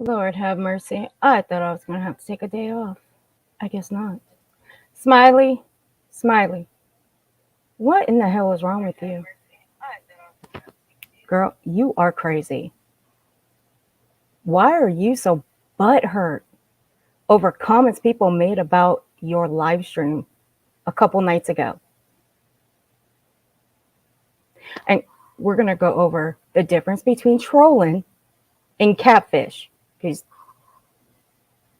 Lord have mercy. I thought I was going to have to take a day off. I guess not. Smiley, Smiley, what in the hell is wrong with you? Girl, you are crazy. Why are you so butthurt over comments people made about your live stream a couple nights ago? And we're going to go over the difference between trolling and catfish, because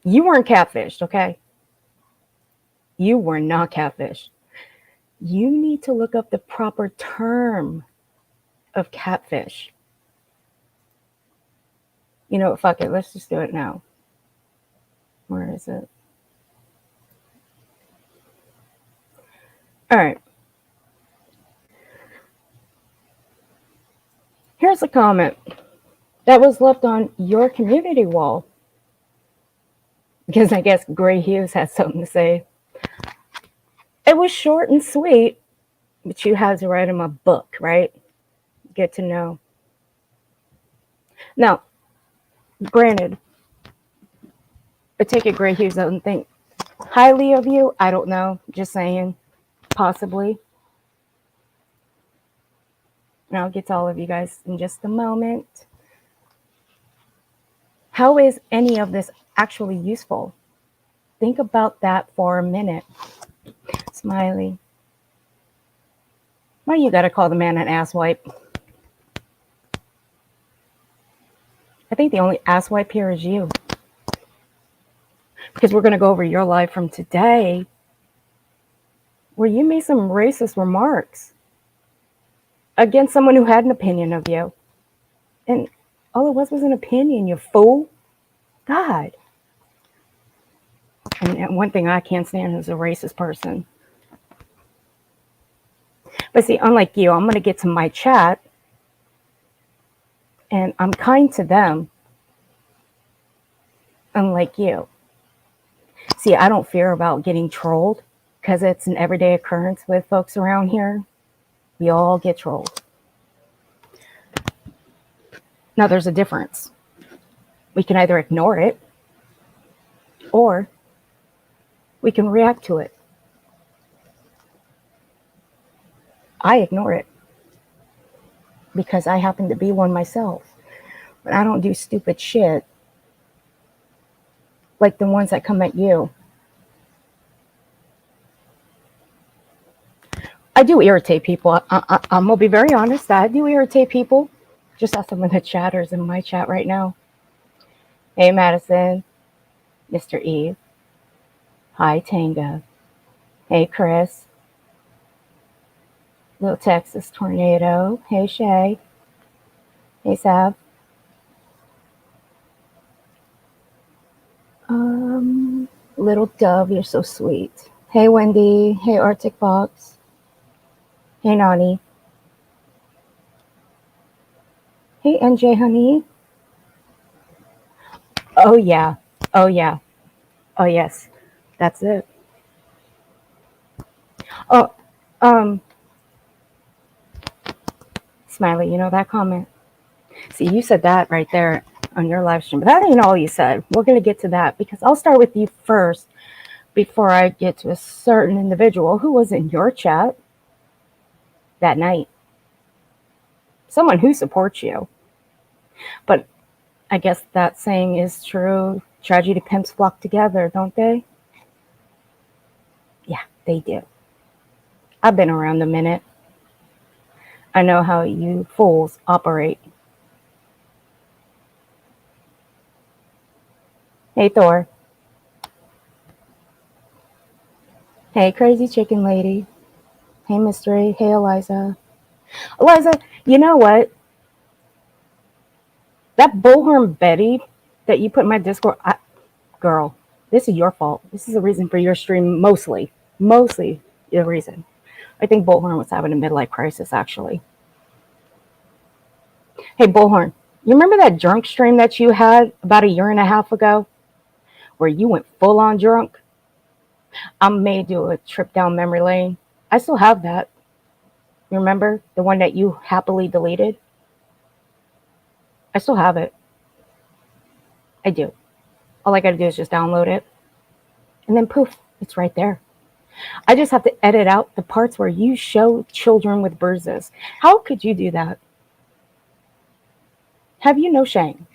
you weren't catfished, okay? You were not catfished. You need to look up the proper term of catfish. You know what? Fuck it. Let's just do it now. Where is it? All right. Here's a comment that was left on your community wall, because I guess Gray Hughes has something to say. It was short and sweet, but you had to write him a book, right? Get to know. Now, granted, I take it Gray Hughes doesn't think highly of you. I don't know. Just saying. Possibly. And I'll get to all of you guys in just a moment. How is any of this actually useful? Think about that for a minute. Smiley. Why you gotta call the man an asswipe? I think the only asswipe here is you. Because we're gonna go over your life from today, where you made some racist remarks against someone who had an opinion of you. And all it was an opinion, you fool. God. And one thing I can't stand is a racist person. But see, unlike you, I'm going to get to my chat, and I'm kind to them, unlike you. See, I don't fear about getting trolled, because it's an everyday occurrence with folks around here. We all get trolled. Now, there's a difference. We can either ignore it, or we can react to it. I ignore it because I happen to be one myself. But I don't do stupid shit like the ones that come at you. I do irritate people. I'm gonna be very honest. I do irritate people. Just ask some of the chatters in my chat right now. Hey, Madison, Mr. Eve. Hi, Tanga. Hey, Chris. Little Texas Tornado. Hey, Shay. Hey, Sav. Little Dove, you're so sweet. Hey, Wendy. Hey, Arctic Fox. Hey, Nani. Hey, NJ, honey. Oh, yeah. Oh, yeah. Oh, yes. That's it. Oh, um, Smiley, you know that comment? See, you said that right there on your live stream, but that ain't all you said. We're going to get to that because I'll start with you first before I get to a certain individual who was in your chat that night. Someone who supports you. But I guess that saying is true. Tragedy pimps flock together, don't they? Yeah, they do. I've been around a minute. I know how you fools operate. Hey, Thor. Hey, Crazy Chicken Lady. Hey, Mystery. Hey, Eliza. Eliza, you know what? That bullhorn Betty that you put in my Discord, girl, this is your fault. This is the reason for your stream, mostly the reason. I think Bullhorn was having a midlife crisis, actually. Hey, Bullhorn, you remember that drunk stream that you had about a year and a half ago where you went full on drunk? I may do a trip down memory lane. I still have that. You remember the one that you happily deleted? I still have it. I do. All I got to do is just download it. And then poof, it's right there. I just have to edit out the parts where you show children with bruises. How could you do that? Have you no shame?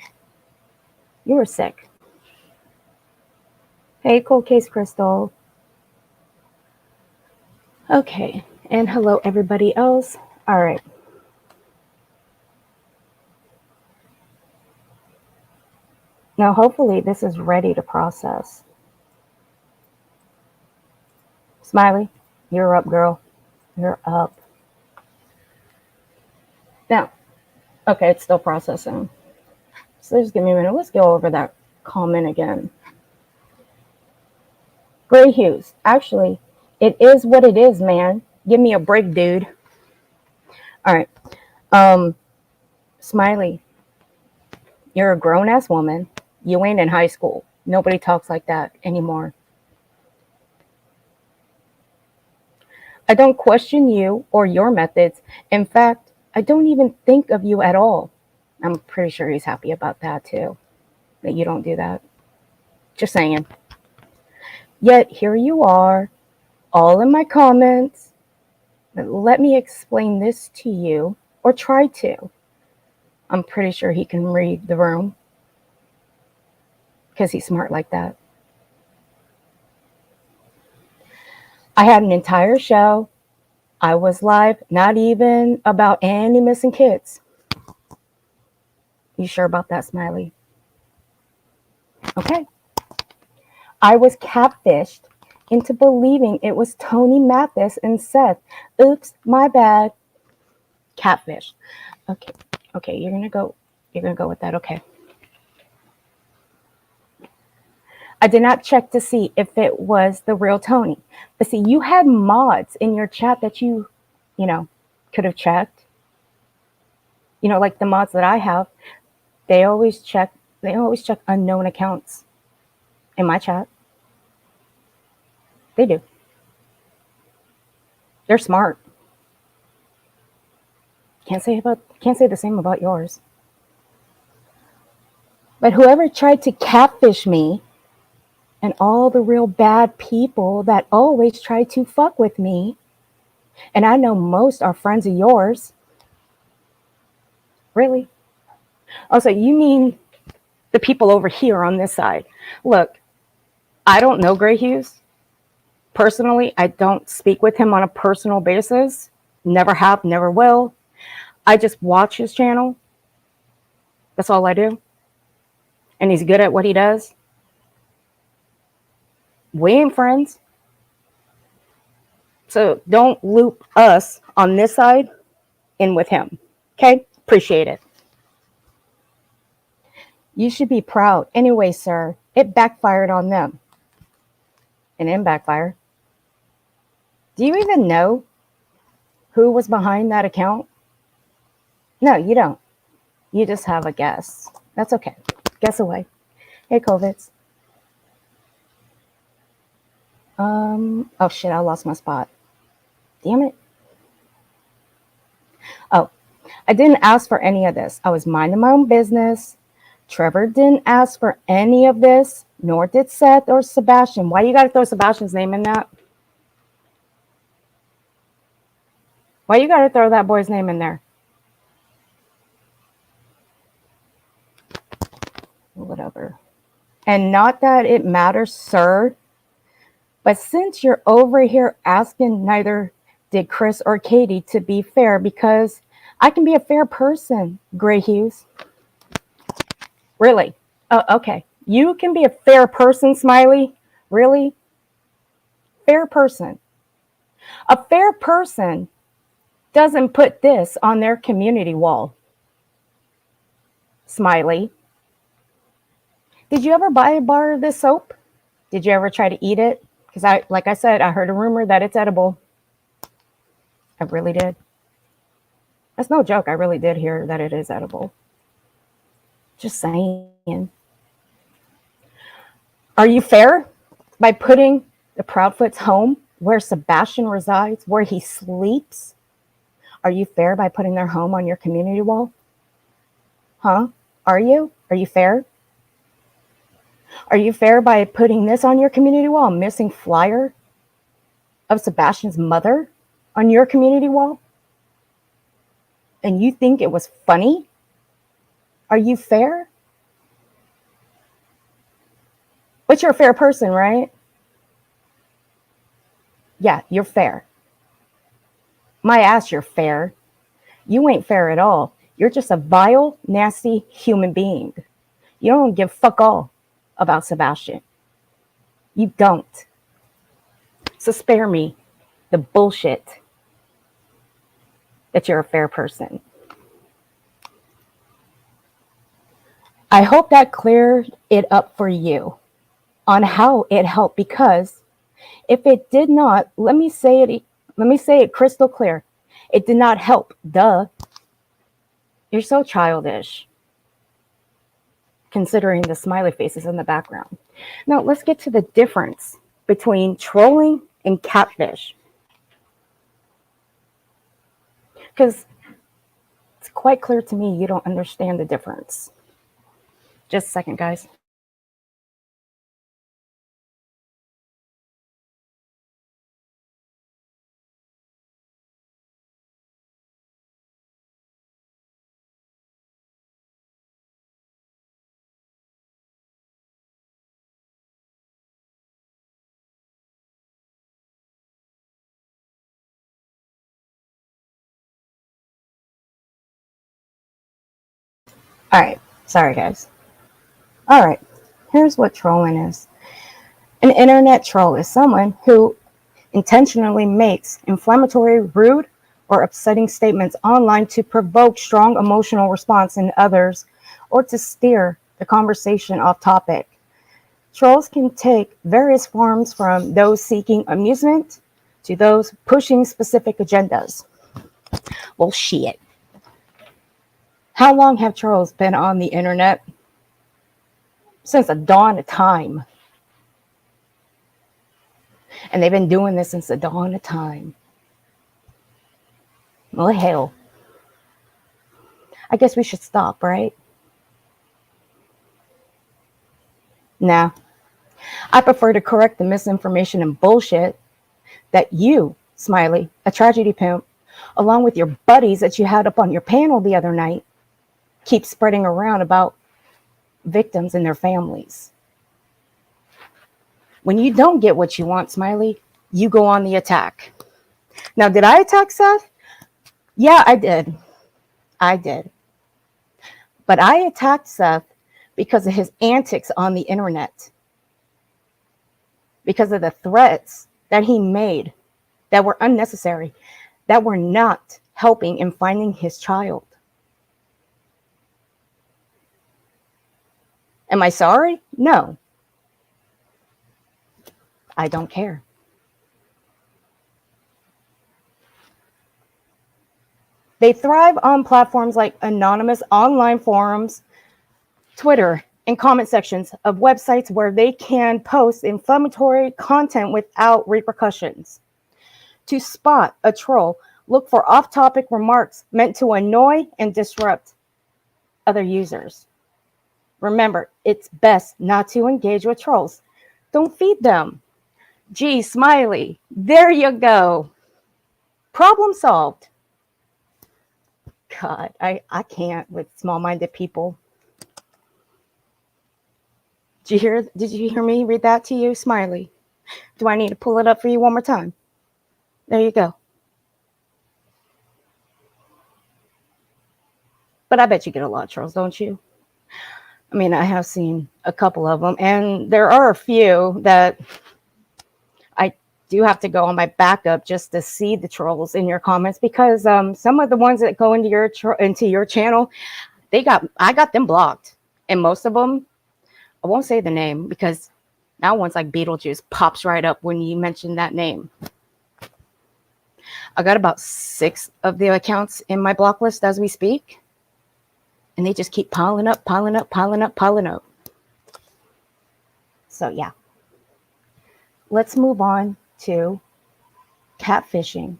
You were sick. Hey, Cold Case Crystal. Okay, and hello everybody else. All right. Now, hopefully this is ready to process. Smiley, you're up, girl. You're up. Now, okay, it's still processing. So just give me a minute. Let's go over that comment again. Gray Hughes. Actually, it is what it is, man. Give me a break, dude. All right. Smiley, you're a grown-ass woman. You ain't in high school. Nobody talks like that anymore. I don't question you or your methods. In fact, I don't even think of you at all. I'm pretty sure he's happy about that too, that you don't do that. Just saying. Yet here you are, all in my comments. Let me explain this to you, or try to. I'm pretty sure he can read the room because he's smart like that. I had an entire show. I was live, not even about any missing kids. You sure about that, Smiley? Okay. I was catfished into believing it was Tony Mathis and Seth. Oops, my bad. Catfish. Okay, you're gonna go with that. Okay. I did not check to see if it was the real Tony. But see, you had mods in your chat that you could have checked. Like the mods that I have, they always check unknown accounts in my chat. They do. They're smart. Can't say the same about yours. But whoever tried to catfish me and all the real bad people that always try to fuck with me, And I know most are friends of yours. Really? Oh, so you mean the people over here on this side? Look, I don't know Gray Hughes. Personally, I don't speak with him on a personal basis. Never have, never will. I just watch his channel. That's all I do. And he's good at what he does. We ain't friends. So don't loop us on this side in with him. Okay? Appreciate it. You should be proud. Anyway, sir, it backfired on them. And it backfired. Do you even know who was behind that account? No, you don't. You just have a guess. That's okay. Guess away. Hey, COVIDs. Oh shit, I lost my spot. Damn it. Oh, I didn't ask for any of this. I was minding my own business. Trevor didn't ask for any of this, nor did Seth or Sebastian. Why you gotta throw Sebastian's name in that? Why you gotta throw that boy's name in there? Whatever. And not that it matters, sir, but since you're over here asking, neither did Chris or Katie, to be fair, because I can be a fair person, Gray Hughes. Really? Oh, okay. You can be a fair person, Smiley? Really? Fair person. A fair person doesn't put this on their community wall. Smiley. Did you ever buy a bar of this soap? Did you ever try to eat it? Because like I said, I heard a rumor that it's edible. I really did. That's no joke. I really did hear that it is edible. Just saying. Are you fair by putting the Proudfoot's home where Sebastian resides, where he sleeps? Are you fair by putting their home on your community wall? Huh? Are you? Are you fair? Are you fair by putting this on your community wall, a missing flyer of Sebastian's mother on your community wall? And you think it was funny? Are you fair? But you're a fair person, right? Yeah, you're fair. My ass, you're fair. You ain't fair at all. You're just a vile, nasty human being. You don't give fuck all about Sebastian. You don't. So spare me the bullshit that you're a fair person. I hope that cleared it up for you on how it helped, because if it did not, let me say it crystal clear. It did not help. Duh. You're so childish, considering the smiley faces in the background. Now, let's get to the difference between trolling and catfish. Because it's quite clear to me you don't understand the difference. Just a second, guys. All right. Sorry, guys. All right. Here's what trolling is. An internet troll is someone who intentionally makes inflammatory, rude, or upsetting statements online to provoke strong emotional response in others or to steer the conversation off topic. Trolls can take various forms, from those seeking amusement to those pushing specific agendas. Well, shit. How long have trolls been on the internet? Since the dawn of time. And they've been doing this since the dawn of time. Well, hell. I guess we should stop, right? Nah. I prefer to correct the misinformation and bullshit that you Smiley, a tragedy pimp, along with your buddies that you had up on your panel the other night, keep spreading around about victims and their families. When you don't get what you want, Smiley, you go on the attack. Now, did I attack Seth? Yeah, I did. I did. But I attacked Seth because of his antics on the internet, because of the threats that he made that were unnecessary, that were not helping in finding his child. Am I sorry? No. I don't care. They thrive on platforms like anonymous online forums, Twitter, and comment sections of websites where they can post inflammatory content without repercussions. To spot a troll, look for off-topic remarks meant to annoy and disrupt other users. Remember, it's best not to engage with trolls. Don't feed them. Gee, Smiley, there you go. Problem solved. God, I can't with small-minded people. Did you hear me read that to you, Smiley? Do I need to pull it up for you one more time? There you go. But I bet you get a lot of trolls, don't you? I mean, I have seen a couple of them, and there are a few that I do have to go on my backup just to see the trolls in your comments, because some of the ones that go into your channel, I got them blocked, and most of them, I won't say the name because now one's like Beetlejuice pops right up when you mention that name. I got about 6 of the accounts in my block list as we speak, and they just keep piling up. So yeah, let's move on to catfishing.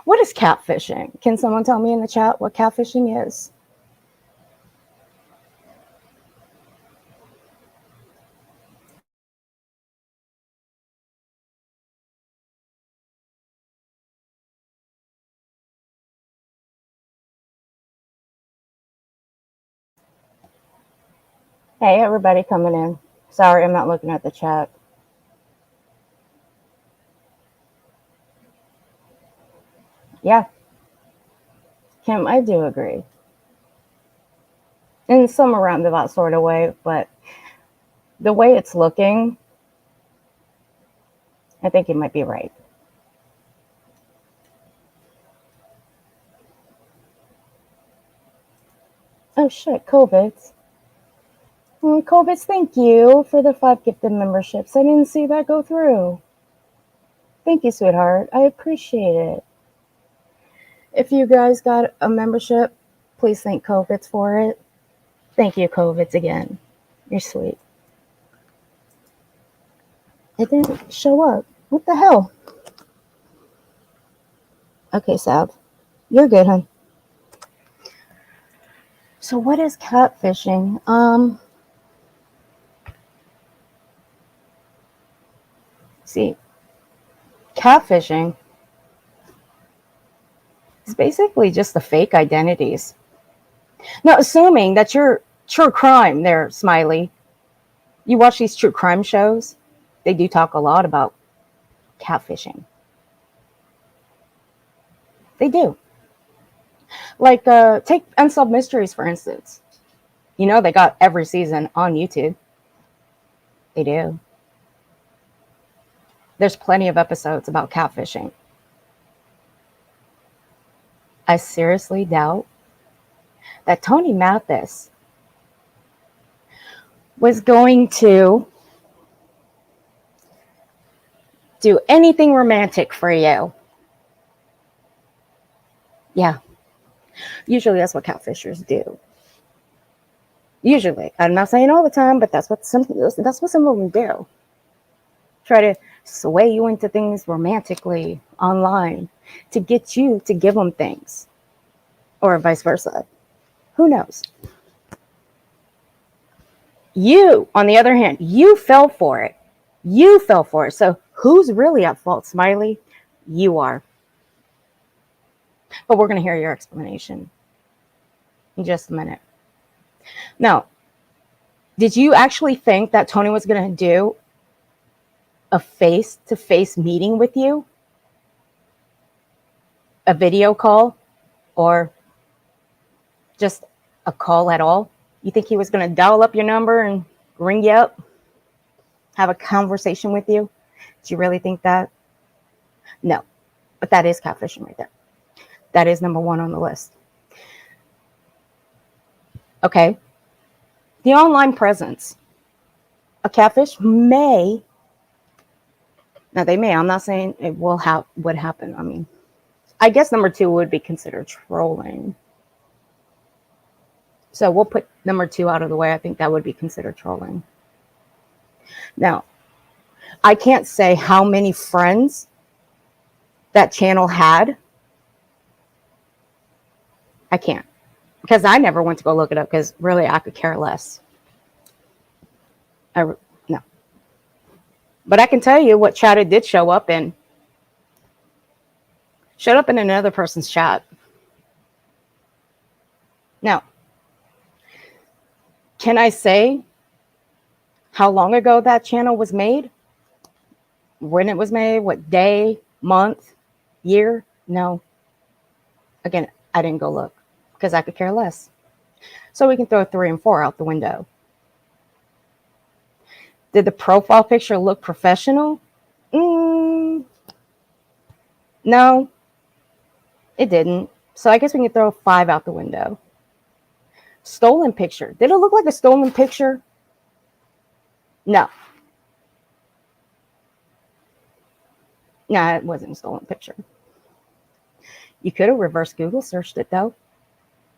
What is catfishing? Can someone tell me in the chat what catfishing is? Hey, everybody coming in. Sorry, I'm not looking at the chat. Yeah, Kim, I do agree. In some roundabout sort of way, but the way it's looking, I think you might be right. Oh shit, COVIDs. COVIDs, thank you for the 5 gifted memberships. I didn't see that go through. Thank you, sweetheart. I appreciate it. If you guys got a membership, please thank COVIDs for it. Thank you, COVIDs, again. You're sweet. It didn't show up. What the hell? Okay, Sav. You're good, hon. So what is catfishing? See, catfishing is basically just the fake identities. Now, assuming that you're true crime there, Smiley, you watch these true crime shows, they do talk a lot about catfishing. They do. Like, take Unsolved Mysteries, for instance. You know, they got every season on YouTube. They do. There's plenty of episodes about catfishing. I seriously doubt that Tony Mathis was going to do anything romantic for you. Yeah. Usually that's what catfishers do. Usually. I'm not saying all the time, but that's what some of them do. Try to sway you into things romantically online to get you to give them things. Or vice versa. Who knows? You, on the other hand, you fell for it. You fell for it. So who's really at fault, Smiley? You are. But we're going to hear your explanation in just a minute. Now, did you actually think that Tony was going to do a face-to-face meeting with you? A video call? Or just a call at all? You think he was going to dial up your number and ring you up? Have a conversation with you? Do you really think that? No. But that is catfishing right there. That is number one on the list. Okay. The online presence. A catfish may, now they may, I'm not saying it would happen. I mean, I guess number two would be considered trolling. So we'll put number two out of the way. I think that would be considered trolling. Now, I can't say how many friends that channel had. I can't. Because I never went to go look it up, because really I could care less. No. But I can tell you what chat it did show up in. Showed up in another person's chat. Now, can I say how long ago that channel was made? When it was made? What day, month, year? No. Again, I didn't go look because I could care less. So we can throw 3 and 4 out the window. Did the profile picture look professional? No, it didn't. So I guess we can throw 5 out the window. Stolen picture. Did it look like a stolen picture? No. No, it wasn't a stolen picture. You could have reverse Google searched it, though.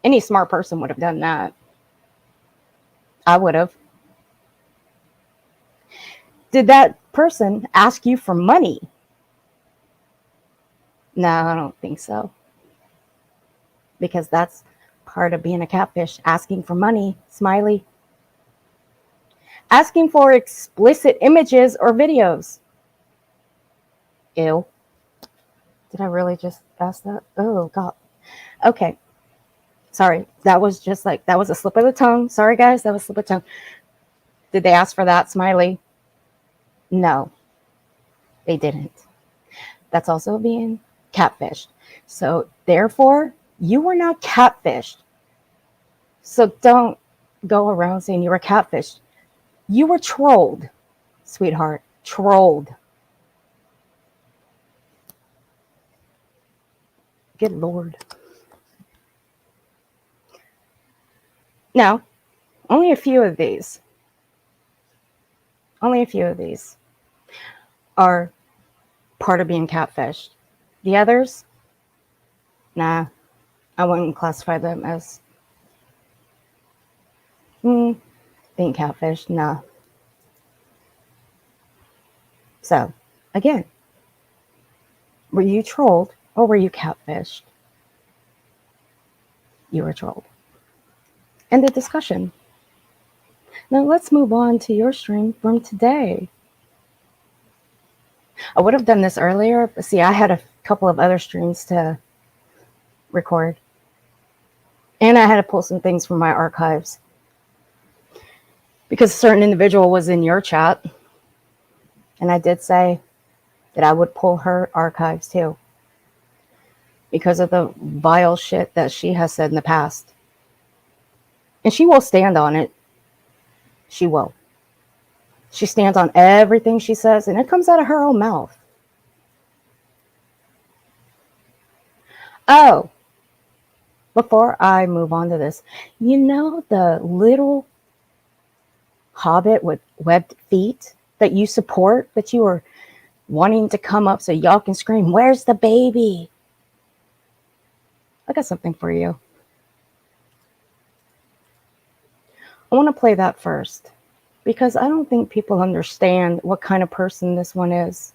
Any smart person would have done that. I would have. Did that person ask you for money? No, I don't think so. Because that's part of being a catfish, asking for money, smiley. Asking for explicit images or videos. Ew. Did I really just ask that? Oh, God. Okay. Sorry. That was a slip of the tongue. Sorry, guys. That was a slip of the tongue. Did they ask for that, smiley? No, they didn't. That's also being catfished. So therefore, you were not catfished. So don't go around saying you were catfished. You were trolled, sweetheart. Trolled. Good Lord. Now, only a few of these are part of being catfished. The others, nah, I wouldn't classify them as being catfished. Nah. So, again, were you trolled or were you catfished? You were trolled. End of discussion. Now let's move on to your stream from today. I would have done this earlier, but see, I had a couple of other streams to record. And I had to pull some things from my archives. Because a certain individual was in your chat. And I did say that I would pull her archives too. Because of the vile shit that she has said in the past. And she will stand on it. She will. She stands on everything she says, and it comes out of her own mouth. Oh, before I move on to this, you know the little hobbit with webbed feet that you support, that you are wanting to come up so y'all can scream, "Where's the baby?" I got something for you. I want to play that first. Because I don't think people understand what kind of person this one is.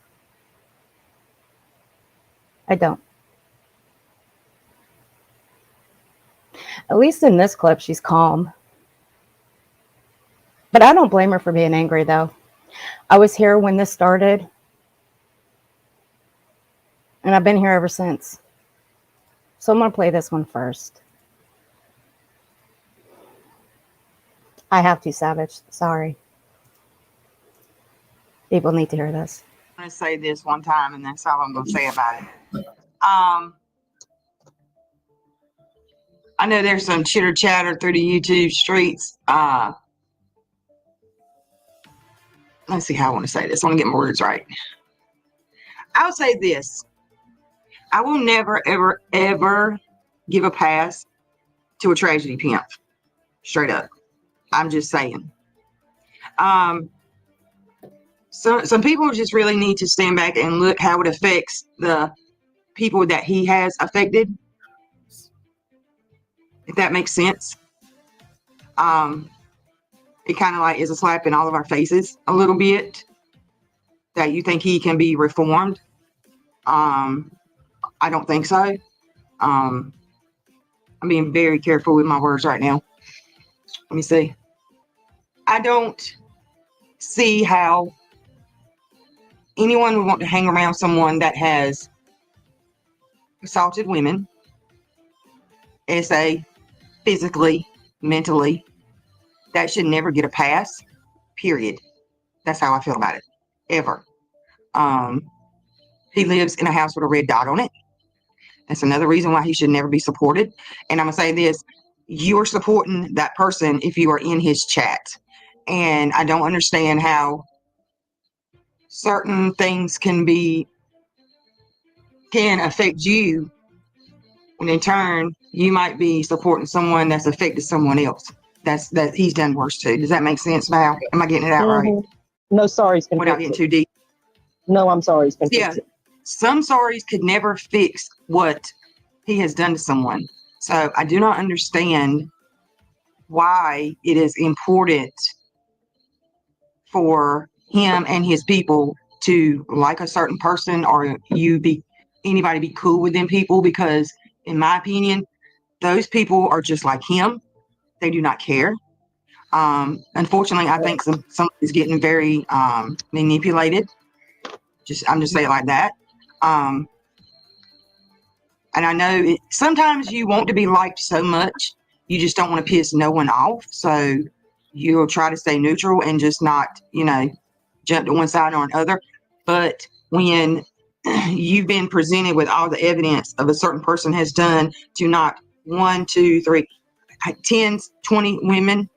I don't. At least in this clip, she's calm. But I don't blame her for being angry, though. I was here when this started. And I've been here ever since. So I'm going to play this one first. I have to, Savage. Sorry. People need to hear this. I'm going to say this one time, and that's all I'm going to say about it. I know there's some chitter chatter through the YouTube streets. Let's see how I want to say this. I want to get my words right. I'll say this. I will never, ever, ever give a pass to a tragedy pimp. Straight up. I'm just saying. So some people just really need to stand back and look how it affects the people that he has affected. If that makes sense. It kind of like is a slap in all of our faces a little bit that you think he can be reformed. I don't think so. I'm being very careful with my words right now. Let me see. I don't see how anyone would want to hang around someone that has assaulted women, physically, mentally. That should never get a pass, period. That's how I feel about it, ever. He lives in a house with a red dot on it. That's another reason why he should never be supported. And I'm going to say this. You're supporting that person if you are in his chat. And I don't understand how certain things can affect you. And in turn, you might be supporting someone that's affected someone else. That he's done worse to. Does that make sense now? Am I getting it out right? No sorries can Without fix getting it. too deep. No, I'm sorry. Yeah, some sorries could never fix what he has done to someone. So I do not understand why it is important for him and his people to like a certain person or anybody be cool with them people, because in my opinion, those people are just like him. They do not care. Unfortunately, I think some is getting very manipulated. I'm just saying it like that. And I know sometimes you want to be liked so much, you just don't want to piss no one off. So you'll try to stay neutral and just not, jump to one side or another. But when you've been presented with all the evidence of a certain person has done to not 1, 2, 3, 10, 20 women,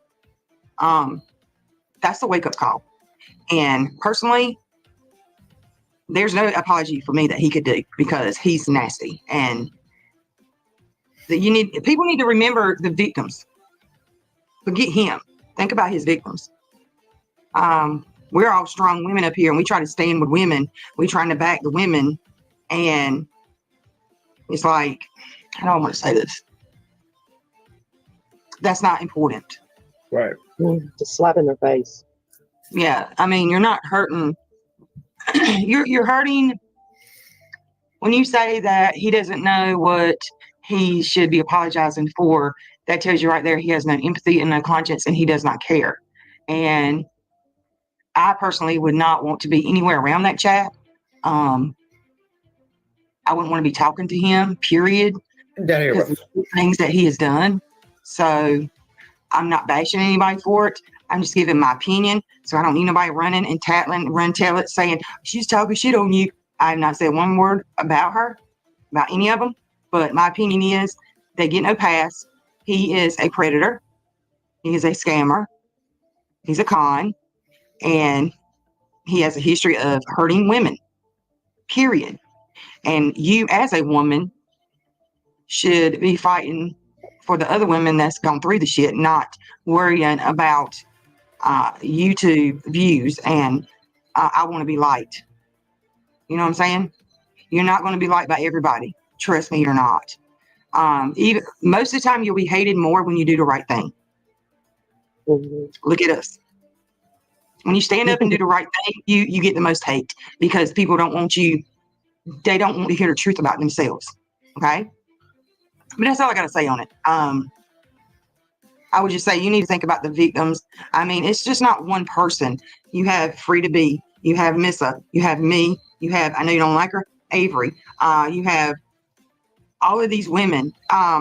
that's a wake-up call. And personally, there's no apology for me that he could do, because he's nasty. And people need to remember the victims. Forget him. Think about his victims. We're all strong women up here, and we try to stand with women. We're trying to back the women. And it's like, I don't want to say this. That's not important. Right. Just slap in their face. Yeah. I mean, you're not hurting. You're hurting when you say that he doesn't know what he should be apologizing for. That tells you right there he has no empathy and no conscience, and he does not care. And I personally would not want to be anywhere around that chat. I wouldn't want to be talking to him, period. Because of the things that he has done. So I'm not bashing anybody for it. I'm just giving my opinion. So I don't need nobody running and tell it, saying she's talking shit on you. I have not said one word about her, about any of them. But my opinion is they get no pass. He is a predator. He is a scammer. He's a con. And he has a history of hurting women, period. And you as a woman should be fighting for the other women that's gone through the shit, not worrying about YouTube views and I want to be liked. You know what I'm saying? You're not going to be liked by everybody. Trust me, you're not. Even most of the time, you'll be hated more when you do the right thing. Look at us. When you stand up and do the right thing, you get the most hate, because people don't want you. They don't want to hear the truth about themselves. Okay. But that's all I got to say on it. I would just say you need to think about the victims. I mean, it's just not one person. You have Free to Be. You have Missa. You have me. You have, I know you don't like her, Avery. You have all of these women,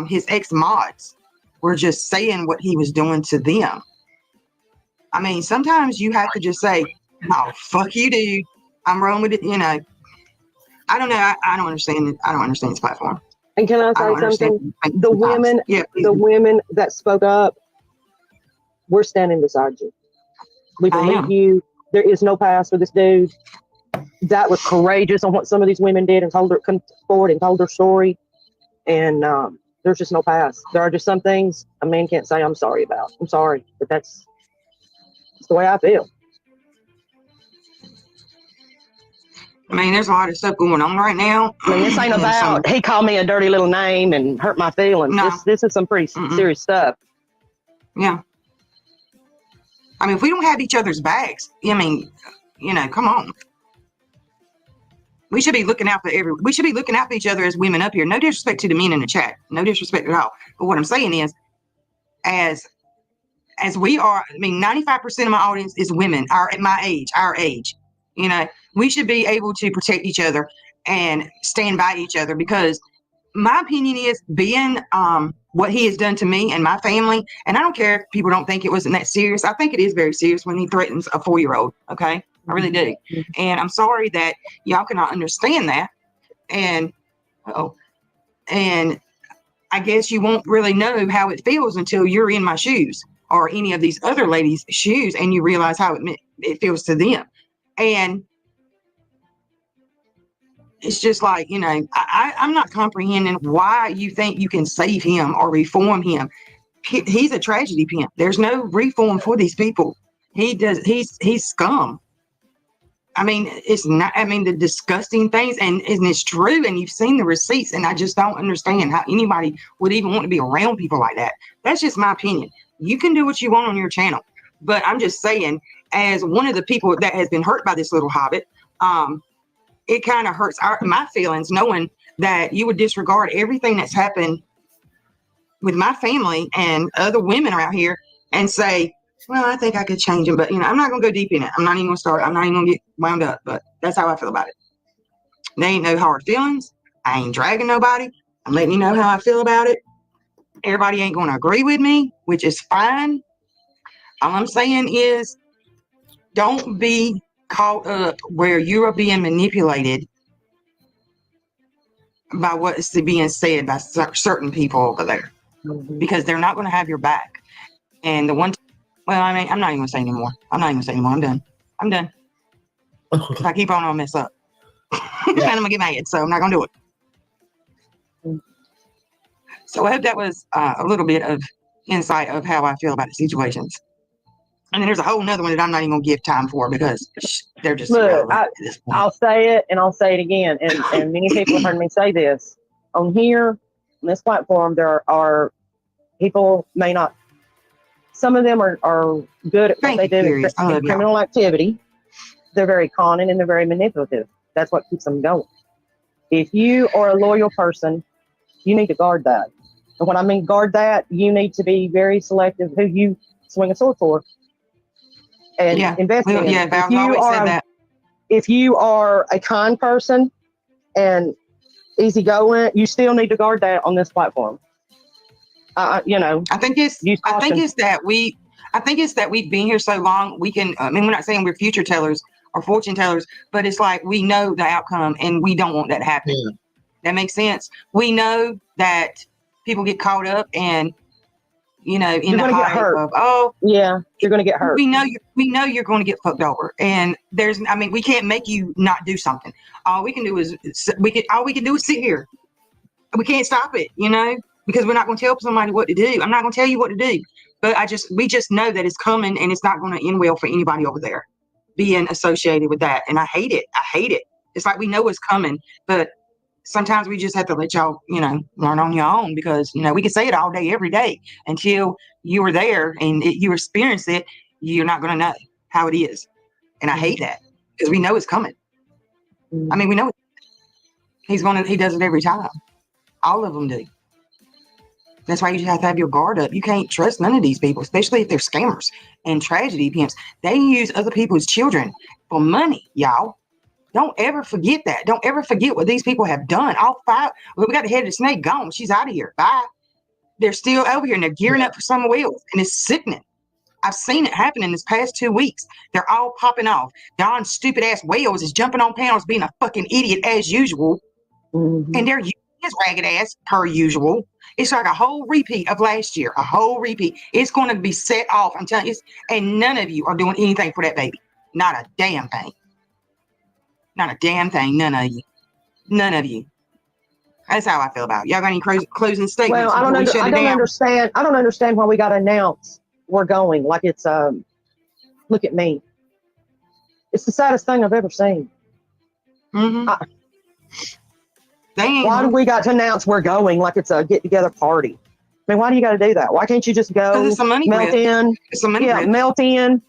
his ex-mods, were just saying what he was doing to them. I mean, sometimes you have to just say, "Oh, fuck you, dude. I'm rolling with it." You know, I don't know. I don't understand it. I don't understand this platform. And can I I don't say something? understand The sometimes. women, Yeah, please. the women that spoke up, we're standing beside you. We I believe am. you. There is no pass for this dude. That was courageous on what some of these women did and come forward and told their story. And there's just no pass. There are just some things a man can't say I'm sorry about. I'm sorry, but that's the way I feel. I mean, there's a lot of stuff going on right now. I mean, this ain't And about he called me a dirty little name and hurt my feelings. No. This is some pretty serious stuff. Yeah. I mean, if we don't have each other's backs, I mean, you know, come on. We should be looking out for we should be looking out for each other as women up here. No disrespect to the men in the chat. No disrespect at all. But what I'm saying is, as we are, I mean, 95% of my audience is women, at my age, our age. You know, we should be able to protect each other and stand by each other, because my opinion is, being what he has done to me and my family, and I don't care if people don't think it wasn't that serious. I think it is very serious when he threatens a 4-year-old. Okay, I really do. And I'm sorry that y'all cannot understand that. And and I guess you won't really know how it feels until you're in my shoes or any of these other ladies' shoes, and you realize how it feels to them. And it's just like, you know, I'm not comprehending why you think you can save him or reform him. He's a tragedy pimp. There's no reform for these people. He's scum. I mean, it's not, I mean, the disgusting things, and it's true, and you've seen the receipts, and I just don't understand how anybody would even want to be around people like that. That's just my opinion. You can do what you want on your channel, but I'm just saying, as one of the people that has been hurt by this little hobbit, it kind of hurts my feelings knowing that you would disregard everything that's happened with my family and other women around here and say, well, I think I could change him, but, you know, I'm not going to go deep in it. I'm not even going to start. I'm not even going to get wound up, but that's how I feel about it. There ain't no hard feelings. I ain't dragging nobody. I'm letting you know how I feel about it. Everybody ain't going to agree with me, which is fine. All I'm saying is, don't be caught up where you are being manipulated by what is being said by certain people over there, because they're not going to have your back. And the one, well, I mean, I'm not even going to say anymore. I'm done. I'm done. If I keep on, I'll mess up. And I'm going to get mad, so I'm not going to do it. So I hope that was a little bit of insight of how I feel about the situations. And then there's a whole nother one that I'm not even going to give time for, because they're just irrelevant at this point. I'll say it and I'll say it again. And many people have heard me say this. On here, on this platform, there are people may not, some of them are good at what they do in criminal activity. They're very conning and they're very manipulative. That's what keeps them going. If you are a loyal person, you need to guard that. And when I mean guard that, you need to be very selective who you swing a sword for. And invest in. Val's always said that. If you are a kind person and easygoing, you still need to guard that on this platform. You know, I think it's that we've been here so long. We can. I mean, we're not saying we're future tellers or fortune tellers, but it's like we know the outcome, and we don't want that to happen. Yeah. That makes sense. We know that people get caught up and, you know, in the hype of, oh, yeah, you're going to get hurt. We know you're going to get fucked over, and we can't make you not do something. All we can do is sit here. We can't stop it, you know, because we're not going to tell somebody what to do. I'm not going to tell you what to do, but we just know that it's coming, and it's not going to end well for anybody over there being associated with that. And I hate it. It's like we know it's coming, but sometimes we just have to let y'all, you know, learn on your own, because, you know, we can say it all day, every day, until you were there and you experience it. You're not going to know how it is. And I hate that, because we know it's coming. I mean, we know he does it every time. All of them do. That's why you just have to have your guard up. You can't trust none of these people, especially if they're scammers and tragedy pimps. They use other people's children for money, y'all. Don't ever forget that. Don't ever forget what these people have done. All five. Well, we got the head of the snake gone. She's out of here. Bye. They're still over here and they're gearing up for somewhere else. And it's sickening. I've seen it happen in this past 2 weeks. They're all popping off. Don's stupid ass Wells is jumping on panels being a fucking idiot as usual. Mhm. And they're using his ragged ass per usual. It's like a whole repeat of last year. A whole repeat. It's going to be set off. I'm telling you. And none of you are doing anything for that baby. Not a damn thing. Not a damn thing. None of you. None of you. That's how I feel about it. Y'all got any closing statements? Well, I don't understand. I don't understand why we got to announce we're going. Like it's look at me. It's the saddest thing I've ever seen. Mm-hmm. Why do we got to announce we're going like it's a get together party? I mean, why do you got to do that? Why can't you just go It's a money melt grab. in? It's a money grab. Melt in.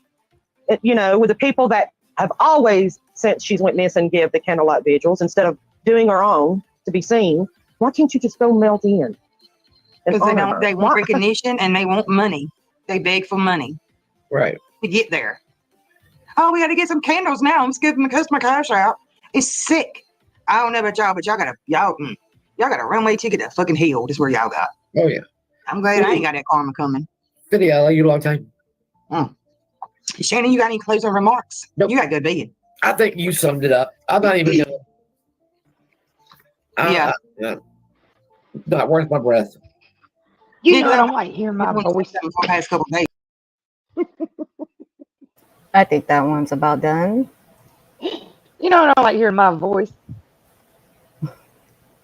You know, with the people that have always, since she's went missing, give the candlelight vigils instead of doing her own to be seen. Why can't you just go melt in? Because they want recognition and they want money. They beg for money. Right. To get there. Oh, we got to get some candles now. Let's give them a customer cash out. It's sick. I don't know about y'all, but y'all got a runway ticket to fucking hell. That's where y'all got. Oh yeah. I'm glad I ain't got that karma coming. Video, you long time. Shannon, you got any closing remarks? Nope. You got good being. I think you summed it up. I'm not even gonna. Not worth my breath. You know, I don't like hearing my voice. For the past couple of days. I think that one's about done. You know, I don't like hearing my voice.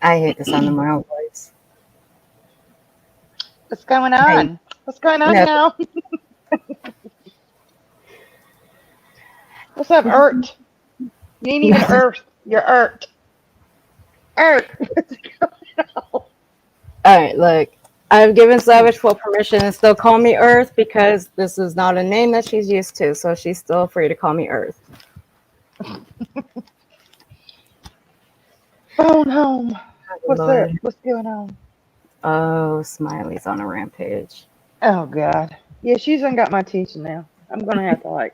I hate the sound of my own voice. What's going on? What's going on now? What's up, Ert? You ain't even Earth. You're Ert. Ert. What's going on? All right, look. I've given Savage full permission to still call me Earth because this is not a name that she's used to, so she's still free to call me Earth. Phone home. What's Lord. up? What's going on? Oh, Smiley's on a rampage. Oh, God. Yeah, she's done got my attention now. I'm going to have to,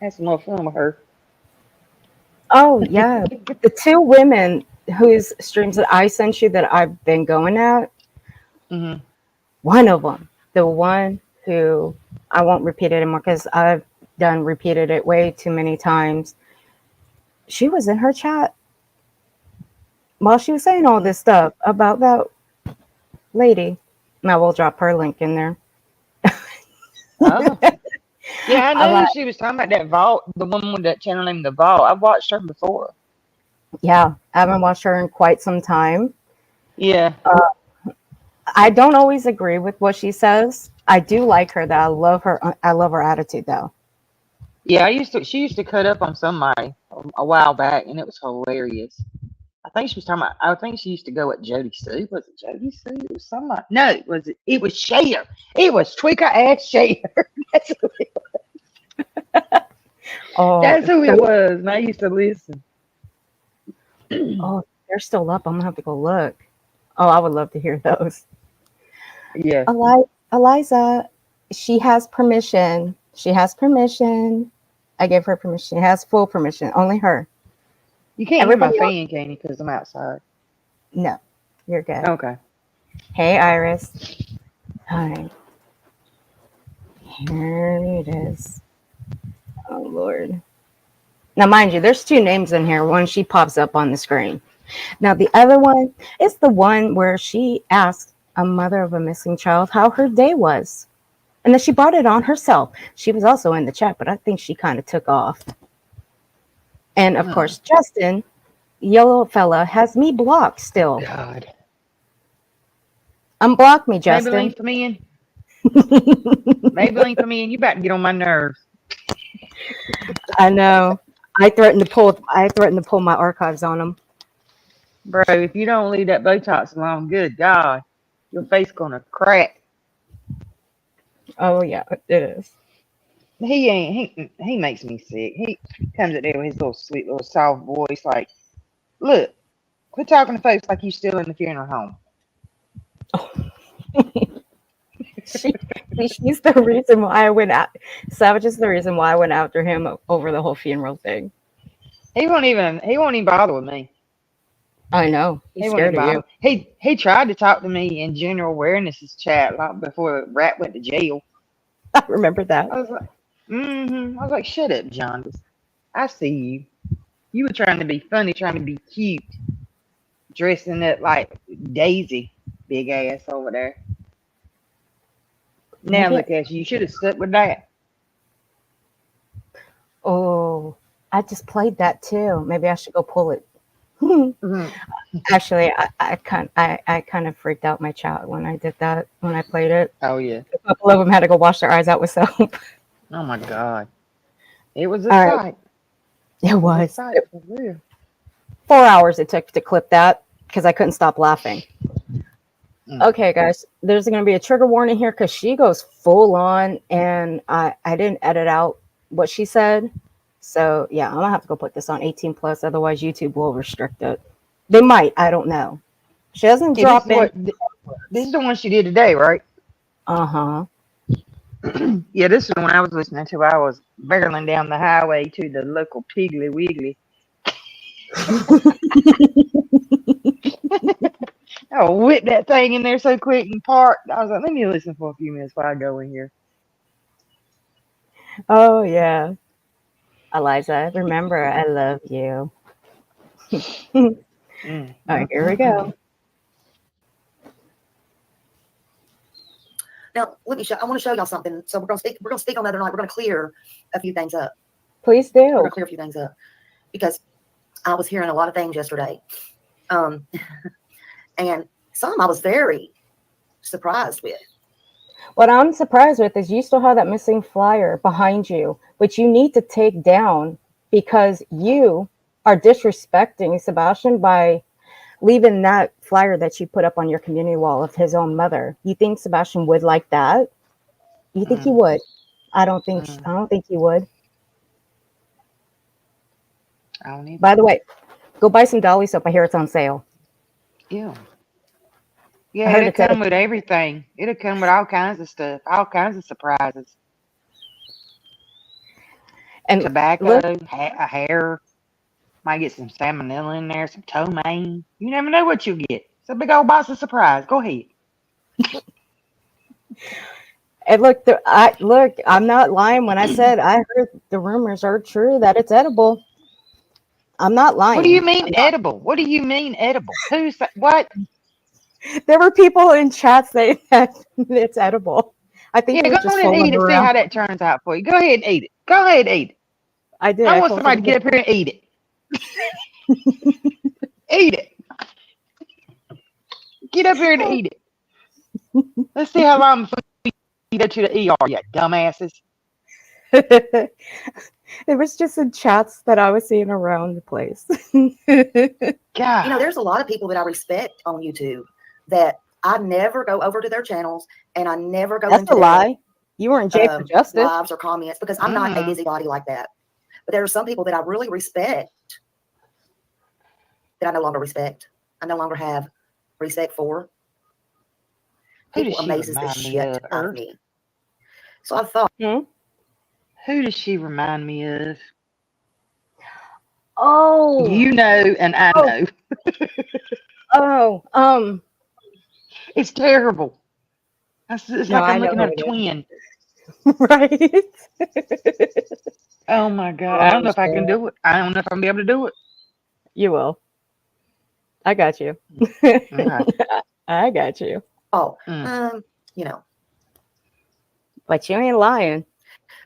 have some more fun with her. Oh, yeah. The two women whose streams that I sent you that I've been going at, one of them, the one who, I won't repeat it anymore because I've repeated it way too many times. She was in her chat while she was saying all this stuff about that lady. And I will drop her link in there. Oh. Yeah, I know she was talking about that vault, the woman with that channel named The Vault. I've watched her before. Yeah, I haven't watched her in quite some time. Yeah. I don't always agree with what she says. I do like her though. I love her attitude though. Yeah, she used to cut up on somebody a while back, and it was hilarious. I think she was talking about. I think she used to go at Jody Sue. Was it Jody Sue? It was somebody. No, it was Cher. It was Tweaker ass Cher. That's who it was. Oh, that's who it was. And I used to listen. Oh, they're still up. I'm gonna have to go look. Oh, I would love to hear those. Yeah. Eliza, she has permission. She has permission. I gave her permission. She has full permission. Only her. You can't hear my fan, can you? Because I'm outside. No, you're good. Okay. Hey, Iris. Hi. Here it is. Oh, Lord. Now, mind you, there's two names in here. One, she pops up on the screen. Now, the other one is the one where she asked a mother of a missing child how her day was. And then she brought it on herself. She was also in the chat, but I think she kind of took off. And, of course, Justin, yellow fella, has me blocked still. God. Unblock me, Justin. Maybelline for me. Maybelline for me, and you about to get on my nerves. I know. I threatened to pull my archives on him. Bro, if you don't leave that Botox alone, good God, your face gonna crack. Oh yeah, it is. He makes me sick. He comes in there with his little sweet little soft voice, like, look, quit talking to folks like you still in the funeral home. She's the reason why I went out. Savage is the reason why I went after him over the whole funeral thing. He won't even bother with me. I know. He's He won't scared even of you. bother. He tried to talk to me in general awarenesses chat like before Rat went to jail. I remember that. I was like, I was like, shut up, John. I see you. You were trying to be funny, trying to be cute, dressing up like Daisy, big ass over there. Now Maybe. look at you. You should have stuck with that. Oh, I just played that too. Maybe I should go pull it. Mhm. Actually, I kind of freaked out my child when I did that, when I played it. Oh yeah. A couple of them had to go wash their eyes out with soap. Oh my God. It was a All right. sight. It It was a was sight for real. 4 hours it took to clip that because I couldn't stop laughing. Mm. Okay, guys, there's going to be a trigger warning here because she goes full on, and I didn't edit out what she said. So yeah, I'm gonna have to go put this on 18 plus, otherwise YouTube will restrict it. They might, I don't know. She doesn't Yeah, drop in. this is the one she did today, right? Uh-huh. Yeah, this is the one I was listening to. I was barreling down the highway to the local Piggly Wiggly. I whipped that thing in there so quick and parked. I was like, let me listen for a few minutes while I go in here. Oh yeah. Eliza, remember I love you. All right, here we go. Now, let me show. I want to show y'all something. So we're gonna speak. We're gonna speak on that tonight. We're gonna clear a few things up. Please We're do. gonna clear a few things up because I was hearing a lot of things yesterday, and some I was very surprised with. What I'm surprised with is you still have that missing flyer behind you, which you need to take down because you are disrespecting Sebastian by leaving that flyer that you put up on your community wall of his own mother. You think Sebastian would like that? You think he would? I don't think he would. I don't even. By the way, go buy some Dolly soap. I hear it's on sale. Yeah. I Yeah, heard it'll it's at come with everything. It'll come with all kinds of stuff, all kinds of surprises. and Tobacco, look, a hair. Might get some salmonella in there, some ptomaine. You never know what you'll get. It's a big old box of surprise. Go ahead. and look, look. I'm not lying when I said I heard the rumors are true that it's edible. I'm not lying. What do you mean edible? What do you mean edible? Who's that? What? There were people in chat saying that it's edible. I think Yeah, it go was just on and fooling eat it. See around. how that turns out for you. Go ahead and eat it. Go ahead and eat it. I did. I I want told somebody to her get up here and eat it. Eat it. Get up here and eat it. Let's see how long before you go to the ER, you dumbasses. it was just in chats that I was seeing around the place. God. You know, there's a lot of people that I respect on YouTube that I never go over to their channels and I never go That's into a their lie. You weren't Jay for justice. lives or comments because I'm not a busybody like that. But there are some people that I really respect that I no longer respect. I no longer have respect for. Who does People she amazes the remind me shit of, out of Earth? me. So I thought, Who does she remind me of? Oh, You know, and I know. It's terrible. It's No, like I I'm know looking who at a it is. twin. Right? Oh my God. I don't know if I can do it. I don't know if I'm gonna be able to do it. You will. I got you. Okay. I got you. you know, But you ain't lying.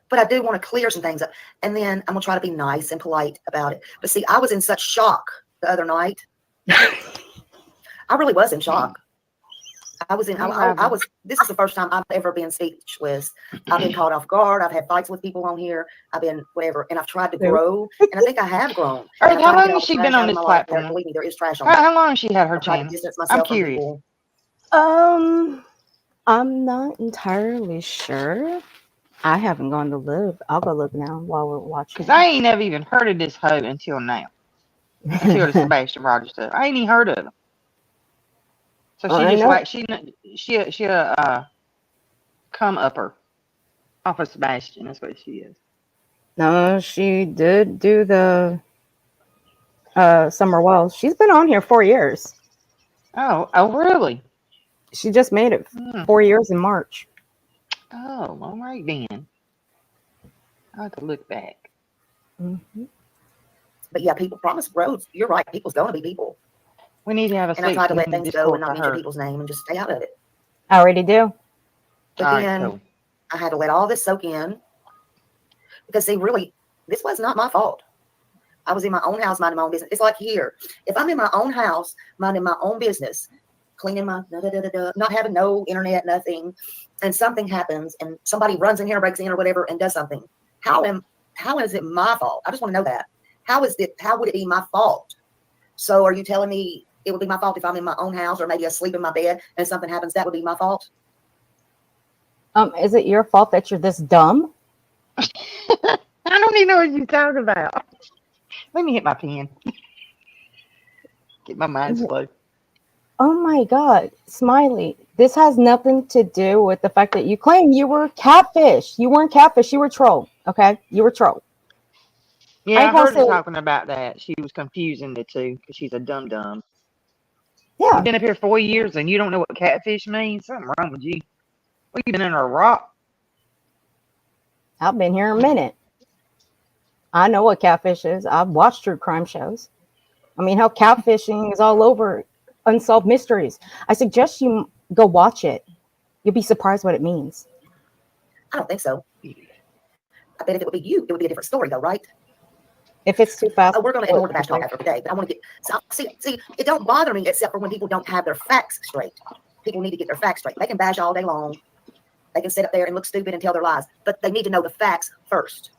but I do want to clear some things up. And then I'm going to try to be nice and polite about it. But see, I was in such shock the other night. I really was in shock. I was this is the first time I've ever been speechless. I've been caught off guard. I've had fights with people on here. I've been whatever. And I've tried to grow. And I think I have grown. Earth, how long has she been on this platform? Believe me, there is trash on there. How long has she had her I've tried to channel? distance myself I'm from curious. people. I'm not entirely sure. I haven't gone to look. I'll go look now while we're watching. Because I ain't never even heard of this hoe until now. Until the Sebastian Rogers stuff. I ain't even heard of him. So she just like she come upper off of Sebastian. That's what she is. No, she did do the Summer Wells. She's been on here 4 years. Oh, really? She just made it Hmm. 4 years in March. Oh, all right then. I'll have to look back. Mhm. But yeah, people promise roads. You're right. People's going to be people. We need to have a And I sleep try to let committee things just go for and not mention her. people's name and just stay out of it. I already do. But All right, then cool. I had to let all this soak in because see, really, this was not my fault. I was in my own house, minding my own business. It's like here, if I'm in my own house, minding my own business, cleaning my not having no internet, nothing, and something happens and somebody runs in here, breaks in or whatever, and does something. How is it my fault? I just want to know that. How would it be my fault? So are you telling me it would be my fault if I'm in my own house or maybe asleep in my bed and something happens? That would be my fault. Is it your fault that you're this dumb? I don't even know what you're talking about. Let me hit my pen. Get my mind slow. Oh my God, Smiley. This has nothing to do with the fact that you claim you were catfish. You weren't catfish. You were troll. Okay, you were troll. Yeah, I ain't gonna heard her say- talking about that. She was confusing the two because she's a dum-dum. Yeah, You've been up here 4 years and you don't know what catfish means? Something wrong with you. Well, you've been in a rock. I've been here a minute. I know what catfish is. I've watched true crime shows. I mean, how catfishing is all over Unsolved Mysteries. I suggest you go watch it. You'll be surprised what it means. I don't think so. I bet if it would be you, it would be a different story, though, right? If it's too fast, Oh, we're going to ignore the bash talk after today, but I want to get see. It don't bother me except for when people don't have their facts straight. People need to get their facts straight. They can bash all day long. They can sit up there and look stupid and tell their lies, but they need to know the facts first.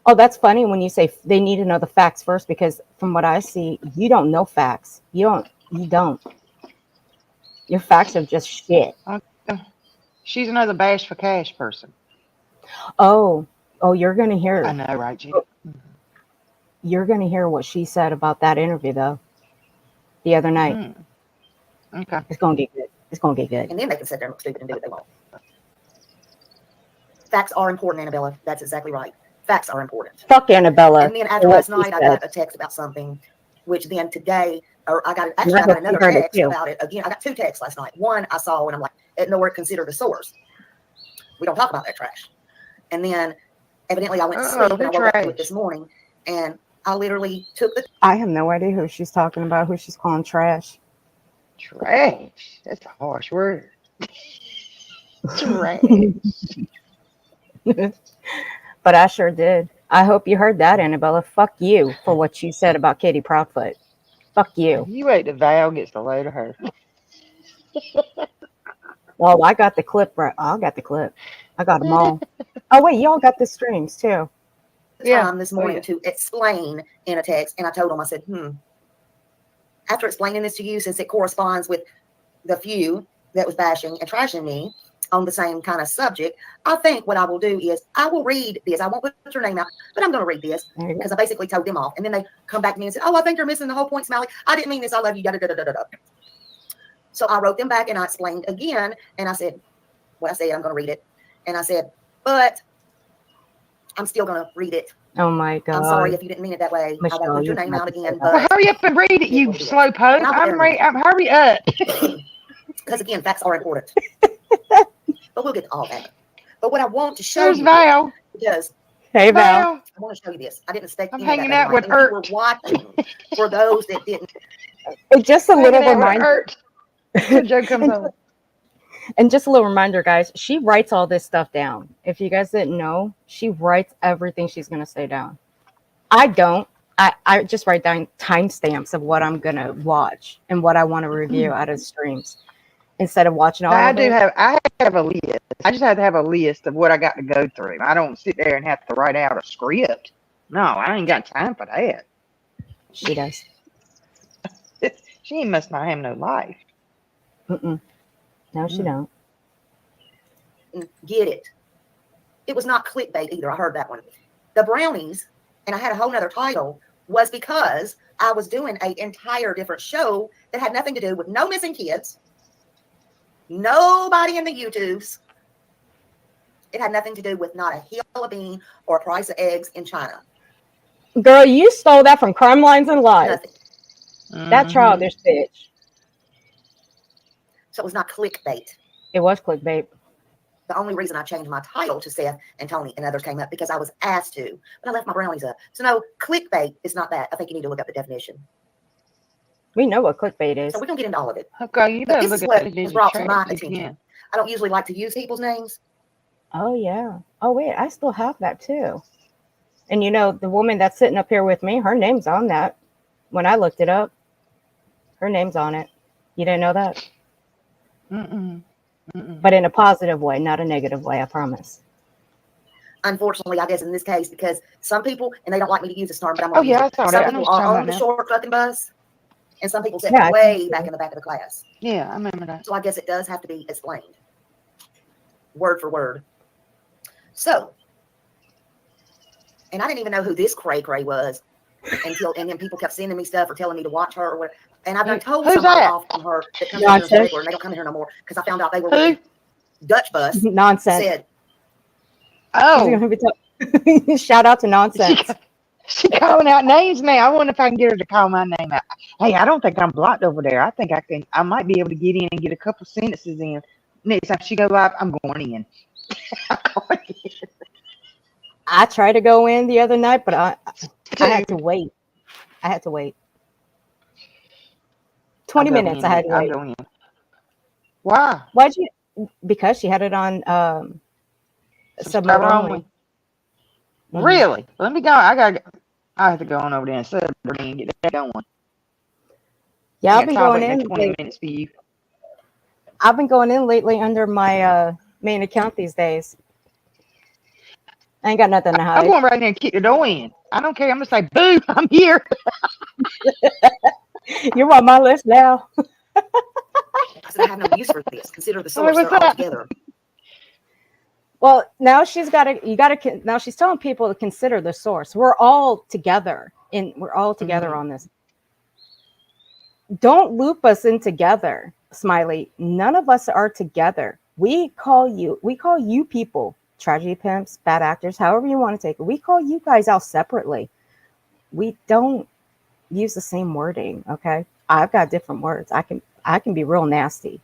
Oh, that's funny when you say they need to know the facts first, because from what I see, you don't know facts. You don't. Your facts are just shit. She's another bash for cash person. Oh, you're gonna hear. I know, right, Jen? You're gonna hear what she said about that interview though. The other night. Okay. It's gonna get good. It's gonna get good. And then they can sit there and look stupid and do what they want. Facts are important, Annabella. That's exactly right. Facts are important. Fuck Annabella. And then after last night, I got a text about something, which then today, or I got another text about it again. I got two texts last night. One I saw and I'm like, nowhere consider the source. We don't talk about that trash. And then evidently I went to sleep and I woke up to it this morning and I literally took the. I have no idea who she's talking about, who she's calling trash. Trash. That's a harsh word. Trash. But I sure did. I hope you heard that, Annabella. Fuck you for what you said about Katie Proudfoot. Fuck you. You wait till Val gets the load of her. Well, I got the clip right. I got the clip. I got them all. Oh wait, y'all got the streams too. Time this morning to explain in a text, and I told him, I said, after explaining this to you, since it corresponds with the few that was bashing and trashing me on the same kind of subject, I think what I will do is I will read this. I won't put your name out, but I'm going to read this because I basically told them off. And then they come back to me and said, oh, I think you're missing the whole point, Smiley. I didn't mean this. I love you. Da, da, da, da, da, da. So I wrote them back and I explained again. And I said, what I said, I'm going to read it. And I said, but I'm still going to read it. Oh my God. I'm sorry if you didn't mean it that way. I won't put your name out again. But well, hurry up and read it, you slow poke. Hurry up. Because again, facts are important. But we'll get to all that. But what I want to show you Val. Because hey Val. I want to show you this. I didn't expect I'm hanging out with Ert. We're watching for those that didn't. Just a little reminder. Joe comes on. And just a little reminder, guys, she writes all this stuff down. If you guys didn't know, she writes everything she's going to say down. I don't. I just write down timestamps of what I'm going to watch and what I want to review out of streams instead of watching all of it. I have a list. I just have to have a list of what I got to go through. I don't sit there and have to write out a script. No, I ain't got time for that. She does. She must not have no life. No, she don't. Get it. It was not clickbait either. I heard that one. The brownies, and I had a whole nother title, was because I was doing an entire different show that had nothing to do with no missing kids, nobody in the YouTubes. It had nothing to do with not a hill of bean or a price of eggs in China. Girl, you stole that from Crime Lines and Lies. Nothing. That Mhm. childish bitch. So it was not clickbait. It was clickbait. The only reason I changed my title to Seth and Tony and others came up because I was asked to, but I left my brownies up. So no, clickbait is not that. I think you need to look up the definition. We know what clickbait is. So we're gonna get into all of it. Okay, you But better this is look what at the was brought to my tracks attention. again. I don't usually like to use people's names. Oh yeah. Oh wait, I still have that too. And you know, the woman that's sitting up here with me, her name's on that. When I looked it up, her name's on it. You didn't know that? Mm-mm. Mm-mm. But in a positive way, not a negative way, I promise. Unfortunately, I guess in this case, because some people, and they don't like me to use this term, but I'm Oh gonna use yeah, I it. saw Some that. I know people what you're are talking on about the now. short fucking bus, and some people sit Yeah, I way think back so. in the back of the class. Yeah, I remember that. So I guess it does have to be explained, word for word. So, and I didn't even know who this cray cray was until, and then people kept sending me stuff or telling me to watch her or whatever. And I've done told Who's somebody that? off on her that comes in here as a Nonsense. regular, and they don't come in here no more because I found out they were Who? with the Dutch bus. Nonsense. Said, She's Oh, gonna be shout out to nonsense. she calling out names now. I wonder if I can get her to call my name out. Hey, I don't think I'm blocked over there. I think I can. I might be able to get in and get a couple sentences in. Next time she go live, I'm going in. I'm going in. I tried to go in the other night, but I had to wait. I had to wait. 20 I'll go minutes in. I had to I'll wait. go in. Why? Why'd you? Because she had it on sub mode Subscriber only. only. Mhm. Really? Let me go. I have to go on over there and sub her and get that going. Yeah, I I've been got going that in. 20 minutes for you. I've been going in lately under my main account these days. I ain't got nothing to I'm hide. going right in there and kick the door in. I don't care. I'm gonna say, boo, I'm here. You're on my list now. I said, I have no use for this. Consider the source. what's They're all that? together. Well, now now she's telling people to consider the source. We're all together on this. Don't loop us in together, Smiley. None of us are together. We call you people, tragedy pimps, bad actors, however you want to take it. We call you guys out separately. We don't use the same wording, okay? I've got different words. I can be real nasty.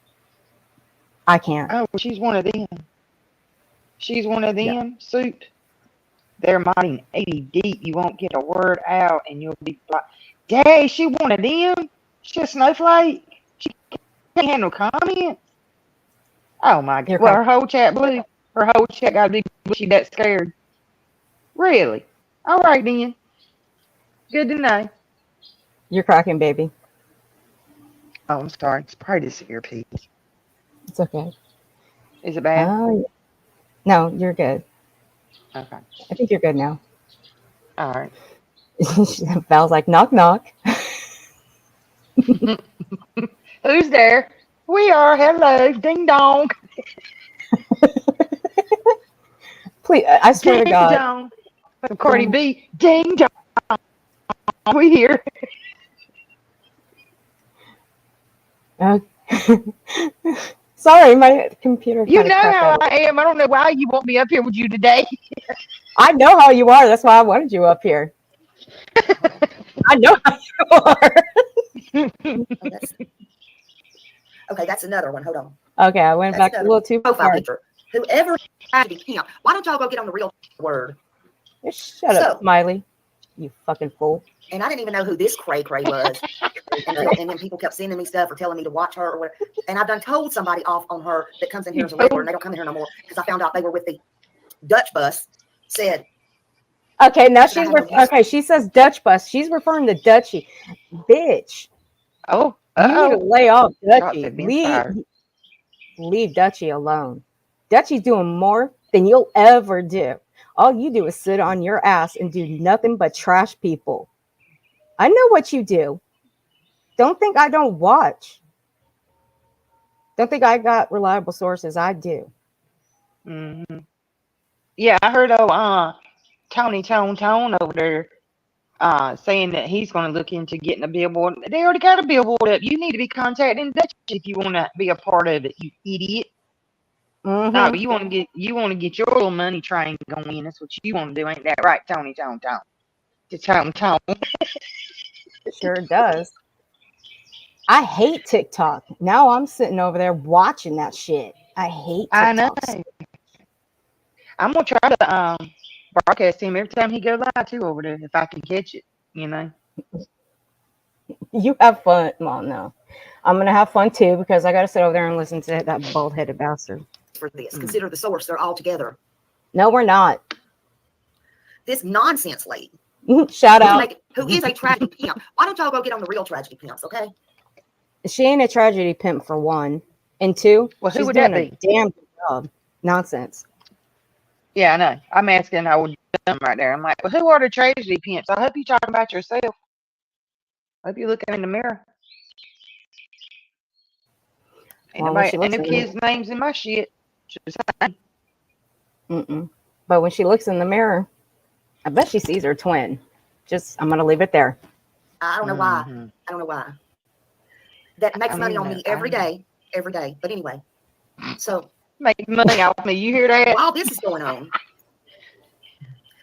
I can't. Oh, she's one of them. She's one of them. Yeah. Suit. They're mighty 80 deep. You won't get a word out and you'll be blocked. Dang, she one of them. She a snowflake. She can't handle comments. Oh my God. You're Well, her whole chat blue. Her whole chat got to be blue. She that scared. Really? All right then. Good to know. You're cracking, baby. Oh, I'm sorry. It's probably this earpiece. It's okay. Is it bad? No, you're good. Okay. I think you're good now. All right. Val's like, knock, knock. Who's there? We are. Hello. Ding dong. Please, I swear to Ding God. dong. Cardi B. Ding dong. We here. Sorry, my computer. You kinda know crapped how out. I am. I don't know why you want me up here with you today. I know how you are. That's why I wanted you up here. I know how you are. Oh, that's another one. Hold on. Okay, I went That's back a another little too profile far. picture. Whoever had to be him. Why don't y'all go get on the real word? Shut up, So- Smiley. You fucking fool. And I didn't even know who this cray cray was. and then people kept sending me stuff or telling me to watch her or whatever. And I've done told somebody off on her that comes in here as a regular, and they don't come in here no more because I found out they were with the Dutch bus. Said, Okay, now Should I have no use? okay. She says Dutch bus. She's referring to Dutchy. Bitch, Oh, you need to uh-oh. lay off Shots Dutchy. have been fired. Leave Dutchy alone. Dutchy's doing more than you'll ever do. All you do is sit on your ass and do nothing but trash people. I know what you do. Don't think I don't watch. Don't think I got reliable sources. I do. hmm Yeah, I heard Tony Tone over there saying that he's going to look into getting a billboard. They already got a billboard up. You need to be contacting Dutch if you want to be a part of it, you idiot. Mhm. No, but you want to get your little money train going. That's what you want to do, ain't that right, Tony Tone? Tone. Sure does. I hate TikTok. Now I'm sitting over there watching that shit. I hate I know. TikTok. I'm gonna try to broadcast him every time he goes live too over there if I can catch it. You know. You have fun. Well, no. I'm going to have fun too because I got to sit over there and listen to that bald headed bastard. For this, consider the source. They're all together. No, we're not. This nonsense lady, Shout out. who is a tragedy pimp. Why don't y'all go get on the real tragedy pimps, okay? She ain't a tragedy pimp for one. And two, Well, who she's would doing that a be? damn good job. Nonsense. Yeah, I know. I'm asking. I would dumb right there. I'm like, well, who are the tragedy pimps? I hope you're talking about yourself. I hope you're looking in the mirror. Ain't Well, when nobody, she ain't looks no in kids' names in my shit. Just saying. Mm-mm. But when she looks in the mirror, I bet she sees her twin. I'm going to leave it there. I don't know why. Mhm. I don't know why. That makes money on me every know. day. But anyway, so Make money off me. You hear that? while this is going on,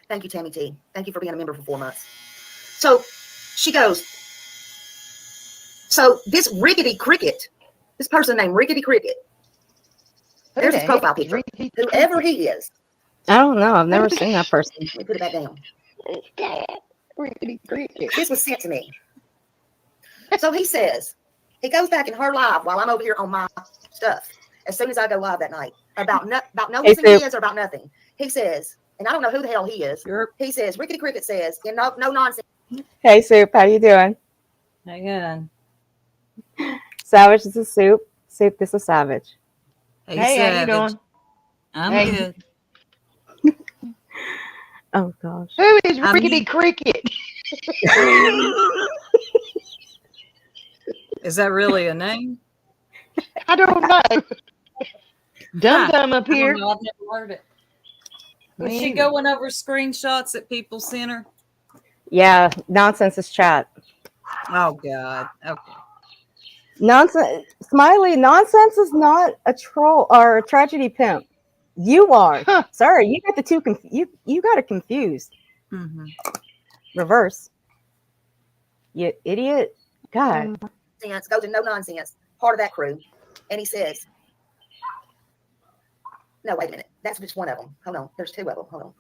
thank you, Tammy T. Thank you for being a member for 4 months. So she goes, so this Rickety Cricket, this person named Rickety Cricket, Who there's the his profile heck is picture. Ricky? Whoever he is, I don't know. I've never seen that person. let me put it back down. Rickety cricket. This was sent to me. So he says, he goes back in her live while I'm over here on my stuff. As soon as I go live that night, about no missing kids or about nothing. He says, and I don't know who the hell he is. Sure. He says, Rickety Cricket says, no nonsense. Hey, Soup. How you doing? Again. Savage, this is Soup. Soup, this is Savage. Hey, Hey, how you Savage. doing? I'm Hey. good. Oh, gosh. Who is I'm Rickety you. Cricket? Is that really a name? I don't know. Dum Dum up I don't here. know. I've never heard it. Was Me she either. going over screenshots that people sent her? Yeah, nonsense is chat. Oh, God. Okay. Nonsense. Smiley, nonsense is not a troll or a tragedy pimp. You are. Huh. Sorry, you got the two. You got it confused. Mm-hmm. Reverse. You idiot. God. Nonsense, goes to no nonsense, part of that crew. And he says, no, wait a minute. That's just one of them. Hold on. There's 2 of them. Hold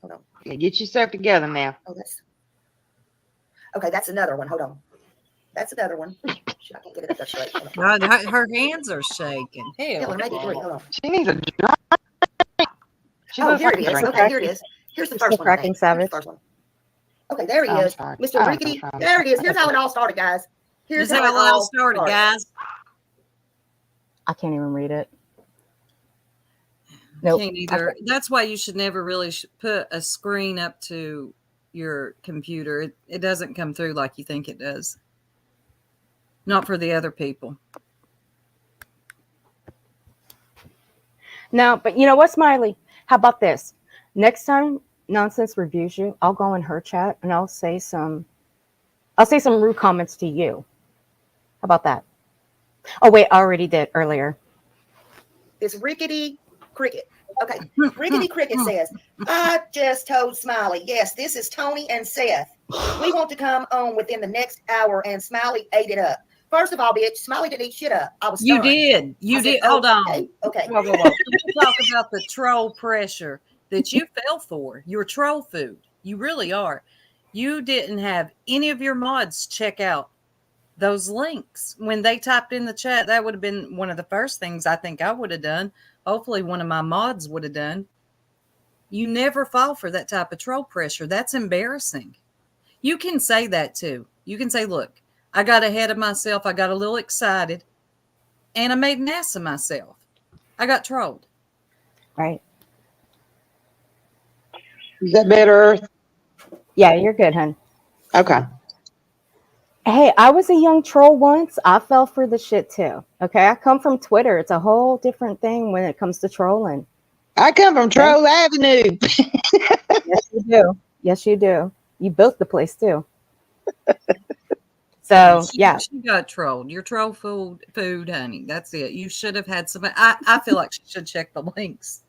on. Yeah, get yourself together now. Oh, that's another one. Hold on. That's another one. Shit, I can't get it up there straight. Hold on. God, her hands are shaking. Yeah, Hell. well, maybe 3. Hold on. She needs a drink. She Oh, looks here like it a is. drink. Okay, here it is. Here's the first Still one. cracking Here's Savage. the first one. Okay, there he I'm is. sorry. Mr. I'm Rickety. sorry. There it is. Here's how it all started, guys. Here's Is that how it all started, guys? I can't even read it. Nope. Can't either. That's why you should never really put a screen up to your computer. It doesn't come through like you think it does. Not for the other people. No, but you know what, Smiley? How about this? Next time Nonsense reviews you, I'll go in her chat and I'll say some rude comments to you. How about that? Oh wait, I already did earlier. This Rickety Cricket. Okay, Rickety Cricket says, I just told Smiley, yes, this is Tony and Seth. We want to come on within the next hour, and Smiley ate it up. First of all, bitch, Smiley didn't eat shit up. I was You stunned. did. You I said, did. Hold on. Okay. Whoa, whoa, whoa. Let's talk about the troll pressure that you fell for. You're troll food. You really are. You didn't have any of your mods check out those links. When they typed in the chat, that would have been one of the first things I think I would have done. Hopefully one of my mods would have done. You never fall for that type of troll pressure. That's embarrassing. You can say that too. You can say, look, I got ahead of myself. I got a little excited and I made an ass of myself. I got trolled. Right. Is that better? Yeah, you're good, hun. Okay. Hey, I was a young troll once. I fell for the shit too. Okay, I come from Twitter. It's a whole different thing when it comes to trolling. I come from Troll Avenue. Yes, you do. Yes, you do. You built the place too. So yeah, She got trolled. You're troll food, honey. That's it. You should have had some. I feel like she should check the links.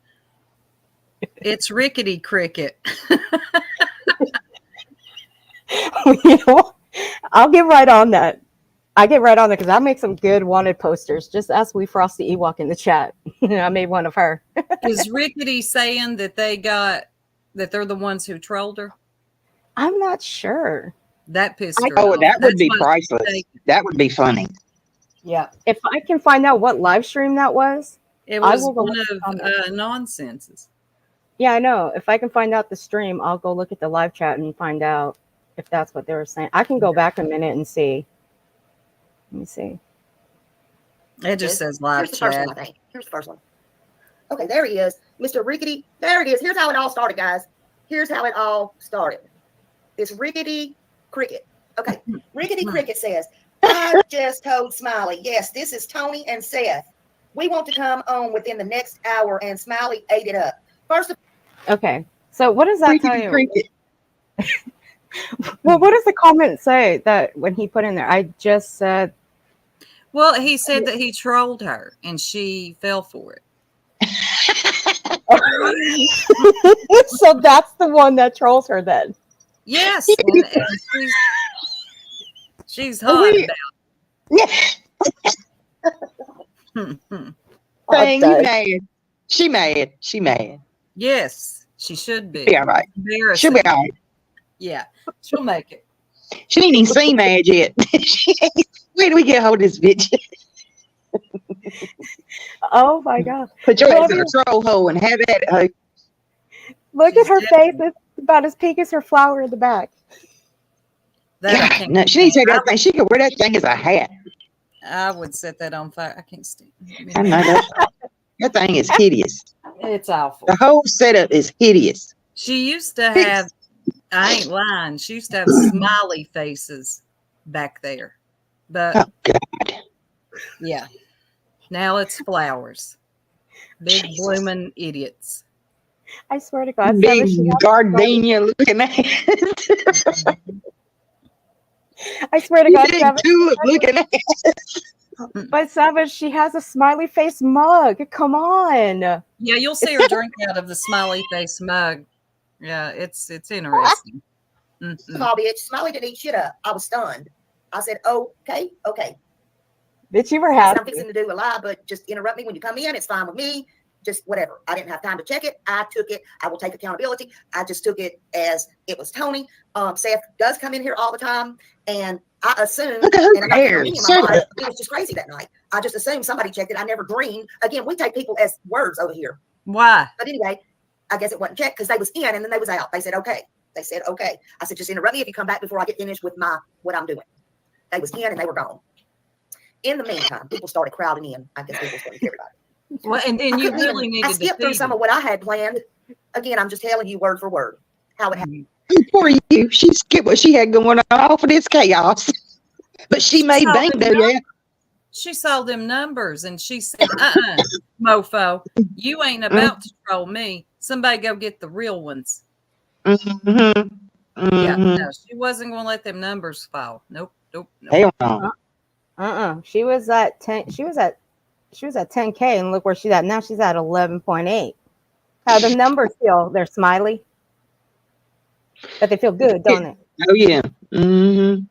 It's Rickety Cricket. You know, I'll get right on that. I get right on that because I make some good wanted posters. Just ask We Frosty Ewok in the chat. I made one of her. Is Rickety saying that they're the ones who trolled her? I'm not sure. That pissed her Oh, off. that would That's be why she's priceless. taking- That would be funny. Yeah. If I can find out what live stream that was, It I was will go one look at the of comments. nonsenses. Yeah, I know. If I can find out the stream, I'll go look at the live chat and find out if that's what they were saying. I can go back a minute and see. Let me see. It just says live Here's the first chat. one, I think. Here's the first one. Okay, there he is. Mr. Rickety. There it is. Here's how it all started, guys. Here's how it all started. This Rickety Cricket. Okay, Rickety Cricket says, I just told Smiley, yes, this is Tony and Seth. We want to come on within the next hour, and Smiley ate it up. First of Okay. So what does that tell Cricket, you? cricket. Well, what does the comment say that when he put in there? I just said, Well, he said that he trolled her and she fell for it. so that's the one that trolls her then. Yes, and she's hot about it. Dang, you done. mad. She mad. She mad. Yes, she should be. Be all right. Embarrassing. She'll be all right. Yeah, she'll make it. She ain't even seen mad yet. Where do we get hold of this bitch? Oh my God. Put your Well, ass in a troll hole and have at it. Look She's at her definitely- face. It's about as pink as her flower in the back. That I God, can't no, she needs to take stand. that thing. She could wear that thing as a hat. I would set that on fire. I can't stand it. I know that thing is hideous. It's awful. The whole setup is hideous. She used to have, I ain't lying, she used to have smiley faces back there. But Oh God. yeah, now it's flowers. Big Jesus. blooming idiots. I swear to God. Big Seven, she has- gardenia looking at. I swear to God, Big Seven. tulip looking at. But Savage, she has a smiley face mug. Come on. Yeah, you'll see her drink out of the smiley face mug. Yeah, it's interesting. Mhm. all, bitch. Smiley didn't eat shit up. I was stunned. I said, okay. Bitch, you were I said, I'm happy. fixing to do a lie, but just interrupt me when you come in. It's fine with me. Just whatever. I didn't have time to check it. I took it. I will take accountability. I just took it as it was Tony. Seth does come in here all the time, and I assume. Look at her and I'm not hair. putting any in my life, it was just crazy that night. I just assumed somebody checked it. I never dreamed. Again, we take people as words over here. Why? But anyway, I guess it wasn't checked because they was in and then they was out. They said, okay. They said, okay. I said, just interrupt me if you come back before I get finished with what I'm doing. They was in and they were gone. In the meantime, people started crowding in. I guess people started everybody. Well, and then I you couldn't really even- needed I to skipped through feed some them. of what I had planned. Again, I'm just telling you word for word how it happened. Poor you. She skipped what she had going on off of this chaos. But she made saw bank them though, yeah. She saw them numbers and she said, mofo, you ain't about to troll me. Somebody go get the real ones. Mm-hmm. Yeah, Mm-hmm. no, she wasn't going to let them numbers fall. Nope. Hell no. She was at 10. She was at 10K, and look where she's at now. She's at 11.8. How the numbers feel? They're smiley, but they feel good, don't it? Oh yeah. Mm-hmm.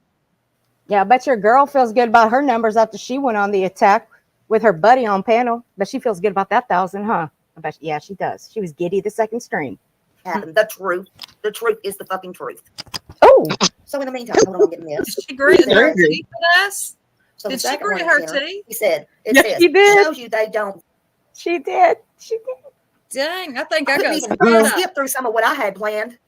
Yeah, I bet your girl feels good about her numbers after she went on the attack with her buddy on panel. But she feels good about that 1,000, huh? I bet. Yeah, she does. She was giddy the second stream. Happened. The truth. The truth is the fucking truth. Oh, So in the meantime, hold on, I'm getting Did this. she grit her Very good. teeth at us? So the Did she second grit one, her Tanner, teeth? he said, it Yes, says, she did. shows you they don't. she did. She did. Dang, I think I couldn't got even screwed up. skip through some of what I had planned.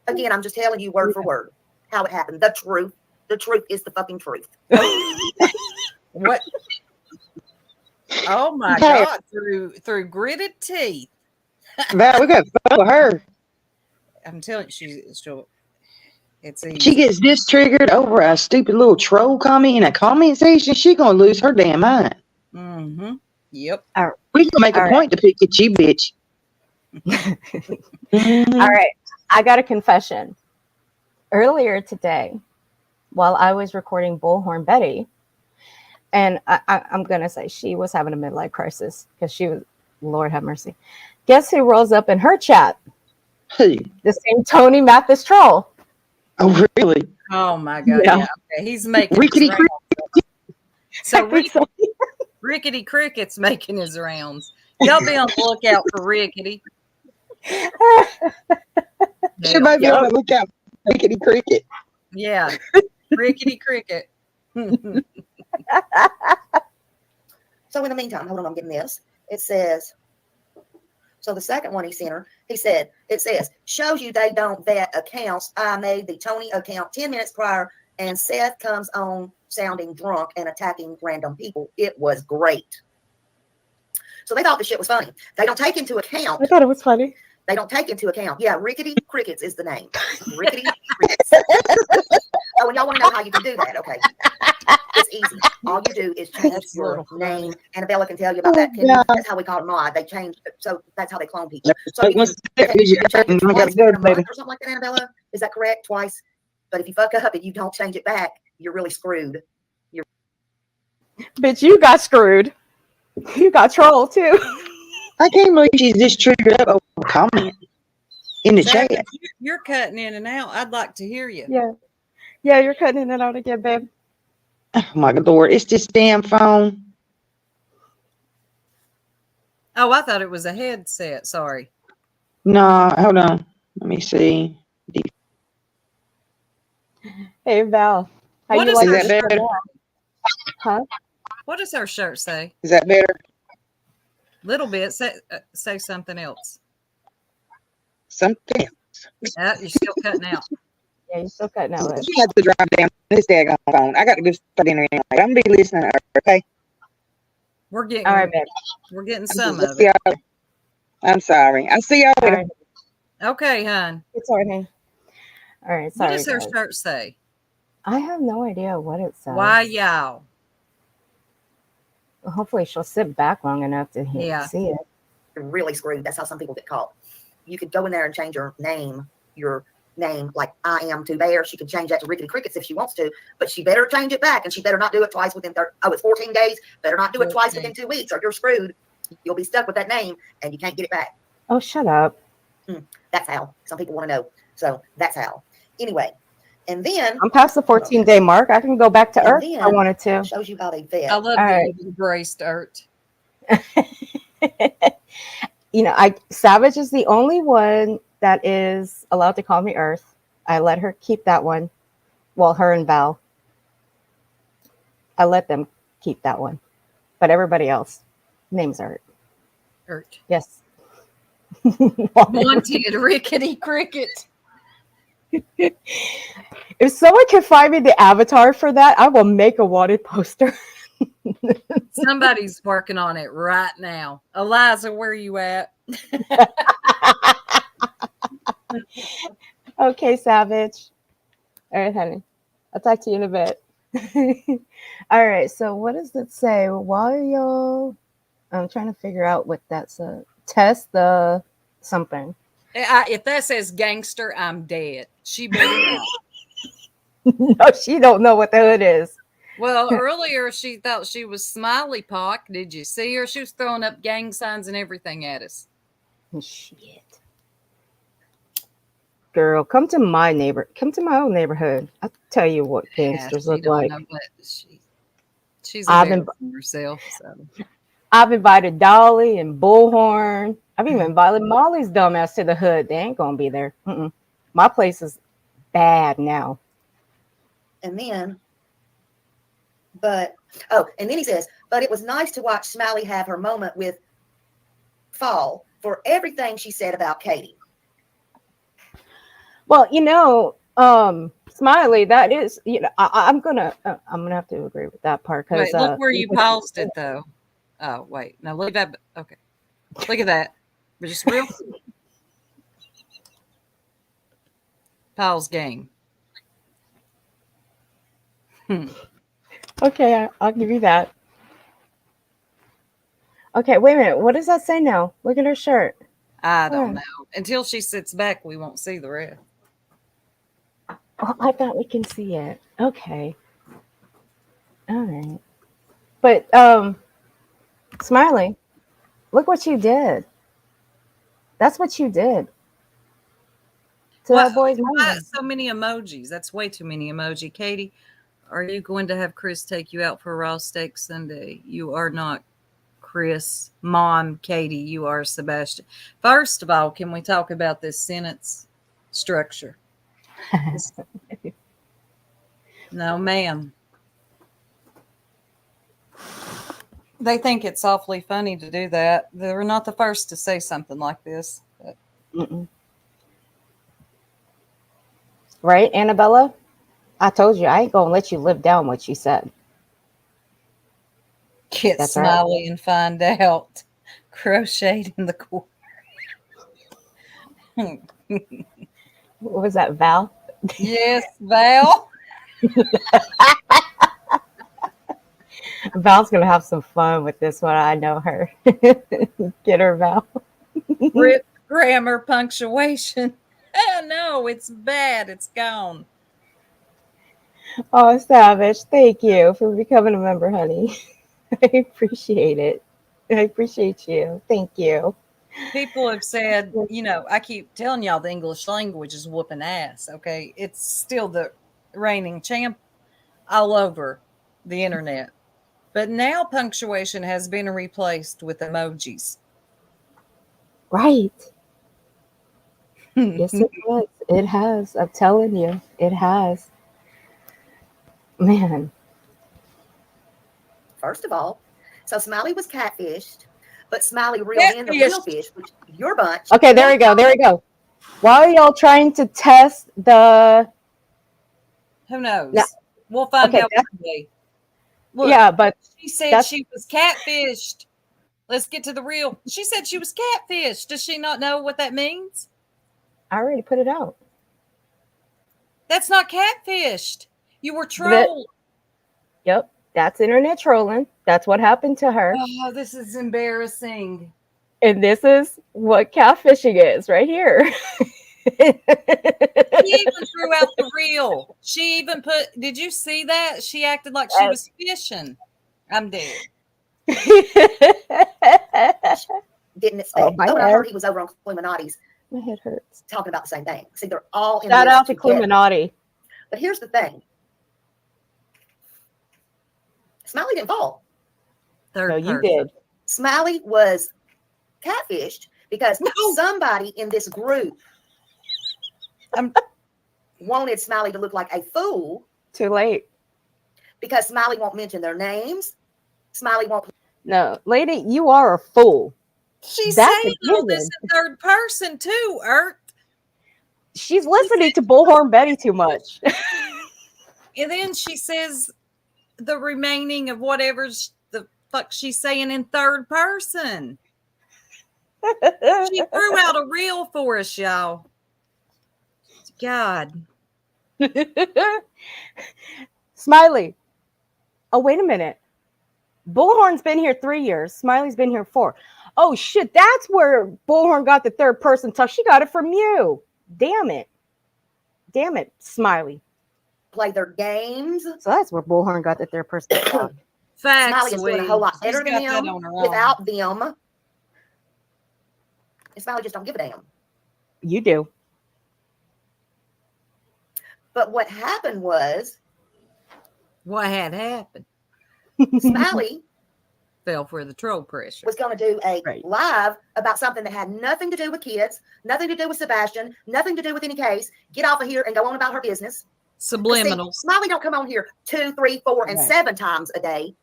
Again, I'm just telling you word for word how it happened. The truth. The truth is the fucking truth. What? Oh my Okay. God! Through gritted teeth. Val, we got to follow her. I'm telling you, she'll. It's easy. She gets this triggered over a stupid little troll comment in a comment section. She gonna lose her damn mind. Mm-hmm. Yep. We gonna make a All right. point to pick at you, bitch. Mhm. All right. I got a confession. Earlier today, while I was recording Bullhorn Betty, and I'm going to say she was having a midlife crisis because she was, Lord have mercy. Guess who rolls up in her chat? Who? The same Tony Mathis troll. Oh, really? Oh my God. Yeah. Yeah. Okay. He's making Rickety his rounds. So I think so. Rickety Cricket's making his rounds. Y'all be on the lookout for Rickety. Everybody be Yep. on the lookout for Rickety Cricket. Yeah. Rickety Cricket. So in the meantime, hold on, I'm getting this. It says, so the second one he sent her, he said, it says, shows you they don't vet accounts. I made the Tony account 10 minutes prior, and Seth comes on sounding drunk and attacking random people. It was great. So they thought the shit was funny. They don't take into account. I thought it was funny. They don't take into account. Yeah, Rickety Crickets is the name. Rickety Crickets. Oh, and y'all want to know how you can do that? Okay. It's easy. All you do is change That's your little funny. name. Annabella can tell you about that. That's how we call it mod. They changed. So that's how they clone people. So you can change it twice in a month or something like that, Annabella. Is that correct? Twice. But if you fuck up and you don't change it back, you're really screwed. Bitch, you got screwed. You got trolled too. I can't believe she's just triggered up over a comment in the Zach, chat. you're cutting in and out. I'd like to hear you. Yeah. Yeah, you're cutting in and out again, babe. Oh my Lord, it's this damn phone. Oh, I thought it was a headset. Sorry. No, hold on. Let me see. Hey Val. How What you is like Is her that this? better? Huh? What does her shirt say? Is that better? Little bit. Say something else. Something. You're still cutting out. Yeah, you're still cutting out. Liz. She had to drive down this daggone phone. I got to go start in there anyway. I'm gonna be listening to her, okay? We're getting All right, babe. we're getting some I'll of see it. y'all. I'm sorry. I'll see y'all All later. right. Okay, hon. It's all right, honey. All right, What sorry. does her guys. shirt say? I have no idea what it says. Why y'all? Hopefully she'll sit back long enough to Yeah. see it. You're really screwed. That's how some people get caught. You could go in there and change your name, like I am to bear. She could change that to Rickety Crickets if she wants to, but she better change it back, and she better not do it twice within it's 14 days. Better not do it twice within 2 weeks, or you're screwed. You'll be stuck with that name, and you can't get it back. Oh, shut up. That's how. Some people want to know. So that's how. Anyway, and then I'm past the 14-day mark. I can go back to And Earth if I then- wanted to. shows you how they vet. I love All that right. you've embraced Earth. You know, Savage is the only one that is allowed to call me Earth. I let her keep that one. Well, her and Val. I let them keep that one. But everybody else, name's Earth. Earth. Yes. Wanted Rickety Cricket. If someone can find me the avatar for that, I will make a wanted poster. Somebody's working on it right now. Eliza, where you at? Okay, Savage. All right, honey. I'll talk to you in a bit. All right, so what does it say? While y'all, I'm trying to figure out what that's a test the something. If that says gangster, I'm dead. She better not. No, she don't know what the hood is. Well, earlier she thought she was Smiley Pock. Did you see her? She was throwing up gang signs and everything at us. Shit. Girl, come to my own neighborhood. I'll tell you what gangsters she look don't like. know what she's I've embarrassing herself. So. I've invited Dolly and Bullhorn. I've even invited Molly's dumbass to the hood. They ain't gonna be there. My place is bad now. And then, and then he says, but it was nice to watch Smiley have her moment with Fall for everything she said about Katie. Well, Smiley, that is, I'm gonna have to agree with that part because Wait, look where you paused it though. Oh, wait, no, leave that. Okay, look at that. But just real Paul's game. Okay, I'll give you that. Okay, wait a minute. What does that say now? Look at her shirt. I don't know. Until she sits back, we won't see the rest. Oh, I thought we can see it. Okay. All right. But Smiley, look what you did. That's what you did to Why- that boy's why mind. so many emojis? That's way too many emoji. Katie, are you going to have Chris take you out for raw steak Sunday? You are not Chris. Mom, Katie, you are Sebastian. First of all, can we talk about this sentence structure? No, ma'am. They think it's awfully funny to do that. They're not the first to say something like this. Mm-mm. Right, Annabella? I told you I ain't gonna let you live down what you said. Get That's right. Smiley and find out. Crocheted in the corner. What was that, Val? Yes, Val. Val's gonna have some fun with this one. I know her. Get her, Val. Rip grammar punctuation. Oh no, it's bad. It's gone. Oh, Savage, thank you for becoming a member, honey. I appreciate it. I appreciate you. Thank you. People have said, I keep telling y'all the English language is whooping ass. Okay. It's still the reigning champ all over the internet. But now punctuation has been replaced with emojis. Right. Yes, it has. It has. I'm telling you, it has. Man. First of all, so Smiley was catfished, but Smiley reeled in the real Catfished. fish, which your bunch. Okay, there we go. There we go. Why are y'all trying to test the? Who knows? No. We'll find Okay, out that's- one day. Look, Yeah, but she said that's- she was catfished. Let's get to the real. She said she was catfished. Does she not know what that means? I already put it out. That's not catfished. You were trolled. Yep, that's internet trolling. That's what happened to her. Oh, this is embarrassing. And this is what catfishing is right here. She even threw out the reel. She even put, did you see that? She acted like she was fishing. I'm dead. Didn't it Oh, stay? my Oh, and I head. heard he was over on Illuminati's My head hurts. talking about the same thing. See, they're all in Shout this out to together. Illuminati. But here's the thing. Smiley didn't fall. Third No, you person. did. Smiley was catfished because No. somebody in this group I'm- wanted Smiley to look like a fool Too late. because Smiley won't mention their names. Smiley won't. No, lady, you are a fool. She's That's a saying all this given. in third person too, Ert. She's listening to Bullhorn Betty too much. And then she says the remaining of whatever the fuck she's saying in third person. She threw out a reel for us, y'all. God. Smiley. Oh, wait a minute. Bullhorn's been here 3 years. Smiley's been here 4. Oh, shit. That's where Bullhorn got the third person talk. She got it from you. Damn it. Damn it, Smiley. Play their games. So that's where Bullhorn got the third person talk. Facts. Smiley is doing a whole lot She's better than got that them on her own. without them. And Smiley just don't give a damn. You do. But what happened was What had happened? Smiley Fell for the troll pressure. was going to do a Right. live about something that had nothing to do with kids, nothing to do with Sebastian, nothing to do with any case. Get off of here and go on about her business. 'Cause see, Subliminals. Smiley don't come on here 2, 3, 4, and Right. 7 times a day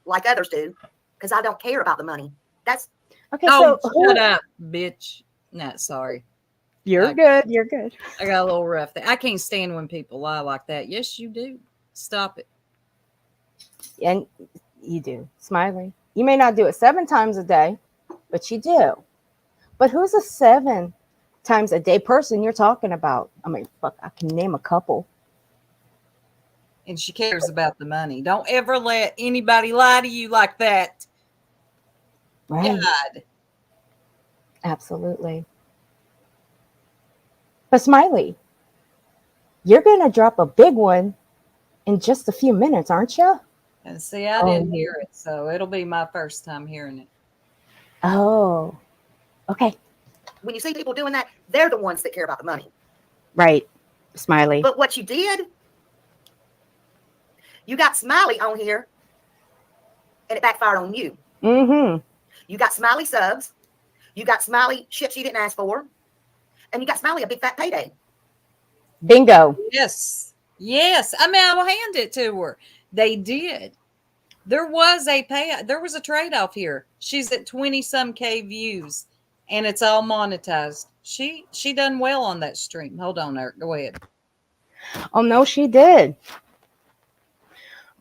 like others do because I don't care about the money. That's Okay, Oh, so shut up, bitch. Not sorry. you're Okay. good. You're good. I got a little rough there. I can't stand when people lie like that. Yes, you do. Stop it. And you do. Smiley. You may not do it 7 times a day, but you do. But who's a 7 times a day person you're talking about? I mean, fuck, I can name a couple. And she cares about the money. Don't ever let anybody lie to you like that. Right. God. Absolutely. But Smiley, you're going to drop a big one in just a few minutes, aren't you? And see, I Oh. didn't hear it, so it'll be my first time hearing it. Oh, okay. when you see people doing that, they're the ones that care about the money. Right. Smiley. But what you did, you got Smiley on here, and it backfired on you. Mm-hmm. You got Smiley subs. You got Smiley shit she didn't ask for. And you got Smiley a big fat payday. Bingo. Yes. Yes. I mean, I'll hand it to her. They did. There was a trade-off here. She's at 20 some K views and it's all monetized. She done well on that stream. Hold on, Eric. Go ahead. Oh no, she did.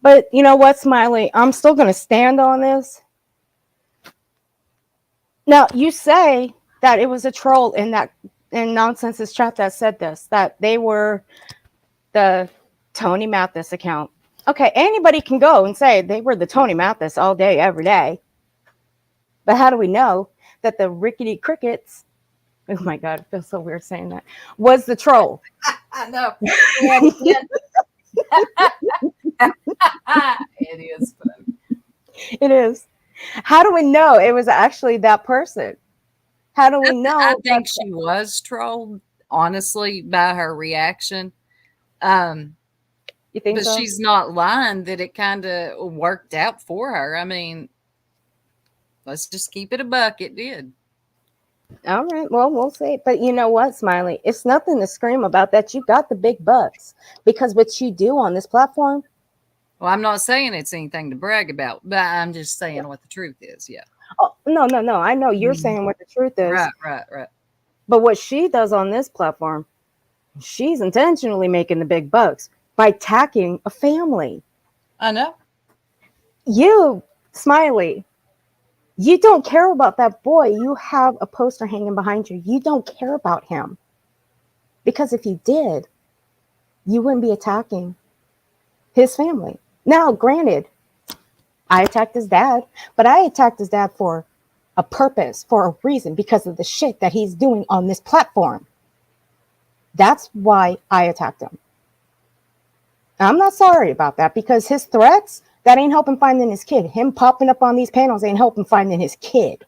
But you know what, Smiley? I'm still gonna stand on this. Now you say that it was a troll in Nonsense's chat that said this, that they were the Tony Mathis account. Okay, anybody can go and say they were the Tony Mathis all day, every day. But how do we know that the Rickety Crickets, oh my God, it feels so weird saying that, was the troll? I know. It is funny. It is. How do we know it was actually that person? How do we know? I think she was trolled, honestly, by her reaction. You think But so? she's not lying that it kind of worked out for her. I mean, let's just keep it a buck. It did. All right. Well, we'll see. But you know what, Smiley? It's nothing to scream about that. You got the big bucks because what you do on this platform. Well, I'm not saying it's anything to brag about, but I'm just saying what the truth is. Yeah. Oh, no. I know you're saying what the truth is. Right. But what she does on this platform, she's intentionally making the big bucks by attacking a family. I know. You, Smiley, you don't care about that boy. You have a poster hanging behind you. You don't care about him. Because if you did, you wouldn't be attacking his family. Now, granted, I attacked his dad, but I attacked his dad for a purpose, for a reason, because of the shit that he's doing on this platform. That's why I attacked him. I'm not sorry about that because his threats, that ain't helping finding his kid. Him popping up on these panels ain't helping finding his kid.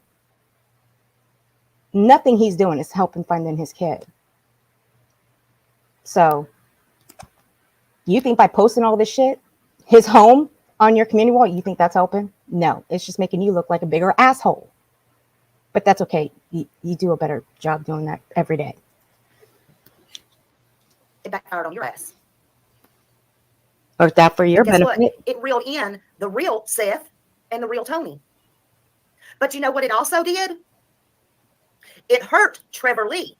Nothing he's doing is helping finding his kid. So, you think by posting all this shit, his home on your community wall, you think that's helping? No, it's just making you look like a bigger asshole. But that's okay. You do a better job doing that every day. It backfired on your ass. Or is that for your Guess benefit? what? It reeled in the real Seth and the real Tony. But you know what it also did? It hurt Trevor Lee.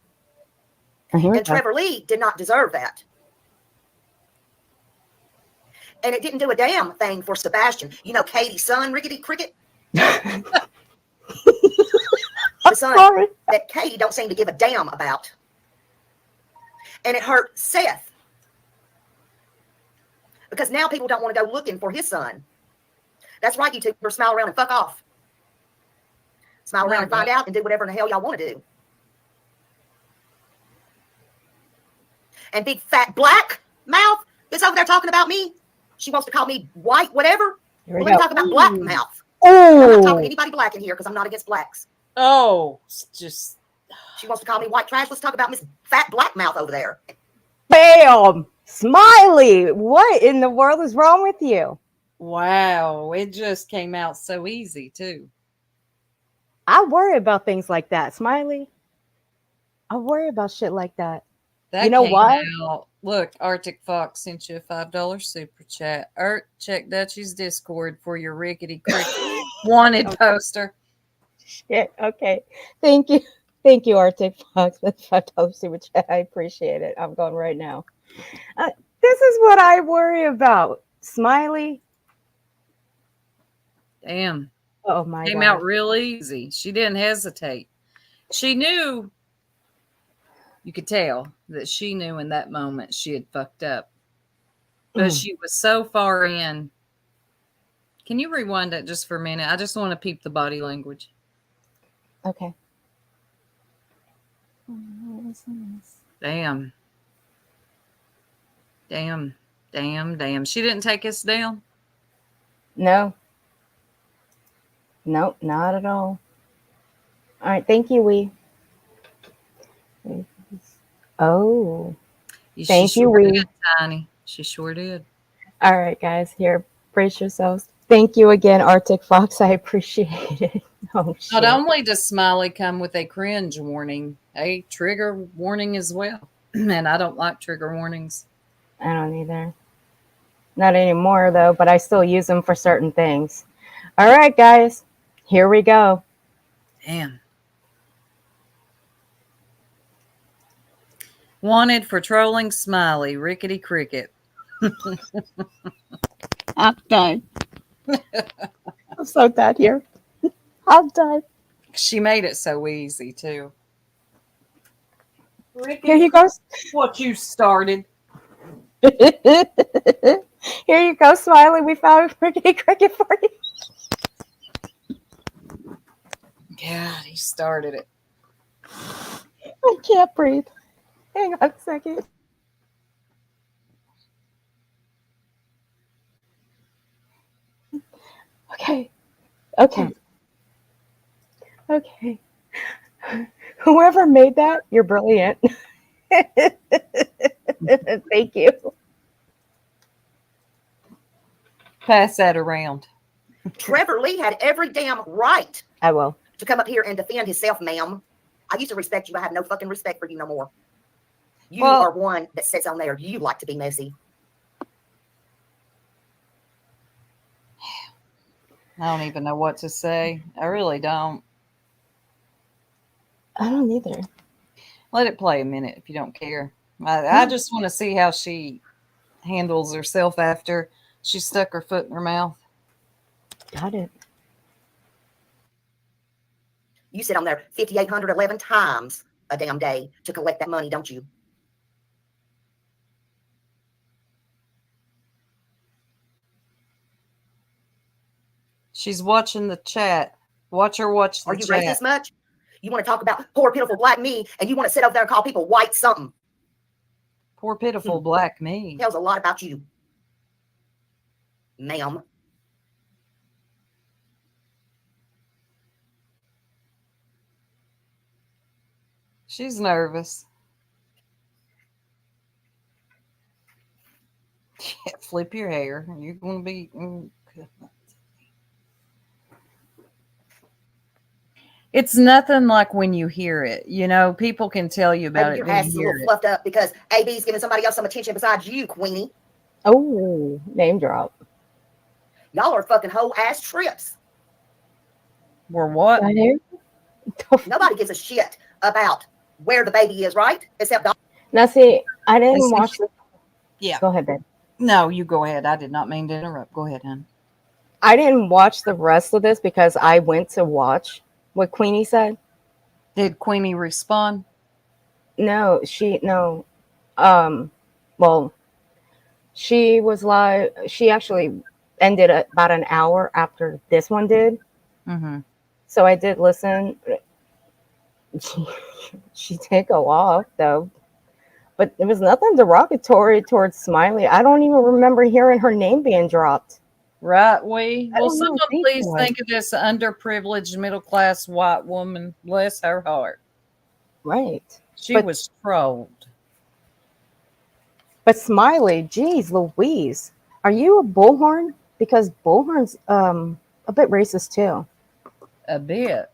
And Trevor Lee did not deserve that. And it didn't do a damn thing for Sebastian. You know Katie's son, Rickety Cricket? The son that Katie don't seem to give a damn about. And it hurt Seth. Because now people don't want to go looking for his son. That's right, YouTubers, smile around and fuck off. Smile around and find out and do whatever in the hell y'all want to do. And big fat black mouth is over there talking about me. She wants to call me white, whatever. Well, let me talk about black mouth. I'm not talking to anybody black in here because I'm not against blacks. Oh, just. She wants to call me white trash. Let's talk about Miss Fat Black Mouth over there. Bam! Smiley! What in the world is wrong with you? Wow, it just came out so easy, too. I worry about things like that, Smiley. I worry about shit like that. That you know why? Look, Arctic Fox sent you a $5 super chat. Check Dutchie's Discord for your rickety cricket wanted poster. Shit. Okay. Thank you. Thank you, Arctic Fox, for the $5 super chat. I appreciate it. I'm going right now. This is what I worry about. Smiley. Damn. Oh my God. Came out real easy. She didn't hesitate. She knew. You could tell that she knew in that moment she had fucked up. But she was so far in. Can you rewind it just for a minute? I just want to peep the body language. Okay. Damn. She didn't take us down? No. Nope, not at all. All right. Thank you, Wee. Oh, Thank She you, sure Wee. did, Tiny. She sure did. All right, guys, here, brace yourselves. Thank you again, Arctic Fox. I appreciate it. Oh, shit. Not only does Smiley come with a cringe warning, a trigger warning as well. And I don't like trigger warnings. I don't either. Not anymore, though, but I still use them for certain things. All right, guys, here we go. Damn. Wanted for trolling Smiley, Rickety Cricket. I'm done. I'm so done here. I'm done. She made it so easy, too. Here you go. What you started. Here you go, Smiley. We found Rickety Cricket for you. God, he started it. I can't breathe. Hang on a second. Okay. Whoever made that, you're brilliant. Thank you. Pass that around. Trevor Lee had every damn right I will. to come up here and defend himself, ma'am. I used to respect you. I have no fucking respect for you no more. You Well- are one that sits on there. You like to be messy. I don't even know what to say. I really don't. I don't either. Let it play a minute if you don't care. I just want to see how she handles herself after she stuck her foot in her mouth. Got it. You sit on there 5,811 times a damn day to collect that money, don't you? She's watching the chat. Watch her watch the Are you chat. racist much? You want to talk about poor, pitiful black me, and you want to sit over there and call people white something. Poor pitiful black me. Tells a lot about you, ma'am. She's nervous. Yeah, flip your hair. You're going to be... It's nothing like when you hear it. You know, people can tell you about Maybe it your when ass is you a hear little it. fluffed up because AB's giving somebody else some attention besides you, Queenie. Oh, name drop. Y'all are fucking whole ass trips. We're what? I do. Nobody gives a shit about where the baby is, right? Except Doc. Now, see, I didn't Listen. watch the. Yeah. Go ahead, babe. No, you go ahead. I did not mean to interrupt. Go ahead, hon. I didn't watch the rest of this because I went to watch what Queenie said. Did Queenie respond? No. Well, she was live. She actually ended about an hour after this one did. Mm-hmm. So I did listen. She did go off though, but there was nothing derogatory towards Smiley. I don't even remember hearing her name being dropped. Right, we. I Well, don't know, someone think please so. think of this underprivileged middle-class white woman. Bless her heart. Right. She But- was trolled. But Smiley, geez, Louise, are you a bullhorn? Because bullhorn's a bit racist too. A bit.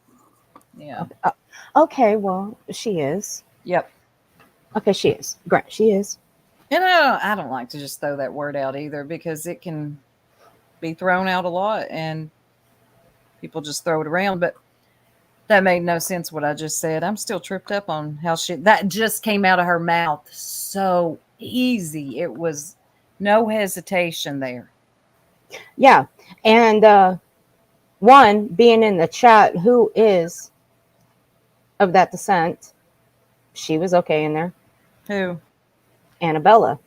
Yeah. Okay, well, she is. Yep. Okay, she is. Great, she is. And I don't like to just throw that word out either because it can be thrown out a lot and people just throw it around. But that made no sense what I just said. I'm still tripped up on how that just came out of her mouth so easy. It was no hesitation there. Yeah, and one being in the chat who is of that descent, she was okay in there. Who? Annabella,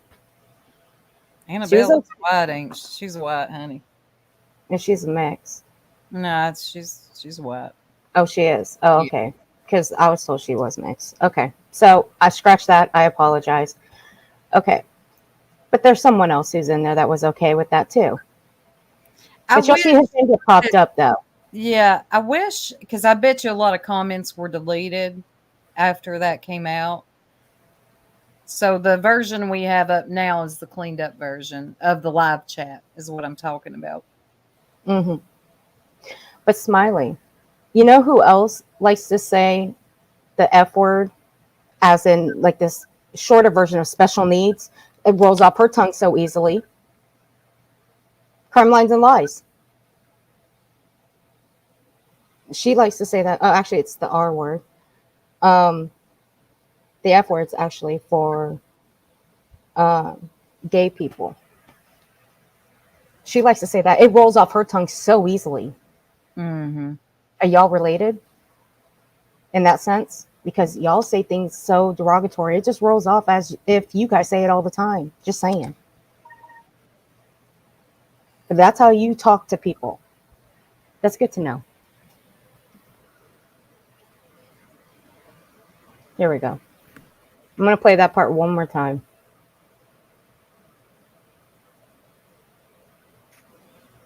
Annabella's white, ain't she? She's white, honey. and she's a mix. No, she's white. Oh, she is. Oh, Yeah. okay. Because I was told she was mixed. Okay, so I scratched that. I apologize. Okay, but there's someone else who's in there that was okay with that too. But you'll see his name get popped up though. Yeah, I wish, because I bet you a lot of comments were deleted after that came out. So the version we have up now is the cleaned up version of the live chat, is what I'm talking about. Hmm. But Smiley, you know who else likes to say the F word, as in like this shorter version of special needs? It rolls off her tongue so easily. Crime Lines and Lies. She likes to say that. Oh, actually, it's the R word. Um, the F word's actually for gay people. She likes to say that. It rolls off her tongue so easily. Mm-hmm. Are y'all related in that sense? Because y'all say things so derogatory. It just rolls off as if you guys say it all the time. Just saying. But that's how you talk to people. That's good to know. Here we go. I'm going to play that part one more time.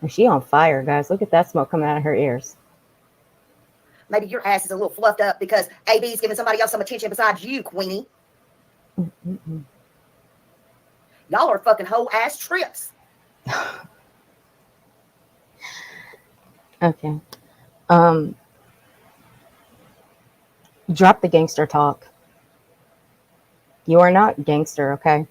And she on fire, guys. Look at that smoke coming out of her ears. Maybe your ass is a little fluffed up because AB's giving somebody else some attention besides you, Queenie. Mm-mm. Y'all are fucking whole ass trips. Okay. Drop the gangster talk. You are not gangster, okay?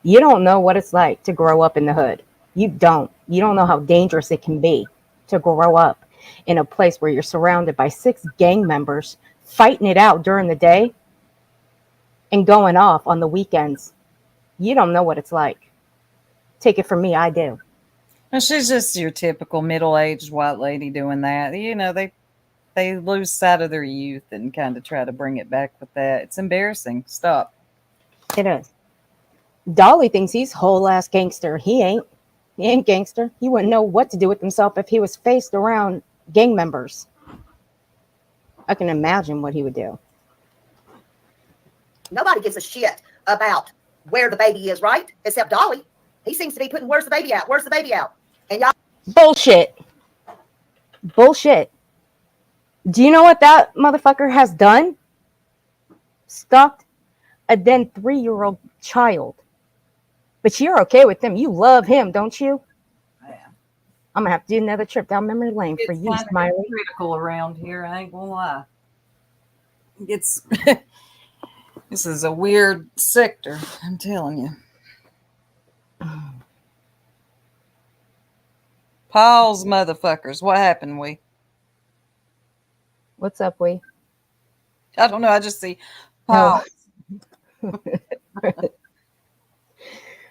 You don't know what it's like to grow up in the hood. You don't. You don't know how dangerous it can be to grow up in a place where you're surrounded by 6 gang members fighting it out during the day and going off on the weekends. You don't know what it's like. Take it from me, I do. And she's just your typical middle-aged white lady doing that. You know, they lose sight of their youth and kind of try to bring it back with that. It's embarrassing. Stop. It is. Dolly thinks he's whole ass gangster. He ain't. He ain't gangster. He wouldn't know what to do with himself if he was faced around gang members. I can imagine what he would do. Nobody gives a shit about where the baby is, right? Except Dolly. He seems to be putting, where's the baby out? Where's the baby out? And y'all. Bullshit. Bullshit. Do you know what that motherfucker has done? Stalked a then 3-year-old child. But you're okay with him. You love him, don't you? Yeah. I'm gonna have to do another trip down memory lane for It's you, kind of Smiley. critical around here. I ain't gonna lie. It's this is a weird sector. I'm telling you. Paul's motherfuckers. What happened, we? What's up, we? I don't know. I just see Oh. Paul.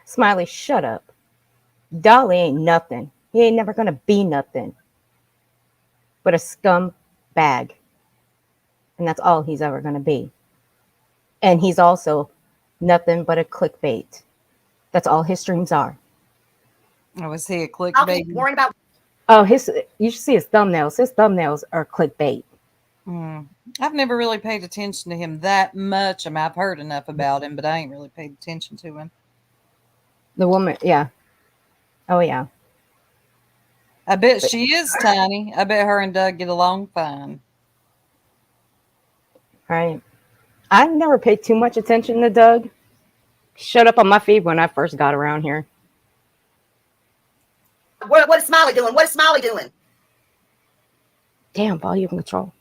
Smiley, shut up. Dolly ain't nothing. He ain't never gonna be nothing but a scum bag. And that's all he's ever gonna be. And he's also nothing but a clickbait. That's all his streams are. Oh, was he a I'll clickbait? keep worrying about. Oh, you should see his thumbnails. His thumbnails are clickbait. I've never really paid attention to him that much. I mean, I've heard enough about him, but I ain't really paid attention to him. The woman, yeah. Oh, yeah. I bet she is tiny. I bet her and Doug get along fine. Right. I never paid too much attention to Doug. Showed up on my feed when I first got around here. What is Smiley doing? What is Smiley doing? Damn, volume control.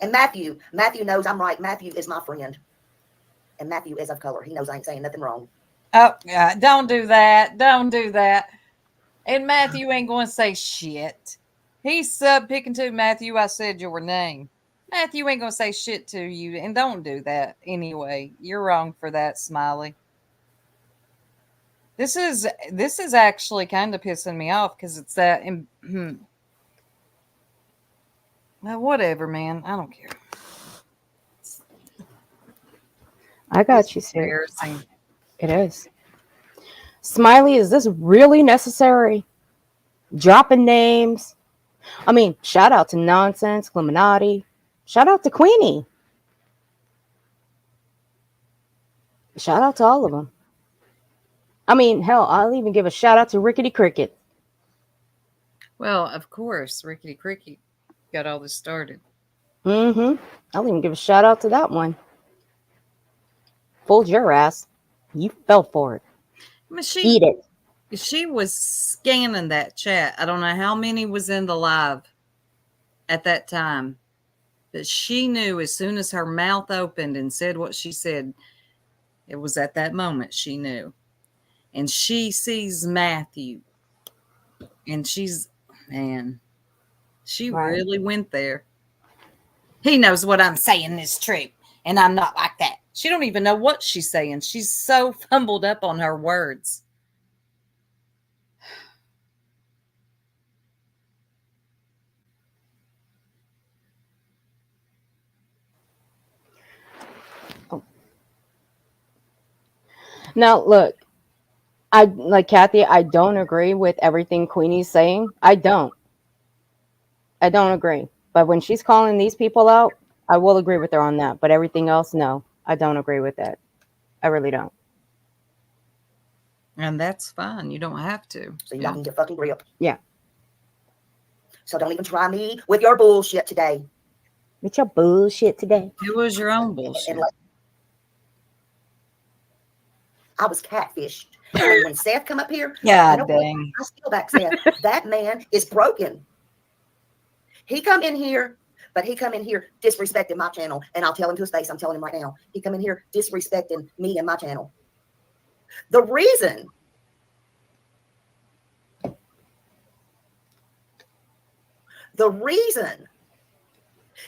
And Matthew knows I'm right. Matthew is my friend. And Matthew is of color. He knows I ain't saying nothing wrong. Oh, yeah, don't do that. Don't do that. And Matthew ain't going to say shit. He's sub picking to Matthew. I said your name. Matthew ain't going to say shit to you. And don't do that anyway. You're wrong for that, Smiley. This is actually kind of pissing me off because it's that. Now, whatever, man. I don't care. I got It's you, sir. embarrassing. It is. Smiley, is this really necessary? Dropping names. I mean, shout out to Nonsense, Illuminati. Shout out to Queenie. Shout out to all of them. I mean, hell, I'll even give a shout out to Rickety Cricket. Well, of course, Rickety Cricket got all this started. I'll even give a shout out to that one. fooled your ass. You fell for it. I mean, Eat it. she was scanning that chat. I don't know how many was in the live at that time, but she knew as soon as her mouth opened and said what she said, it was at that moment she knew. And she sees Matthew, and man, she Right. really went there. He knows what I'm saying is true, and I'm not like that. She don't even know what she's saying. She's so fumbled up on her words. Now, look, I like Kathy. I don't agree with everything Queenie's saying. I don't agree. But when she's calling these people out, I will agree with her on that. But everything else, no, I don't agree with that. I really don't. And that's fine. You don't have to. So y'all need a fucking grip. Yeah. So don't even try me with your bullshit today. With your bullshit today. It was your own bullshit. And like, I was catfished. And when Seth come up here, Yeah, you know what? dang. I steal back Seth. That man is broken. He come in here, but he come in here disrespecting my channel. And I'll tell him to his face. I'm telling him right now. He come in here disrespecting me and my channel. The reason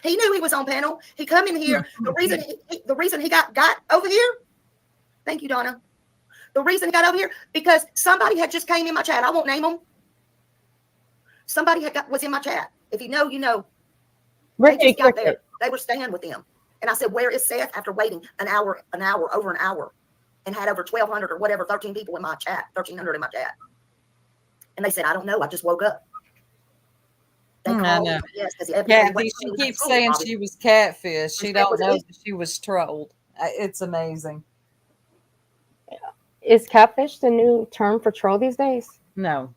he knew he was on panel. He come in here. The reason he got over here. Thank you, Donna. The reason he got over here because somebody had just came in my chat. I won't name them. Somebody was in my chat. If you know, you know. They just got there. They were staying with them, and I said, "Where is Seth?" After waiting over an hour, and had over 1,200 or whatever, 13 people in my chat, 1,300 in my chat, and they said, "I don't know. I just woke up." They called me, yes, Kathy, she keeps saying she was catfish. She don't know that she was trolled. It's amazing. Is catfish the new term for troll these days? No.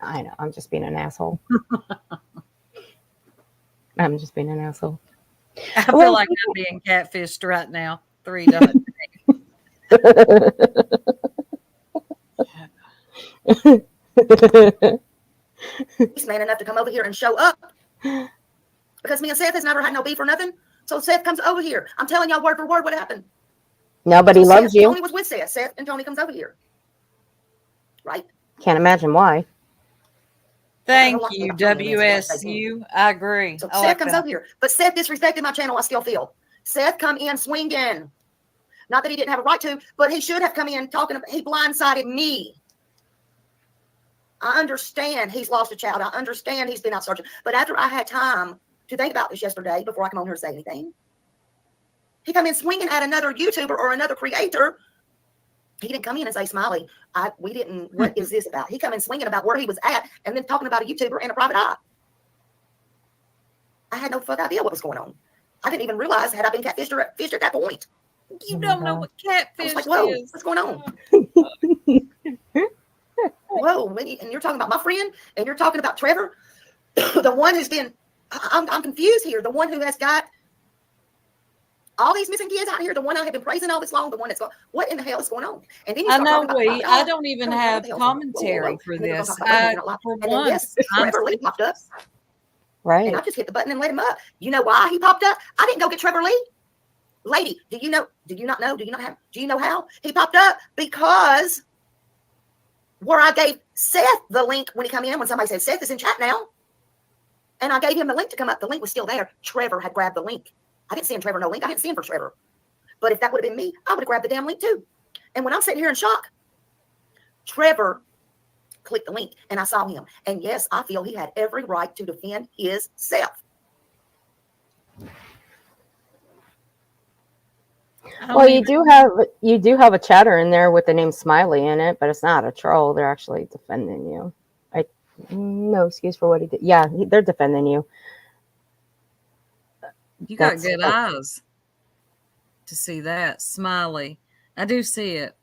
I know. I'm just being an asshole. I'm just being an asshole. I feel like I'm being catfished right now. 3 dollars. He's man enough to come over here and show up because me and Seth has never had no beef or nothing. So Seth comes over here. I'm telling y'all word for word what happened. Nobody loves you. Tony was with Seth. Seth and Tony comes over here. Right? Can't imagine why. Thank you, WSU. I agree. So Seth comes over here. But Seth disrespected my channel, I still feel. Seth come in swinging. Not that he didn't have a right to, but he should have come in talking about, he blindsided me. I understand he's lost a child. I understand he's been out searching. But after I had time to think about this yesterday, before I come on here and say anything, he come in swinging at another YouTuber or another creator. He didn't come in and say, Smiley, we didn't, what is this about? He come in swinging about where he was at and then talking about a YouTuber and a private eye. I had no fuck idea what was going on. I didn't even realize had I been catfished or fished at that point. You don't know what catfish like, whoa, is. what's going on? Whoa, and you're talking about my friend and you're talking about Trevor, the one who's been, I'm confused here. The one who has got all these missing kids out here, the one I have been praising all this long, the one that's going, what in the hell is going on? And then you start talking about, I don't even have commentary for this. For once, yes, Trevor Lee popped up. Right. And I just hit the button and let him up. You know why he popped up? I didn't go get Trevor Lee. Lady, do you know? Do you not know? Do you know how he popped up? Because where I gave Seth the link when he come in, when somebody said Seth is in chat now, and I gave him the link to come up, the link was still there. Trevor had grabbed the link. I didn't send Trevor no link. I didn't send for Trevor. But if that would have been me, I would have grabbed the damn link too. And when I'm sitting here in shock, Trevor clicked the link and I saw him. And yes, I feel he had every right to defend himself. Well, you do have a chatter in there with the name Smiley in it, but it's not a troll. They're actually defending you. No excuse for what he did. Yeah, they're defending you. You got good eyes to see that. Smiley. I do see it.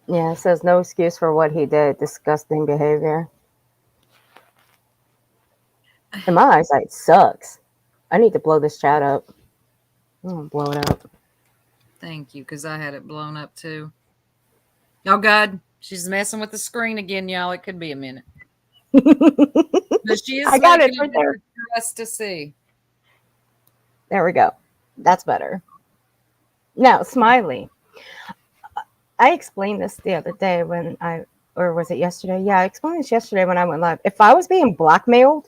Yeah, it says no excuse for what he did. Disgusting behavior. In my eyesight, sucks. I need to blow this chat up. I'm gonna blow it up. Thank you, because I had it blown up too. Oh God, she's messing with the screen again, y'all. It could be a minute. But she is I got it making right it there. for us to see. There we go. That's better. Now, Smiley. I explained this the other day or was it yesterday? Yeah, I explained this yesterday when I went live. If I was being blackmailed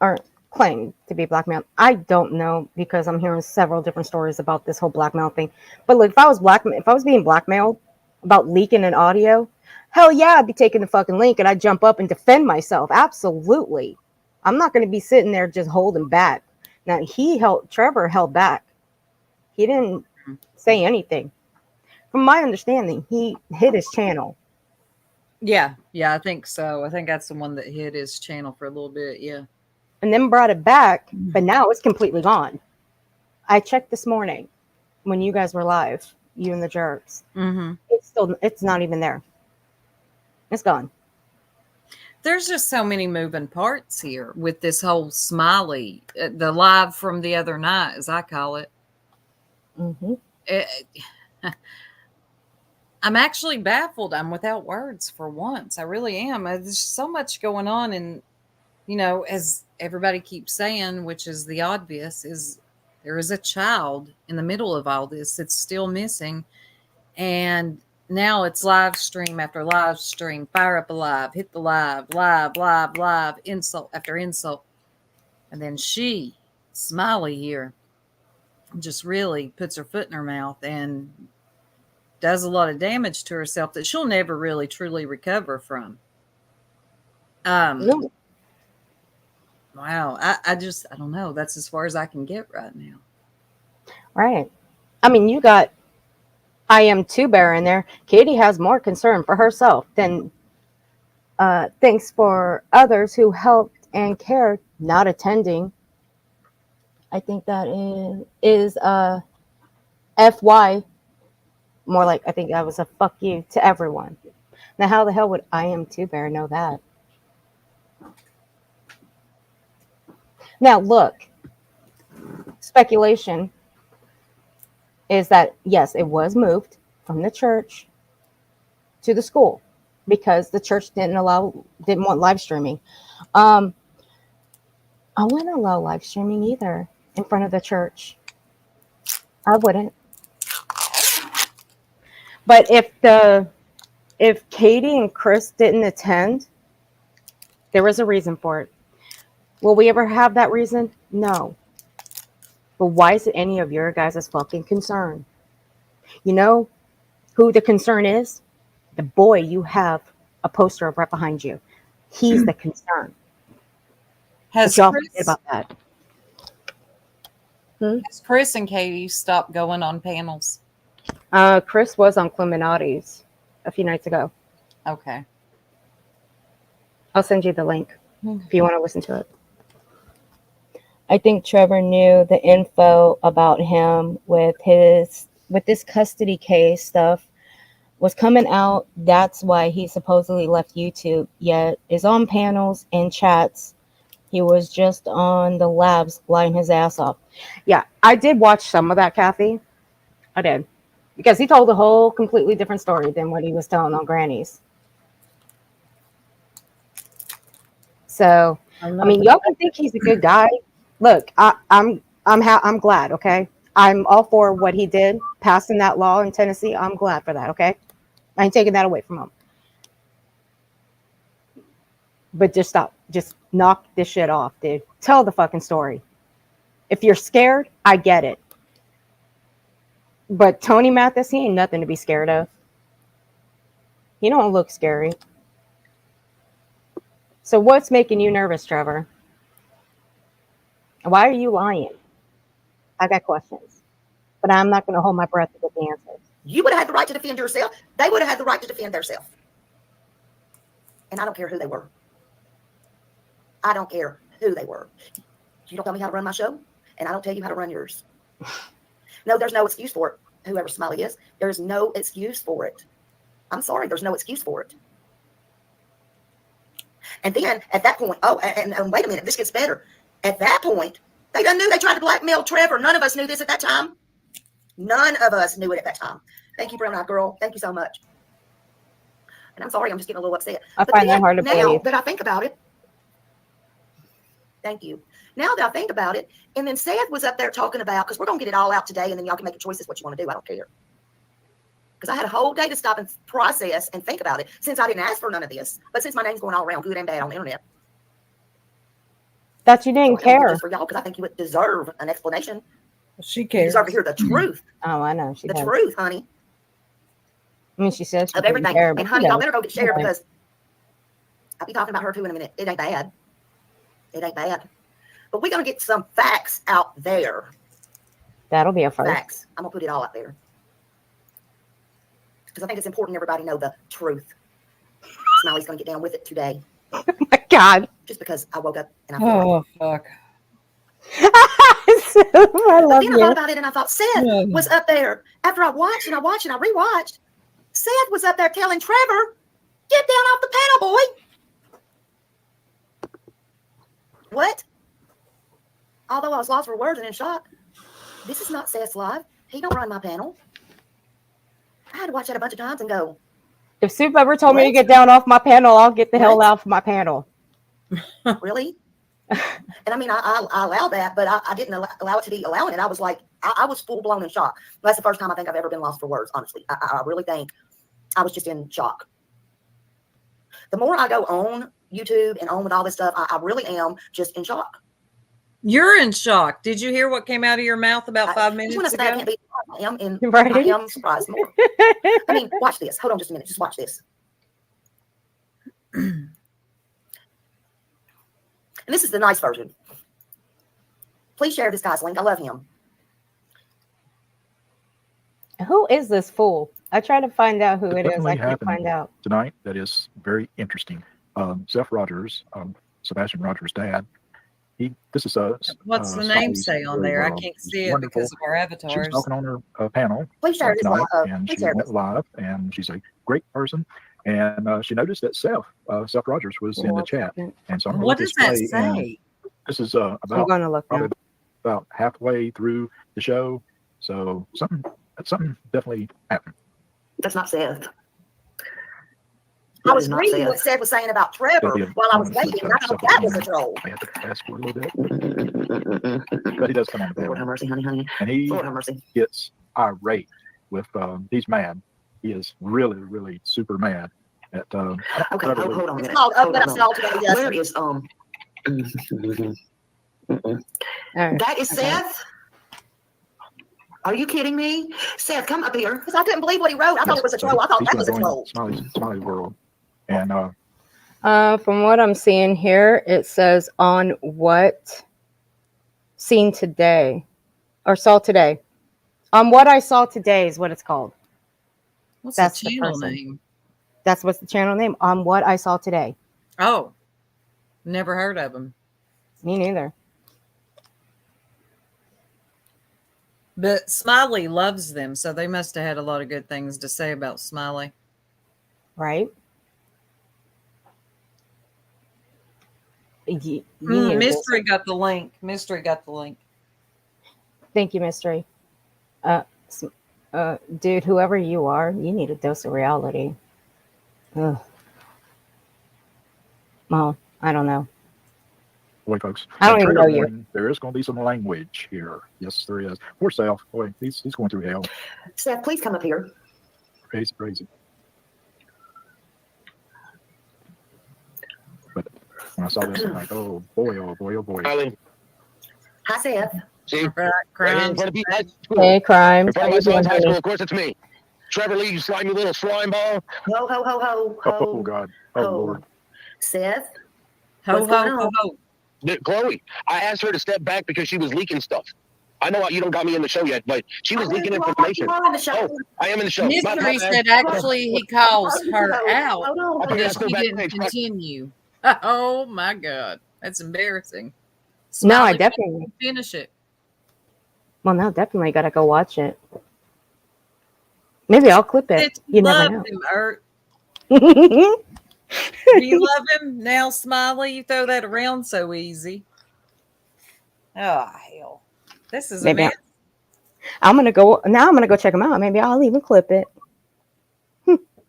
or claimed to be blackmailed, I don't know because I'm hearing several different stories about this whole blackmail thing. But like, if I was being blackmailed about leaking an audio, hell yeah, I'd be taking the fucking link and I'd jump up and defend myself. Absolutely. I'm not going to be sitting there just holding back. Now, Trevor held back. He didn't say anything. From my understanding, he hid his channel. Yeah, I think so. I think that's the one that hit his channel for a little bit. Yeah. And then brought it back, but now it's completely gone. I checked this morning when you guys were live, you and the jerks. Mm-hmm. It's not even there. It's gone. There's just so many moving parts here with this whole Smiley, the live from the other night, as I call it. Mm-hmm. I'm actually baffled. I'm without words for once. I really am. There's so much going on, and as everybody keeps saying, which is the obvious, is there is a child in the middle of all this that's still missing, and now it's live stream after live stream, fire up a live, hit the live, insult after insult, and then Smiley here, just really puts her foot in her mouth and does a lot of damage to herself that she'll never really truly recover from. No. Wow. I don't know. That's as far as I can get right now. Right. I mean, you got I Am Two Bear in there. Katie has more concern for herself than thanks for others who helped and cared not attending. I think that is FY. More like, I think that was a fuck you to everyone. Now, how the hell would I Am Two Bear know that? Now, look, speculation is that, yes, it was moved from the church to the school because the church didn't want live streaming. I wouldn't allow live streaming either in front of the church. I wouldn't. But if Katie and Chris didn't attend, there was a reason for it. Will we ever have that reason? No. But why is it any of your guys' fucking concern? You know who the concern is? The boy you have a poster of right behind you. He's the concern. Has y'all forget about that? Has Chris and Katie stopped going on panels? Chris was on Clemenati's a few nights ago. Okay. I'll send you the link if you want to listen to it. I think Trevor knew the info about him with this custody case stuff was coming out. That's why he supposedly left YouTube, yet is on panels and chats. He was just on the labs lying his ass off. Yeah, I did watch some of that, Kathy. I did. Because he told a whole completely different story than what he was telling on Granny's. So, I mean, y'all can think he's a good guy. Look, I'm glad, okay? I'm all for what he did, passing that law in Tennessee. I'm glad for that, okay? I ain't taking that away from him. But just stop. Just knock this shit off, dude. Tell the fucking story. If you're scared, I get it. But Tony Mathis, he ain't nothing to be scared of. He don't look scary. So what's making you nervous, Trevor? Why are you lying? I got questions. But I'm not going to hold my breath to get the answers. You would have had the right to defend yourself. They would have had the right to defend themselves. And I don't care who they were. I don't care who they were. You don't tell me how to run my show, and I don't tell you how to run yours. No, there's no excuse for it. Whoever Smiley is, there's no excuse for it. I'm sorry, there's no excuse for it. And then at that point, and wait a minute, this gets better. At that point, they done knew they tried to blackmail Trevor. None of us knew this at that time. None of us knew it at that time. Thank you, brown eyed girl. Thank you so much. And I'm sorry, I'm just getting a little upset. I But find that then, hard to now believe. that I think about it, thank you. Now that I think about it, and then Seth was up there talking about, because we're going to get it all out today, and then y'all can make your choices what you want to do. I don't care. Because I had a whole day to stop and process and think about it, since I didn't ask for none of this. But since my name's going all around, good and bad, on the internet. That you didn't So I gotta do care. this for y'all, because I think you would deserve an explanation. She You cares. deserve to hear the truth. Oh, I know. She The does. truth, honey, I mean, she says she of didn't everything. care, but And she honey, y'all does. better go get shared, Right. because I'll be talking about her too in a minute. It ain't bad. It ain't bad. But we're going to get some facts out there. That'll be a first. Facts. I'm going to put it all out there. Because I think it's important everybody know the truth. Smiley's going to get down with it today. Oh my God. Just because I woke up and I feel like Oh, fuck. I But love then I thought you. about it and I thought Seth Yeah. was up there. After I watched and I watched and I rewatched, Seth was up there telling Trevor, get down off the panel, boy. What? Although I was lost for words and in shock, this is not Seth's live. He don't run my panel. I had to watch that a bunch of times and go, If Soup ever told me to What? get down off my panel, I'll get the hell What? out of my panel. really? And I mean, I allowed that, but I didn't allow it to be allowing it. I was like, I was full blown in shock. That's the first time I think I've ever been lost for words, honestly. I really think I was just in shock. The more I go on YouTube and on with all this stuff, I really am just in shock. You're in shock. Did you hear what came out of your mouth about I 5 just minutes want to say I ago? can't be. I am in. Right. I am surprised more. I mean, watch this. Hold on just a minute. Just watch this. And this is the nice version. Please share this guy's link. I love him. Who is this fool? I try to find out who It it is. I definitely can't happened. find out. Tonight that is very interesting. Seth Rogers, Sebastian Rogers' dad. This is What's the name Smiley's say on very there? I well. can't She's see it wonderful. because of our She was avatars. talking on her panel Please share this. tonight, and Please she share went this. live, and she's a great person. And she noticed that Seth Rogers was in the One chat, second. and so I'm gonna What let does this that play. And say? this is I'm about going to look now. probably about halfway through the show, so something definitely happened. That's not Seth. I was reading what Seth was saying about Trevor while I was waiting, and I thought that was a troll. I had to fast forward a little bit, but he does come on the Lord have panel, mercy, honey. and he Lord have mercy. gets irate with. He's mad. He is really super mad at. Okay, hold on a minute. It's called Up Hold Let on. Us Know Today. Yes. Where is All right. that is Okay. Seth? Are you kidding me? Seth, come up here. Because I couldn't believe what he wrote. I thought it was a troll. I thought he's that was a gonna troll. join Smiley's world, and From what I'm seeing here, it says on what seen today or saw today. On what I saw today is what it's called. What's That's the the channel person. name? That's what's the channel name. On what I saw today. Oh, never heard of him. Me neither. But Smiley loves them, so they must have had a lot of good things to say about Smiley. Right? You knew this. Mystery got the link. Mystery got the link. Thank you, Mystery. Dude, whoever you are, you need a dose of reality. Ugh. Well, I don't know. boy, folks. I don't And even trigger know you. warning, there is going to be some language here. Yes, there is. Poor Seth. Boy, he's going through hell. Seth, please come up here. Crazy. But when I saw this, I'm like, oh boy. Eileen, Hi, Seth. see, Right, right here in crimes. front of people at school. Hey, Crimes. In front How of you my son's doing, high school, honey? of course, it's me. Trevor Lee, you slimy little slime ball. Ho, ho, ho, ho, Oh ho. God. Oh ho. Lord. Seth, Ho, What's ho, going ho, on? ho. Chloe, I asked her to step back because she was leaking stuff. I know you don't got me in the show yet, but she was leaking information. You are in the show. Oh, I am in the show. My Mystery bad. said actually he calls her Hold out on. Okay, because let's go she back didn't page. continue. Oh my God. That's embarrassing. No, I Smiley definitely. didn't finish it. Well, no, definitely got to go watch it. Maybe I'll clip it. Bitch, You love never him, Ert. know. Do you love him now, Smiley? You throw that around so easy. Oh hell. This is a Maybe mess. I'm gonna go now. I'm gonna go check them out. Maybe I'll even clip it.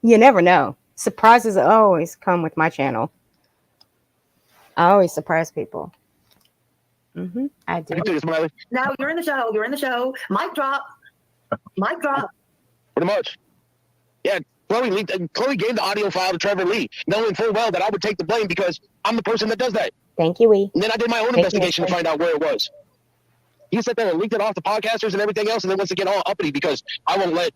You never know. Surprises always come with my channel. I always surprise people. I do. You too, Smiley. No, you're in the show. You're in the show. Mic drop. Mic drop. Pretty much. Yeah, Chloe gave the audio file to Trevor Lee, knowing full well that I would take the blame because I'm the person that does that. Thank you, Wee. And then I did my own investigation to find out where it was. He sat there and leaked it off the podcasters and everything else, and then wants to get all uppity because I won't let.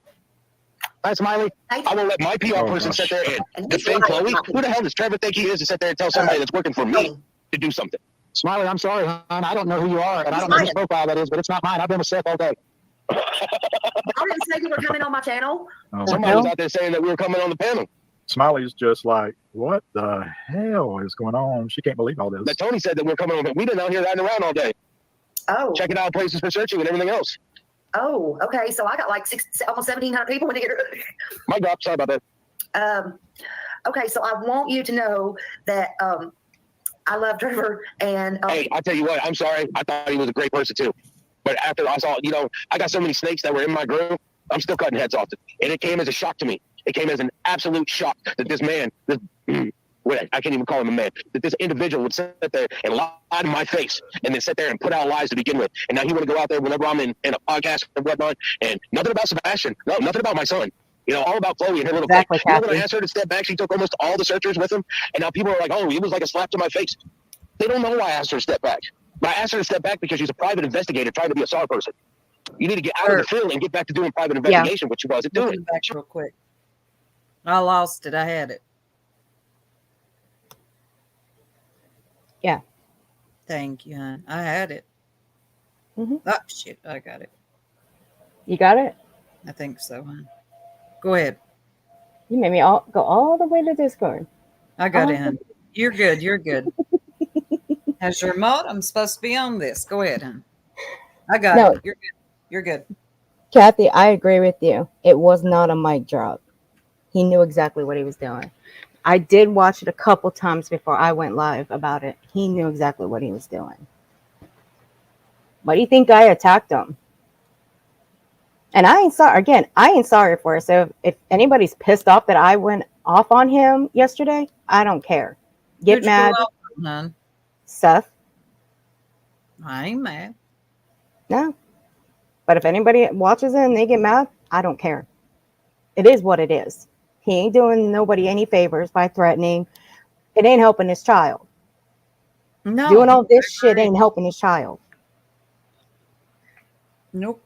Hi, Smiley. I won't let my PR person sit there and defend Chloe. Who the hell does Trevor think he is to sit there and tell somebody that's working for me to do something? Smiley, I'm sorry, hon. I don't know who you are, and I don't know whose profile that is, but it's not mine. I've been with Seth all day. I didn't say you were coming on my channel. Somebody was out there saying that we were coming on the panel. Smiley's just like, what the hell is going on? She can't believe all this. That Tony said that we were coming on. We've been out here riding around all day. Oh. Checking out places for searching and everything else. Oh, okay. So I got like almost 1,700 people in here. My God, sorry about that. Okay, so I want you to know that I love Trevor. And hey, I tell you what, I'm sorry. I thought he was a great person too. But after I saw, I got so many snakes that were in my group, I'm still cutting heads off. And it came as a shock to me. It came as an absolute shock that this man, I can't even call him a man, that this individual would sit there and lie to my face and then sit there and put out lies to begin with. And now he want to go out there whenever I'm in a podcast and whatnot. And nothing about Sebastian. No, nothing about my son. All about Chloe and her little exactly, thing. When I asked her to step back, she took almost all the searchers with him. And now people are like, oh, it was like a slap to my face. They don't know why I asked her to step back. But I asked her to step back because she's a private investigator trying to be a SAR person. You need to get out of the field and get back to doing private investigation, which she wasn't doing. Back real quick. I lost it. I had it. Yeah. Thank you, hon. I had it. Oh, shit. I got it. You got it? I think so, hon. Go ahead. You made me go all the way to Discord. I got it, hon. You're good. You're good. Has your remote? I'm supposed to be on this. Go ahead, hon. I got it. You're good. You're good. Kathy, I agree with you. It was not a mic drop. He knew exactly what he was doing. I did watch it a couple times before I went live about it. He knew exactly what he was doing. Why do you think I attacked him? And I ain't sorry. Again, I ain't sorry for it. So if anybody's pissed off that I went off on him yesterday, I don't care. Get mad. Hon? Seth. I ain't mad. No. But if anybody watches it and they get mad, I don't care. It is what it is. He ain't doing nobody any favors by threatening. It ain't helping his child. No. Doing all this shit ain't helping his child. Nope.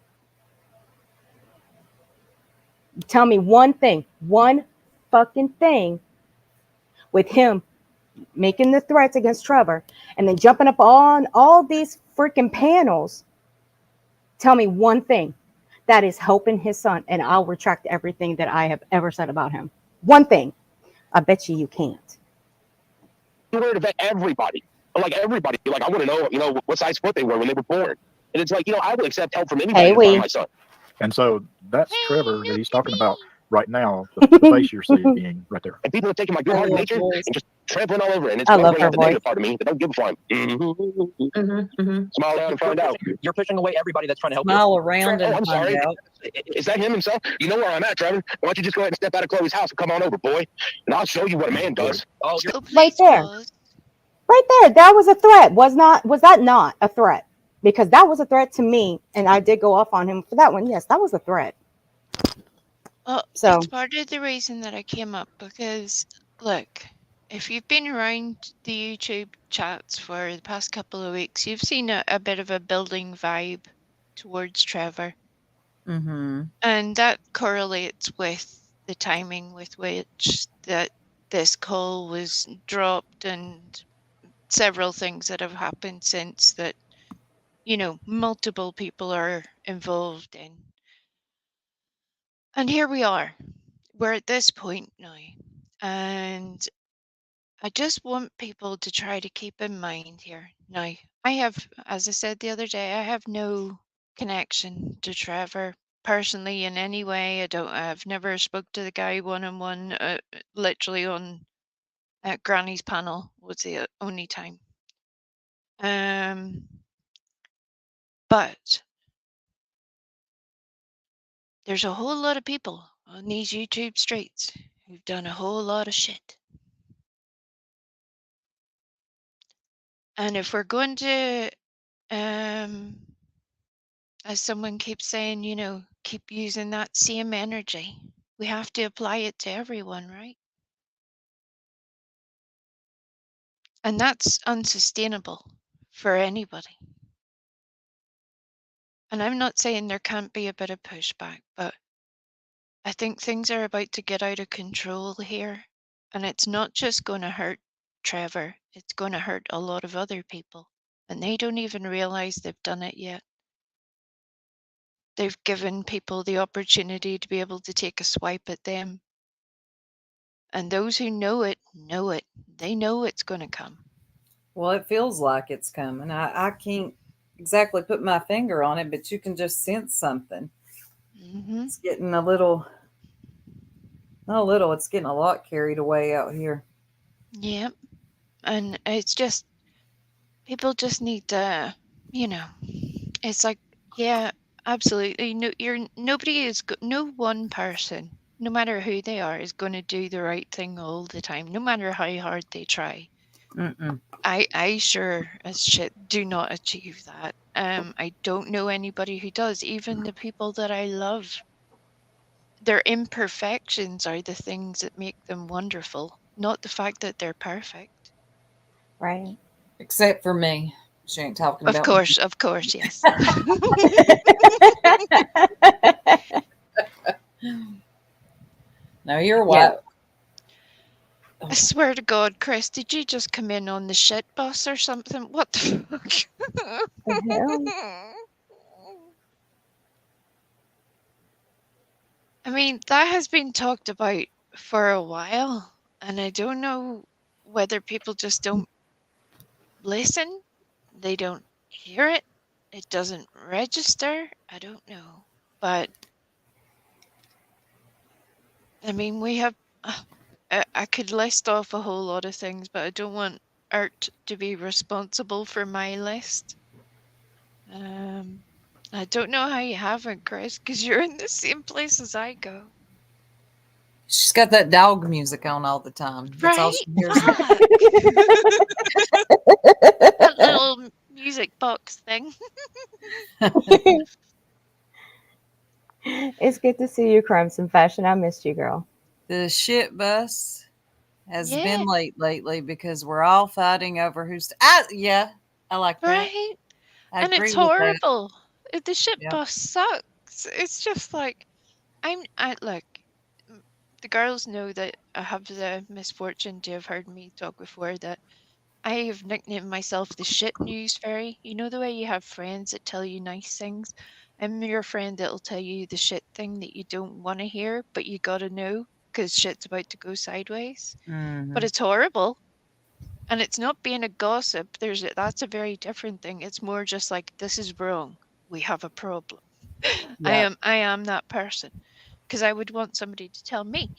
Tell me one thing, one fucking thing with him making the threats against Trevor and then jumping up on all these freaking panels. Tell me one thing that is helping his son, and I'll retract everything that I have ever said about him. One thing. I bet you can't. I'm worried about everybody. Like everybody. Like I want to know, what size foot they were when they were born. And it's like, I will accept help from anybody to find my son. And so that's Trevor that he's talking about right now. The face you're seeing right there. And people are taking my good heart and nature and just trampling all over it. And it's I love her the voice. negative part of me that don't give a fuck. Smile around and find out. You're pushing away everybody that's trying to help you. Smile around and I'm find sorry. out. Is that him himself? You know where I'm at, Trevor. Why don't you just go ahead and step out of Chloe's house and come on over, boy? And I'll show you what a man does. Oh, Right there. Right there. That was a threat. Was that not a threat? Because that was a threat to me, and I did go off on him for that one. Yes, that was a threat. So it's part of the reason that I came up because, look, if you've been around the YouTube chats for the past couple of weeks, you've seen a bit of a building vibe towards Trevor. Mm-hmm. And that correlates with the timing with which that this call was dropped and several things that have happened since that, multiple people are involved in. And here we are. We're at this point now. And I just want people to try to keep in mind here. Now, I have, as I said the other day, I have no connection to Trevor personally in any way. I've never spoke to the guy one-on-one, literally on Granny's panel was the only time. But There's a whole lot of people on these YouTube streets who've done a whole lot of shit. And if we're going to, as someone keeps saying, keep using that same energy, we have to apply it to everyone, right? And that's unsustainable for anybody. And I'm not saying there can't be a bit of pushback, but I think things are about to get out of control here. And it's not just going to hurt Trevor, it's going to hurt a lot of other people. And they don't even realize they've done it yet. They've given people the opportunity to be able to take a swipe at them. And those who know it, know it. They know it's going to come. Well, it feels like it's coming. I can't exactly put my finger on it, but you can just sense something. Mm-hmm. It's getting not a little, it's getting a lot carried away out here. Yep. And it's just, people just need to, it's like, yeah, absolutely. No, no one person, no matter who they are, is going to do the right thing all the time, no matter how hard they try. Mm-mm. I sure as shit do not achieve that. I don't know anybody who does, even the people that I love. Their imperfections are the things that make them wonderful, not the fact that they're perfect. Right. Except for me. She ain't talking about Of course, yes. No, you're white. I swear to God, Chris, did you just come in on the shit bus or something? What the fuck? I mean, that has been talked about for a while, and I don't know whether people just don't listen, they don't hear it, it doesn't register. I don't know. But I mean, we have, I could list off a whole lot of things, but I don't want Art to be responsible for my list. I don't know how you haven't, Chris, because you're in the same place as I go. She's got that dog music on all the time. That's all she hears. That little music box thing. It's good to see you, Crimson Fashion. I missed you, girl. The shit bus has Yeah. been late lately because we're all fighting over who's. Yeah, I like that. Right? I And agree it's with that. horrible. The shit Yeah. bus sucks. It's just like, look, the girls know that I have the misfortune to have heard me talk before that I have nicknamed myself the shit news fairy. You know the way you have friends that tell you nice things? I'm your friend that'll tell you the shit thing that you don't want to hear, but you gotta know because shit's about to go sideways. Mhm. But it's horrible. And it's not being a gossip. That's a very different thing. It's more just like, this is wrong. We have a problem. Yeah. I am that person because I would want somebody to tell me.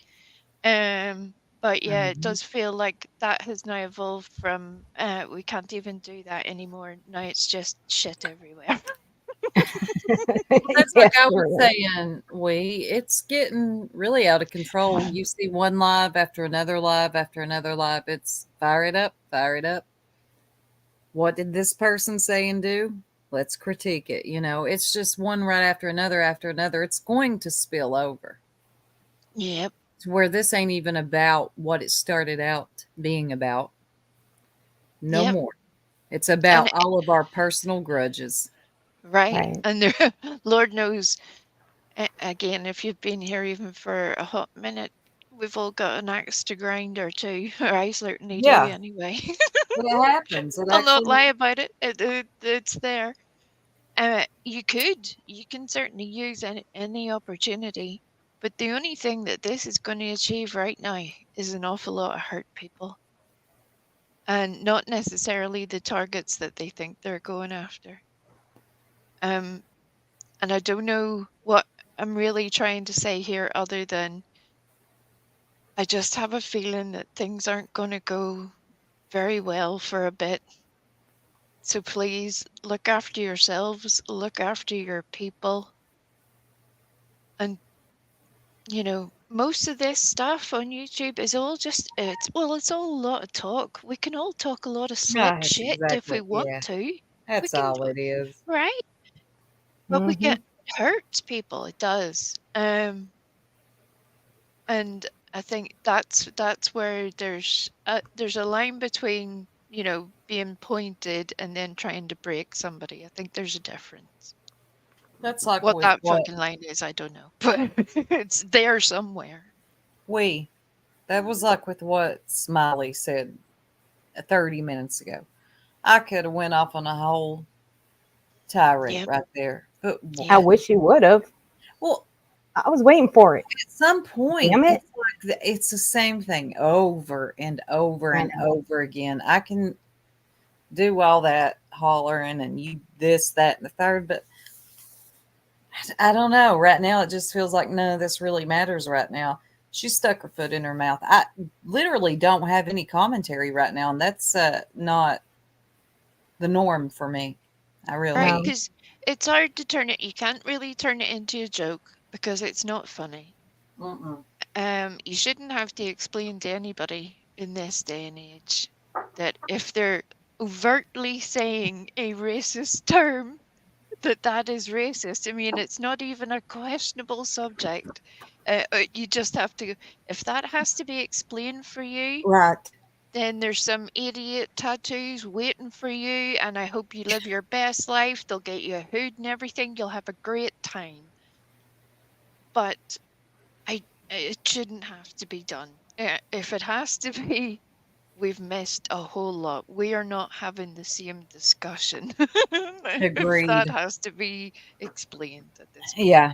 But yeah, it does feel like that has now evolved from we can't even do that anymore. Now it's just shit everywhere. That's like I was saying, it's getting really out of control. You see one live after another live after another live. It's fire it up, fire it up. What did this person say and do? Let's critique it. It's just one right after another after another. It's going to spill over. Yep. To where this ain't even about what it started out being about. No more. It's about all of our personal grudges. Right. And there, Lord knows, again, if you've been here even for a hot minute, we've all got an axe to grind or two, or I certainly do anyway. It happens. I'll not lie about it. It's there. You can certainly use any opportunity, but the only thing that this is going to achieve right now is an awful lot of hurt people. And not necessarily the targets that they think they're going after. And I don't know what I'm really trying to say here other than I just have a feeling that things aren't going to go very well for a bit. So please look after yourselves, look after your people, And most of this stuff on YouTube is all just it's all a lot of talk. We can all talk a lot of slick That's shit if we exactly, want yeah. to. We That's can all it is. right? But we Mhm. get hurts people. It does. And I think that's where there's a line between being pointed and then trying to break somebody. I think there's a difference. That's like What with that what fucking line is, I don't know, but it's there somewhere. that was like with what Smiley said 30 minutes ago. I could have went off on a whole tirade Yep. right there. But I Yeah. wish you would have. well, I was waiting for it. at some point, Damn it. it's the same thing over and over I and know. over again. I can do all that hollering and you this, that, and the third, but I don't know. Right now, it just feels like none of this really matters right now. She stuck her foot in her mouth. I literally don't have any commentary right now, and that's not the norm for me. I really Right, No. because it's hard to turn it. You can't really turn it into a joke because it's not funny. Mm-mm. You shouldn't have to explain to anybody in this day and age that if they're overtly saying a racist term, that is racist. I mean, it's not even a questionable subject. You just have to, if that has to be explained for you, Right. then there's some idiot tattoos waiting for you, and I hope you live your best life. They'll get you a hood and everything. You'll have a great time. But it shouldn't have to be done. If it has to be, we've missed a whole lot. We are not having the same discussion. If that Agreed. has to be explained at this point. Yeah.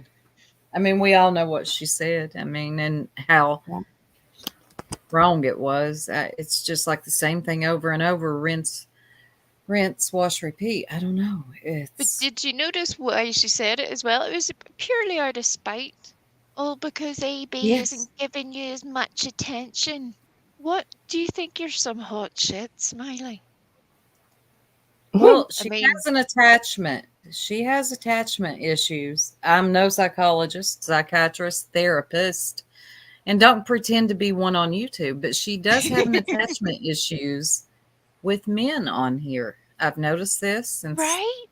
I mean, we all know what she said. I mean, and how Yeah. wrong it was. It's just like the same thing over and over. Rinse, wash, repeat. I don't know. But It's did you notice why she said it as well? It was purely out of spite. Oh, because AB yes. isn't giving you as much attention. What? Do you think you're some hot shit, Smiley? Well, I she mean, has an attachment. She has attachment issues. I'm no psychologist, psychiatrist, therapist, and don't pretend to be one on YouTube, but she does have an attachment issues with men on here. I've noticed this since right?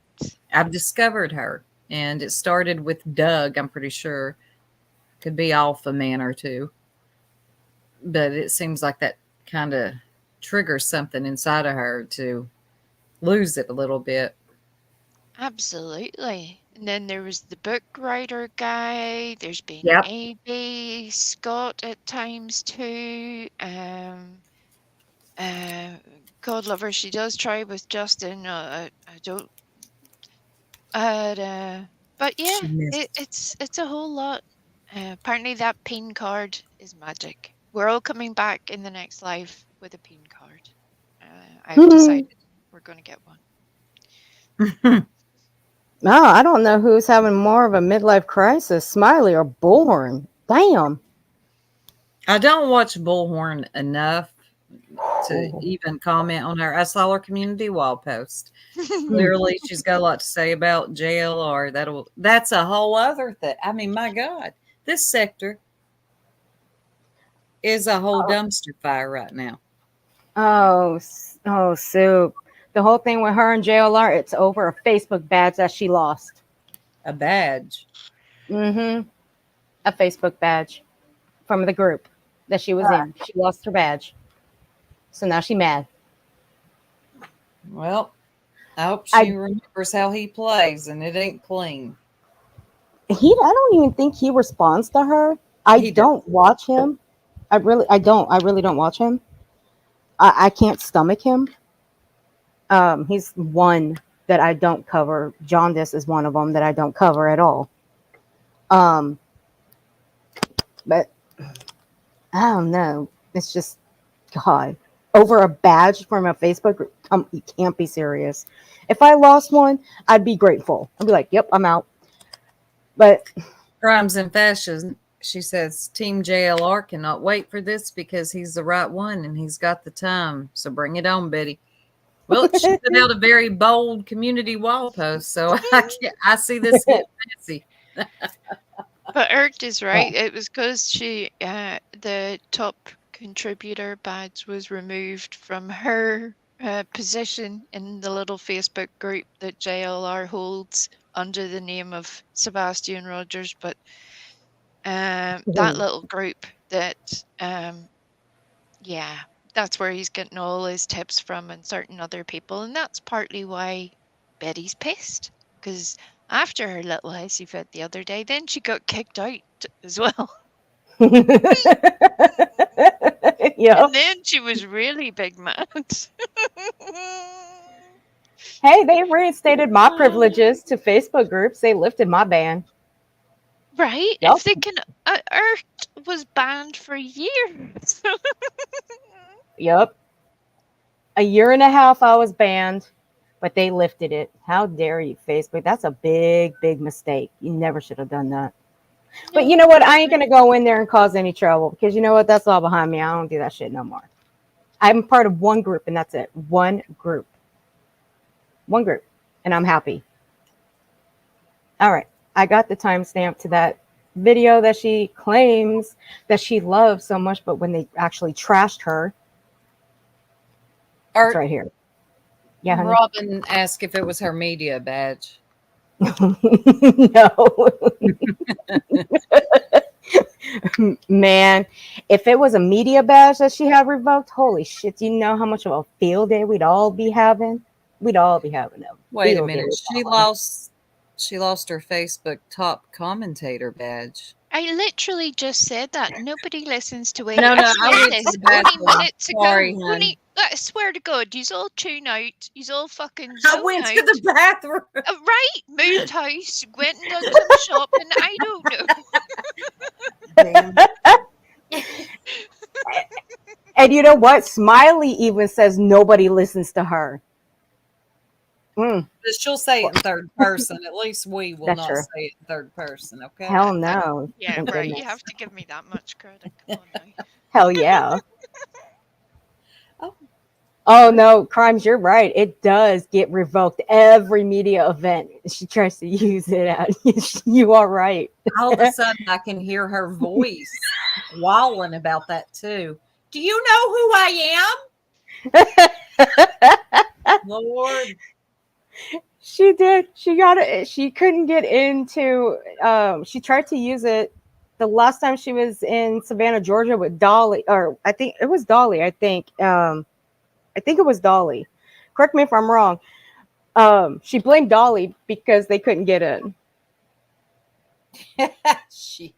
I've discovered her. And it started with Doug, I'm pretty sure. Could be Alpha Man or two. But it seems like that kind of triggers something inside of her to lose it a little bit. Absolutely. And then there was the book writer guy. There's been Yep. AB, Scott at times too. God love her. She does try with Justin. I don't. But yeah, She missed. it's a whole lot. Apparently, that pin card is magic. We're all coming back in the next life with a pin card. I've decided we're going to get one. No, I don't know who's having more of a midlife crisis, Smiley or Bullhorn. Damn. I don't watch Bullhorn enough to even comment on her. I saw her community wall post. Clearly, she's got a lot to say about JLR. That's a whole other thing. I mean, my God, this sector is a whole dumpster fire right now. Oh, soup. The whole thing with her and JLR, it's over a Facebook badge that she lost. A badge. Mm-hmm. A Facebook badge from the group that she was in. She lost her badge. So now she's mad. Well, I hope she remembers how he plays and it ain't clean. I don't even think he responds to her. I don't watch him. I really don't watch him. I can't stomach him. He's one that I don't cover. Jaundice is one of them that I don't cover at all. But I don't know. It's just, God, over a badge from a Facebook group. You can't be serious. If I lost one, I'd be grateful. I'd be like, yep, I'm out. But Crimes and Fashion, she says, Team JLR cannot wait for this because he's the right one and he's got the time. So bring it on, Betty. Well, she put out a very bold community wall post, so I see this getting messy. But Ert is right. It was because the top contributor badge was removed from her position in the little Facebook group that JLR holds under the name of Sebastian Rogers. But that little group yeah, that's where he's getting all his tips from and certain other people. And that's partly why Betty's pissed. Because after her little hissy fit the other day, then she got kicked out as well. Yeah. And then she was really big mad. Hey, they reinstated my privileges to Facebook groups. They lifted my ban. Right? Yep. If they can, Earth was banned for years. Yep. A year and a half I was banned, but they lifted it. How dare you, Facebook? That's a big, big mistake. You never should have done that. But you know what? I ain't going to go in there and cause any trouble because you know what? That's all behind me. I don't do that shit no more. I'm part of one group and that's it. One group. One group. And I'm happy. All right. I got the timestamp to that video that she claims that she loves so much, but when they actually trashed her, it's right here. Yeah, honey? Robin asked if it was her media badge. No. Man, if it was a media badge that she had revoked, holy shit, do you know how much of a field day we'd all be having? We'd all be having them. Wait a minute. She lost her Facebook top commentator badge. I literally just said that. Nobody listens to it. No, I I said went this to the bathroom. minutes ago. Sorry, hon. I swear to God, you all tune out. You all fucking I zone went out. to the bathroom. Right, moved house, went and done some shopping. I don't know. And you know what? Smiley even says nobody listens to her. But she'll say it in third person. At least we will That's not true. say it in third person, okay? Hell no. Yeah, Thank right. goodness. You have to give me that much credit. Come on now. Hell yeah. Oh no, Crimes, you're right. It does get revoked every media event. She tries to use it at. You are right. All of a sudden, I can hear her voice walling about that too. Do you know who I am? Lord. She did. She got it. She couldn't get into. She tried to use it the last time she was in Savannah, Georgia, with Dolly, or I think it was Dolly. I think it was Dolly. Correct me if I'm wrong. She blamed Dolly because they couldn't get in. Shit.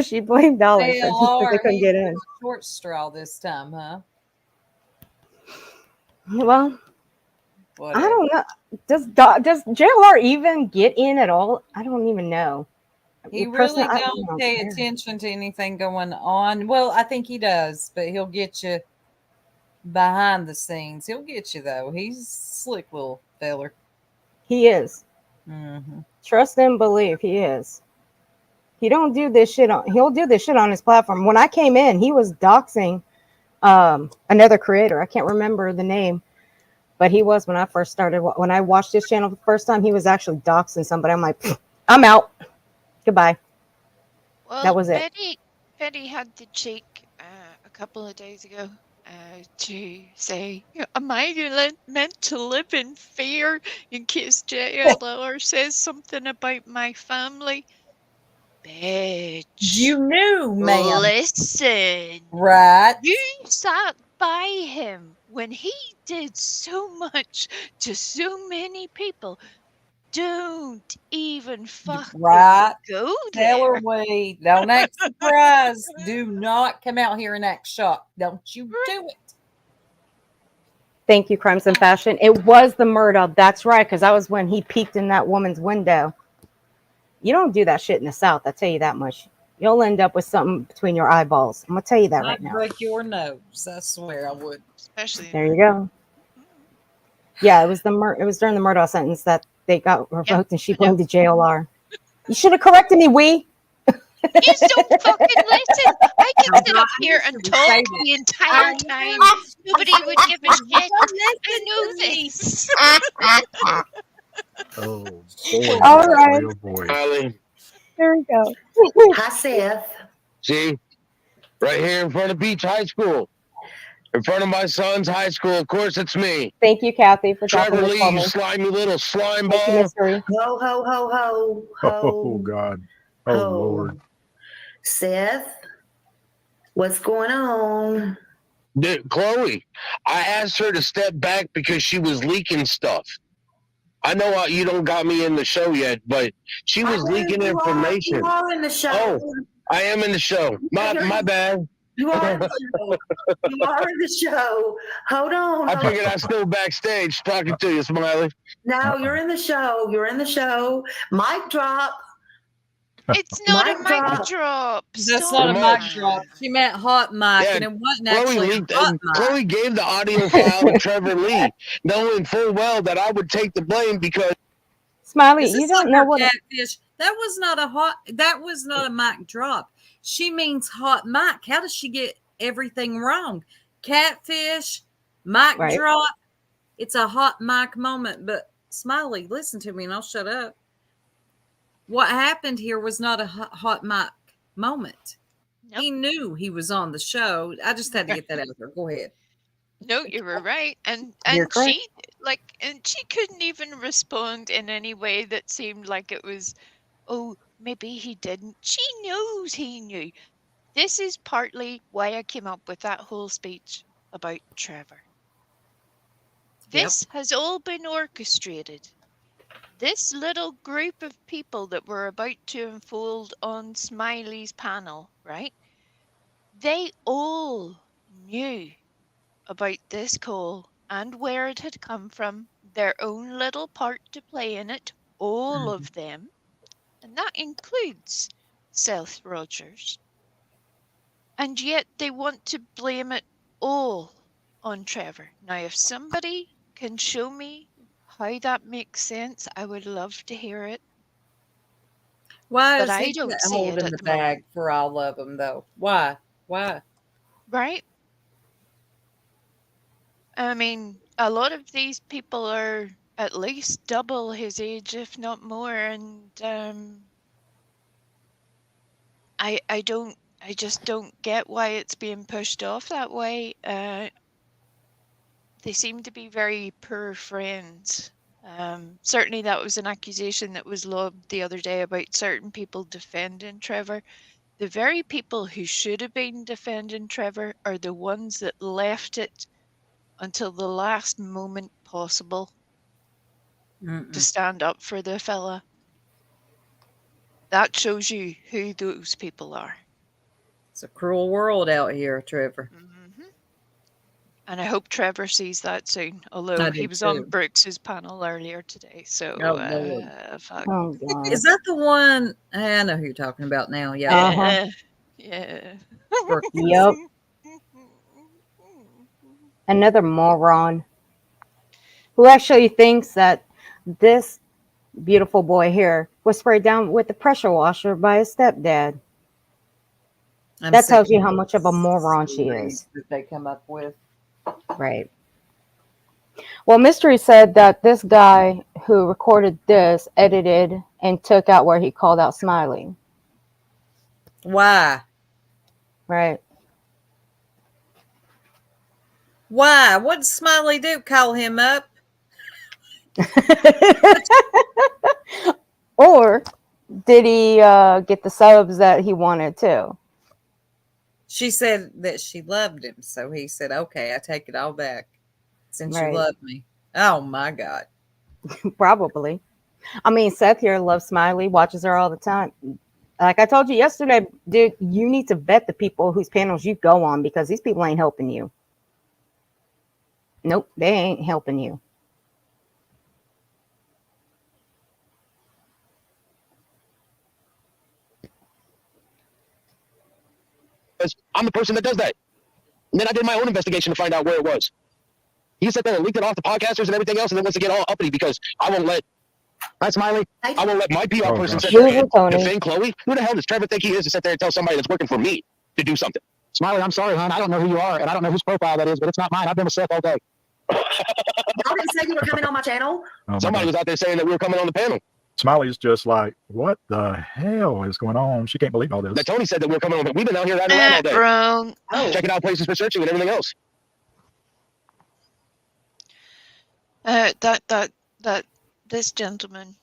She blamed Dolly because they couldn't get in. Short straw this time, huh? Well, Whatever. I don't know. Does JLR even get in at all? I don't even know. He Personally, really I don't don't pay care. attention to anything going on. Well, I think he does, but he'll get you behind the scenes. He'll get you though. He's a slick little feller. He is. Mm-hmm. Trust and believe he is. He'll do this shit on his platform. When I came in, he was doxing another creator. I can't remember the name, but he was when I first started. When I watched this channel the first time, he was actually doxing somebody. I'm like, I'm out. Goodbye. Well, That was it. Betty had the cheek a couple of days ago to say, am I meant to live in fear in case JLR says something about my family? Bitch. You knew, ma'am. Listen. Right. You sat by him when he did so much to so many people. Don't even fucking Right. go Tell her there. we don't act surprised. Do not come out here and act shocked. Don't you do it. Thank you, Crimes and Fashion. It was the murder. That's right, because that was when he peeked in that woman's window. You don't do that shit in the South. I tell you that much. You'll end up with something between your eyeballs. I'm gonna tell you that right I'd now. break your nose. I swear I would. Especially There you go. Yeah, it was it was during the murder sentence that they got revoked, and she blamed the JLR. You should have corrected me, you don't fucking listen. I can sit up here and talk the entire time. Nobody would give a shit. I know this. Oh boy! All right. Oh boy! Golly. There we go. Hi, Seth. See, right here in front of Beach High School, in front of my son's high school. Of course, it's me, Thank you, Kathy, for dropping Trevor this Lee, for you me. slimy little slime Thank you, ball. Mystery. Ho, ho, ho, ho, ho. Oh God. Oh ho. Lord. Seth, what's going on? Dude, Chloe, I asked her to step back because she was leaking stuff. I know you don't got me in the show yet, but she was leaking information. You are in the show. Oh, I am in the show. My bad. You are in the show. You are in the show. Hold on. I figured I was still backstage talking to you, Smiley. No, you're in the show. You're in the show. Mic drop. It's not a Mic mic drop. drop. That's Stop not a Remote. mic drop. She meant hot mic, Yeah, and it wasn't Chloe actually leaked, a hot and mic. Chloe gave the audio file to Trevor Lee, knowing full well that I would take the blame because Smiley, Is you this don't like know her what. catfish? That was not a mic drop. She means hot mic. How does she get everything wrong? Catfish, mic Right. drop. It's a hot mic moment. But Smiley, listen to me and I'll shut up. What happened here was not a hot mic moment. Nope. He knew he was on the show. I just had to get that out there. Go ahead. No, you were right. And You're correct. she couldn't even respond in any way that seemed like it was, oh, maybe he didn't. She knows he knew. This is partly why I came up with that whole speech about Trevor. This has all been orchestrated. This little group of people that were about to unfold on Smiley's panel, right? They all knew about this call and where it had come from, their own little part to play in it, all of them. And that includes Seth Rogers. And yet they want to blame it all on Trevor. Now, if somebody can show me how that makes sense, I would love to hear it. Why But is I he don't see it holding at the the moment. bag for all of them, though? Why? Why? Right? I mean, a lot of these people are at least double his age, if not more, and I just don't get why it's being pushed off that way. They seem to be very poor friends. Certainly that was an accusation that was lobbed the other day about certain people defending Trevor. The very people who should have been defending Trevor are the ones that left it until the last moment possible to stand up for the fella. That shows you who those people are. It's a cruel world out here, Trevor. And I hope Trevor sees that soon, although I he do was on too. Brooks's panel earlier today. So, Oh, Lord. fuck. Oh God. Is that the one? I know who you're talking about now. Yeah. Uh-huh. Yeah. Yep. Another moron who actually thinks that this beautiful boy here was sprayed down with the pressure washer by his stepdad. I'm That sick tells you of how much of a moron the she stories is. that they come up with. Right. Well, Mystery said that this guy who recorded this edited and took out where he called out Smiley. Why? Right. Why? What did Smiley do? Call him up? Or did he get the subs that he wanted too? She said that she loved him, so he said, "Okay, I take it all back. Since you Right. love me." Oh my God! Probably. I mean, Seth here loves Smiley, watches her all the time. Like I told you yesterday, dude, you need to vet the people whose panels you go on because these people ain't helping you. Nope, they ain't helping you. I'm the person that does that. And then I did my own investigation to find out where it was. He sat there and leaked it off the podcasters and everything else, and then wants to get all uppity because I won't let. Hi, Smiley. I won't let my PR person sit there and defend Chloe. Who the hell does Trevor think he is to sit there and tell somebody that's working for me to do something? Smiley, I'm sorry, hon. I don't know who you are, and I don't know whose profile that is, but it's not mine. I've been with Seth all day. Y'all didn't say you were coming on my channel. Somebody was out there saying that we were coming on the panel. Smiley's just like, what the hell is going on? She can't believe all this. That Tony said that we're coming over. We've been out here riding around all day, Wrong. checking out places for searching and everything else. This gentleman,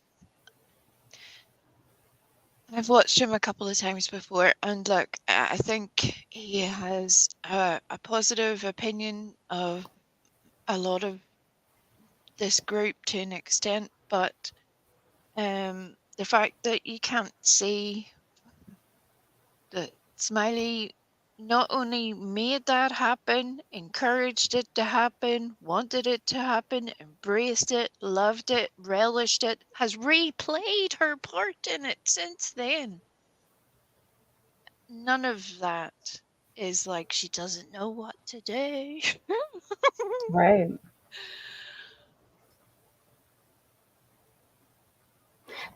I've watched him a couple of times before, and look, I think he has a positive opinion of a lot of this group to an extent, but the fact that you can't see that Smiley not only made that happen, encouraged it to happen, wanted it to happen, embraced it, loved it, relished it, has replayed her part in it since then. None of that is like she doesn't know what to do. Right.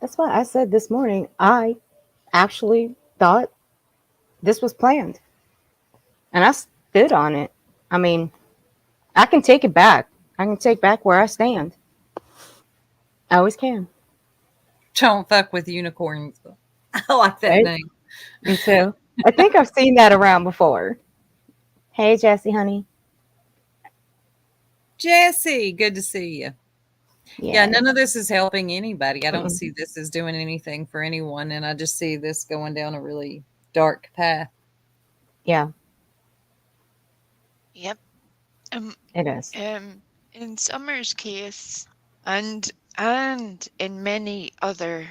That's why I said this morning, I actually thought this was planned. And I stood on it. I mean, I can take it back. I can take back where I stand. I always can. Don't fuck with unicorns. I like that Right? name. Me too. I think I've seen that around before. Hey, Jessie, honey. Jesse, good to see you. Yeah, Yes. none of this is helping anybody. I don't Mm-mm. see this as doing anything for anyone, and I just see this going down a really dark path. Yeah, Yep. it is. In Summer's case, and in many other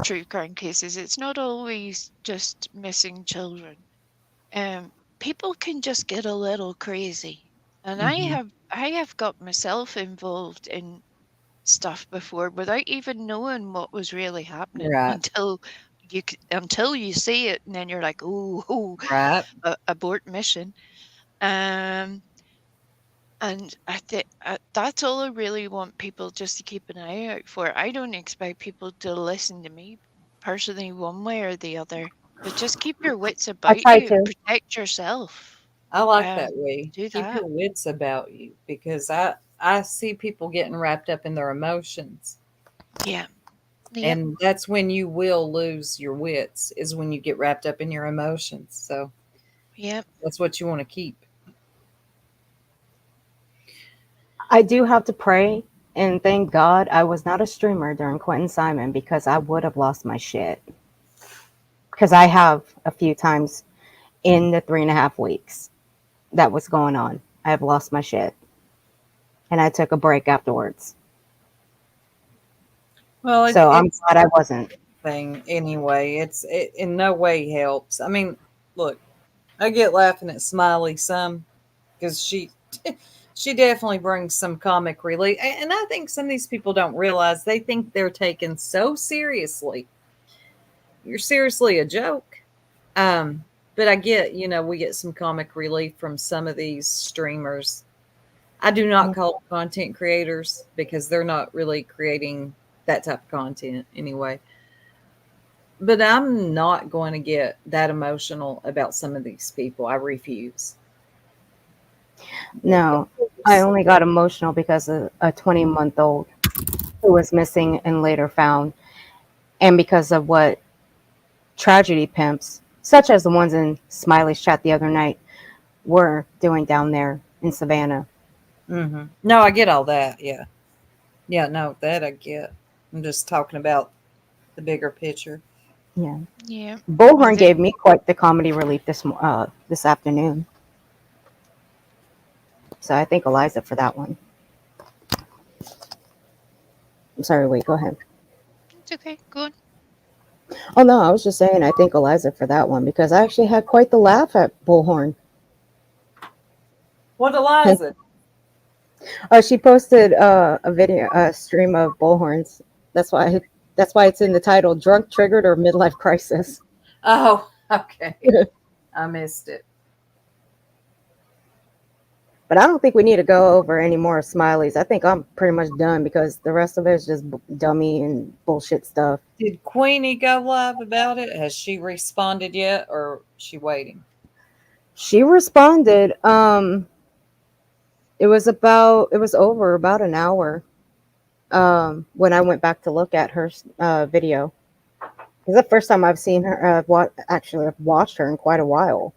true crime cases, it's not always just missing children. People can just get a little crazy, and Mhm. I have got myself involved in stuff before without even knowing what was really happening Right. until you see it, and then you're like, oh, Right. abort mission. And I think that's all I really want people just to keep an eye out for. I don't expect people to listen to me personally one way or the other, but just keep your wits I about try you, to. protect yourself. I like that way. Do Keep that. your wits about you, because I see people getting wrapped up in their emotions. Yeah. Yep. And that's when you will lose your wits, is when you get wrapped up in your emotions. So Yep. that's what you want to keep. I do have to pray and thank God I was not a streamer during Quentin Simon, because I would have lost my shit. Because I have a few times in the 3.5 weeks that was going on, I have lost my shit. And I took a break afterwards. Well, So I'm it's glad I wasn't. thing anyway. It in no way helps. I mean, look, I get laughing at Smiley some, because she definitely brings some comic relief, and I think some of these people don't realize, they think they're taken so seriously. You're seriously a joke. But I get, we get some comic relief from some of these streamers. I do not call them content creators, because they're not really creating that type of content anyway. But I'm not going to get that emotional about some of these people. I refuse. No, I only got emotional because of a 20-month-old who was missing and later found, and because of what tragedy pimps, such as the ones in Smiley's chat the other night, were doing down there in Savannah. Mm-hmm. No, I get all that. Yeah. Yeah, no, that I get. I'm just talking about the bigger picture. Yeah. Yeah. Bullhorn gave me quite the comedy relief this afternoon. So I thank Eliza for that one. I'm sorry, wait, go ahead. It's okay. Go on. Oh no, I was just saying I thank Eliza for that one, because I actually had quite the laugh at Bullhorn. What, Eliza? She posted a video, a stream of Bullhorns. That's why it's in the title, Drunk, Triggered, or Midlife Crisis. Oh, okay. I missed it. But I don't think we need to go over any more Smileys. I think I'm pretty much done, because the rest of it is just dummy and bullshit stuff. Did Queenie go live about it? Has she responded yet, or is she waiting? She responded. It was over about an hour. when I went back to look at her video. It's the first time I've seen her. Actually, I've watched her in quite a while.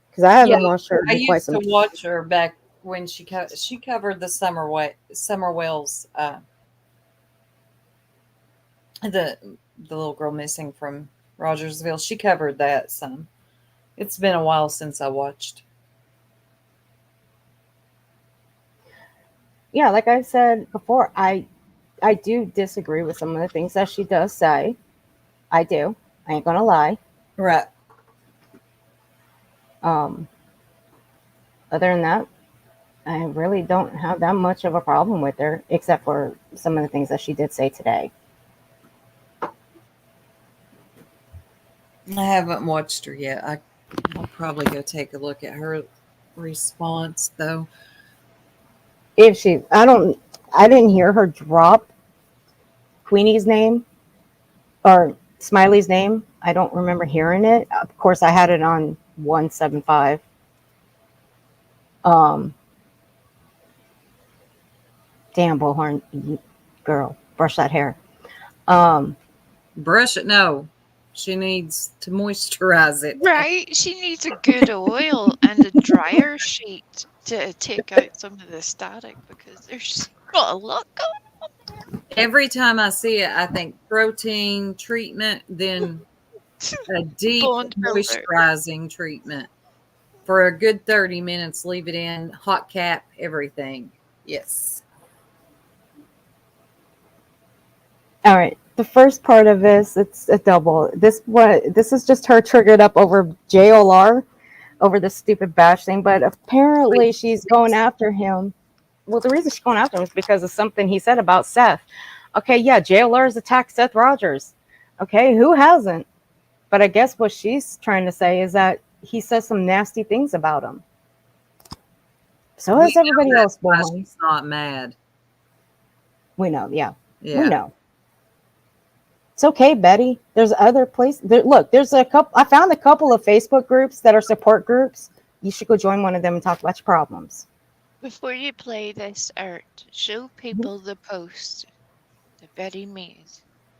Because I haven't watched her I in quite used some to watch her back when she covered the Summer Wells, the little girl missing from Rogersville. She covered that some. It's been a while since I watched. Yeah, like I said before, I do disagree with some of the things that she does say. I do. I ain't gonna lie. Right. Other than that, I really don't have that much of a problem with her, except for some of the things that she did say today. I haven't watched her yet. I'll probably go take a look at her response though. If she, I didn't hear her drop Queenie's name or Smiley's name. I don't remember hearing it. Of course, I had it on 175. Damn, Bullhorn, girl, brush that hair. Brush it. No, she needs to moisturize it. Right? She needs a good oil and a dryer sheet to take out some of the static because there's not a lot going Every time I see it, I think protein treatment, then a deep Bond filler. moisturizing treatment for a good 30 minutes. Leave it in, hot cap, everything. Yes. All right. The first part of this, it's a double. This is just her triggered up over JLR, over this stupid bash thing. But apparently she's going after him. Well, the reason she's going after him is because of something he said about Seth. Okay, yeah, JLR's attacked Seth Rogers. Okay, who hasn't? But I guess what she's trying to say is that he says some nasty things about him. So has everybody else, boy. She's not mad. We know, yeah. Yeah. We know. It's okay, Betty. There's other places. Look, there's a couple. I found a couple of Facebook groups that are support groups. You should go join one of them and talk about your problems. Before you play this art, show people the post that Betty made.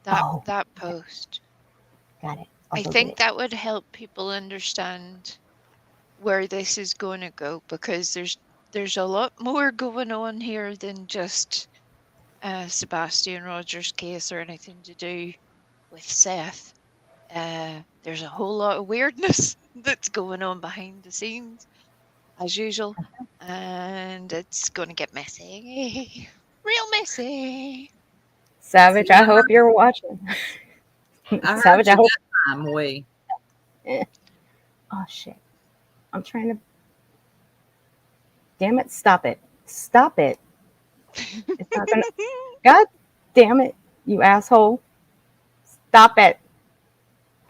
That post. Got it. I think that would help people understand where this is going to go because there's a lot more going on here than just Sebastian Rogers' case or anything to do with Seth. There's a whole lot of weirdness that's going on behind the scenes, as usual, and it's going to get messy, real messy. Savage, I hope you're watching. Savage, I hope. Oh shit! I'm trying to. Damn it! Stop it! Stop it! It's not gonna. God damn it! You asshole! Stop it!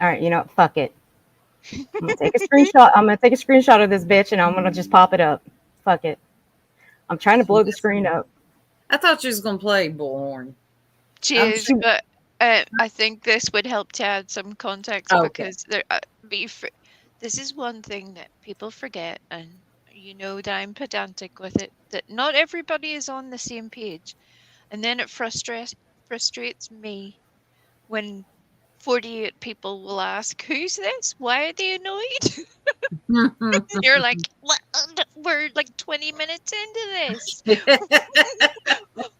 All right, you know what? Fuck it. I'm gonna take a screenshot. I'm gonna take a screenshot of this bitch, and I'm gonna just pop it up. Fuck it. I'm trying to blow the screen up. I thought she was gonna play Bullhorn. She is, but I think this would help to add some context because there. This is one thing that people forget, and you know that I'm pedantic with it. That not everybody is on the same page, and then it frustrates me when 48 people will ask, "Who's this? Why are they annoyed?" You're like, "What? We're like 20 minutes into this.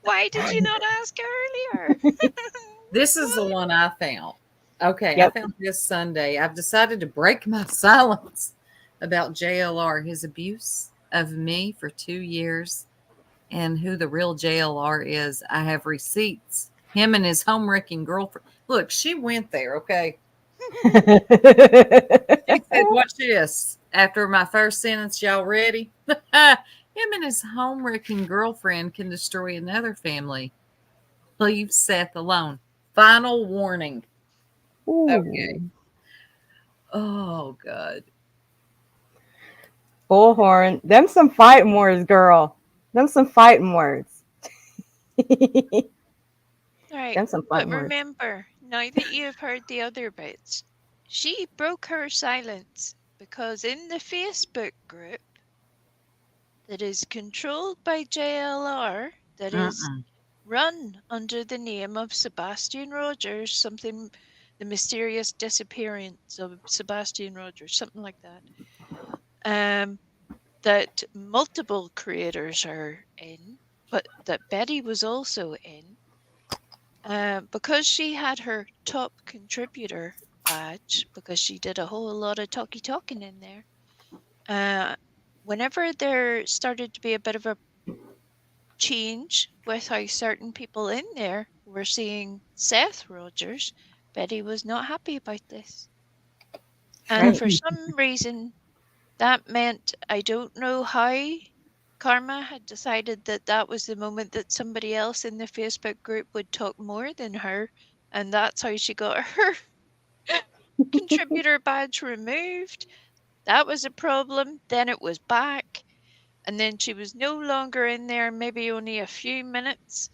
Why did you not ask earlier?" This is the one I found. Okay, I found this Sunday. I've decided to break my silence about JLR, his abuse of me for 2 years, and who the real JLR is. I have receipts. Him and his home wrecking girlfriend. Look, she went there, okay? She said, watch this. After my first sentence, y'all ready? Him and his home wrecking girlfriend can destroy another family. Leave Seth alone. Final warning. Ooh. Okay. Oh, God. Bullhorn. Them some fighting words, girl. Them some fighting words. Right. Them some But fighting words. remember, now that you have heard the other bits, she broke her silence because in the Facebook group that is controlled by JLR, that is run under the name of Sebastian Rogers, something, the mysterious disappearance of Sebastian Rogers, something like that. That multiple creators are in, but that Betty was also in. Because she had her top contributor badge, because she did a whole lot of talking in there. Whenever there started to be a bit of a change with how certain people in there were seeing Seth Rogers, Betty was not happy about this. And Right. for some reason, that meant, I don't know how, Karma had decided that that was the moment that somebody else in the Facebook group would talk more than her, and that's how she got her contributor badge removed. That was a problem. Then it was back, and then she was no longer in there, maybe only a few minutes.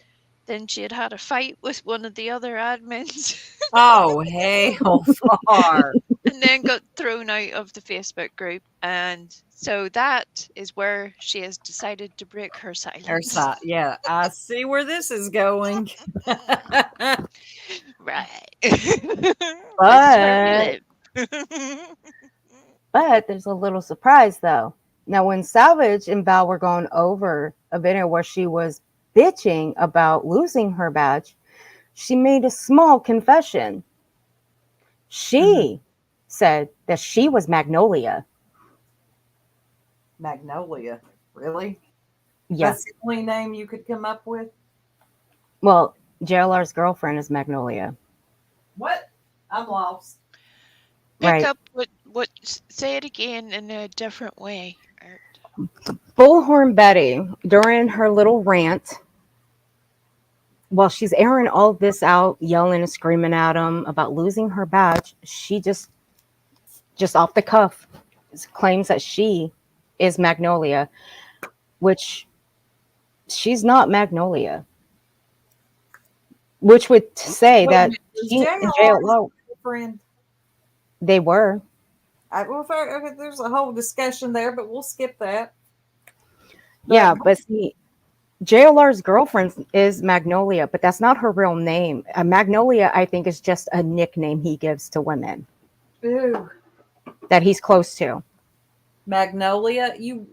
Then she had had a fight with one of the other admins. Oh, hell far. And then got thrown out of the Facebook group. And so that is where she has decided to break her silence. Yeah, I see where this is going. Right. But there's a little surprise though. Now, when Salvage and Val were going over a video where she was bitching about losing her badge, she made a small confession. She said that she was Magnolia. Magnolia, really? Yeah. That's the only name you could come up with? Well, JLR's girlfriend is Magnolia. What? I'm lost. Pick Right. up what say it again in a different way, Art. Bullhorn Betty, during her little rant, while she's airing all this out, yelling and screaming at him about losing her badge, she just off the cuff claims that she is Magnolia, which she's not Magnolia. Which would say that she and JLO, Friend. they were. Okay, there's a whole discussion there, but we'll skip that. Yeah, but see, JLR's girlfriend is Magnolia, but that's not her real name. Magnolia, I think, is just a nickname he gives to women Ew. that he's close to. Magnolia, you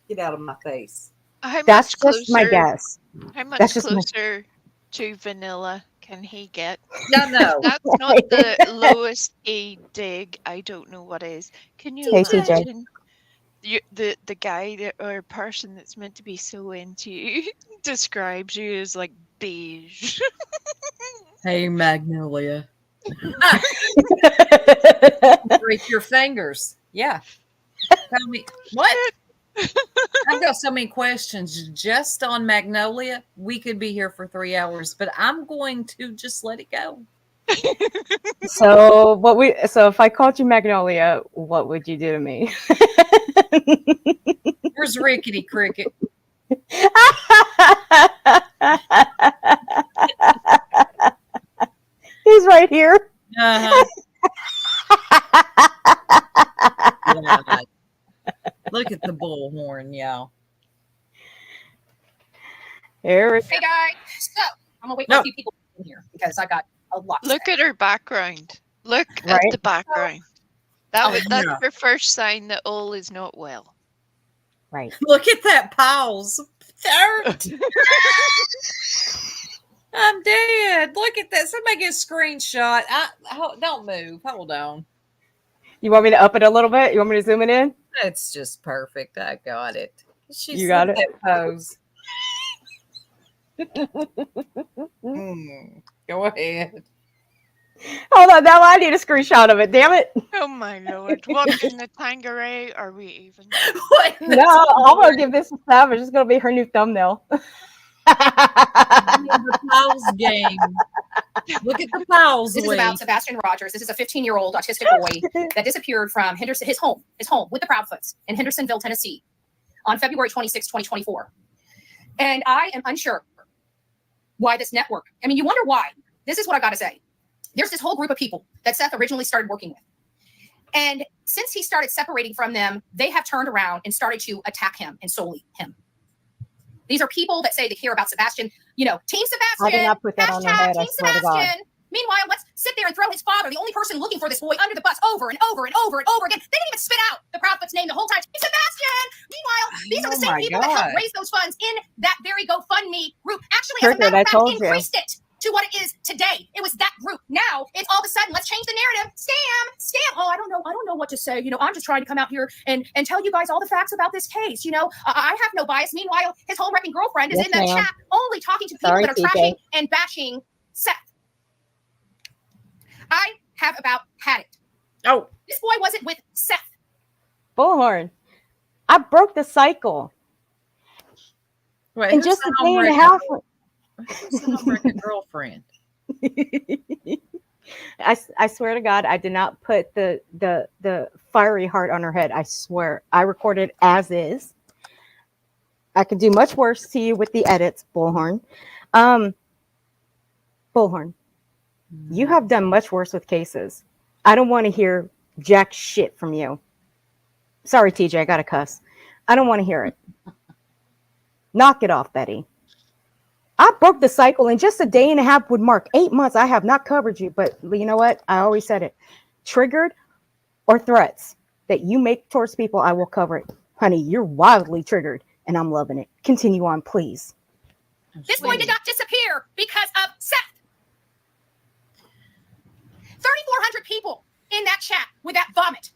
get out of my face. How That's much just my closer? guess. How much That's just closer to vanilla can he get? No. That's not the lowest A dig. I don't know what is. Can you Hey, TJ. imagine the guy that, or person that's meant to be so into you describes you as like beige? Hey, Magnolia. Break your fingers. Yeah. Tell me what? I've got so many questions just on Magnolia. We could be here for 3 hours, but I'm going to just let it go. So if I called you Magnolia, what would you do to me? Where's Rickety Cricket? He's right here. Uh-huh. Yeah. Look at the bullhorn, y'all. Here it Hey guys, so I'm gonna wait for a few people in here because I got a lot. To Look say. at her background. Look at Right. the background. That's her first sign that all is not well. Right. Look at that pause. I'm dead. Look at that. Somebody get a screenshot. Don't move. Hold on. You want me to up it a little bit? You want me to zoom it in? That's just perfect. I got it. You got it? That pose. Go ahead. Hold on. Now I need a screenshot of it. Damn it. Oh my lord. What in the Tangeray are we even? No, I'm going to give this to Savage. It's going to be her new thumbnail. The pause game. Look at the pause. This is about Sebastian Rogers. This is a 15-year-old autistic boy that disappeared from his home with the Proudfoots in Hendersonville, Tennessee, on February 26, 2024. And I am unsure why this network. I mean, you wonder why. This is what I got to say. There's this whole group of people that Seth originally started working with. And since he started separating from them, they have turned around and started to attack him and solely him. These are people that say they care about Sebastian, you know, Team I did Sebastian, not put that on her hashtag head. I Team swear to God. Sebastian. Meanwhile, let's sit there and throw his father, the only person looking for this boy, under the bus over and over and over and over again. They didn't even spit out the Proudfoot's name the whole time. Team Sebastian. Meanwhile, these are the same people that helped raise those funds in that very GoFundMe group. Actually, as a Triggered, matter I of fact, told you. increased it to what it is today. It was that group. Now it's all of a sudden, let's change the narrative. Scam. Oh, I don't know what to say. You know, I'm just trying to come out here and tell you guys all the facts about this case. You know, I have no bias. Meanwhile, his home wrecking girlfriend is Yes, in that ma'am. chat only talking to people Sorry, that are TJ. trashing and bashing Seth. I have about had it. Oh, This boy wasn't with Seth. Bullhorn. I broke the cycle. wait, In who's just the a day and a half. Who's the home-wrecking girlfriend? I swear to God, I did not put the fiery heart on her head. I swear. I recorded as is. I could do much worse to you with the edits, Bullhorn. Bullhorn, you have done much worse with cases. I don't want to hear jack shit from you. Sorry, TJ, I got to cuss. I don't want to hear it. Knock it off, Betty. I broke the cycle in just a day and a half would mark 8 months. I have not covered you, but you know what? I always said it. Triggered or threats that you make towards people, I will cover it. Honey, you're wildly triggered, and I'm loving it. Continue on, please. This boy did not disappear because of Seth. 3,400 people in that chat with that vomit.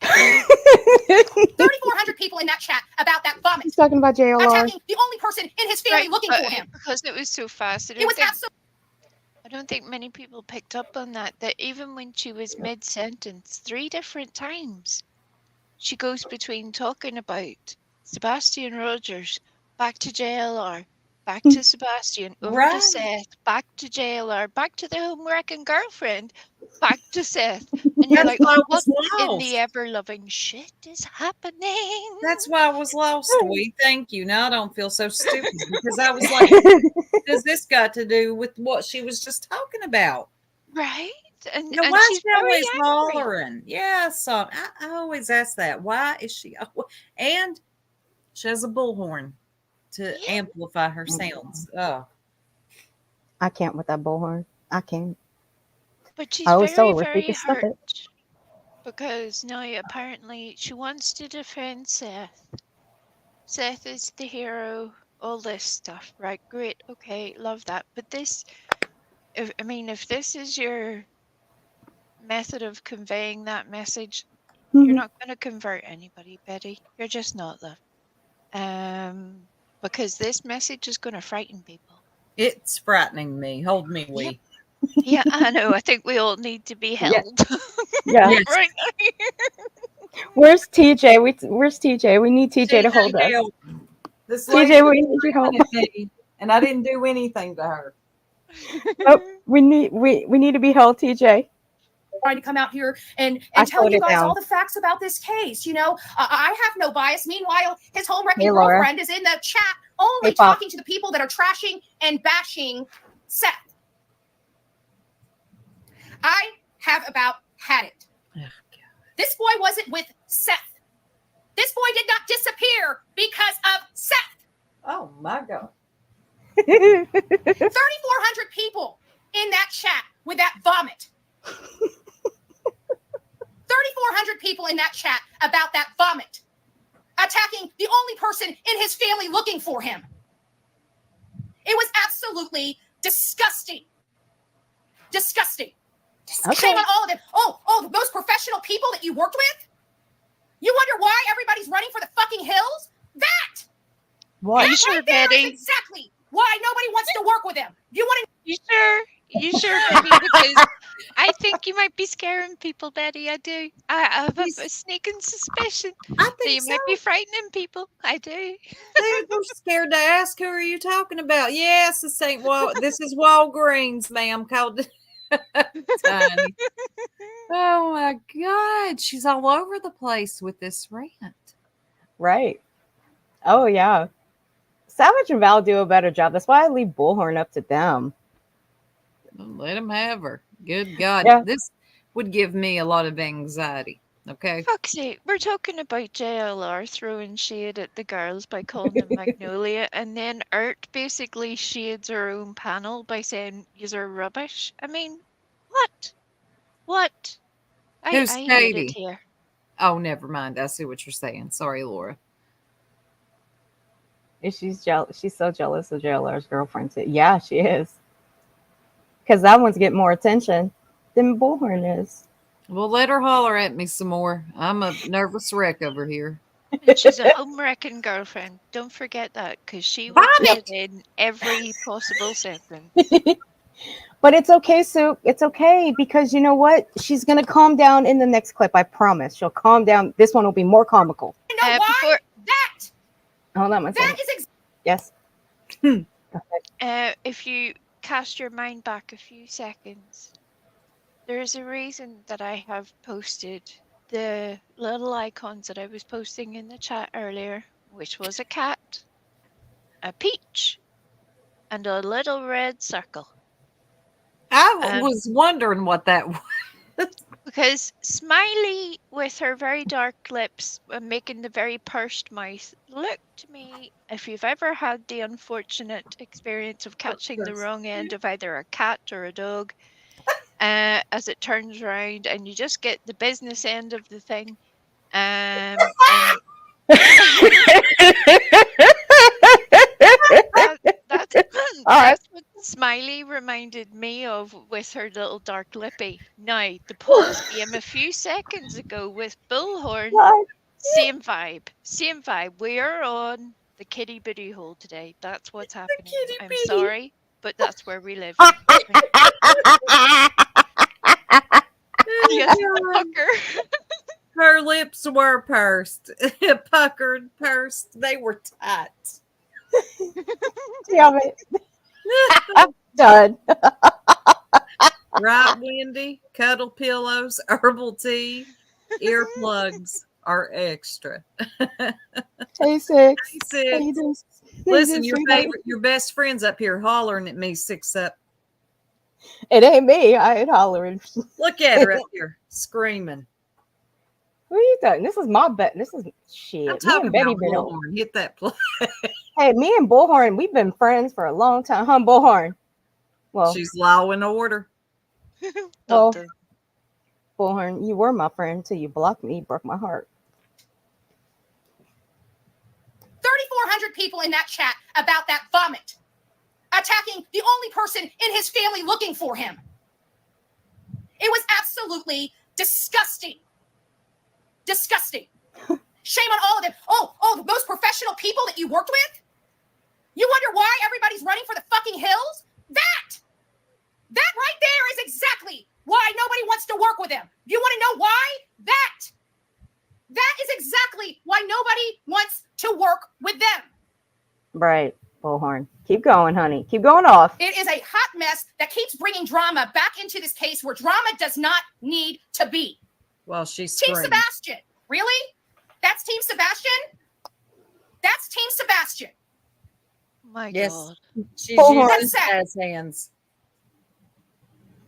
3,400 people in that chat about that vomit. He's talking about JLR. Attacking the only person in his family looking for him. Because it was so fast. It was absolutely. I don't think many people picked up on that even when she was mid-sentence, 3 different times, she goes between talking about Sebastian Rogers, back to JLR, back to Sebastian, over to Seth, back to JLR, back to the home-wrecking girlfriend, back to Seth. And you're like, what in the ever-loving shit is happening? That's why I was lost, Dwee. Thank you. Now I don't feel so stupid because I was like, what does this got to do with what she was just talking about? Right? And, You know, and why is she's she very always angry. hollering? Yeah, so I always ask that. Why is she? And she has a bullhorn to amplify her sounds. Oh, I can't with that bullhorn. I can't. But she's I always tell very, her we very can stop hurt it. because now apparently she wants to defend Seth. Seth is the hero, all this stuff, right? Great, okay, love that. But this, if this is your method of conveying that message, you're not going to convert anybody, Betty. You're just not, love. Because this message is going to frighten people. it's frightening me. Hold me, Wee. Yeah, I know. I think we all need to be held. Yeah. Yes. Right. Where's TJ? Where's TJ? We need TJ to hold us. help. This TJ, lady we need your help. me, and I didn't do anything to her. Oh, we need to be held, TJ. Trying to come out here and I tell slowed you it guys down. all the facts about this case. You know, I have no bias. Meanwhile, his home wrecking Hey, Laura. girlfriend is in the chat only Hey, Pop. talking to the people that are trashing and bashing Seth. I have about had it. This boy wasn't with Seth. This boy did not disappear because of Seth. Oh my God. 3,400 people in that chat with that vomit. 3,400 people in that chat about that vomit. Attacking the only person in his family looking for him. It was absolutely disgusting. Disgusting. Shame on all of them. Oh, those professional people that you worked with? You wonder why everybody's running for the fucking hills? That! What? That You sure, right there is Betty? exactly why nobody wants to work with him. You want to... You sure? You sure, Betty? Because I think you might be scaring people, Betty. I do. I have a sneaking suspicion that you might be frightening people. I do. They're scared to ask, who are you talking about? Yes, this ain't this is Walgreens, ma'am. Called Tiny. Oh my God. She's all over the place with this rant. Right. Oh, yeah. Savage and Val do a better job. That's why I leave Bullhorn up to them. Let them have her. Good God. Yeah. This would give me a lot of anxiety. Okay. Fuck's sake, we're talking about JLR throwing shade at the girls by calling them Magnolia, and then Ert basically shades her own panel by saying you're rubbish. I mean, what? What? Who's I hate it Katie? here. Oh, never mind. I see what you're saying. Sorry, Laura. And she's jealous. She's so jealous of JLR's girlfriend too. Yeah, she is. Because that one's getting more attention than Bullhorn is. Well, let her holler at me some more. I'm a nervous wreck over here. And she's a home wrecking girlfriend. Don't forget that, because she will put it in every possible sentence. But it's okay, Sue. It's okay because you know what? She's gonna calm down in the next clip. I promise. She'll calm down. This one will be more comical. You know why? Before, That Hold on one second. that is Yes. if you cast your mind back a few seconds, there is a reason that I have posted the little icons that I was posting in the chat earlier, which was a cat, a peach, and a little red circle. I was wondering what that was. Because Smiley, with her very dark lips and making the very pursed mouth, looked to me, if you've ever had the unfortunate experience of catching the wrong end of either a cat or a dog, as it turns around and you just get the business end of the thing. And that's what Smiley reminded me of with her little dark lippy. Now, the pause came a few seconds ago with Bullhorn. Same vibe. We are on the kitty bitty hole today. That's what's happening. I'm sorry, but that's where we live. Yes, fucker. Her lips were pursed. Puckered, pursed. They were tight. Damn it. Done. Right, Wendy? Cuddle pillows, herbal tea, earplugs are extra. Hey, Six. Hey, Six. How you doing? Listen, your best friend's up here hollering at me, Six Up. It ain't me. I ain't hollering. Look at her up here screaming. What are you doing? This is my bet. This is shit. I'm Me talking and Betty about been on. Bullhorn. Hit that play. Hey, me and Bullhorn, we've been friends for a long time. Huh, Bullhorn? Well, She's law and order. well, Bullhorn, you were my friend until you blocked me. You broke my heart. 3,400 people in that chat about that vomit, attacking the only person in his family looking for him. It was absolutely disgusting. Disgusting. Shame on all of them. Oh, the most professional people that you worked with? You wonder why everybody's running for the fucking hills? That right there is exactly why nobody wants to work with him. You want to know why? That is exactly why nobody wants to work with them. Right, Bullhorn. Keep going, honey. Keep going off. It is a hot mess that keeps bringing drama back into this case where drama does not need to be. Well, she's Team Sebastian. Really? That's Team Sebastian? That's Team Sebastian. My yes. God. She's Bullhorn. using jazz hands.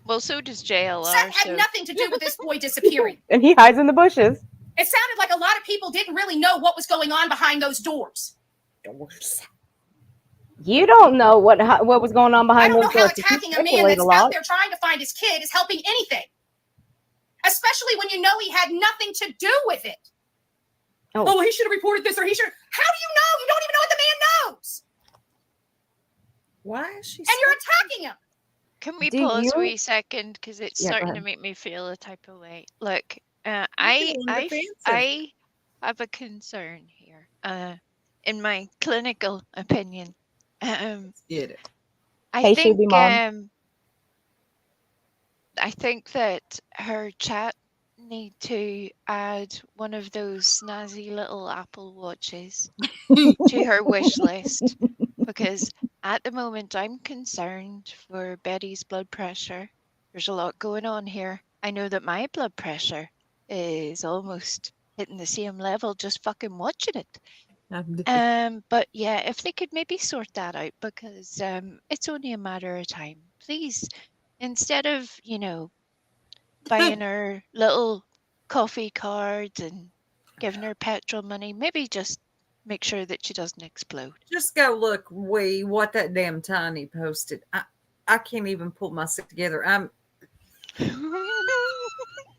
Well, so does JLR. That had nothing to do with this boy disappearing. And he hides in the bushes. It sounded like a lot of people didn't really know what was going on behind those doors. You don't know what was going on I behind don't those know how doors. You attacking a man speculate that's a lot. out there trying to find his kid is helping anything. Especially when you know he had nothing to do with it. Oh, well, he should have reported this or he should. How do you know? You don't even know what the man knows. Why is she? And you're attacking him. Can we Do pause you- a wee second? Because it's Yeah, go starting to ahead. make me feel a type of way. Look, being I defensive. have a concern here. In my clinical opinion, Get it. I Hey, think Shuby Mom. I think that her chat need to add one of those snazzy little Apple Watches to her wish list, because at the moment I'm concerned for Betty's blood pressure. There's a lot going on here. I know that my blood pressure is almost hitting the same level just fucking watching it. But yeah, if they could maybe sort that out, because it's only a matter of time. Please, instead of, buying her little coffee cards and giving her petrol money. Maybe just make sure that she doesn't explode. Just go look, what that damn Tiny posted. I can't even pull myself together.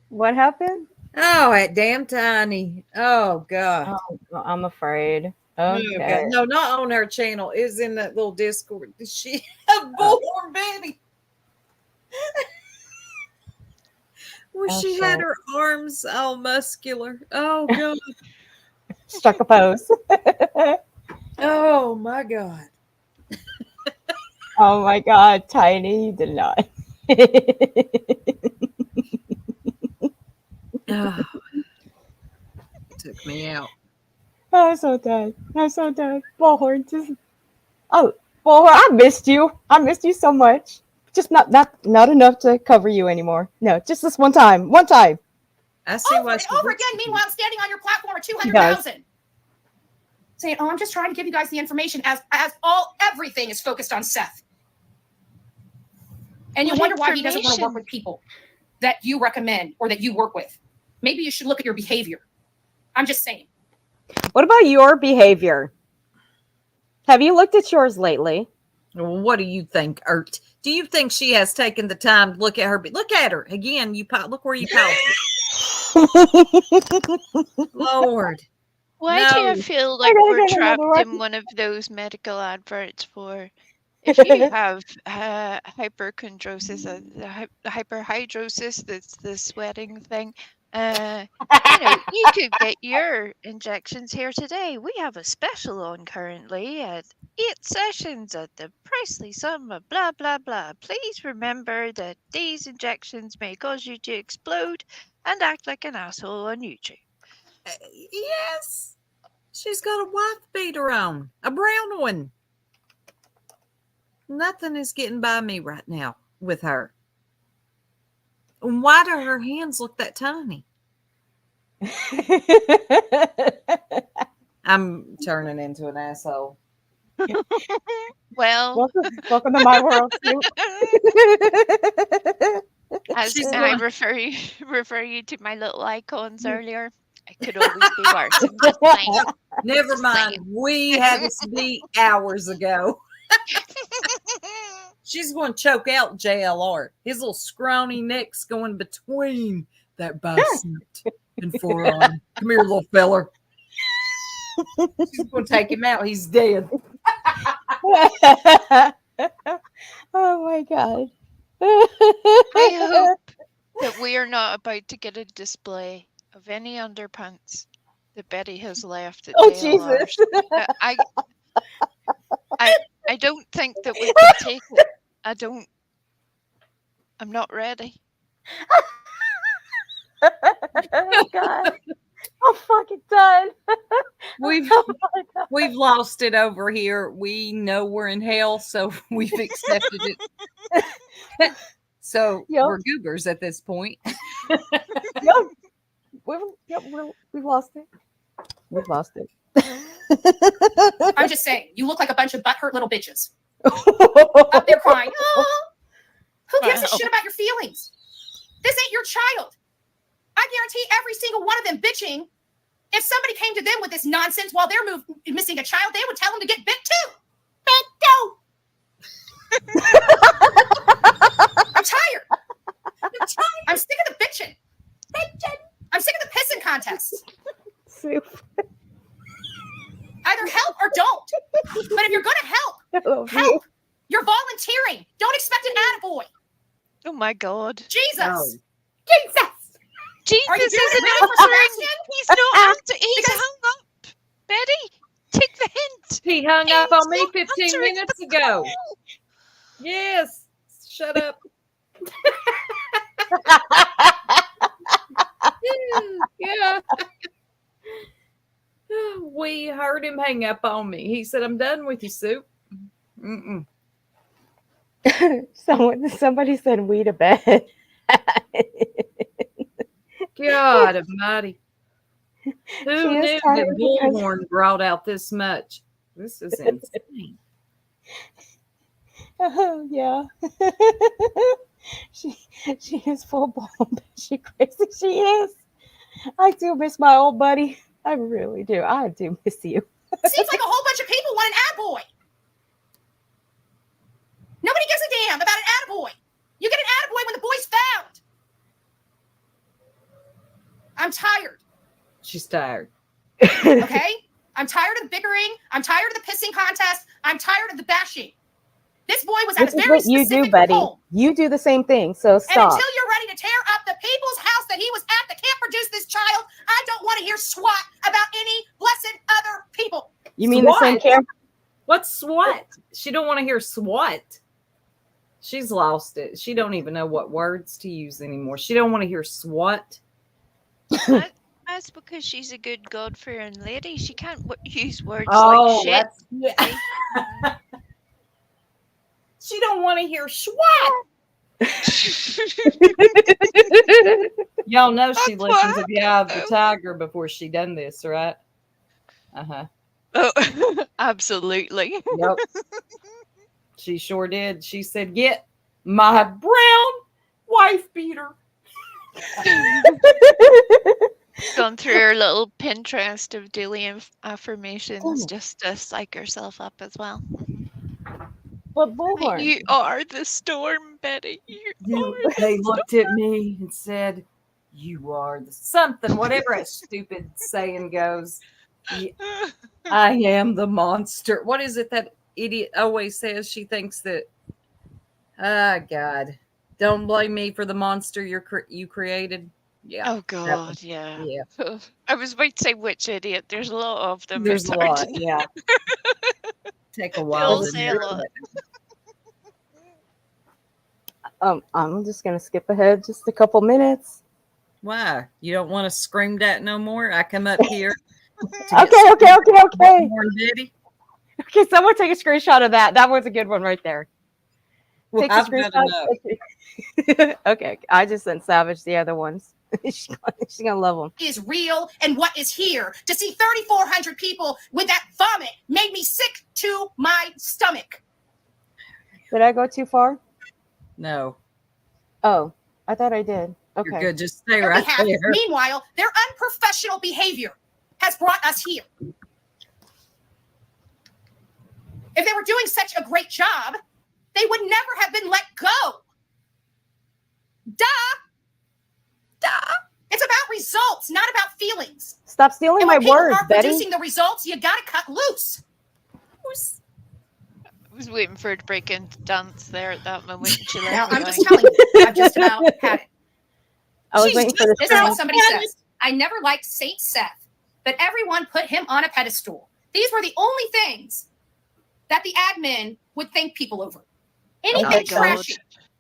What happened? Oh, that damn Tiny. Oh God. Oh, I'm afraid. Oh, Okay. God. No, not on her channel. It was in that little Discord. She a bullhorn baby. Where she had her arms all muscular. Oh God. Struck a pose. Oh my God. Oh my God, Tiny, you did not. Oh, took me out. I'm so dead. I'm so dead. Bullhorn, just Bullhorn, I missed you. I missed you so much. Just not enough to cover you anymore. No, just this one time. One time. I see over and over again. Meanwhile, standing on your platform are 200,000. Saying, "Oh, I'm just trying to give you guys the information." As everything is focused on Seth, and you wonder why he doesn't want to work with people that you recommend or that you work with. Maybe you should look at your behavior. I'm just saying. What about your behavior? Have you looked at yours lately? What do you think, Ert? Do you think she has taken the time to look at her? Look at her again. Look where you Lord. Why do you feel like we're trapped in one of those medical adverts for if you have hyperchondrosis, hyperhidrosis, that's the sweating thing, you could get your injections here today. We have a special on currently at 8 sessions at the pricely sum of blah, blah, blah. Please remember that these injections may cause you to explode and act like an asshole on YouTube. Yes. She's got a wife beater on, a brown one. Nothing is getting by me right now with her. And why do her hands look that tiny? I'm turning into an asshole. Well, welcome to my world. As I refer you to my little icons earlier, it could always be worse. I'm just saying. Never mind. We had this beat hours ago. She's going to choke out JLR. His little scrawny neck's going between that bicep and forearm. Come here, little feller. She's going to take him out. He's dead. Oh my God. I hope that we are not about to get a display of any underpants that Betty has left at JLR. Jesus. I don't think that we can take it. I'm not ready. Oh God. I'm fucking done. We've lost it over here. We know we're in hell, so we've accepted it. So we're goobers at this point. We've lost it. We've lost it. I'm just saying, you look like a bunch of butthurt little bitches. Up there crying. Oh, who gives a shit about your feelings? This ain't your child. I guarantee every single one of them bitching, if somebody came to them with this nonsense while they're missing a child, they would tell them to get bit too. Bit too. I'm tired. I'm sick of the bitching. I'm sick of the pissing contests. Either help or don't. But if you're going to help. You're volunteering. Don't expect an attaboy. Oh my God. Jesus. No. Jesus Are you is an answering. He's not answering. He's hung up. Betty, take the hint. He hung up on me 15 minutes ago. Yes. Shut up. Yeah. We heard him hang up on me. He said, "I'm done with you, Soup." Mm-mm. Somebody said we to bed. God almighty. Who knew that Bullhorn brought out this much? This is insane. Oh, yeah. She is full blown. She crazy. She is. I do miss my old buddy. I really do. I do miss you. Seems like a whole bunch of people want an attaboy. Nobody gives a damn about an attaboy. You get an attaboy when the boy's found. I'm tired. She's tired. Okay? I'm tired of the bickering. I'm tired of the pissing contest. I'm tired of the bashing. This boy was at This a is very what you specific do, buddy. home. You do the same thing. So And stop. until you're ready to tear up the people's house that he was at that can't produce this child, I don't want to hear swat about any blessed other people. You mean the same SWAT? camera? What's SWAT? She don't want to hear SWAT. She's lost it. She don't even know what words to use anymore. She don't want to hear SWAT. That's because she's a good God-fearing lady. She can't use words Oh, like shit. that's yeah. She don't want to hear SWAT. Y'all know she That's listened what to the Eye of the Tiger before she done this, right? Uh-huh. Oh, absolutely. Yep. She sure did. She said, "Get my brown wife beater." Gone through her little Pinterest of daily affirmations just to psych herself up as well. But Bullhorn. You are the storm, Betty. They looked at me and said, "You are the something," whatever that stupid saying goes. I am the monster. What is it that idiot always says? She thinks that, God, don't blame me for the monster you created. Yeah. Oh God, yeah. Yeah. I was about to say which idiot. There's a lot of them. There's It's a hard lot. to- Yeah. Take a They while. all to say a narrow lot. it. I'm just gonna skip ahead just a couple minutes. Why? You don't want to scream that no more? I come up here. Okay. Betty. Okay, someone take a screenshot of that. That was a good one right there. Well, Take a I've got screenshot. enough. Okay, I just sent Savage the other ones. She's gonna love them. Is real and what is here. To see 3,400 people with that vomit made me sick to my stomach. Did I go too far? No. Oh, I thought I did. Okay. You're good. Just stay Their right behalf. there. Meanwhile, their unprofessional behavior has brought us here. If they were doing such a great job, they would never have been let go. Duh. It's about results, not about feelings. Stop stealing And my when people words, aren't Betty. producing the results, you gotta cut loose. I was waiting for her to break into dance there at that moment. She let Now, me I'm down. just telling you, I've just about had it. I was waiting for the This is what screen. somebody says. I never liked Saint Seth, but everyone put him on a pedestal. These were the only things that the admin would thank people over. Anything my God. trashy.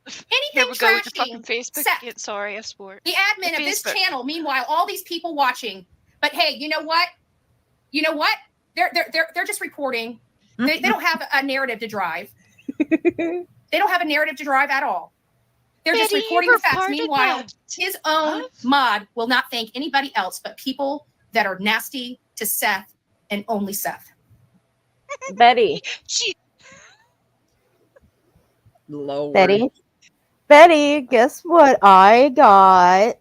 Here Anything we go with the trashy. fucking Facebook. Seth, Yeah, sorry, I swore. the admin The of this Facebook. channel, meanwhile, all these people watching. But hey, you know what? You know what? They're just reporting. They don't have a narrative to drive. They don't have a narrative to drive at all. They're just Betty, you reporting the facts. reported Meanwhile, that. his own mod will not thank anybody else but people that are nasty to Seth and only Seth. Betty. She Lord. Betty, guess what I got?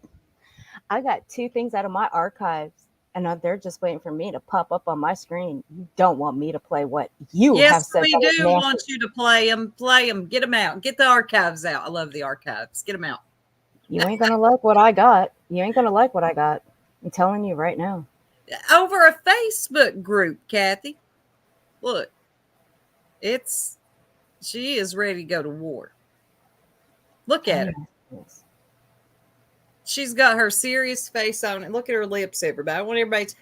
I got 2 things out of my archives, and they're just waiting for me to pop up on my screen. You don't want me to play what you have Yes, said. we that was do nasty. want you to play them. Play them. Get them out. Get the archives out. I love the archives. Get them out. You ain't gonna like what I got. You ain't gonna like what I got. I'm telling you right now. Over a Facebook group, Kathy. Look, she is ready to go to war. Look at her. Yes. She's got her serious face on it. Look at her lips, everybody. I want everybody to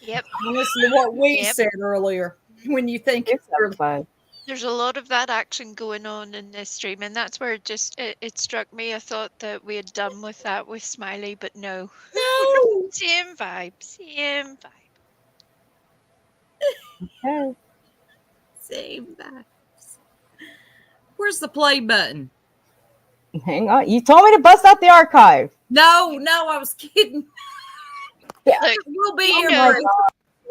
Yep. listen to what we Yep. said earlier. When you think It's you're fun. There's a lot of that action going on in this stream, and that's where it struck me. I thought that we had done with that with Smiley, but no. no. Same vibe. Same vibe. Okay. Same vibes. Where's the play button? Hang on. You told me to bust out the archive. No, I was kidding. Yeah. Look, We'll be you here. know, for-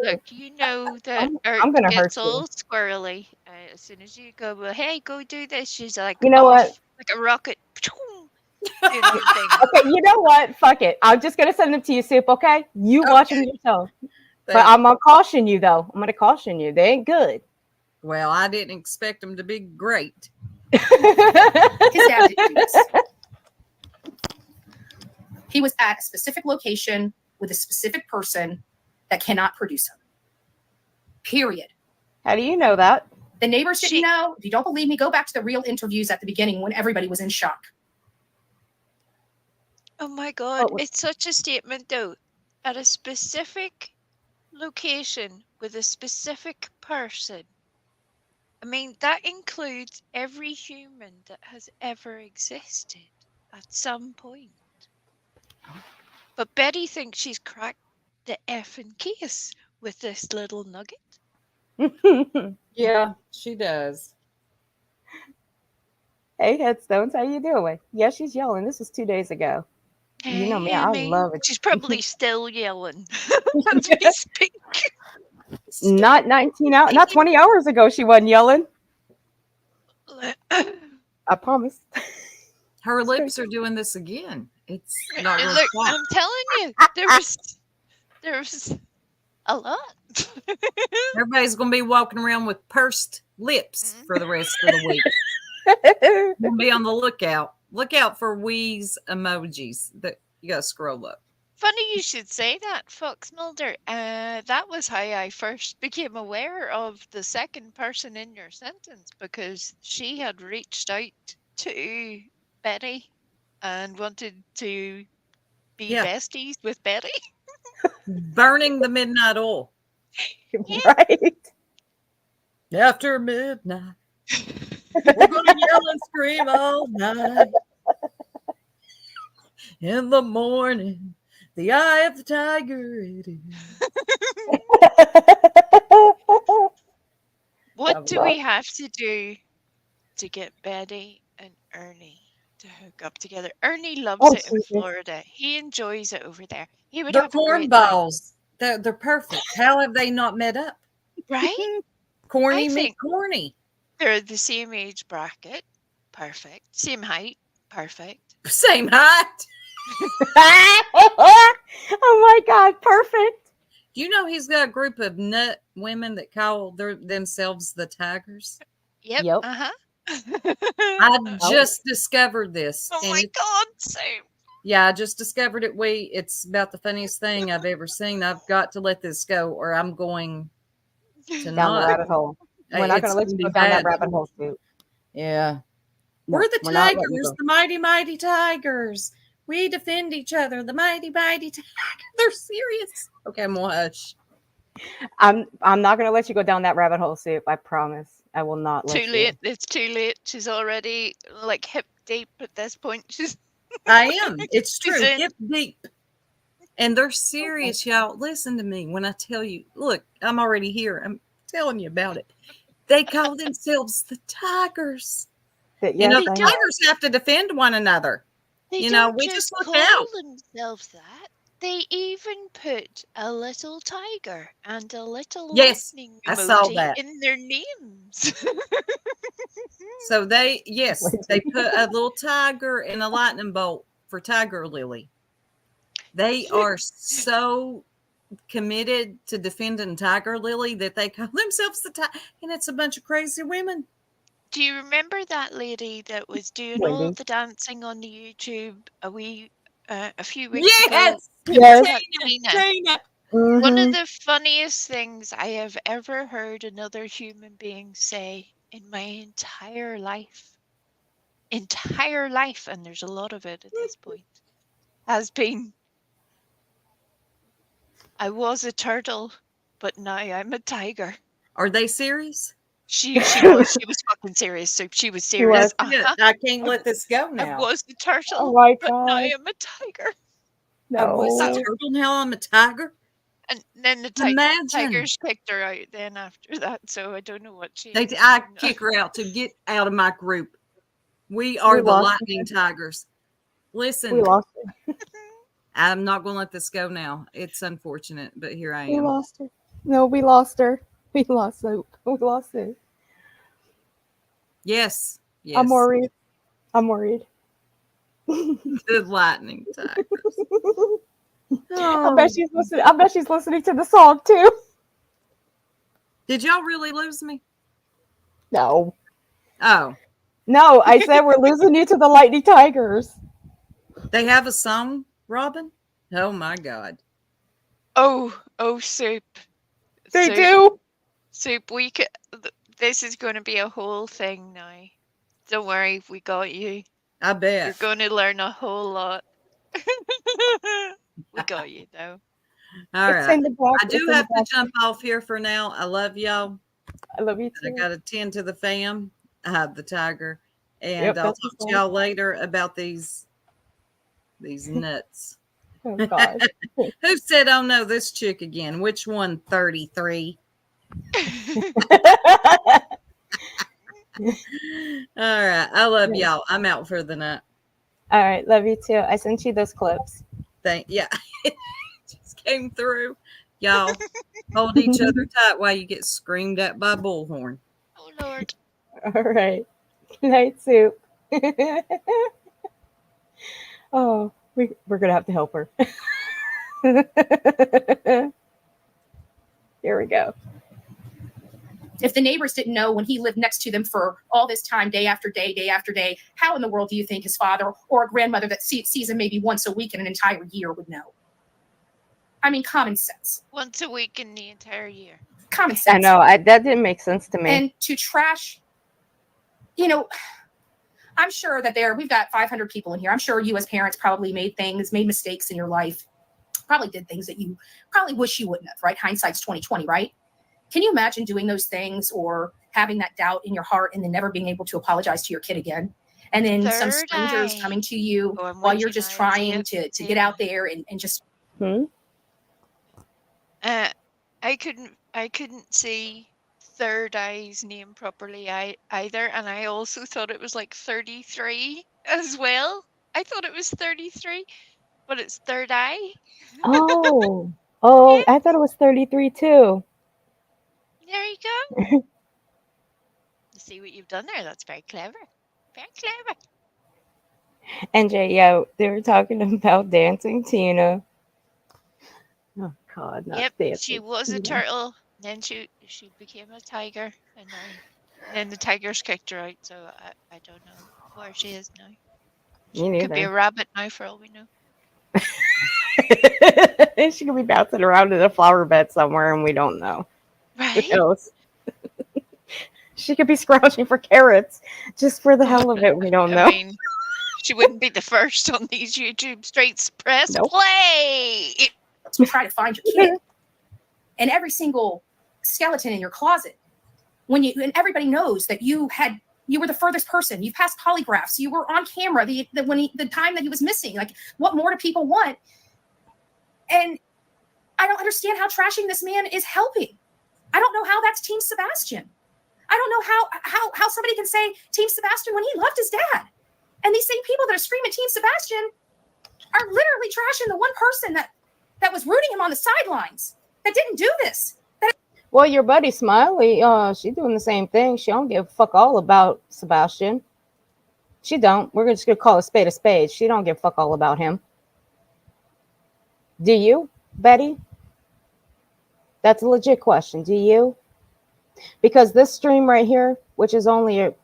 look, you know that I'm gonna hurt gets you. all squirrely as soon as you go, well, hey, go do this. She's like, You know off what? like a rocket. doing your thing. Okay, you know what? Fuck it. I'm just gonna send them to you, Soup. Okay, you watch them yourself. But Thank I'm gonna caution you, though. I'm gonna caution you. They ain't good. Well, I didn't expect them to be great. His dad didn't do this. He was at a specific location with a specific person that cannot produce him. Period. How do you know that? The neighbors didn't know. If you don't believe me, go back to the real interviews at the beginning when everybody was in shock. Oh my God, it's such a statement though. At a specific location with a specific person. I mean, that includes every human that has ever existed at some point. But Betty thinks she's cracked the effing case with this little nugget. Yeah, she does. Hey, Headstones, how you doing? Yeah, she's yelling. This was 2 days ago. You know me, I love it. She's probably still yelling as we speak. Not 19 hours, not 20 hours ago. She wasn't yelling. I promise. Her lips are doing this again. It's not gonna Look, stop. I'm telling you, there was a lot. Everybody's gonna be walking around with pursed lips for the rest of the week. We'll be on the lookout. Look out for wheeze emojis. That you gotta scroll up. Funny you should say that, Fox Mulder. That was how I first became aware of the second person in your sentence, because she had reached out to Betty and wanted to be besties with Betty. Burning the midnight oil. Right. After midnight. We're gonna yell and scream all night. In the morning, the eye of the tiger it is. What do we have to do to get Betty and Ernie to hook up together? Ernie loves it in Florida. He enjoys it over there. He would They're have a great time. cornballs. They're perfect. How have they not met up? Right? Corny I meet think corny. they're the same age bracket. Perfect. Same height. Perfect. Same height. Oh my God, perfect. You know he's got a group of nut women that call themselves the Tigers. Yep. Yep. Uh-huh. I just discovered this. Oh and my God, same. Yeah, I just discovered it. It's about the funniest thing I've ever seen. I've got to let this go, or I'm going to Down the rabbit hole. We're not going to let you go down that rabbit hole, too. Yeah. No, We're the we're not letting you Tigers, go. the mighty, mighty Tigers. We defend each other, the mighty, mighty Tigers. They're serious. Okay, I'm gonna hush. I'm not going to let you go down that rabbit hole, Soup. I promise. I will not let Too you. late. It's too late. She's already like hip deep at this point. I am. It's true. She's in. Hip deep. And they're serious, y'all. Listen to me when I tell you. Look, I'm already here. I'm telling you about it. They call themselves the Tigers. You know, the Tigers have to defend one another. They You know, don't we just look call out. themselves that. They even put a little tiger and a little Yes, lightning I saw emoji that. in their names. So they put a little tiger and a lightning bolt for Tiger Lily. They are so committed to defending Tiger Lily that they call themselves the Tiger, and it's a bunch of crazy women. Do you remember that lady that was doing all the dancing on the YouTube a few weeks ago? Yes. Tina. Mhm. One of the funniest things I have ever heard another human being say in my entire life, and there's a lot of it at this point, has been, I was a turtle, but now I'm a tiger. Are they serious? She was fucking serious. So she was serious. Yeah, I can't let this go now. I was the turtle, Oh my but now God. I'm a tiger. I was a No. turtle, now I'm a tiger. And then the Imagine. tigers kicked her out then after that, so I don't know what she is I doing now. kick her out to get out of my group. We are the lost Lightning Tigers. Listen, We lost her. I'm not going to let this go now. It's unfortunate, but here I We am. lost her. No, we lost her. We lost Soup. We lost Soup. Yes. Yes. I'm worried. I'm worried. The lightning tigers. I Oh, bet she's listening. I bet she's listening to the song too. did y'all really lose me? No, Oh, no. I said we're losing you to the Lightning Tigers. they have a song, Robin? Oh my God. Oh, Soup. They Soup. do. Soup, this is going to be a whole thing now. Don't worry, we got you. I You're bet. going to learn a whole lot. We got you, though. All It's right. in the back. I do have to jump off here for now. I love y'all. I love you I too. got to tend to the fam. I have the tiger. And Yep, I'll that's talk the to y'all later about these nuts. Oh God. Who said, oh no, this chick again? Which one? 33. All right. I love y'all. I'm out for the night. All right, love you too. I sent you those clips. Yeah. It just came through. Y'all hold each other tight while you get screamed at by Bullhorn. Oh, Lord. All right. Good night, Soup. Oh, we're gonna have to help her. Here we go. If the neighbors didn't know when he lived next to them for all this time, day after day, how in the world do you think his father or a grandmother that sees him maybe once a week in an entire year would know? I mean, common sense. Once a week in the entire year. Common sense. I know. That didn't make sense to me. And to trash, I'm sure that we've got 500 people in here. I'm sure you as parents probably made mistakes in your life, probably did things that you probably wish you wouldn't have, right? Hindsight's 20/20, right? Can you imagine doing those things or having that doubt in your heart and then never being able to apologize to your kid again? And then some strangers coming to you while you're just trying to get out there and just. I couldn't see Third Eye's name properly either, and I also thought it was like 33 as well. I thought it was 33, but it's Third Eye. Oh, I thought it was 33 too. There you go. See what you've done there. That's very clever. Very clever. NJ, yeah, they were talking about Dancing Tina. Oh God, not Yep, Dancing she was a Tina. turtle. Then she became a tiger, and then the tigers kicked her out. So I don't know where she is now. She Me could be a neither. rabbit now, for all we know. She could be bouncing around in a flower bed somewhere, and we don't know. Right? Who knows? She could be scrounging for carrots just for the hell of it. We don't know. I mean, she wouldn't be the first on these YouTube streets. Press play. To try to find your kid. And every single skeleton in your closet, and everybody knows that you were the furthest person. You passed polygraphs. You were on camera the time that he was missing. Like, what more do people want? And I don't understand how trashing this man is helping. I don't know how that's Team Sebastian. I don't know how somebody can say Team Sebastian when he loved his dad. And these same people that are screaming Team Sebastian are literally trashing the one person that was rooting him on the sidelines, that didn't do this. Well, your buddy Smiley, she's doing the same thing. She don't give a fuck all about Sebastian. She don't. We're just gonna call a spade a spade. She don't give a fuck all about him. Do you, Betty? That's a legit question. Do you? Because this stream right here, which is only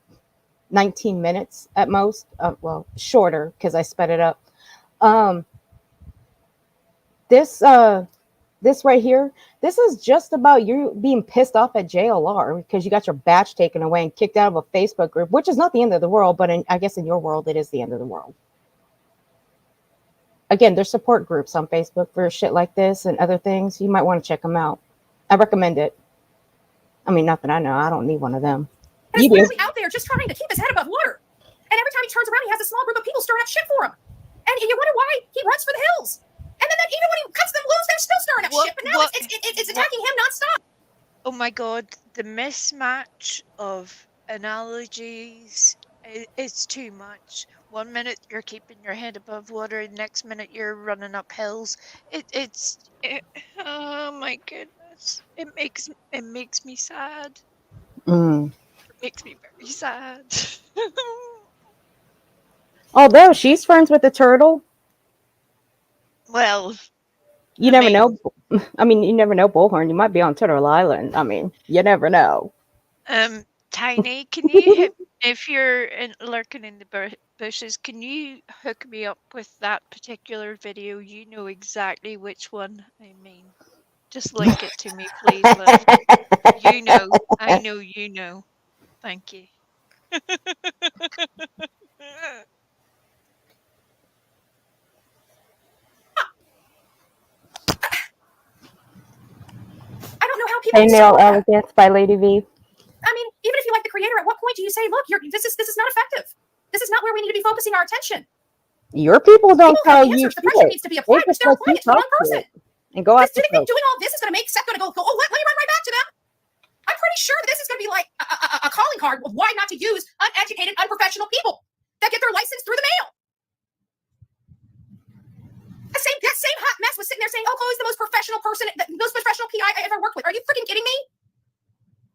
19 minutes at most, well, shorter because I sped it up. This right here, this is just about you being pissed off at JLR because you got your badge taken away and kicked out of a Facebook group, which is not the end of the world, but I guess in your world, it is the end of the world. Again, there's support groups on Facebook for shit like this and other things. You might want to check them out. I recommend it. I mean, not that I know. I don't need one of them. And he's literally out there just trying to keep his head above water. And every time he turns around, he has a small group of people stirring up shit for him. And you wonder why he runs for the hills. And then even when he cuts them loose, they're still stirring up shit. But now it's attacking him nonstop. Oh my God, the mismatch of analogies is too much. 1 minute you're keeping your head above water, the next minute you're running up hills. Oh my goodness, it makes me sad. It makes me very sad. Although she's friends with the turtle, Well, you I never mean, know. I mean, you never know, Bullhorn. You might be on Turtle Island. I mean, you never know. Tiny, can you hit if you're lurking in the bushes? Can you hook me up with that particular video? You know exactly which one I mean. Just link it to me, please, love. You know, I know you know. Thank you. I don't know how people Female stop that. Elegance by Lady V. I mean, even if you like the creator, at what point do you say, look, this is not effective? This is not where we need to be focusing our attention. Your people don't People tell have you answers. The pressure shit. needs to be They applied, which just they're let applying you it to the talk wrong to person. it and go Do after you think folks. doing all this is going to make Seth going to go, oh, let me run right back to them? I'm pretty sure that this is going to be like a calling card of why not to use uneducated, unprofessional people that get their license through the mail. That same hot mess was sitting there saying, oh, Chloe's the most professional person, the most professional PI I ever worked with. Are you freaking kidding me?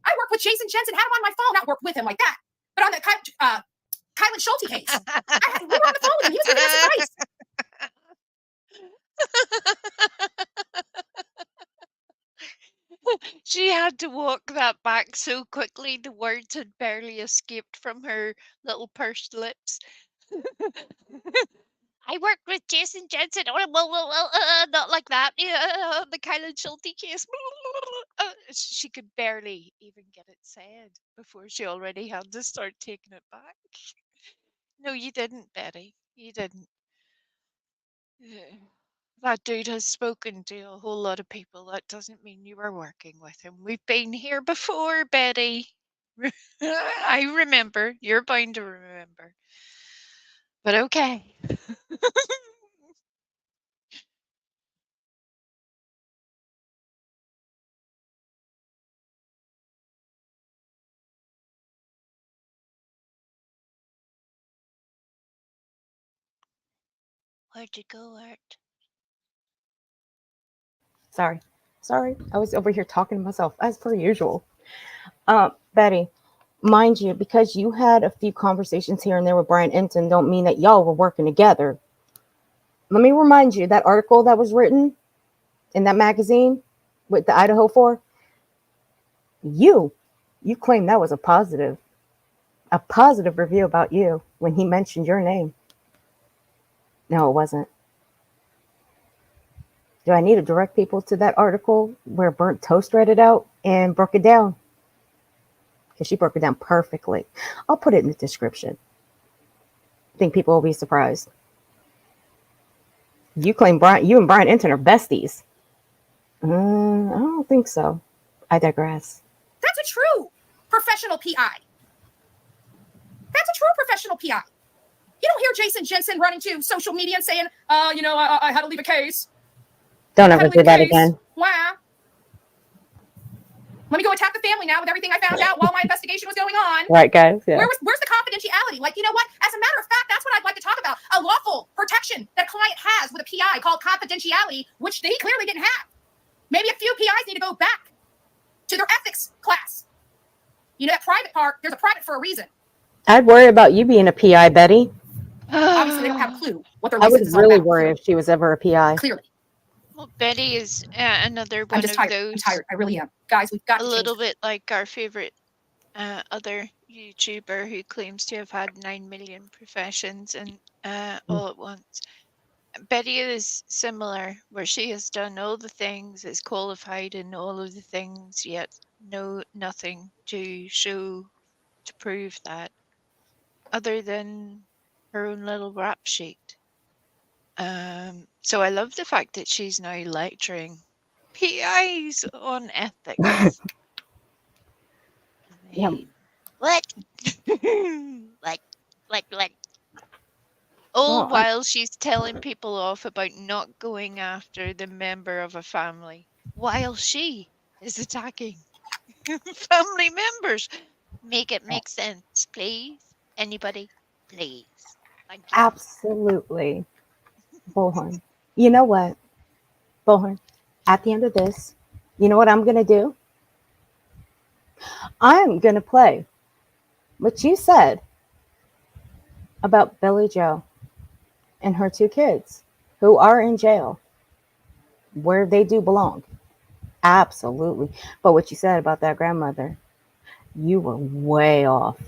I worked with Jason Jensen, had him on my phone, not worked with him like that, but on the Kylan Schulte case. We were on the phone with him. He was giving us advice. She had to walk that back so quickly the words had barely escaped from her little pursed lips. I worked with Jason Jensen. Not like that. The Kylan Schulte case. She could barely even get it said before she already had to start taking it back. No, you didn't, Betty. You didn't. That dude has spoken to a whole lot of people. That doesn't mean you were working with him. We've been here before, Betty. I remember. You're bound to remember. But okay. Where'd you go, Art? Sorry. I was over here talking to myself as per usual. Betty, mind you, because you had a few conversations here and there with Brian Enton, don't mean that y'all were working together. Let me remind you that article that was written in that magazine with the Idaho 4, you claimed that was a positive review about you when he mentioned your name. No, it wasn't. Do I need to direct people to that article where Burnt Toast read it out and broke it down? Because she broke it down perfectly. I'll put it in the description. I think people will be surprised. You claim you and Brian Enton are besties. I don't think so. I digress. That's a true professional PI. That's a true professional PI. You don't hear Jason Jensen running to social media and saying, I had to leave a case. Don't ever do that again. Wow. Let me go attack the family now with everything I found out while my investigation was going on. Right, guys? Yeah. Where's the confidentiality? Like, you know what? As a matter of fact, that's what I'd like to talk about. A lawful protection that a client has with a PI called confidentiality, which they clearly didn't have. Maybe a few PIs need to go back to their ethics class. You know, that private part, there's a private for a reason. I'd worry about you being a PI, Betty. Obviously, they don't have a clue what their I would license is all really about. worry if she was ever a PI. Clearly. Well, Betty is another one I'm just of tired. those. I'm tired. I really am. Guys, we've got a to little bit like our favorite other YouTuber who claims to have had 9 million professions and all at once. Betty is similar, where she has done all the things, is qualified in all of the things, yet nothing to show to prove that, other than her own little rap sheet. So I love the fact that she's now lecturing PIs on ethics. Yeah. What? What? All Oh, while she's telling people off about not going after the member of a family, while she is attacking family members. Make it make sense, please. Anybody, please. Thank you. absolutely. Bullhorn. You know what? Bullhorn. At the end of this, you know what I'm going to do? I'm going to play what you said about Billy Joe and her 2 kids who are in jail where they do belong. Absolutely. But what you said about that grandmother, you were way off.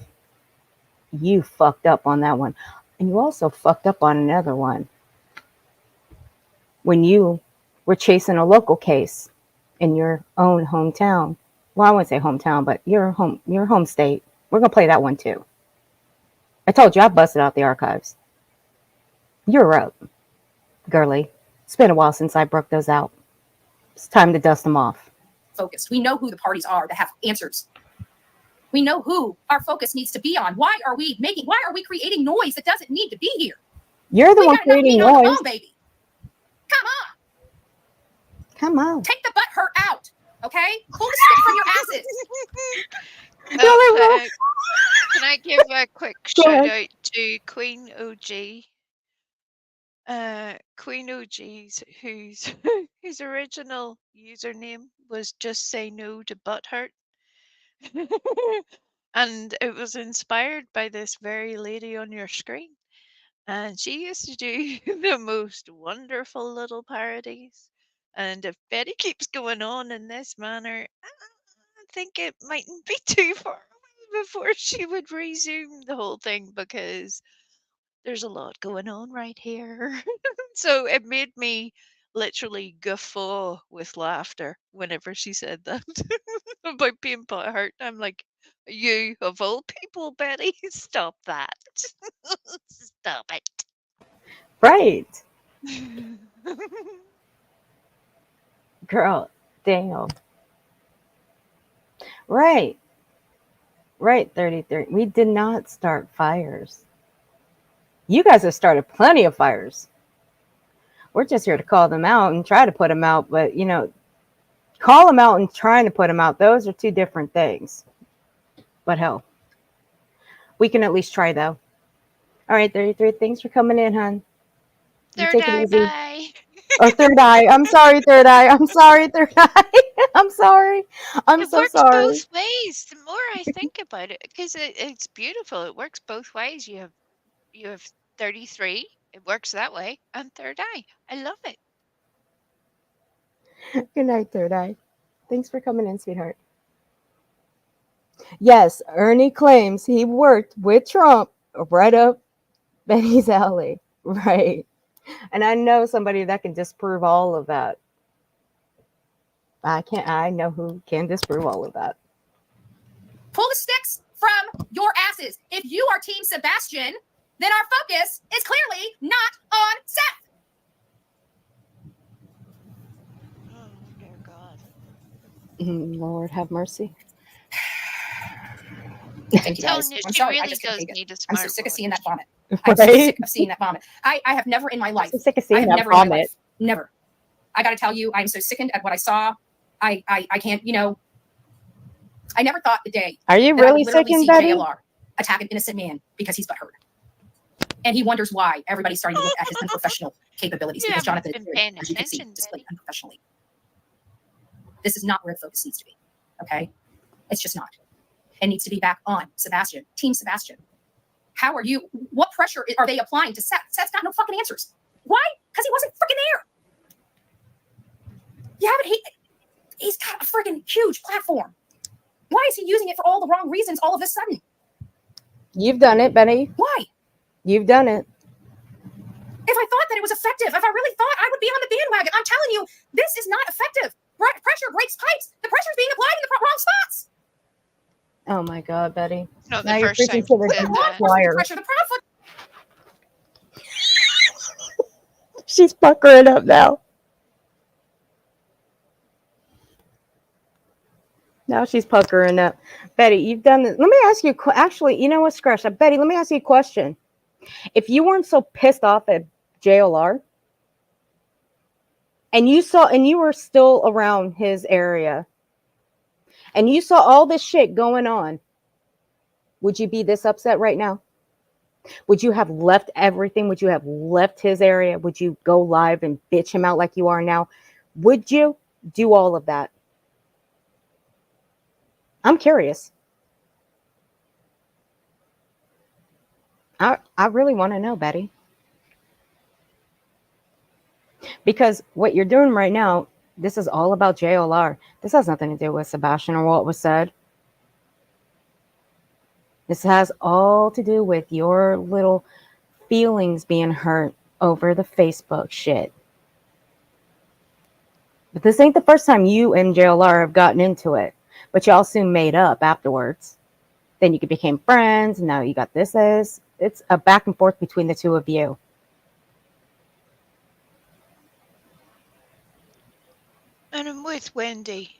You fucked up on that one. And you also fucked up on another one when you were chasing a local case in your own hometown. Well, I wouldn't say hometown, but your home state. We're gonna play that one too. I told you I busted out the archives. You're up, girly. It's been a while since I broke those out. It's time to dust them off. Focused. We know who the parties are that have answers. We know who our focus needs to be on. Why are we creating noise that doesn't need to be here? You're the We one got enough creating meat on the noise. bone, baby. Come on. Come on. Take the butt hurt out. Okay? Pull the stick from your asses. Can I give a quick Go shout ahead. out to Queen OG? Queen OG's whose whose original username was just say no to butthurt. And it was inspired by this very lady on your screen. And she used to do the most wonderful little parodies. And if Betty keeps going on in this manner, I think it mightn't be too far away before she would resume the whole thing because there's a lot going on right here. So it made me literally guffaw with laughter whenever she said that about being butthurt. I'm like, you of all people, Betty, stop that. Stop it. Right. Girl, damn. Right. Right, 33. We did not start fires. You guys have started plenty of fires. We're just here to call them out and try to put them out. But, call them out and trying to put them out, those are 2 different things. But hell, we can at least try, though. All right, 33. Thanks for coming in, hon. You Third take it eye, easy. bye. Or Third Eye. I'm sorry, Third Eye. I'm sorry, Third Eye. I'm sorry. I'm It so works sorry. both ways. The more I think about it, because it's beautiful. It works both ways. You have 33. It works that way, and third eye. I love it. Good night, Third Eye. Thanks for coming in, sweetheart. Yes, Ernie claims he worked with Trump right up Benny's alley. Right. And I know somebody that can disprove all of that. I know who can disprove all of that. Pull the sticks from your asses. If you are Team Sebastian, then our focus is clearly not on Seth. Oh dear God. Lord have mercy. Thank you, Telling guys. you, I'm she sorry. I really just can't does take it. need a I'm so smart sick of watch. seeing that vomit. I'm so Right? sick of seeing that vomit. I have never in my life. I'm so sick of I seeing have that never in my vomit. life. Never. I got to tell you, I'm so sickened at what I saw. I can't. I never thought the day Are you that I really would literally sickened, see Betty? JLR attack an innocent man because he's butthurt, and he wonders why everybody's starting to look at his unprofessional capabilities You because haven't Jonathan been is, paying as you can see, attention, displayed Betty. unprofessionally. This is not where the focus needs to be. Okay, it's just not. It needs to be back on Sebastian, Team Sebastian. How are you? What pressure are they applying to Seth? Seth's got no fucking answers. Why? Because he wasn't freaking there. Yeah, but he's got a freaking huge platform. Why is he using it for all the wrong reasons all of a sudden? You've done it, Betty. Why? You've done it. If I thought that it was effective, if I really thought I would be on the bandwagon, I'm telling you, this is not effective. Pressure breaks pipes. The pressure's being applied in the wrong spots. Oh my God, Betty. It's not Now the you're first preaching time to she the said that. choir. Pressure, the problem. She's puckering up now. Now she's puckering up. Betty, you've done this. Let me ask you, actually, you know what, Scratch? Betty, let me ask you a question. If you weren't so pissed off at JLR and you were still around his area and you saw all this shit going on, would you be this upset right now? Would you have left everything? Would you have left his area? Would you go live and bitch him out like you are now? Would you do all of that? I'm curious. I really want to know, Betty. Because what you're doing right now, this is all about JLR. This has nothing to do with Sebastian or what was said. This has all to do with your little feelings being hurt over the Facebook shit. But this ain't the first time you and JLR have gotten into it. But y'all soon made up afterwards. Then you became friends. And now you got this as. It's a back and forth between the two of you. And I'm with Wendy.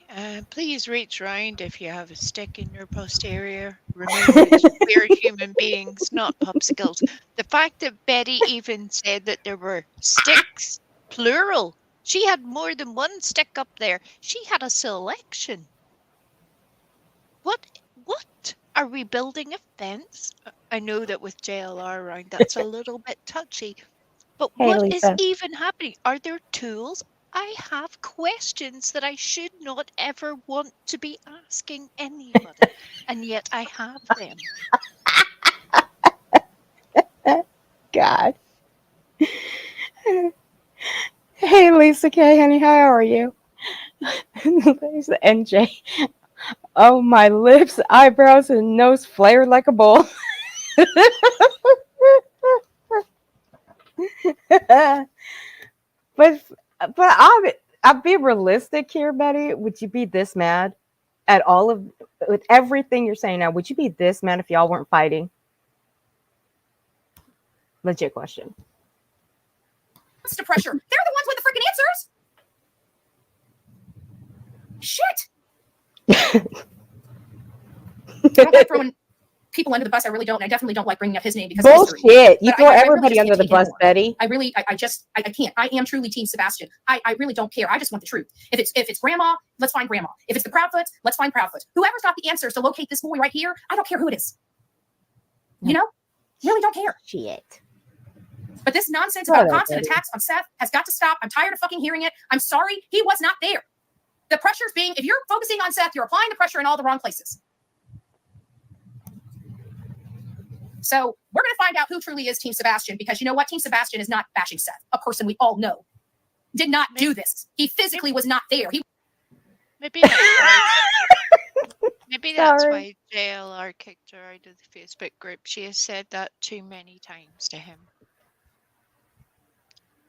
Please reach round if you have a stick in your posterior. Remember that we're human beings, not popsicles. The fact that Betty even said that there were sticks, plural. She had more than one stick up there. She had a selection. What? Are we building a fence? I know that with JLR around, that's a little bit touchy. But Hey, what is Lisa. even happening? Are there tools? I have questions that I should not ever want to be asking anybody, and yet I have them. God. Hey, Lisa K, honey, how are you? There's the NJ. Oh, my lips, eyebrows, and nose flared like a bull. but I'll be realistic here, Betty. Would you be this mad at all of with everything you're saying now? Would you be this mad if y'all weren't fighting? Legit question. To pressure. They're the ones with the freaking answers. Shit. I don't like throwing people under the bus. I really don't. And I definitely don't like bringing up his name because Bullshit. You But throw I really everybody just under can't the take bus, anymore. Betty. I can't. I am truly Team Sebastian. I really don't care. I just want the truth. If it's grandma, let's find grandma. If it's the Proudfoots, let's find Proudfoot. Whoever's got the answers to locate this boy right here, I don't care who it is. You know? Really don't care. Shit. But this nonsense about constant attacks on Seth has got to stop. I'm tired of fucking hearing it. I'm sorry. He was not there. The pressure's being, if you're focusing on Seth, you're applying the pressure in all the wrong places. So we're going to find out who truly is Team Sebastian, because you know what? Team Sebastian is not bashing Seth, a person we all know did not do this. He physically was not there. Maybe that's why. Maybe that's why JLR kicked her out of the Facebook group. She has said that too many times to him.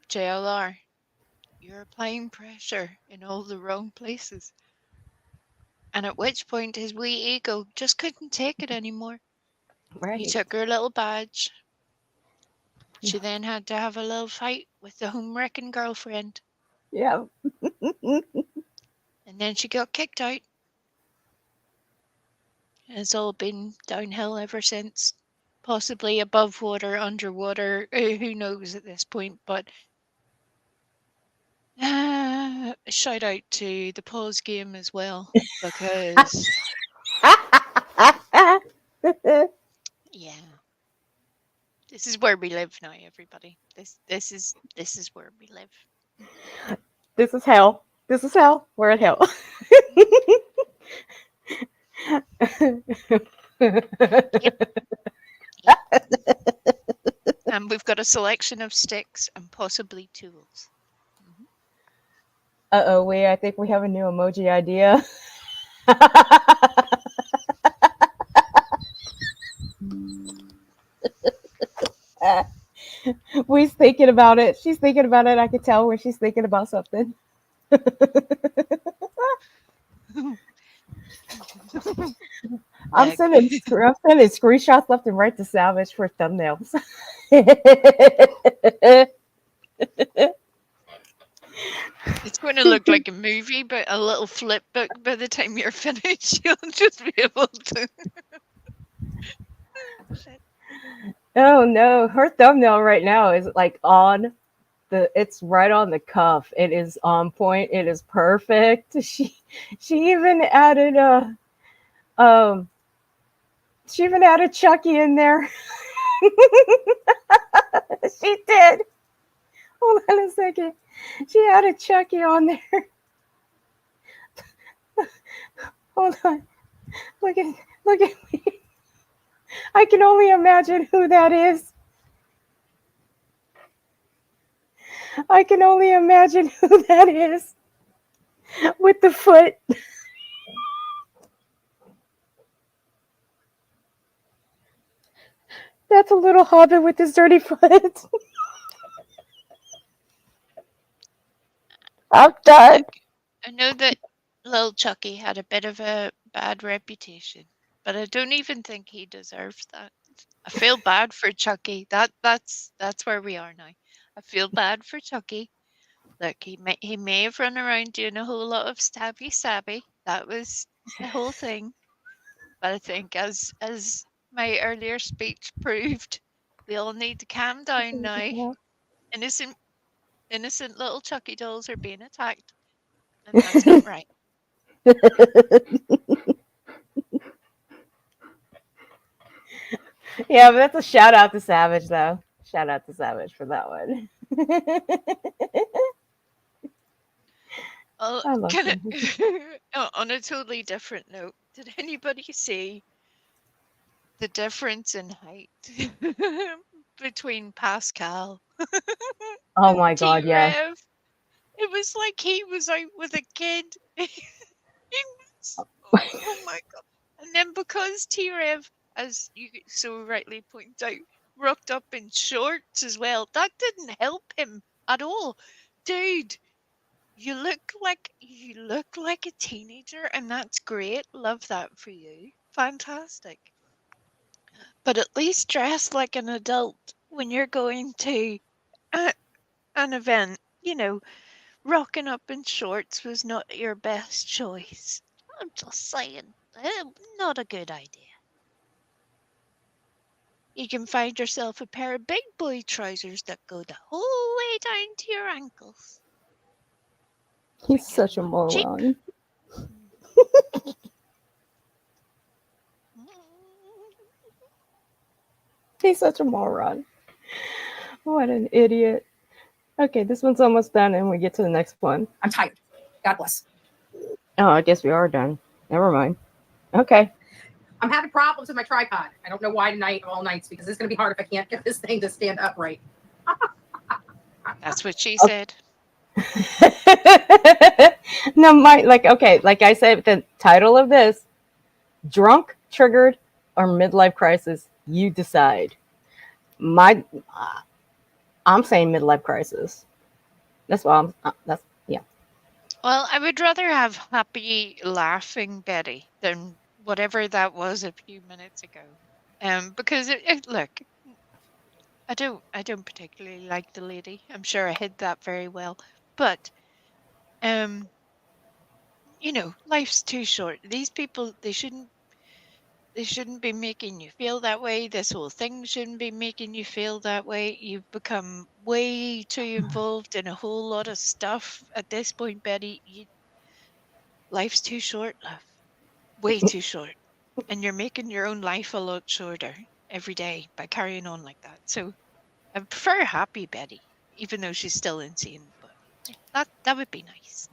JLR, you're applying pressure in all the wrong places. And at which point his wee ego just couldn't take it anymore. Right. He took her little badge. She then had to have a little fight with the home-wrecking girlfriend. Yeah. And then she got kicked out. It's all been downhill ever since. Possibly above water, underwater, who knows at this point, but shout out to the pause game as well, because yeah, this is where we live now, everybody. This is where we live. This is hell. This is hell. We're at hell. And we've got a selection of sticks and possibly tools. Uh-oh, I think we have a new emoji idea. We's thinking about it. She's thinking about it. I can tell when she's thinking about something. I'm sending screenshots left and right to Savage for thumbnails. It's going to look like a movie, but a little flip book by the time you're finished. You'll just be able to. Oh no, her thumbnail right now is like it's right on the cuff. It is on point. It is perfect. She even added Chucky in there. She did. Hold on a second. She added Chucky on there. Hold on. Look at me. I can only imagine who that is. I can only imagine who that is with the foot. That's a little hobbit with his dirty foot. I'm done. I know that little Chucky had a bit of a bad reputation, but I don't even think he deserves that. I feel bad for Chucky. That's where we are now. I feel bad for Chucky. Look, he may have run around doing a whole lot of stabby. That was the whole thing. But I think as my earlier speech proved, we all need to calm down now. Innocent little Chucky dolls are being attacked, and that's not right. Yeah, but that's a shout out to Savage, though. Shout out to Savage for that one. Oh, I love him. on a totally different note, did anybody see the difference in height between Pascal Oh and my God, yes. T-Rev? It was like he was out with a kid. Oh my God. And then because T-Rev, as you so rightly point out, rocked up in shorts as well, that didn't help him at all. Dude, you look like a teenager, and that's great. Love that for you. Fantastic. But at least dress like an adult when you're going to an event. Rocking up in shorts was not your best choice. I'm just saying, not a good idea. You can find yourself a pair of big boy trousers that go the whole way down to your ankles. He's such a Cheap. moron. He's such a moron. What an idiot. Okay, this one's almost done, and we get to the next one. I'm tired. God bless. Oh, I guess we are done. Never mind. Okay. I'm having problems with my tripod. I don't know why tonight, all nights, because it's going to be hard if I can't get this thing to stand upright. That's what she said. No, like I said, the title of this, drunk, triggered, or midlife crisis, you decide. I'm saying midlife crisis. That's why yeah. Well, I would rather have happy, laughing Betty than whatever that was a few minutes ago. Because look, I don't particularly like the lady. I'm sure I hid that very well. But life's too short. These people, they shouldn't be making you feel that way. This whole thing shouldn't be making you feel that way. You've become way too involved in a whole lot of stuff at this point, Betty. Life's too short, love. Way too short. And you're making your own life a lot shorter every day by carrying on like that. So I prefer happy Betty, even though she's still insane. But that would be nice.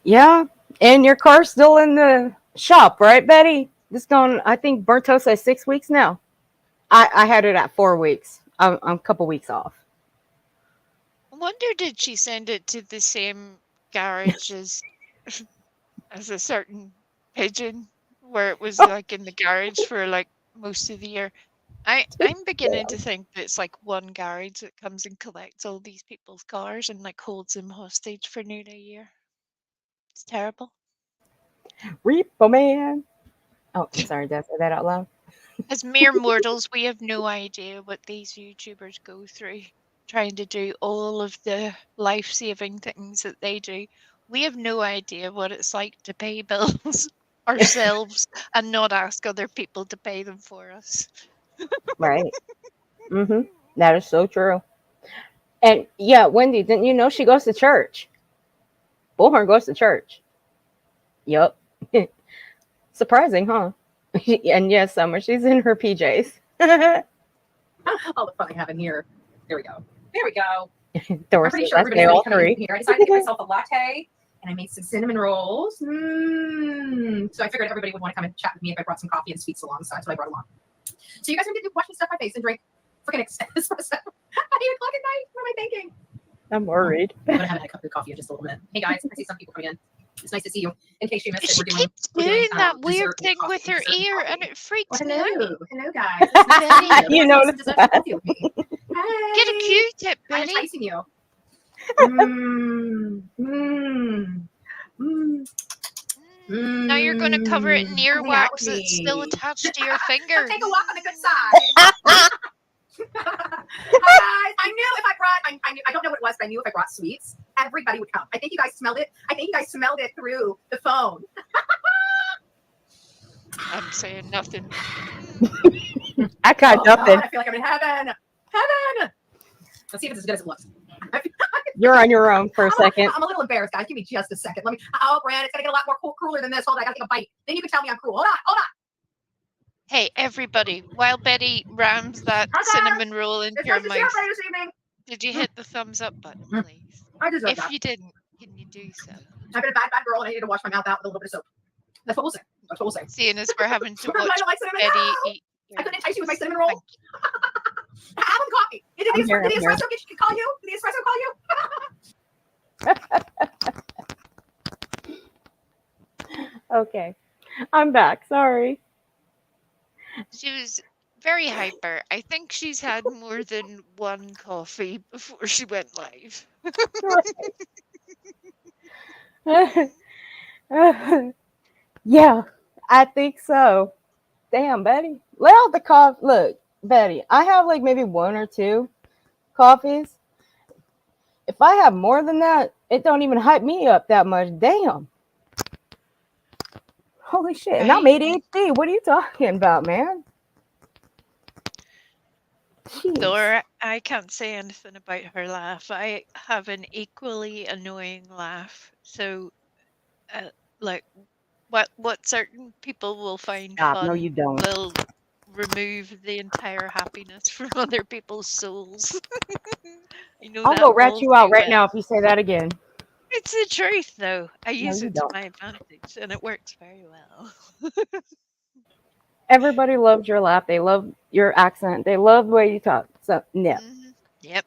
Yeah, and your car's still in the shop, right, Betty? This going, I think, burnt toast at 6 weeks now. I had it at 4 weeks. I'm a couple weeks off. I wonder, did she send it to the same garage as a certain pigeon, where it was like in the garage for like most of the year? I'm beginning to think that it's like one garage that comes and collects all these people's cars and like holds them hostage for nearly a year. It's terrible. Repo Man. Oh, I'm sorry, did I say that out loud? As mere mortals, we have no idea what these YouTubers go through trying to do all of the life-saving things that they do. We have no idea what it's like to pay bills ourselves and not ask other people to pay them for us. Right. That is so true. And yeah, Wendy, didn't you know she goes to church? Bullhorn goes to church. Yup. Surprising, huh? And yes, Summer, she's in her PJs. All the fun I have in here. There we go. There we go. I'm pretty sure everybody's ready coming in here. I decided to get myself a latte, and I made some cinnamon rolls. So I figured everybody would want to come and chat with me if I brought some coffee and sweets alongside, so I brought along. So you guys are going to watch me stuff my face and drink freaking espresso at 8 o'clock at night. What am I thinking? I'm worried. I'm going to have a cup of coffee in just a little bit. Hey guys, I see some people coming in. It's nice to see you. In case you missed it, She we're doing keeps doing that weird dessert and thing coffee, with her dessert and ear, coffee. and it freaks Well, me out. hello, guys. It's nice to see You Let's noticed have some dessert and coffee with me. Get a Hey, Q-tip, I'm Betty. enticing you. Mmm, mmm, mmm. Now you're going to cover it in Come hang out earwax with that's still me. attached to your Come finger. take a walk on the good side. Hi guys. I knew if I brought, I don't know what it was, but I knew if I brought sweets, everybody would come. I think you guys smelled it. I think you guys smelled it through the phone. I'm saying nothing. I got Oh, nothing. God, I feel like I'm in heaven. Heaven. Let's see if it's as good as it looks. You're on your own for a second. I'm a little embarrassed, guys. Give me just a second. Let me. Oh, Brad, it's gonna get a lot more crueler than this. Hold on, I gotta take a bite. Then you can tell me I'm cruel. Hold on. Hey, everybody, while Betty rams that Hi, guys. cinnamon roll into It's your nice to see mouth, everybody this evening. did you hit the thumbs up button, please? I deserve If that. you didn't, can you do so? I've been a bad girl and I need to wash my mouth out with a little bit of soap. That's what we'll say. That's what we'll say. Seeing as we're having to I watch don't like cinnamon. Betty No! eat. I couldn't entice you with my cinnamon roll. Have them coffee. Did the I'm here, espresso call you? Did the espresso call you? Okay. I'm back. Sorry. She was very hyper. I think she's had more than one coffee before she went live. Yeah, I think so. Damn, Betty. Let out the coffee. Look, Betty, I have like maybe 1 or 2 coffees. If I have more than that, it don't even hype me up that much. Damn. Holy shit. And I'm Right? ADHD. What are you talking about, man? Jeez. Thor, I can't say anything about her laugh. I have an equally annoying laugh. So, like, what certain people will find Stop. No, fun you don't. will remove the entire happiness from other people's souls. I know I'll that go rat all you out too right well. now if you say that again. It's the truth, though. I No, use you it to don't. my advantage, and it works very well. Everybody loves your laugh. They love your accent. They love the way you talk. So, yeah. Yep.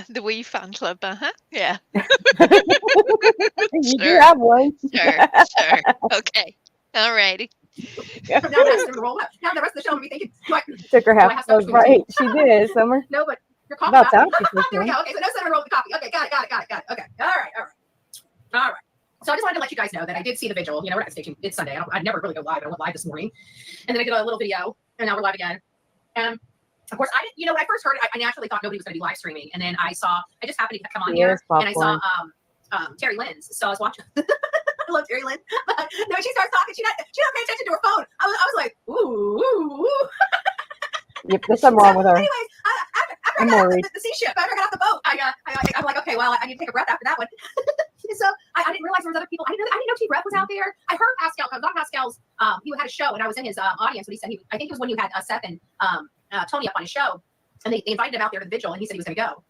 The wee fan club. Yeah. You do have one. Sure. Okay. Alrighty. Now that's the roll up. Now the rest of the show will be thinking, Took her do I half. have That was stuff right. She did, Summer. No, but you're coughing About about time she There we go. Okay, so no cinnamon roll with the coffee. Okay, got it. Okay. All right. So I just wanted to let you guys know that I did see the vigil. You know, we're not stay tuned. It's Sunday. I never really go live. I went live this morning, and then I did a little video, and now we're live again. And of course, I didn't. You know, when I first heard it, I naturally thought nobody was going to be live streaming, and then I just happened to come on here, and I saw Terry Lynn's. So I was watching. I love Terry Lynn. No, she starts talking. She not paying attention to her phone. I was like, ooh. Yep, there's something wrong with her. Anyways, after I got off the sea ship, after I got off the boat, I'm like, okay, well, I need to take a breath after that one. So I didn't realize there was other people. I didn't know T. Brett was out there. I heard Pascal, Don Pascal's. He had a show, and I was in his audience. When he said I think it was when you had Seth and Tony up on his show, and they invited him out there to the vigil, and he said he was going to go.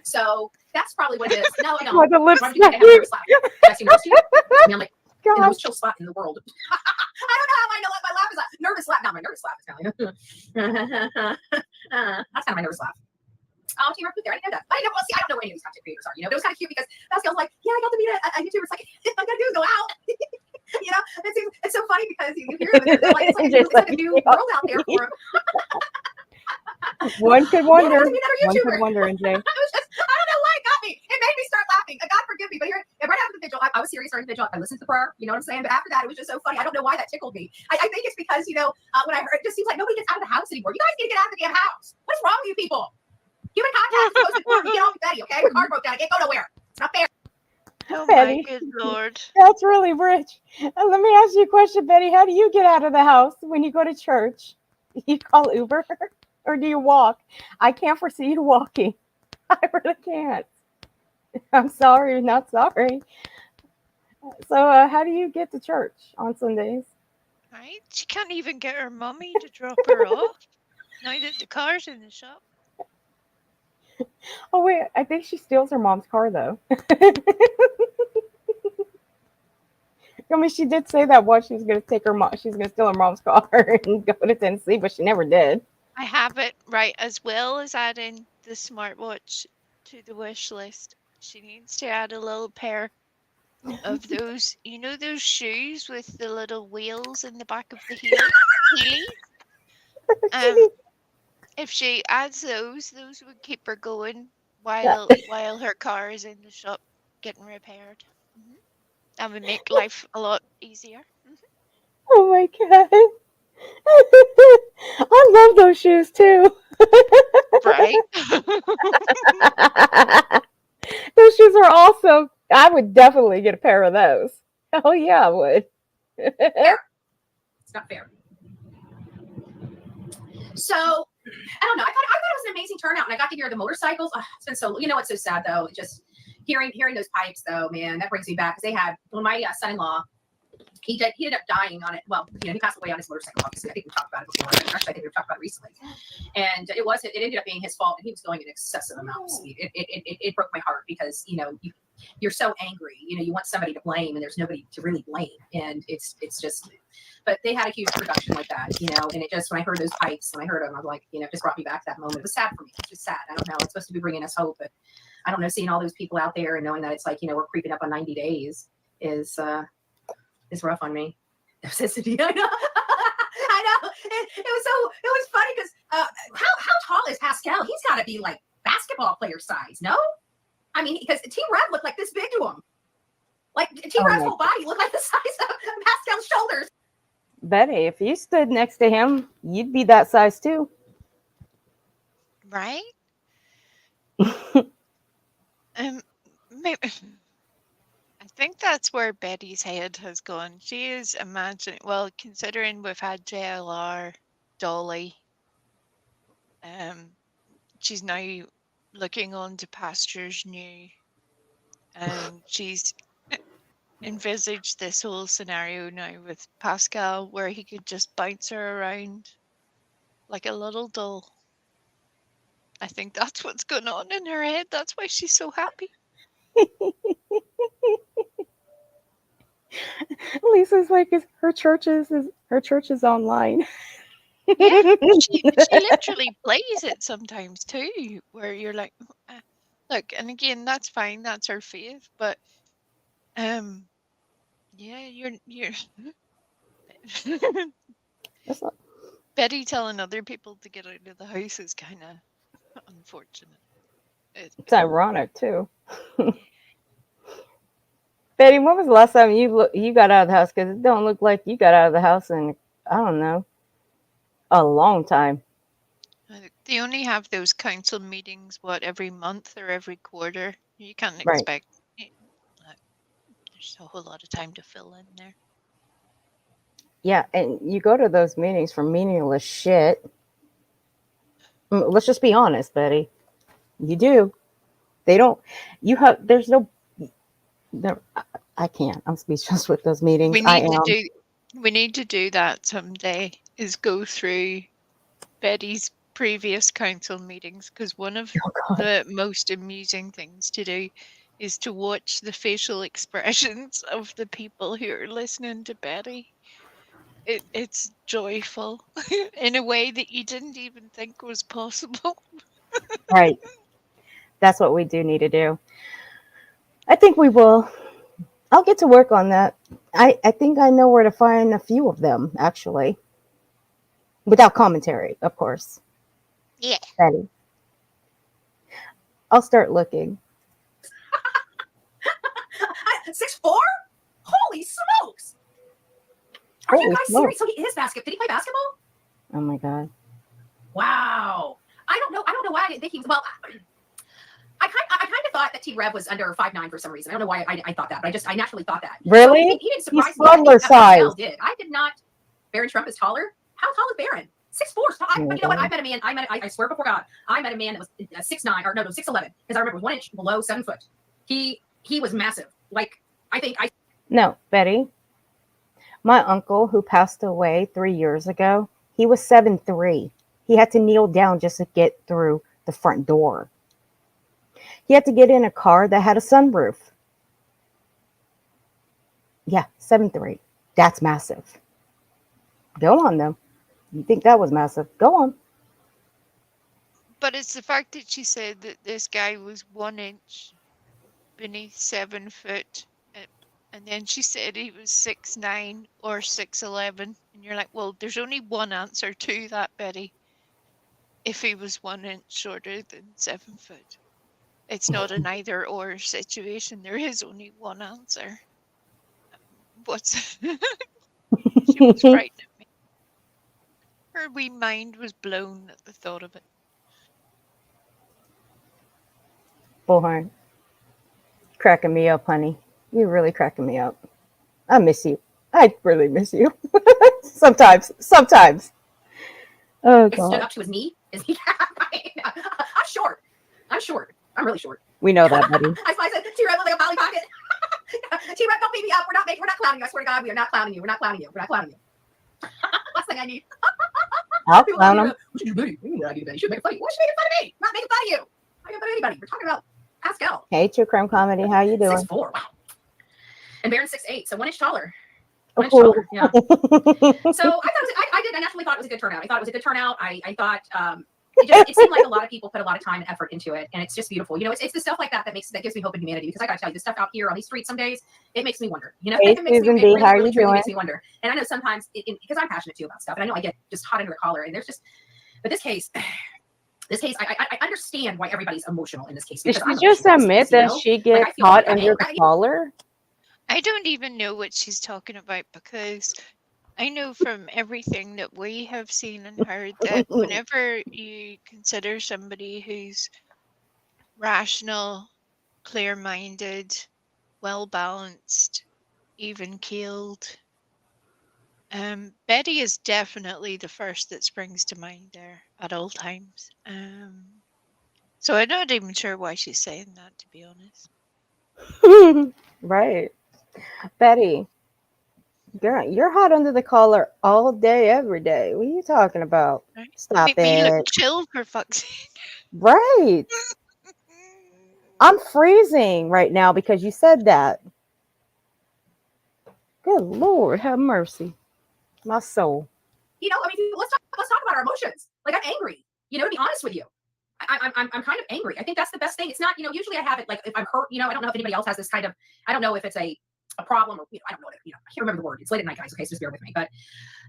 So that's probably what it is. No, I don't. Why the lips Why would you think I have a nervous laugh? That's you nervous to you? I mean, I'm like, in the most chill spot in the world. I don't know how my laugh is. Nervous laugh. Not my nervous laugh. It's kind of that's kind of my nervous laugh. Team Rep there. I didn't know that. I didn't know. Well, see, I don't know what any of these content creators are. You know, but it was kind of cute because Pascal's like, yeah, I got to meet a YouTuber. It's like, all I gotta do is go out. You know, it's so funny because you hear them. It's like a new world out there for them. One could wonder. Yeah, One could wonder, NJ. I don't know why it got me. It made me start laughing. God forgive me. But right after the vigil, I was serious during the vigil. I listened to the prayer. You know what I'm saying? But after that, it was just so funny. I don't know why that tickled me. I think it's because, you know, when I heard, it just seems like nobody gets out of the house anymore. You guys need to get out of the damn house. What's wrong with you people? Human contact is the most important. Get off with Betty, okay? Your car broke down. I can't go nowhere. It's not fair. Oh Betty. my good Lord. That's really rich. And let me ask you a question, Betty. How do you get out of the house when you go to church? Do you call Uber or do you walk? I can't foresee you walking. I really can't. I'm sorry, not sorry. So how do you get to church on Sundays? Right? She can't even get her mummy to drop her off. Now that the car's in the shop. Oh, wait. I think she steals her mom's car, though. I mean, she did say that once she was going to take her mom, she was going to steal her mom's car and go to Tennessee, but she never did. I have it right, as well as adding the smartwatch to the wish list. She needs to add a little pair of those, you know, those shoes with the little wheels in the back of the heelys. If she adds those would keep her going while her car is in the shop getting repaired. That would make life a lot easier. Oh my god. I love those shoes too. Right? Those shoes are awesome. I would definitely get a pair of those. Oh yeah, I would. It's not fair. So I don't know. I thought it was an amazing turnout, and I got to hear the motorcycles. Oh, it's been so. You know what's so sad though? Just hearing those pipes though, man, that brings me back. Because they had my son-in-law. He ended up dying on it. Well, he passed away on his motorcycle. Obviously, I think we talked about it before. Actually, I think we've talked about it recently. And it ended up being his fault, and he was going an excessive amount of speed. It broke my heart because you're so angry. You want somebody to blame, and there's nobody to really blame. And it's just. But they had a huge production like that, and it just, when I heard those pipes, when I heard them, I was like, it just brought me back to that moment. It was sad for me. It's just sad. I don't know. It's supposed to be bringing us hope, but I don't know. Seeing all those people out there and knowing that it's like, we're creeping up on 90 days is rough on me. I know. I know. It was funny because how tall is Pascal? He's got to be like basketball player size, no? I mean, because T Rev looked like this big to him. Like T Rev's whole body looked like the size of Pascal's shoulders. Betty, if you stood next to him, you'd be that size too. Right? Maybe. I think that's where Betty's head has gone. She is imagining, well, considering we've had JLR, Dolly, she's now looking on to pastures new, and she's envisaged this whole scenario now with Pascal where he could just bounce her around like a little doll. I think that's what's going on in her head. That's why she's so happy. Lisa's like, her church is online. Yeah, she literally plays it sometimes too, where you're like, look, and again, that's fine, that's her faith, but yeah, you're Betty telling other people to get out of the house is kind of unfortunate. It's ironic too. Betty, when was the last time you got out of the house? Because it don't look like you got out of the house in, I don't know, a long time. They only have those council meetings, every month or every quarter. You can't Right. expect. There's a whole lot of time to fill in there. Yeah, and you go to those meetings for meaningless shit. Let's just be honest, Betty. You do. They don't. You have. There's no. I can't. I'm speechless with those meetings. We need to do that someday. Is go through Betty's previous council meetings, because one of the most amusing things to do is to watch the facial expressions of the people who are listening to Betty. It's joyful in a way that you didn't even think was possible. Right. That's what we do need to do. I think we will. I'll get to work on that. I think I know where to find a few of them, actually. Without commentary, of course. Yeah. Betty. I'll start looking. 6'4"? Holy smokes! Are you guys serious? So he is basketball. Did he play basketball? Oh my god. Wow. I don't know why I didn't think he was. Well, I kind of thought that T Rev was under 5'9" for some reason. I don't know why I thought that, but I naturally thought that. Really? So he didn't surprise He's me. toddler size. I did not. Baron Trump is taller. How tall is Baron? 6'4". You know what? I met a man. I swear before God, I met a man that was 6'9" or no 6'11", because I remember 1 inch below 7 foot. He was massive. Like No, Betty. My uncle, who passed away 3 years ago, he was 7'3". He had to kneel down just to get through the front door. He had to get in a car that had a sunroof. Yeah, 7'3". That's massive. Go on, though. You think that was massive? Go on. But it's the fact that she said that this guy was 1 inch beneath 7 foot, and then she said he was 6'9" or 6'11", and you're like, well, there's only one answer to that, Betty. If he was 1 inch shorter than 7 foot, it's not an either or situation. There is only one answer. What's she was frightening me. Her wee mind was blown at the thought of it. Bullhorn. Cracking me up, honey. You're really cracking me up. I miss you. I really miss you. Sometimes. Oh, It stood God. up to his knee. I'm short. I'm really short. We know that, buddy. I said, T-Rex was like a Polly Pocket. T-Rex, don't beat me up. We're not clowning you. I swear to God, we are not clowning you. We're not clowning you. Last thing I need. I'll People clown like, him. what should you do, Betty? You know I need Betty. You should make fun of you. What should make fun of me? I'm not making fun of you. I'm not making fun of anybody. We're talking about Pascal. Hey, True Crime Comedy. How you doing? 6'4". Wow. And Baron 6'8", so 1 inch taller. Oh, 1 inch cool. taller. Yeah. So I thought I naturally thought it was a good turnout. I thought it was a good turnout. I thought it seemed like a lot of people put a lot of time and effort into it, and it's just beautiful. You know, it's the stuff like that that gives me hope in humanity. Because I gotta tell you, the stuff out here on these streets some days, it makes me wonder. You know, Hey, it makes Susan me, B, it really, how are really you truly doing? makes me wonder. And I know sometimes because I'm passionate too about stuff, and I know I get just hot under the collar. And there's just, but this case, I understand why everybody's emotional in this case. Did Because she I'm just emotional in admit this case, you that know? she Like, gets I feel caught like under the collar? I don't even know what she's talking about, because I know from everything that we have seen and heard that whenever you consider somebody who's rational, clear-minded, well-balanced, even-keeled, Betty is definitely the first that springs to mind there at all times. So I'm not even sure why she's saying that, to be honest. Right. Betty, girl, you're hot under the collar all day, every day. What are you talking about? Right? Stop Make me look it. chill, for fuck's sake. Right. I'm freezing right now because you said that. Good Lord, have mercy. My soul. You know, I mean, let's talk about our emotions. Like, I'm angry. You know, to be honest with you, I'm kind of angry. I think that's the best thing. It's not, you know, usually I have it like if I'm hurt. You know, I don't know if anybody else has this kind of. I don't know if it's a problem or I don't know. I can't remember the word. It's late at night, guys. Okay, so just bear with me. But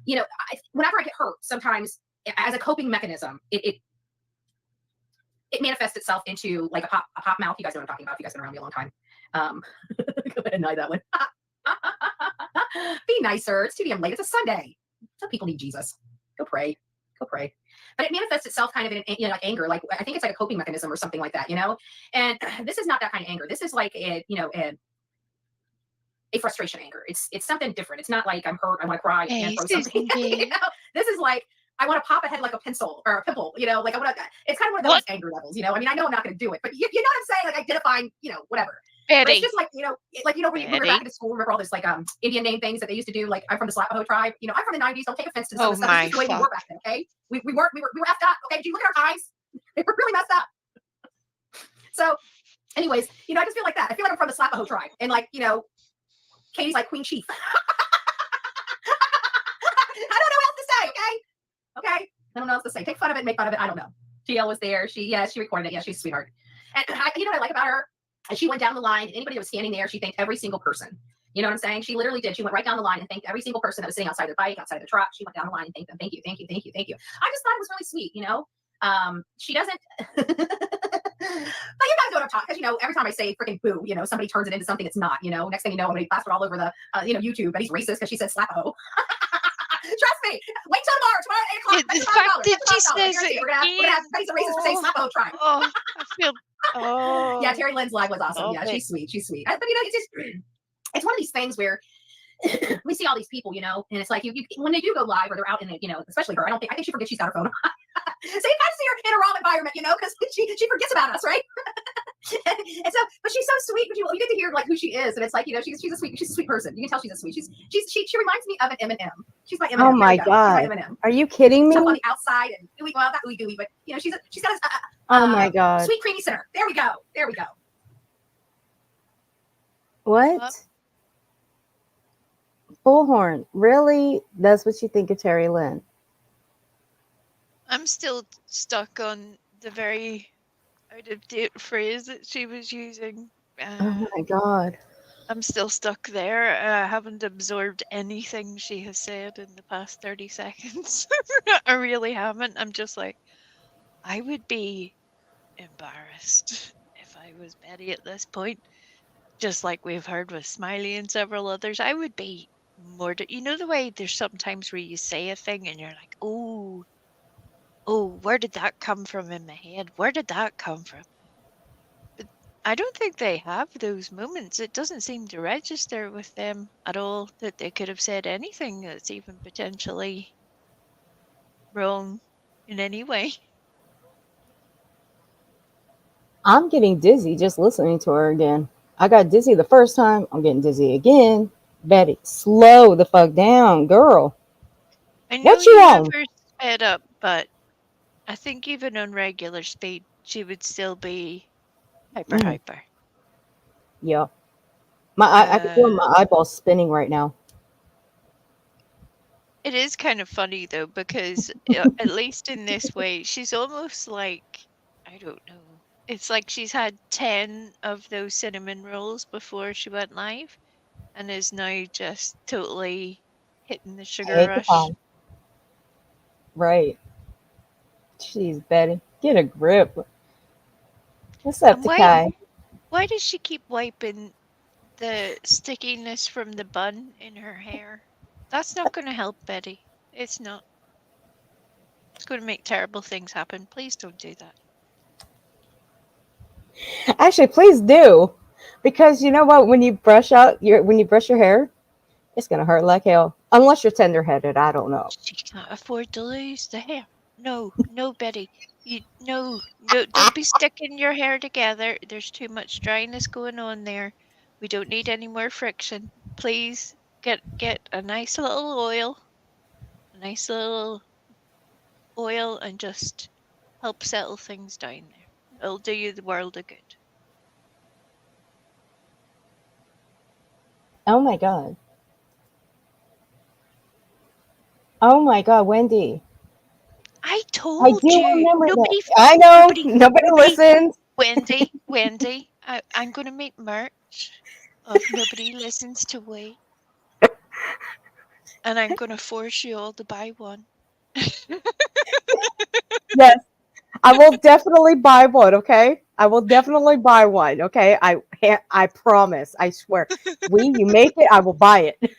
you know, whenever I get hurt, sometimes as a coping mechanism, it manifests itself into like a pop mouth. You guys know what I'm talking about. If you guys have been around me a long time. Go ahead and deny that one. Be nicer. It's 2 p.m. late. It's a Sunday. Some people need Jesus. Go pray. But it manifests itself kind of in, you know, like anger. Like I think it's like a coping mechanism or something like that, you know. And this is not that kind of anger. This is like a frustration anger. It's something different. It's not like I'm hurt, I want to cry, and throw something. You know? This is like I want to pop a head like a pencil or a pimple. You know, like I want to. It's kind of one of those anger levels. You know, I mean, I know I'm not going to do it, but you know what I'm saying? Like identifying, you know, whatever. But it's just like, you know, when we were back in school, remember all this like Indian name things that they used to do? Like I'm from the Slapaho tribe. You know, I'm from the 90s. Don't take offense to some of the stuff. This is the way we were back then, okay? We were effed up, okay? Did you look at our eyes? They were really messed up. So, anyways, you know, I just feel like that. I feel like I'm from the Slapaho tribe. And like, you know, Katie's like Queen Chief. I don't know what else to say, okay? I don't know what else to say. Take fun of it, make fun of it. I don't know. GL was there. She recorded it. Yeah, she's a sweetheart. And you know what I like about her? And she went down the line. Anybody that was standing there, she thanked every single person. You know what I'm saying? She literally did. She went right down the line and thanked every single person that was sitting outside the bike, outside the truck. She went down the line and thanked them. Thank you. I just thought it was really sweet, you know? She doesn't. But you guys know what I'm talking, because you know, every time I say freaking boo, you know, somebody turns it into something it's not, you know. Next thing you know, I'm gonna be plastered all over the you know, YouTube, but he's racist because she said slap a hoe. Trust me. Wait till tomorrow at 8 o'clock. The fact that she says it we're gonna have Betty's a racist for saying slap a hoe tribe. Oh, I feel. Oh. Yeah, Terry Lynn's live was awesome. Yeah, she's sweet. But you know, it's one of these things where we see all these people, you know, and it's like you when they do go live or they're out in the, you know, especially her. I think she forgets she's got her phone on. So you kind of see her in a raw environment, you know, because she forgets about us, right? And so, but she's so sweet. But you get to hear like who she is, and it's like, you know, she's a sweet person. You can tell she's a sweet. She reminds me of an Eminem. She's my Eminem. Oh my God. Are you kidding me? Tough on the outside and ooey, well, not ooey gooey, but you know, she's got a oh my God. sweet creamy center. There we go. What? Bullhorn, really? That's what you think of Terry Lynn? I'm still stuck on the very out of date phrase that she was using. Oh my God. I'm still stuck there. I haven't absorbed anything she has said in the past 30 seconds. I really haven't. I'm just like, I would be embarrassed if I was Betty at this point. Just like we've heard with Smiley and several others, I would be more. You know the way there's sometimes where you say a thing and you're like, oh, where did that come from in my head? Where did that come from? But I don't think they have those moments. It doesn't seem to register with them at all that they could have said anything that's even potentially wrong in any way. I'm getting dizzy just listening to her again. I got dizzy the first time. I'm getting dizzy again. Betty, slow the fuck down, girl. I know What you you on? never sped up, but I think even on regular speed, she would still be hyper. Yeah. I can feel my eyeballs spinning right now. It is kind of funny though, because at least in this way, she's almost like, I don't know. It's like she's had 10 of those cinnamon rolls before she went live and is now just totally hitting the I sugar hate the rush. pie. Right. Jeez, Betty. Get a grip. What's up, And Takai? why does she keep wiping the stickiness from the bun in her hair? That's not going to help Betty. It's not. It's going to make terrible things happen. Please don't do that. Actually, please do. Because you know what? When you brush your hair, it's gonna hurt like hell. Unless you're tender headed, I don't know. She can't afford to lose the hair. No, Betty. No, don't be sticking your hair together. There's too much dryness going on there. We don't need any more friction. Please get a nice little oil, and just help settle things down there. It'll do you the world of good. Oh my god. Oh my god, Wendy. I I told do you. remember that. Nobody, I know. nobody, Nobody nobody. listens. Wendy, I'm going to make merch of Nobody Listens to Wait, and I'm going to force you all to buy one. Yes. I will definitely buy one, okay? I will definitely buy one, okay? I promise. I swear. You make it, I will buy it.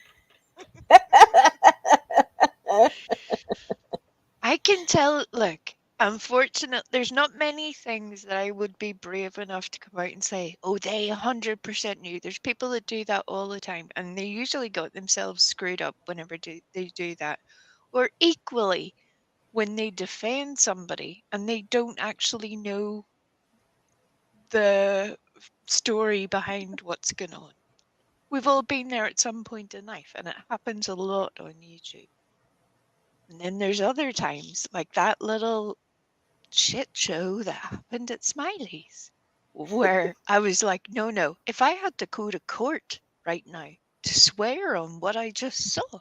I can tell, look, unfortunately, there's not many things that I would be brave enough to come out and say, oh, they 100% knew. There's people that do that all the time, and they usually got themselves screwed up whenever they do that. Or equally, when they defend somebody and they don't actually know the story behind what's going on. We've all been there at some point in life, and it happens a lot on YouTube. And then there's other times, like that little shit show that happened at Smiley's, where I was like, no, if I had to go to court right now to swear on what I just saw,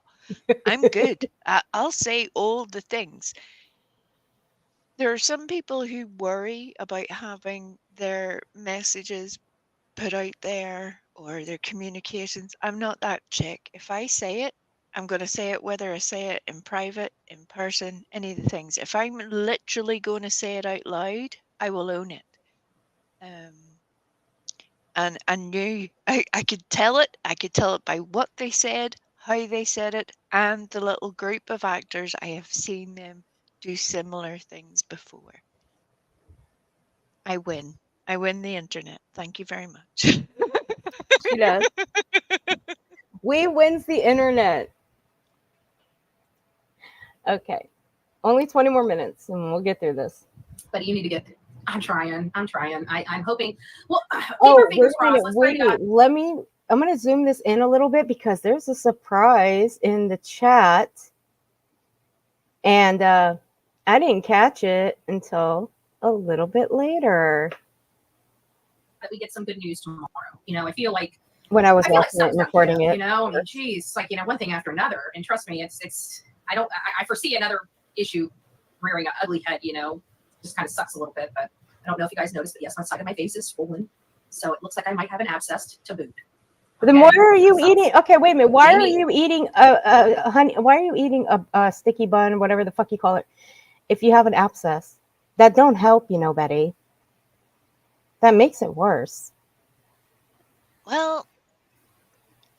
I'm good. I'll say all the things. There are some people who worry about having their messages put out there or their communications. I'm not that chick. If I say it, I'm going to say it whether I say it in private, in person, any of the things. If I'm literally going to say it out loud, I will own it. And I knew I could tell it. I could tell it by what they said, how they said it, and the little group of actors. I have seen them do similar things before. I win. I win the internet. Thank you very much. She does. We wins the internet. Okay. Only 20 more minutes and we'll get through this. But you need to get. I'm trying. I'm hoping. Well, keep Oh, our fingers crossed. Let's pray to God. I'm going to zoom this in a little bit because there's a surprise in the chat. And I didn't catch it until a little bit later. That we get some good news tomorrow. You know, I feel like when I was I feel like watching it and stuff, recording you it. know, I mean, geez, like, you know, one thing after another. And trust me, I foresee another issue rearing an ugly head, you know, just kind of sucks a little bit. But I don't know if you guys noticed, but yes, one side of my face is swollen. So it looks like I might have an abscess to boot. Then why are you eating? Okay, wait a minute. Why are Maybe. you eating a honey? Why are you eating a sticky bun, whatever the fuck you call it, if you have an abscess? That don't help, you know, Betty. That makes it worse. Well,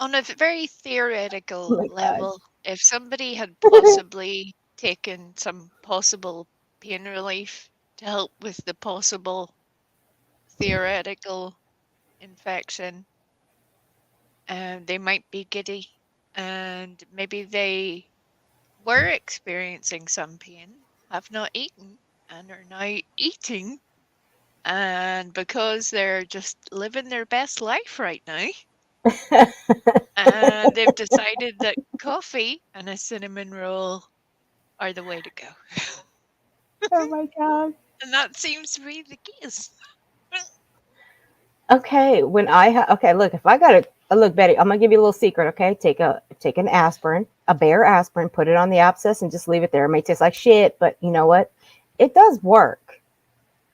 on a very theoretical Oh my God. level, if somebody had possibly taken some possible pain relief to help with the possible theoretical infection, they might be giddy, and maybe they were experiencing some pain, have not eaten, and are now eating. And because they're just living their best life right now, and they've decided that coffee and a cinnamon roll are the way to go. Oh my God. And that seems to be the case. Okay, look, if I got it, look, Betty, I'm gonna give you a little secret. Okay, take an aspirin, a bare aspirin, put it on the abscess, and just leave it there. It may taste like shit, but you know what? It does work.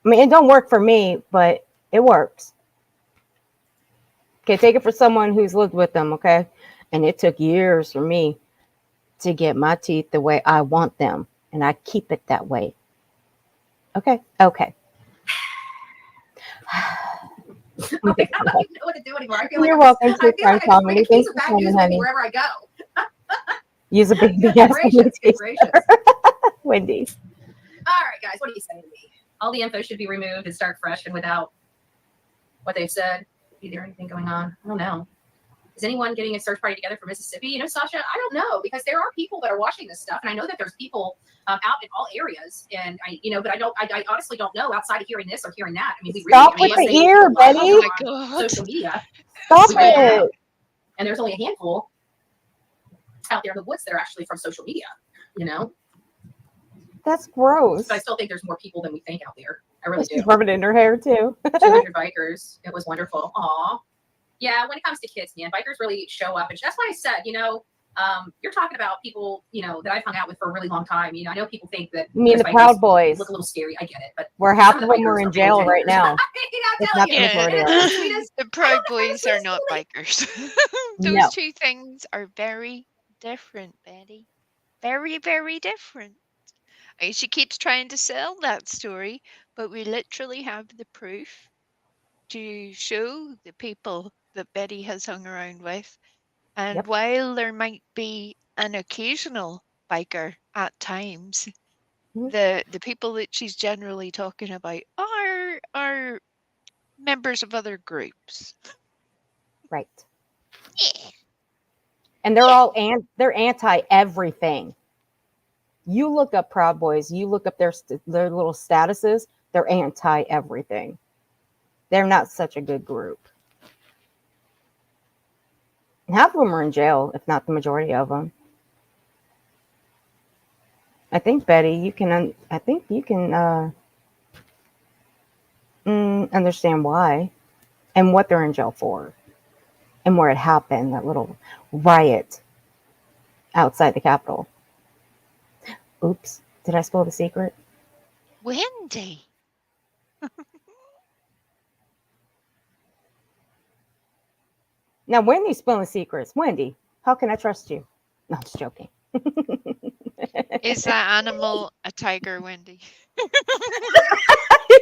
I mean, it don't work for me, but it works. Okay, take it for someone who's lived with them. Okay, and it took years for me to get my teeth the way I want them, and I keep it that way. Okay. I don't know what to do anymore. I feel You're like welcome I to feel Crime like I just bring Comedy. a case Thanks of for bad coming, news with me honey. wherever I go. Use a baby Good ass gracious, good gracious. Wendy. All right, guys, what are you saying to me? All the info should be removed and start fresh and without what they've said. Is there anything going on? I don't know. Is anyone getting a search party together for Mississippi? You know, Sasha, I don't know, because there are people that are watching this stuff, and I know that there's people out in all areas, and but I honestly don't know outside of hearing this or hearing that. I mean, we Stop really, with the unless they ear, go live Betty. Oh my on God. social media. Stop We don't know. it. And there's only a handful out there in the woods that are actually from social media, you know? That's gross. But I still think there's more people than we think out there. I really do. She's rubbing it in her hair too. 200 bikers. It was wonderful. Aw. Yeah, when it comes to kids, man, bikers really show up. And that's why I said, you're talking about people, that I've hung out with for a really long time. I know people think that Me and the bikers Proud Boys. look a little scary. I get it. But Where half some of the them are bikers in are jail real right gingers. now. I'm It's telling not you. the majority of And them. it's the sweetest. The Proud Boys are not bikers. Those No. two things are very different, Betty. Very, very different. She keeps trying to sell that story, but we literally have the proof to show the people that Betty has hung around with. And Yep. while there might be an occasional biker at times, Mhm. the people that she's generally talking about are members of other groups. Right. Yeah. And they're all they're anti everything. You look up Proud Boys, you look up their little statuses, they're anti everything. They're not such a good group. And half of them are in jail, if not the majority of them. I think Betty, you can understand why and what they're in jail for and where it happened, that little riot outside the Capitol. Oops, did I spoil the secret? Wendy. Now, Wendy's spilling secrets. Wendy, how can I trust you? No, I'm just joking. Is that animal a tiger, Wendy?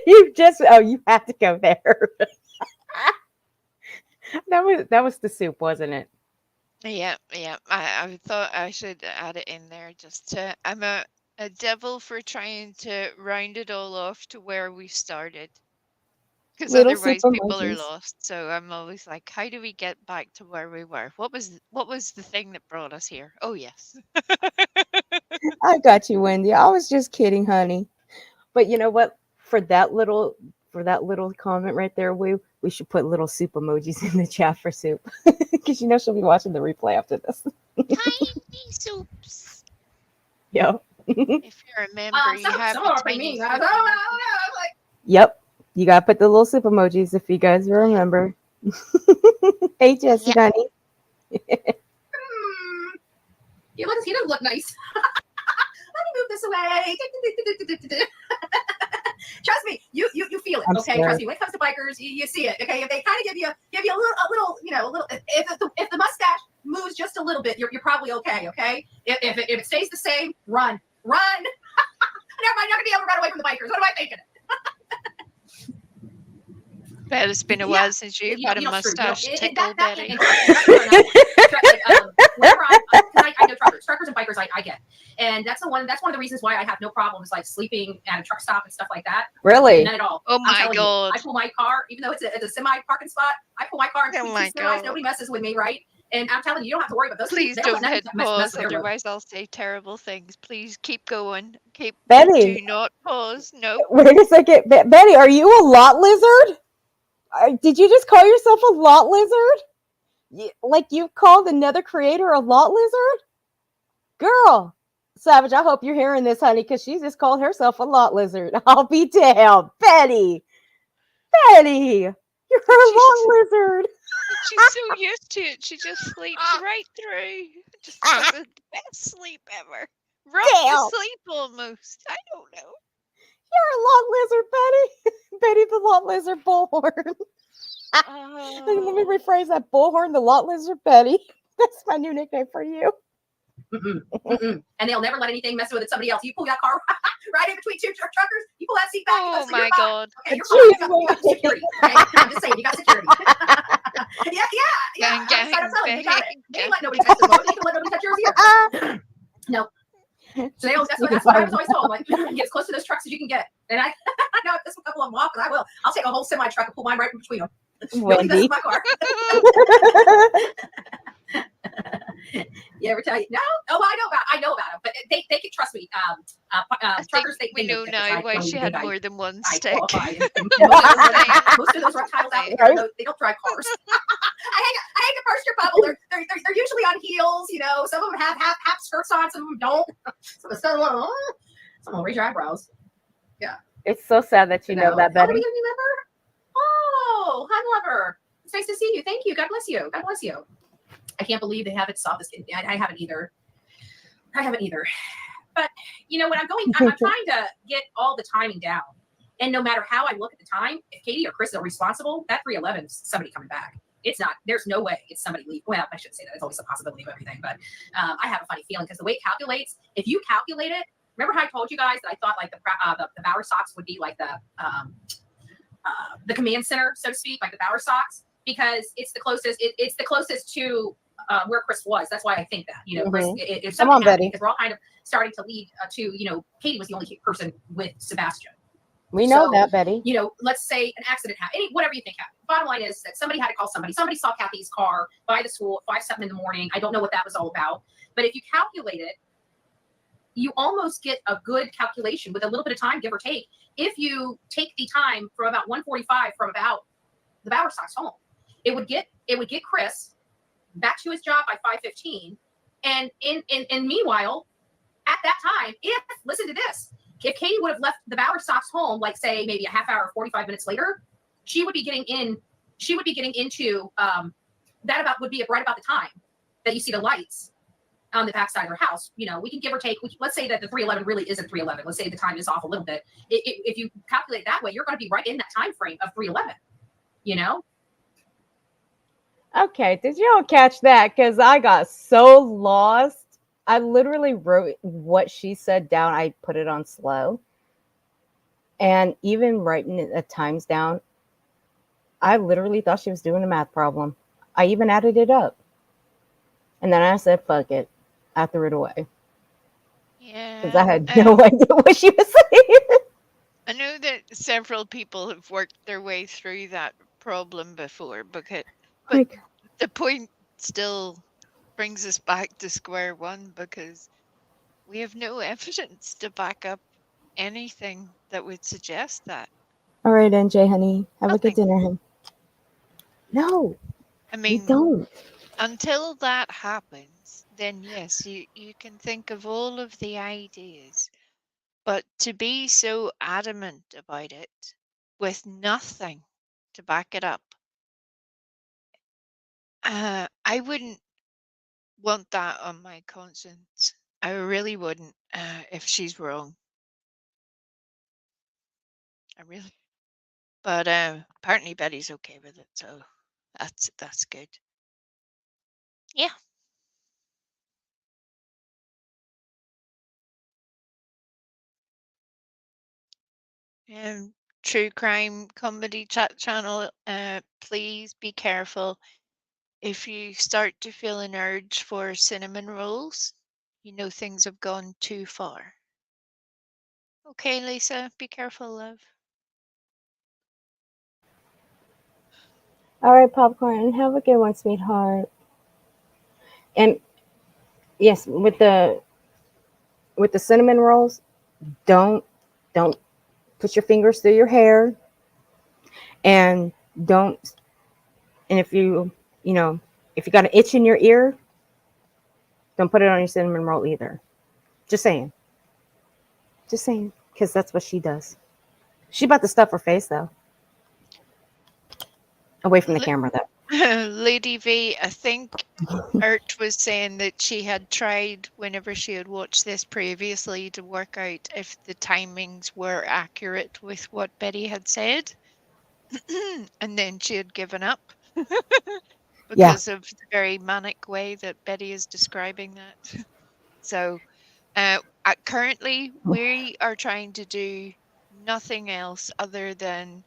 You had to go there. that was the soup, wasn't it? Yeah. I thought I should add it in there just to. I'm a devil for trying to round it all off to where we started. Because Little soup otherwise people are emojis. lost. So I'm always like, how do we get back to where we were? What was the thing that brought us here? Oh yes. I got you, Wendy. I was just kidding, honey. But you know what? For that little comment right there, we should put little soup emojis in the chat for soup. Because she'll be watching the replay after this. Tiny soups. Yep. If you remember, you have some the of them are tiny mean. soup I don't know. emojis. I'm like, Yep. You gotta put the little soup emojis if you guys remember. Hey, Jesse, Yeah. honey. He doesn't look nice. Let me move this away. Trust me, you feel it. I'm Okay, scared. trust me. When it comes to bikers, you see it. Okay, if they kind of give you a little, if the mustache moves just a little bit, you're probably okay. Okay, if it stays the same, run. Never mind, you're not gonna be able to run away from the bikers. What am I thinking? Bet it's been a Yeah, while since you've had a mustache tickle, Betty. and truckers are another one. Whenever I know truckers and bikers, I get, and that's one of the reasons why I have no problems like sleeping at a truck stop and stuff like that. Really? None at all. Oh I'm my telling you, God. I pull my car, even though it's a semi parking spot. I pull my car and Oh between my two semis. God. Nobody messes with me, right? And I'm telling you, you don't have to worry about those. Please They don't don't let hit nothing mess pause, with their road. otherwise I'll say terrible things. Please keep going. Do Betty, not pause. No. wait a second. Betty, are you a lot lizard? Did you just call yourself a lot lizard? Like you called another creator a lot lizard? Girl, Savage, I hope you're hearing this, honey, because she just called herself a lot lizard. I'll be damned. Betty, you're a lot lizard. She's so used to it. She just sleeps right through. Just has the best sleep ever. Rock to Damn. sleep almost. I don't know. You're a lot lizard, Betty. Betty the lot lizard bullhorn. Let me rephrase that. Bullhorn the lot lizard, Betty. That's my new nickname for you. And they'll never let anything mess with it. Somebody else. You pull that car right in between two truckers. You pull that seat back. Oh so my you're fine. God. Okay, you're fine. You got security. Okay? I'm just saying, you got security. yeah. Gang, I'm telling you, they got it. They gang, ain't let nobody touch the boat. They can let nobody touch yours either. No. So that's what I was always told. Like, get as close to those trucks as you can get. And I know if this will couple of them off, and I will. I'll take a whole semi truck and pull mine right in between them. Nobody messes with my car. You ever tell you? No. Oh, I know about them, but they can trust me. I think Truckers, we know now why she had more than one stick. Most of those reptiles out there, they don't drive cars. I hate to burst your bubble. They're usually on heels. Some of them have half skirts on, some of them don't. Some of them raise your eyebrows. Yeah. It's so sad that you know that, Betty. Oh, you remember? Oh, hi, lover. It's nice to see you. Thank you. God bless you. God bless you. I can't believe they haven't stopped this. I haven't either. But when I'm trying to get all the timing down. And no matter how I look at the time, if Katie or Chris are responsible, that 311 is somebody coming back. It's not. There's no way it's somebody leaving. Well, I shouldn't say that. It's always a possibility of everything. But I have a funny feeling because the way it calculates, if you calculate it, remember how I told you guys that I thought like the Bower Sox would be like the command center, so to speak, like the Bower Sox, because it's the closest. It's the closest to where Chris was. That's why I think that. Chris. If Come on, something happened, Betty. because we're all kind of starting to lead to Katie was the only person with Sebastian. We know that, Betty. Let's say an accident happened, whatever you think happened. Bottom line is that somebody had to call somebody. Somebody saw Kathy's car by the school at 5-7 in the morning. I don't know what that was all about. But if you calculate it, you almost get a good calculation with a little bit of time, give or take. If you take the time from about 1:45 from about the Bower Sox home, it would get Chris back to his job by 5:15. And in meanwhile, at that time, listen to this. If Katie would have left the Bower Sox home, like say maybe a half hour, 45 minutes later, she would be getting into that would be right about the time that you see the lights on the backside of her house. We can give or take. Let's say that the 311 really isn't 311. Let's say the time is off a little bit. If you calculate that way, you're going to be right in that time frame of 311. Okay, did y'all catch that? Because I got so lost. I literally wrote what she said down. I put it on slow. And even writing the times down, I literally thought she was doing a math problem. I even added it up. And then I said, fuck it. I threw it away. Yeah. Because I had no idea what she was saying. I know that several people have worked their way through that problem before, but the point still brings us back to square one because we have no evidence to back up anything that would suggest that. All right, NJ, honey. Have a good dinner, honey. No, I mean, don't. Until that happens, then yes, you can think of all of the ideas. But to be so adamant about it with nothing to back it up I wouldn't want that on my conscience. I really wouldn't, if she's wrong. I really. But apparently Betty's okay with it, so that's good. Yeah. True crime comedy chat channel. Please be careful. If you start to feel an urge for cinnamon rolls, you know things have gone too far. Okay, Lisa, be careful, love. All right, popcorn. Have a good one, sweetheart. And yes, with the cinnamon rolls, don't put your fingers through your hair, and don't. And if you if you got an itch in your ear, don't put it on your cinnamon roll either. Just saying. Just saying, because that's what she does. She about to stuff her face though. Away from the camera though. Lady V, I think Art was saying that she had tried whenever she had watched this previously to work out if the timings were accurate with what Betty had said. And then she had given up because of the very manic way that Betty is describing that. So currently we are trying to do nothing else other than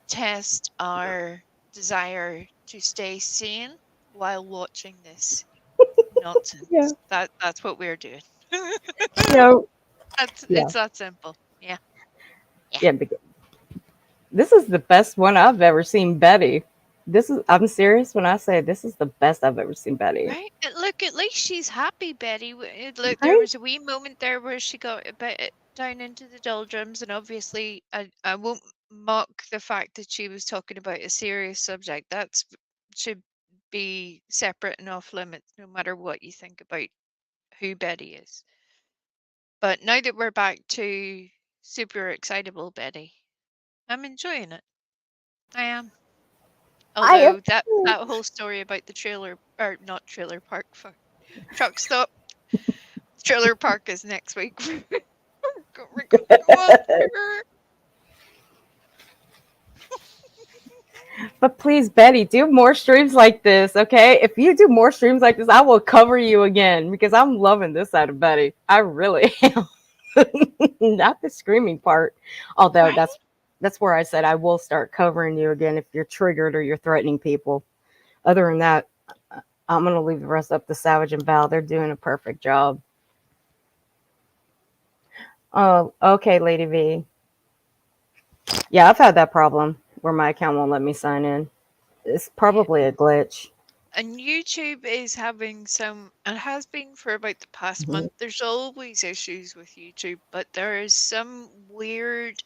test our desire to stay sane while watching this nonsense. Yeah. That's what we're doing. No. It's that simple. Yeah. Yeah. This is the best one I've ever seen Betty. I'm serious when I say this is the best I've ever seen Betty. Right. Look, at least she's happy, Betty. Look, there Right? was a wee moment there where she got a bit down into the doldrums, and obviously, I won't mock the fact that she was talking about a serious subject. That should be separate and off limits, no matter what you think about who Betty is. But now that we're back to super excitable Betty, I'm enjoying it. I am. Although that whole story about the trailer, or not trailer park, truck stop, trailer park is next week. But please, Betty, do more streams like this, okay? If you do more streams like this, I will cover you again because I'm loving this side of Betty. I really am. Not the screaming part, although that's where I said I will start covering you again if you're triggered or you're threatening people. Other than that, I'm gonna leave the rest up to Savage and Val. They're doing a perfect job. Oh, okay, Lady V. Yeah, I've had that problem where my account won't let me sign in. It's probably a glitch. And YouTube is having some, and has been for about the past month. There's always issues with YouTube, but there is some weird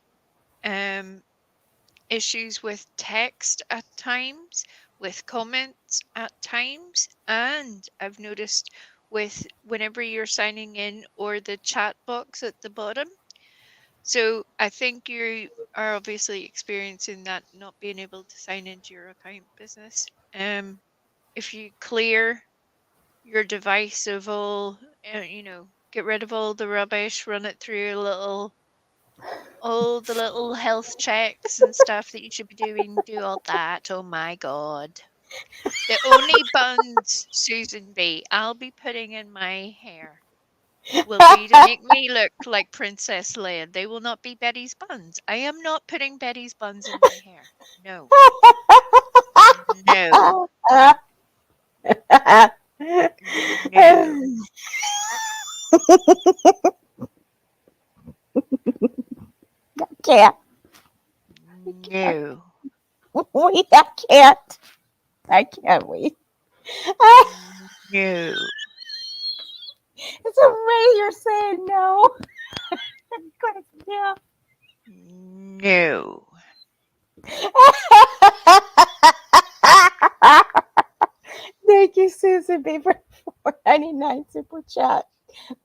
issues with text at times, with comments at times, and I've noticed with whenever you're signing in or the chat box at the bottom. So I think you are obviously experiencing that, not being able to sign into your account, business. If you clear your device of all, get rid of all the rubbish, run it through all the little health checks and stuff that you should be doing, do all that. Oh my God. The only buns, Susan B, I'll be putting in my hair will be to make me look like Princess Leia. They will not be Betty's buns. I am not putting Betty's buns in my hair. No. No. No. Can't. No. Wait, I can't. I can't wait. No. It's a way you're saying no. Yeah. No. Thank you, Susan B, for $4.99 super chat.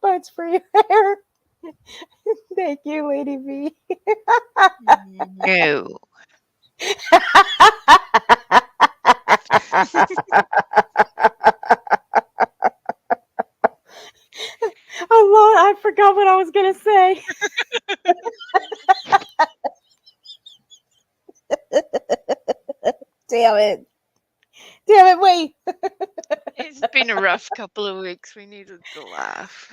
Buds for your hair. Thank you, Lady V. No. Oh Lord, I forgot what I was gonna say. Damn it. Damn it, wait. It's been a rough couple of weeks. We needed to laugh.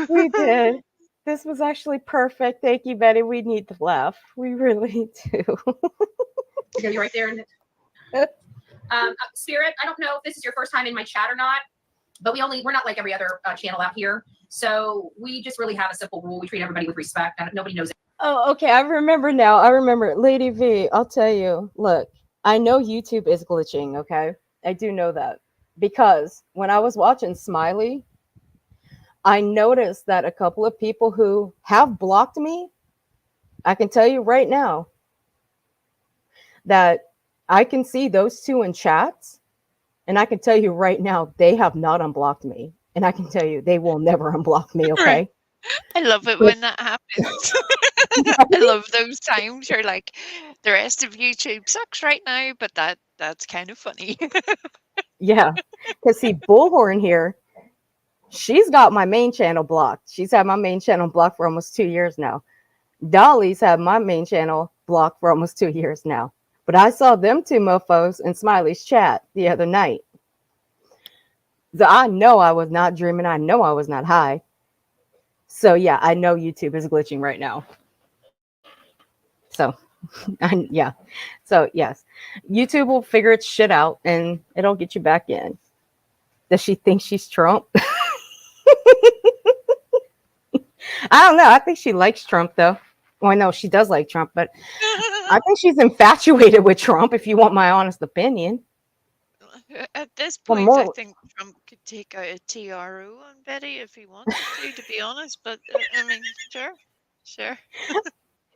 We did. This was actually perfect. Thank you, Betty. We need to laugh. We really do. You're gonna be right there. Spirit, I don't know if this is your first time in my chat or not, but we're not like every other channel out here. So we just really have a simple rule. We treat everybody with respect. Nobody knows it. Oh, okay. I remember now. I remember. Lady V, I'll tell you. Look, I know YouTube is glitching, okay? I do know that. Because when I was watching Smiley, I noticed that a couple of people who have blocked me, I can tell you right now that I can see those two in chats, and I can tell you right now they have not unblocked me. And I can tell you they will never unblock me, okay? I love it when that happens. I love those times you're like, the rest of YouTube sucks right now, but that's kind of funny. Yeah. Because see, Bullhorn here, she's got my main channel blocked. She's had my main channel blocked for almost 2 years now. Dolly's had my main channel blocked for almost 2 years now. But I saw them two mofos in Smiley's chat the other night. So I know I was not dreaming. I know I was not high. So yeah, I know YouTube is glitching right now. So, yeah. So yes, YouTube will figure its shit out and it'll get you back in. Does she think she's Trump? I don't know. I think she likes Trump though. Well, I know she does like Trump, but I think she's infatuated with Trump, if you want my honest opinion. At this Well, point, more- I think Trump could take out a TRO on Betty if he wanted to be honest. But I mean, sure.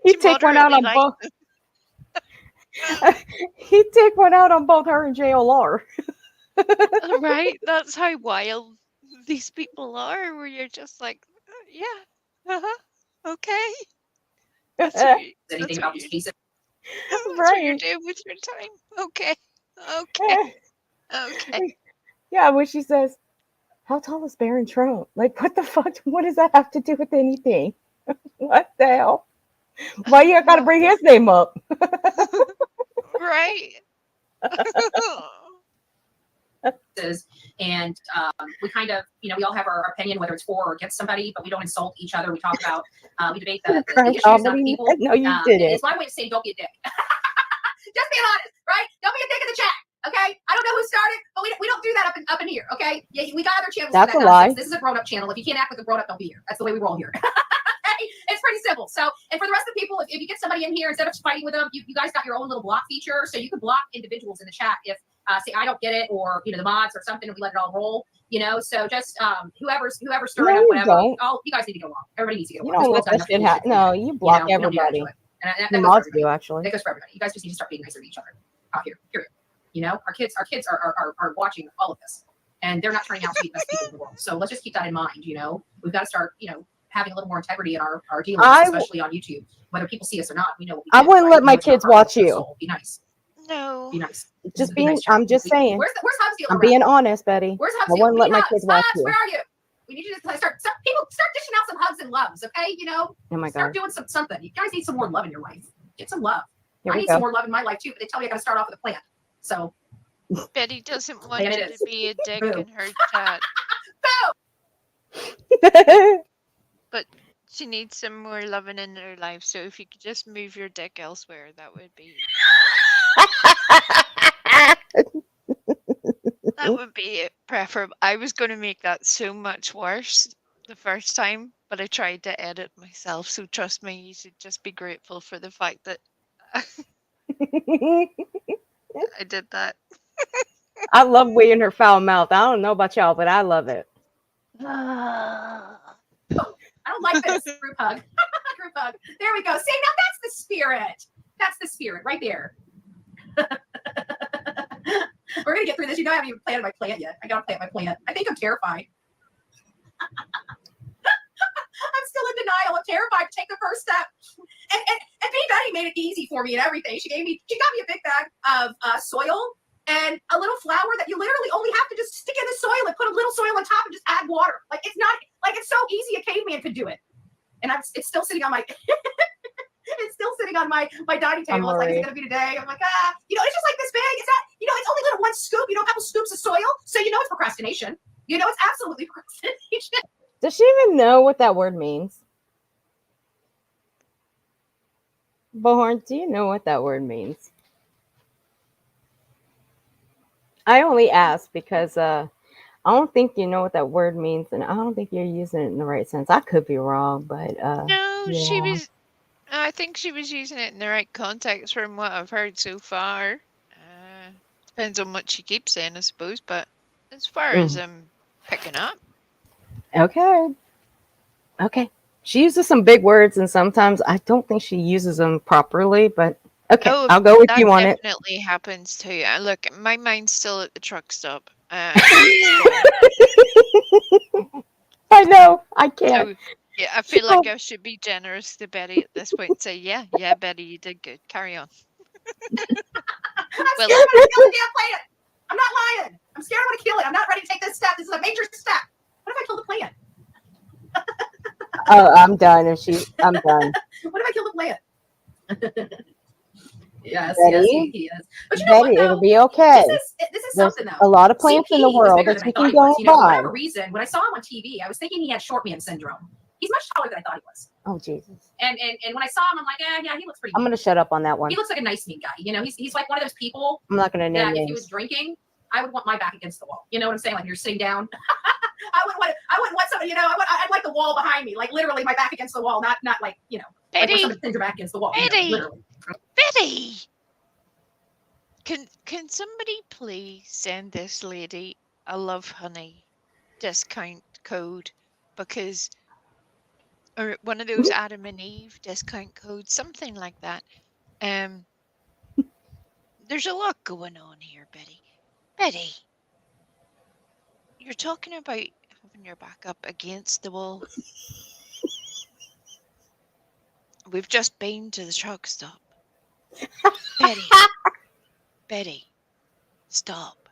He'd take one out on both. He'd take one out on both her and JLR. Right? That's how wild these people are. Where you're just like, yeah, okay. That's what you, Anything that's about what these you're, cases? that's what you're Right. doing with your time. Okay. Yeah, when she says, how tall is Barron Trump? Like, what the fuck? What does that have to do with anything? What the hell? Why you gotta bring his name up? Right. And we kind of, we all have our opinion, whether it's for or against somebody, but we don't insult each other. We talk about, we debate the issues, not the people. No, you didn't. It's my way of saying don't be a dick. Just being honest, right? Don't be a dick in the chat, okay? I don't know who started, but we don't do that up in here, okay? Yeah, we got other channels. That's for that a lie. nonsense. This is a grown-up channel. If you can't act like a grown-up, don't be here. That's the way we roll here. It's pretty simple. So, and for the rest of the people, if you get somebody in here, instead of fighting with them, you guys got your own little block feature. So you can block individuals in the chat if, say, I don't get it, or, the mods or something, and we let it all roll, So just whoever's stirring up, whatever, you guys need to get along. Everybody needs to get along. You don't let that shit happen. No, you block everybody. That Mods do, actually. That goes for everybody. You guys just need to start being nicer to each other out here, period. Our kids are watching all of this, and they're not turning out to be the best people in the world. So let's just keep that in mind. We've got to start, having a little more integrity in our dealings, especially on YouTube. Whether people see us or not, we know what we I do, wouldn't right? let my kids watch you. So be nice. No. Be nice. Just being, I'm just saying. Where's Hubs deal? I'm being honest, Betty. Where's I Hubs? wouldn't let my kids watch you. Where are you? We need you to start dishing out some hugs and loves, okay? Oh my start God. doing something. You guys need some more love in your life. Get some love. Here I we need go. some more love in my life too, but they tell me I got to start off with a plant. So Betty doesn't want And you it to is. be a dick Boo. in her chat, but she needs some more loving in her life. So if you could just move your dick elsewhere, that would be it preferable. I was going to make that so much worse the first time, but I tried to edit myself. So trust me, you should just be grateful for the fact that I did that. I love weighing her foul mouth. I don't know about y'all, but I love it. I don't like this. Group hug. Group hug. There we go. See, now that's the spirit. That's the spirit right there. We're gonna get through this. I haven't even planted my plant yet. I gotta plant my plant. I think I'm terrified. I'm still in denial. I'm terrified to take the first step. And B Betty made it easy for me and everything. She got me a big bag of soil, and a little flour that you literally only have to just stick in the soil and put a little soil on top and just add water. Like it's not like it's so easy a caveman could do it. And it's still sitting on my it's still sitting on my dining table. I was like, is it gonna be today? I'm like, it's just like this big. It's not, it's only little one scoop, a couple scoops of soil. So it's procrastination. It's absolutely procrastination. Does she even know what that word means? Bullhorn, do you know what that word means? I only ask because I don't think you know what that word means, and I don't think you're using it in the right sense. I could be wrong, but No, yeah. I think she was using it in the right context from what I've heard so far. Depends on what she keeps saying, I suppose, but as far as I'm picking up. Okay. She uses some big words, and sometimes I don't think she uses them properly, but okay, I'll go with you on it. That definitely happens too. Look, my mind's still at the truck stop. I know. I can't. So, yeah, I feel like I should be generous to Betty at this point and say, yeah, Betty, you did good. Carry on. I'm scared I'm going to kill the damn plant. I'm not lying. I'm scared I'm going to kill it. I'm not ready to take this step. This is a major step. What if I kill the plant? Oh, I'm done. I'm done. What if I kill the plant? Yes, Betty, he is. But Betty, it'll be okay. This is something though. A lot of plants in the world that you can go for buy. whatever reason, when I saw him on TV, I was thinking he had short man syndrome. He's much taller than I thought he was. Oh Jesus! And when I saw him, I'm like, yeah, he looks pretty. I'm gonna shut up on that one. He looks like a nice meat guy. He's like one of those people. I'm not gonna name that names. if he was drinking, I would want my back against the wall. You know what I'm saying? Like you're sitting down. I wouldn't want somebody. I'd like the wall behind me, like literally my back against the wall, not like Betty, like somebody pins your back against the wall. Betty, literally. Betty. Can somebody please send this lady a Love Honey discount code, or one of those Adam and Eve discount codes, something like that. There's a lot going on here, Betty. Betty, you're talking about having your back up against the wall. We've just been to the truck stop. Betty, stop.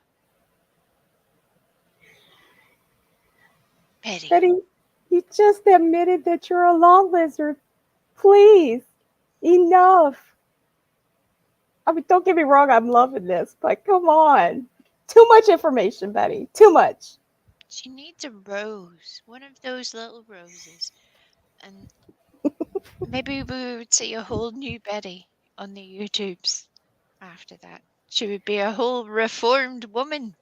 Betty, you just admitted that you're a law lizard. Please, enough. I mean, don't get me wrong, I'm loving this, but come on. Too much information, Betty. Too much. She needs a rose, one of those little roses. And maybe we would see a whole new Betty on the YouTubes after that. She would be a whole reformed woman,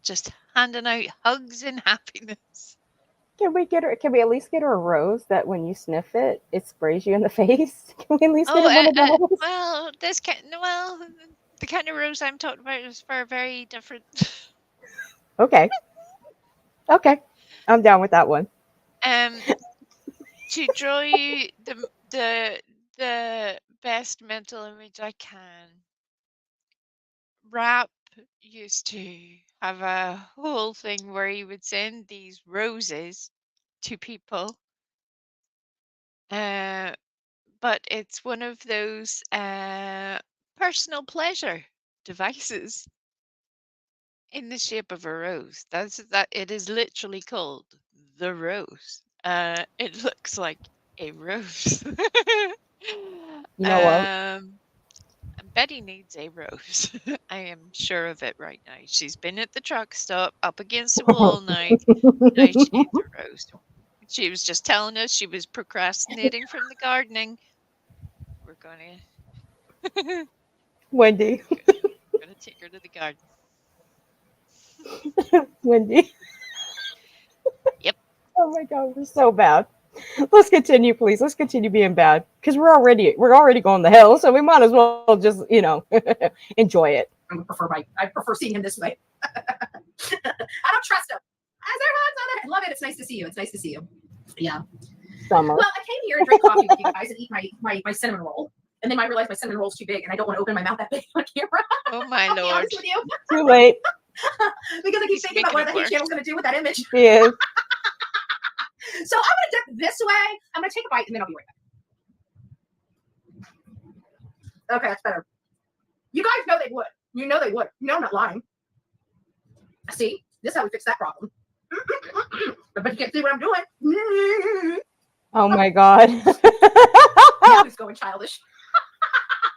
just handing out hugs and happiness. Can we at least get her a rose that when you sniff it, it sprays you in the face? Can we at least get her one of those? Well, the kind of rose I'm talking about is for very different. Okay. I'm down with that one. To draw you the best mental image I can, Rap used to have a whole thing where he would send these roses to people. But it's one of those personal pleasure devices in the shape of a rose. It is literally called the rose. It looks like a rose. You know what? Betty needs a rose. I am sure of it right now. She's been at the truck stop up against the wall now. Now she needs a rose. She was just telling us she was procrastinating from the gardening. We're gonna Wendy. we're gonna take her to the garden. Wendy. Yep. Oh my God, we're so bad. Let's continue, please. Let's continue being bad because we're already going to hell, so we might as well just enjoy it. I prefer seeing him this way. I don't trust him. I love it. It's nice to see you. It's nice to see you. Yeah. Summer. Well, I came here to drink coffee with you guys and eat my cinnamon roll. And then I realized my cinnamon roll's too big and I don't want to open my mouth that big on camera. Oh my I'll be Lord. honest with you. Too late. Because I keep thinking about what the hate channel's going to do with that image. Yeah. So I'm going to dip this way. I'm going to take a bite and then I'll be right back. Okay, that's better. You guys know they would. You know they would. You know I'm not lying. See, this is how we fix that problem. But you can't see what I'm doing. Oh my God. Now who's going childish?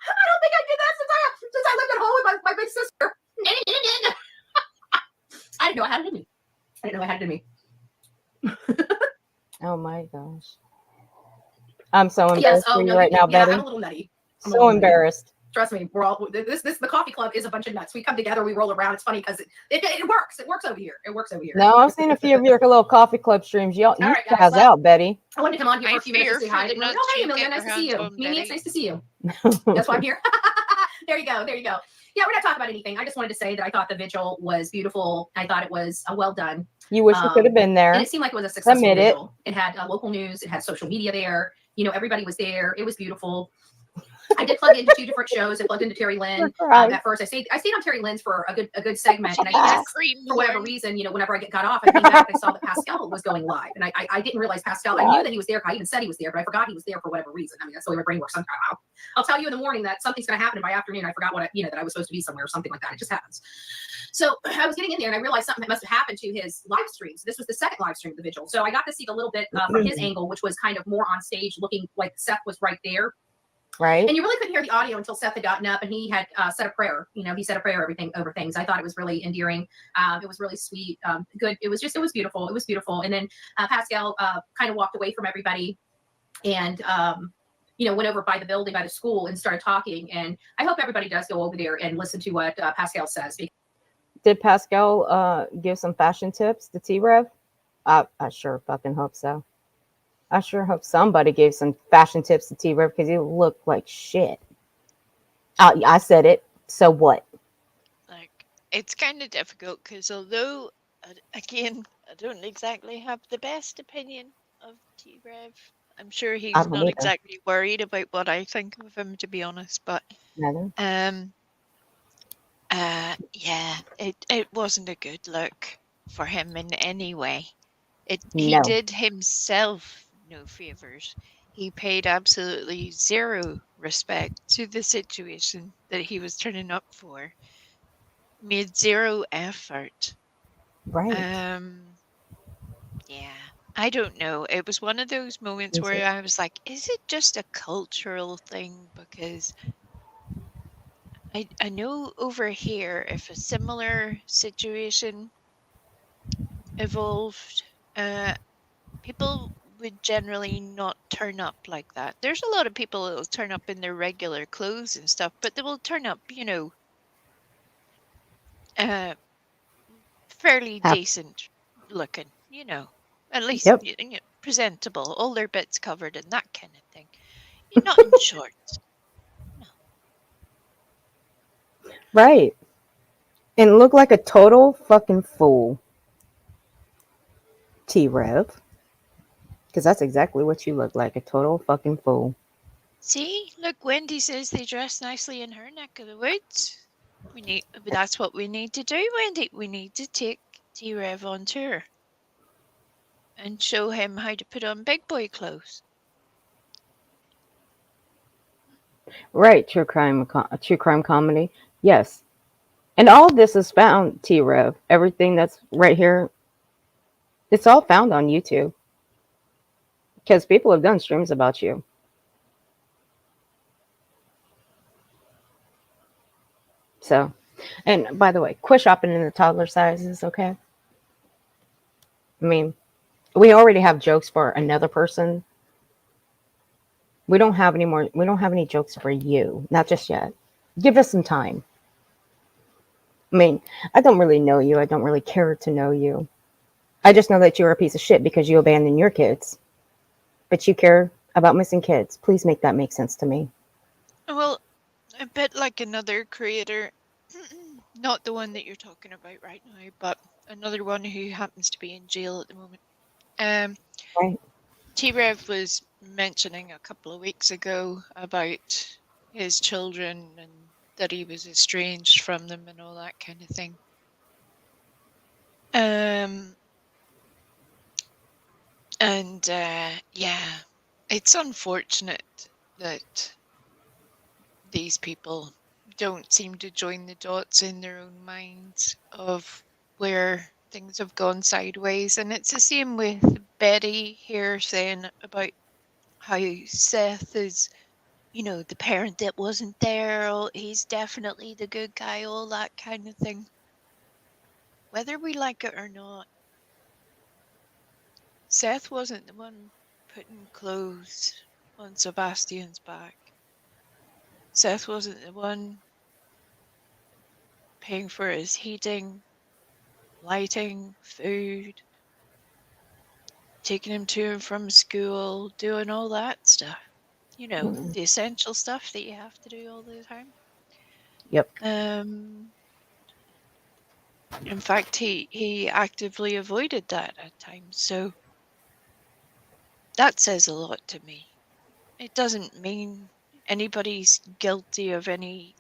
I don't think I did that since I lived at home with my big sister. I didn't know I had it in me. I didn't know I had it in me. Oh my gosh. I'm so embarrassed Yes. for Oh you no. right now, Yeah, Betty. I'm a little nutty. I'm a So little nutty. embarrassed. Trust me, we're all the coffee club is a bunch of nuts. We come together, we roll around. It's funny because it works. It works over here. It works over here. No, I've seen a few of your little coffee club streams. You All right, guys, spaz well, out, Betty. I wanted to come on here for I a few minutes fear to say for hi. I the didn't really. nuts Oh, hey, you Amelia, get nice your to see hands you. on, Mimi, it's Betty. nice to see you. That's why I'm here. There you go. There you go. Yeah, we're not talking about anything. I just wanted to say that I thought the vigil was beautiful. I thought it was well done. You wish you could have been there. And it seemed like it was a successful Admit it. vigil. It had local news. It had social media there. You know, everybody was there. It was beautiful. I did plug into 2 different shows. I plugged into Terry Lynn. At first, I stayed on Terry Lynn's for a good segment, and I just, for whatever reason, you know, whenever I got off, I came back and I saw that Pascal was going live, and I didn't realize Pascal. I knew that he was there. I even said he was there, but I forgot he was there for whatever reason. I mean, that's the way my brain works. Sometimes I'll tell you in the morning that something's going to happen, and by afternoon, I forgot that I was supposed to be somewhere or something like that. It just happens. So I was getting in there, and I realized something that must have happened to his live streams. This was the second live stream of the vigil, so I got to see a little bit from his angle, which was kind of more on stage, looking like Seth was right there. Right. And you really couldn't hear the audio until Seth had gotten up and he had said a prayer. You know, he said a prayer over things. I thought it was really endearing. It was really sweet. Good. It was beautiful. It was beautiful. And then Pascal kind of walked away from everybody and, went over by the school and started talking. And I hope everybody does go over there and listen to what Pascal says. Did Pascal give some fashion tips to T-Rev? I sure fucking hope so. I sure hope somebody gave some fashion tips to T-Rev because he looked like shit. I said it. So what? Like, it's kind of difficult because although, again, I don't exactly have the best opinion of T-Rev. I'm sure he's don't not either. exactly worried about what I think of him, to be honest. But Neither. yeah, it wasn't a good look for him in any way. He No. did himself no favors. He paid absolutely zero respect to the situation that he was turning up for. Made zero effort. Right. Yeah, I don't know. It was one of those moments Me where too. I was like, is it just a cultural thing? Because I know over here, if a similar situation evolved, people would generally not turn up like that. There's a lot of people that will turn up in their regular clothes and stuff, but they will turn up, fairly decent looking, at least Yep. presentable, all their bits covered and that kind of thing. You're not in shorts. Right. And look like a total fucking fool. T-Rev. Because that's exactly what you look like. A total fucking fool. See, look, Wendy says they dress nicely in her neck of the woods. That's what we need to do, Wendy. We need to take T-Rev on tour and show him how to put on big boy clothes. Right. True crime comedy. Yes. And all of this is found, T-Rev. Everything that's right here, it's all found on YouTube. Because people have done streams about you. So, and by the way, quit shopping in the toddler sizes, okay? I mean, we already have jokes for another person. We don't have any more. We don't have any jokes for you. Not just yet. Give us some time. I mean, I don't really know you. I don't really care to know you. I just know that you're a piece of shit because you abandon your kids. But you care about missing kids. Please make that make sense to me. Well, a bit like another creator, not the one that you're talking about right now, but another one who happens to be in jail at the moment. Right. T-Rev was mentioning a couple of weeks ago about his children and that he was estranged from them and all that kind of thing. Yeah, it's unfortunate that these people don't seem to join the dots in their own minds of where things have gone sideways. And it's the same with Betty here saying about how Seth is, you know, the parent that wasn't there, oh, he's definitely the good guy, all that kind of thing. Whether we like it or not, Seth wasn't the one putting clothes on Sebastian's back. Seth wasn't the one paying for his heating, lighting, food, taking him to and from school, doing all that stuff. You know, Mm-mm. the essential stuff that you have to do all the time. Yep. In fact, he actively avoided that at times. So that says a lot to me. It doesn't mean anybody's guilty of any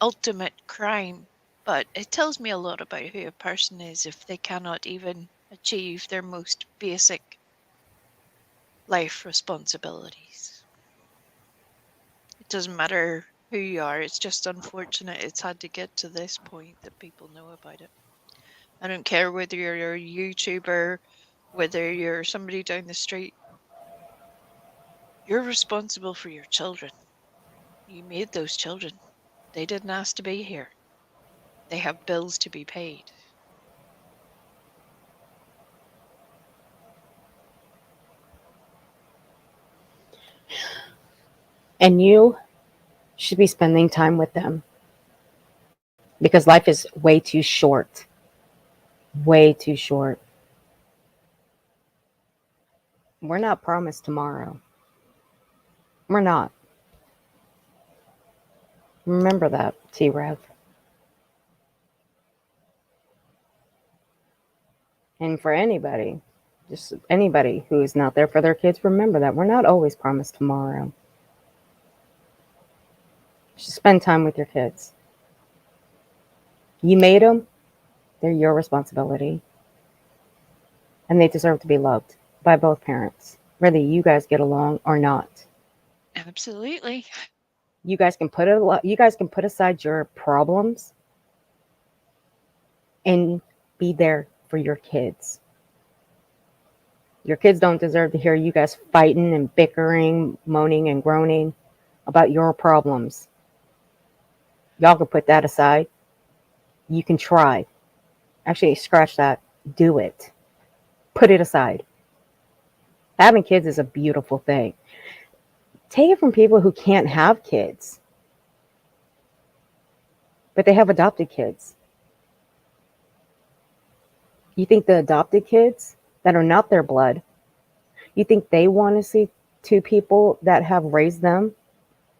ultimate crime, but it tells me a lot about who a person is if they cannot even achieve their most basic life responsibilities. It doesn't matter who you are, it's just unfortunate it's had to get to this point that people know about it. I don't care whether you're a YouTuber, whether you're somebody down the street, you're responsible for your children. You made those children. They didn't ask to be here. They have bills to be paid. And you should be spending time with them because life is way too short. Way too short. We're not promised tomorrow. We're not. Remember that, T-Rev. And for anybody, just anybody who's not there for their kids, remember that we're not always promised tomorrow. Just spend time with your kids. You made them, they're your responsibility. And they deserve to be loved by both parents, whether you guys get along or not. Absolutely. You guys can put aside your problems and be there for your kids. Your kids don't deserve to hear you guys fighting and bickering, moaning and groaning about your problems. Y'all can put that aside. You can try. Actually, scratch that. Do it. Put it aside. Having kids is a beautiful thing. Take it from people who can't have kids, but they have adopted kids. You think the adopted kids that are not their blood, you think they want to see two people that have raised them,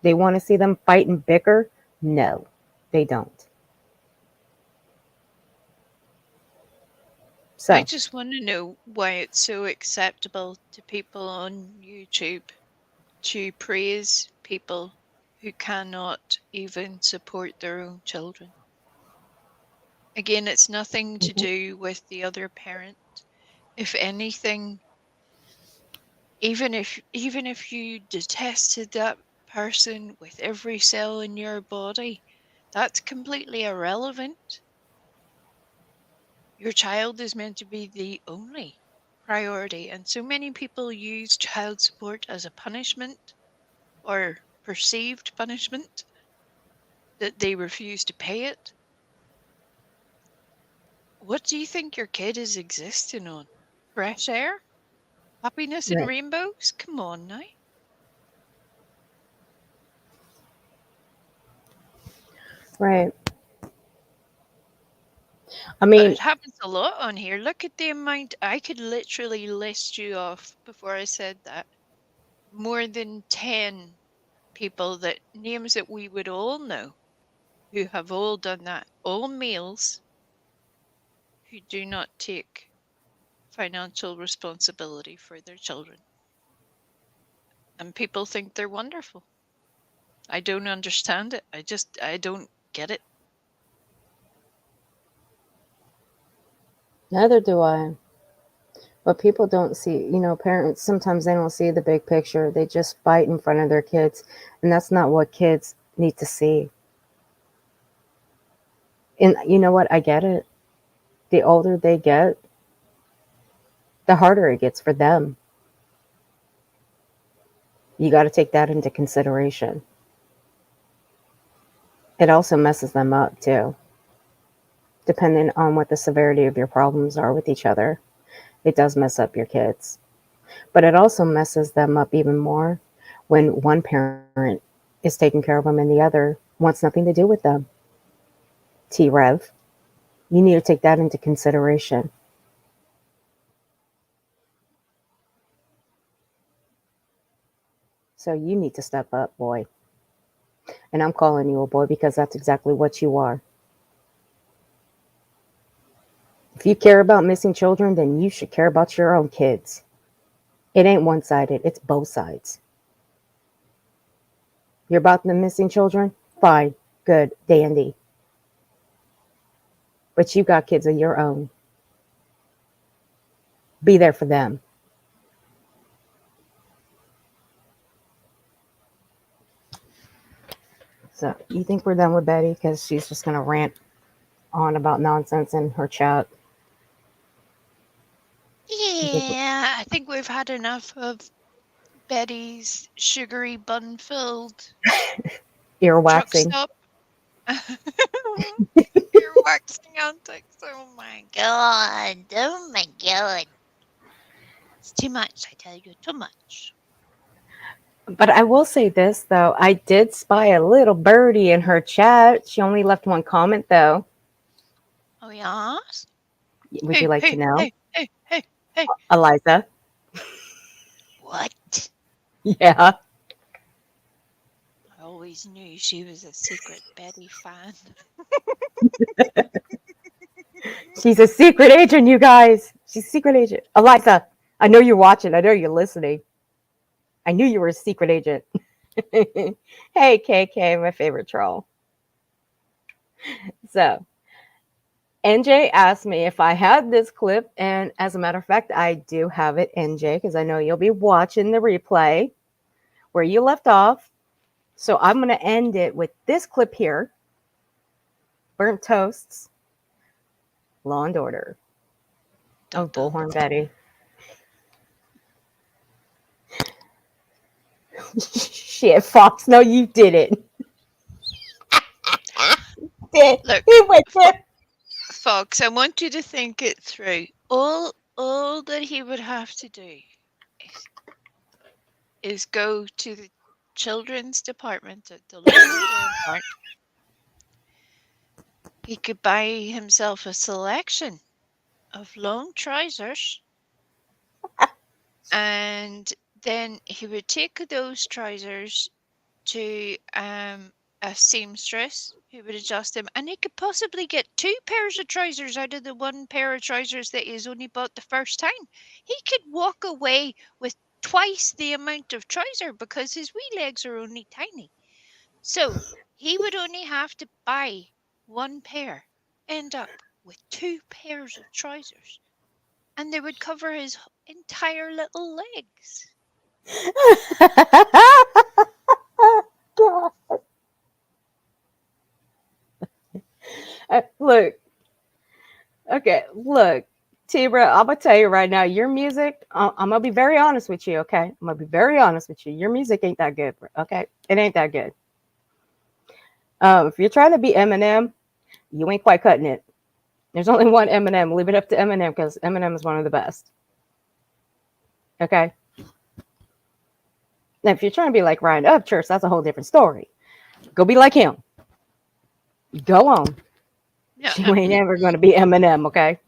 they want to see them fight and bicker? No, they don't. So, I just want to know why it's so acceptable to people on YouTube to praise people who cannot even support their own children. Again, it's nothing to do with the other parent. If anything, even if you detested that person with every cell in your body, that's completely irrelevant. Your child is meant to be the only priority, and so many people use child support as a punishment or perceived punishment that they refuse to pay it. What do you think your kid is existing on? Fresh air? Happiness and right. rainbows? Come on now. Right. I But mean, it happens a lot on here. Look at the amount. I could literally list you off before I said that. More than 10 people that names that we would all know who have all done that. All males who do not take financial responsibility for their children. And people think they're wonderful. I don't understand it. I don't get it. neither do I. But people don't see, parents, sometimes they don't see the big picture. They just fight in front of their kids. And that's not what kids need to see. And you know what? I get it. The older they get, the harder it gets for them. You got to take that into consideration. It also messes them up too, depending on what the severity of your problems are with each other. It does mess up your kids. But it also messes them up even more when one parent is taking care of them and the other wants nothing to do with them. T Rev, you need to take that into consideration. So you need to step up, boy. And I'm calling you a boy because that's exactly what you are. If you care about missing children, then you should care about your own kids. It ain't one sided, it's both sides. You're about the missing children? Fine, good, dandy. But you got kids of your own. Be there for them. So, you think we're done with Betty because she's just going to rant on about nonsense in her chat? Yeah, I think we've had enough of Betty's sugary bun-filled truck Earwaxing. stop. Earwaxing antics. Oh my god. Oh my god. It's too much, I tell you, too much. But I will say this, though. I did spy a little birdie in her chat. She only left one comment, though. Oh yes? Would Hey, you like hey, to know? hey. Eliza? What? Yeah. I always knew she was a secret Betty fan. She's a secret agent, you guys. She's a secret agent. Eliza, I know you're watching. I know you're listening. I knew you were a secret agent. Hey, KK, my favorite troll. So, NJ asked me if I had this clip, and as a matter of fact, I do have it, NJ, because I know you'll be watching the replay where you left off. So I'm going to end it with this clip here. Burnt toasts, Law and Order. Oh, Bullhorn Betty. Shit, Fox, no, you didn't. Look, He went there. Fox, I want you to think it through. All that he would have to do is go to the children's department at the local Walmart. He could buy himself a selection of long trousers, and then he would take those trousers to a seamstress who would adjust them, and he could possibly get 2 pairs of trousers out of the 1 pair of trousers that he's only bought the first time. He could walk away with twice the amount of trouser because his wee legs are only tiny. So he would only have to buy 1 pair, end up with 2 pairs of trousers, and they would cover his entire little legs. God. Look. Okay, look. Tibra, I'm going to tell you right now, your music, I'm going to be very honest with you, okay? I'm going to be very honest with you. Your music ain't that good, okay? It ain't that good. If you're trying to be Eminem, you ain't quite cutting it. There's only one Eminem. Leave it up to Eminem because Eminem is one of the best. Okay? Now, if you're trying to be like Ryan Upchurch, that's a whole different story. Go be like him. Go on. No, You ain't ever going to be Eminem, okay?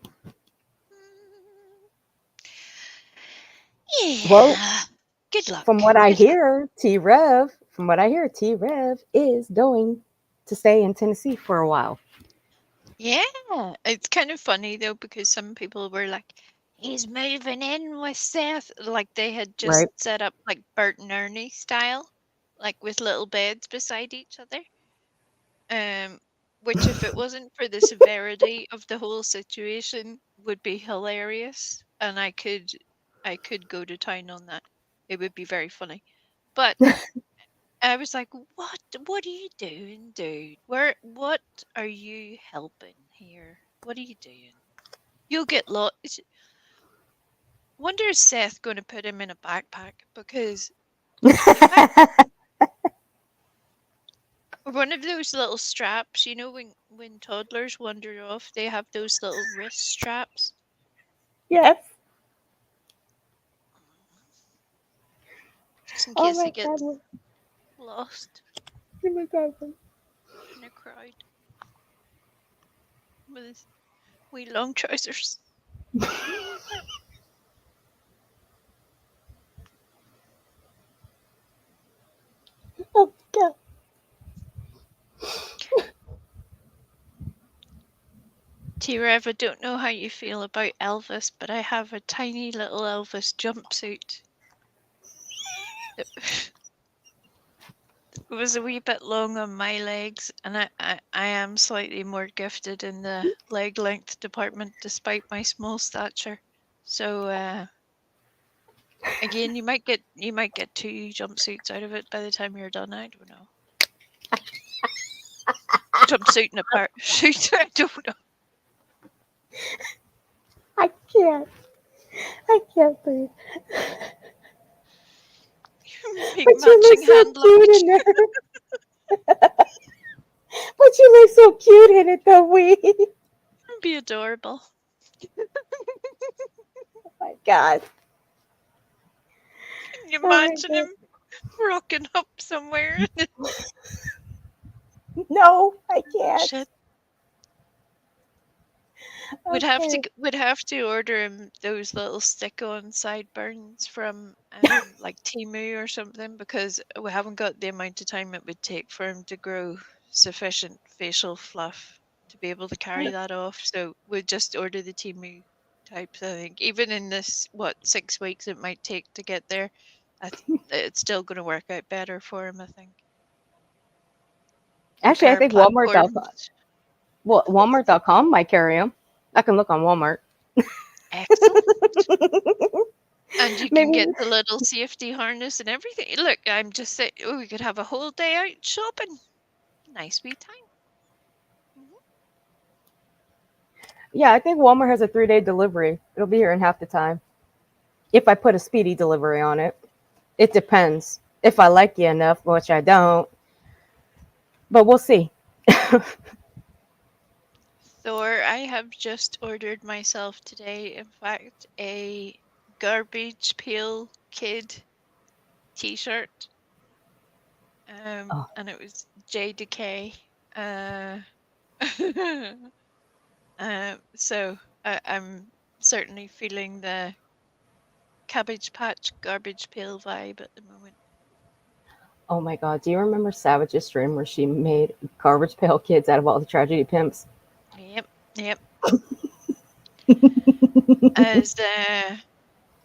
Yeah. Well, good luck. from what I hear, T-Rev is going to stay in Tennessee for a while. Yeah, it's kind of funny though because some people were like, "He's moving in with Seth," like they had just Right. set up like Bert and Ernie style, like with little beds beside each other. Which if it wasn't for the severity of the whole situation, would be hilarious, and I could go to town on that. It would be very funny, but I was like, what are you doing, dude? What are you helping here? What are you doing? You'll get lost. Wonder is Seth going to put him in a backpack because you might one of those little straps, you know, when toddlers wander off, they have those little wrist straps. Yes. Just in Oh case my he gets God. lost Oh my God. in a crowd with his wee long trousers. Oh God. T-Rev, I don't know how you feel about Elvis, but I have a tiny little Elvis jumpsuit. It was a wee bit long on my legs, and I am slightly more gifted in the leg length department despite my small stature. So again, you might get two jumpsuits out of it by the time you're done. I don't know. Jumpsuit and a parachute. I don't know. I can't. I can't breathe. Make But you look matching so hand cute luggage. in there. But you look so cute in it, though, Wee. Be adorable. Oh my God. Can you Oh my imagine him rocking up somewhere? God. No, I can't. Shit. Okay. We'd have to order him those little stick-on sideburns from like Temu or something because we haven't got the amount of time it would take for him to grow sufficient facial fluff to be able to carry that off. So we'd just order the Temu types. I think even in this 6 weeks it might take to get there, it's still going to work out better for him. I think. Actually, I Compare think Walmart.com. platforms. Well, Walmart.com might carry them. I can look on Walmart. Excellent. And you can Maybe. get the little safety harness and everything. Look, I'm just saying, oh, we could have a whole day out shopping. Nice wee time. Yeah, I think Walmart has a 3-day delivery. It'll be here in half the time. If I put a speedy delivery on it. It depends. If I like you enough, which I don't. But we'll see. Thor, I have just ordered myself today, in fact, a garbage pail kid t-shirt. Oh. And it was JDK. So I'm certainly feeling the Cabbage Patch garbage pail vibe at the moment. Oh my God. Do you remember Savage's stream where she made garbage pail kids out of all the tragedy pimps? Yep, yep. As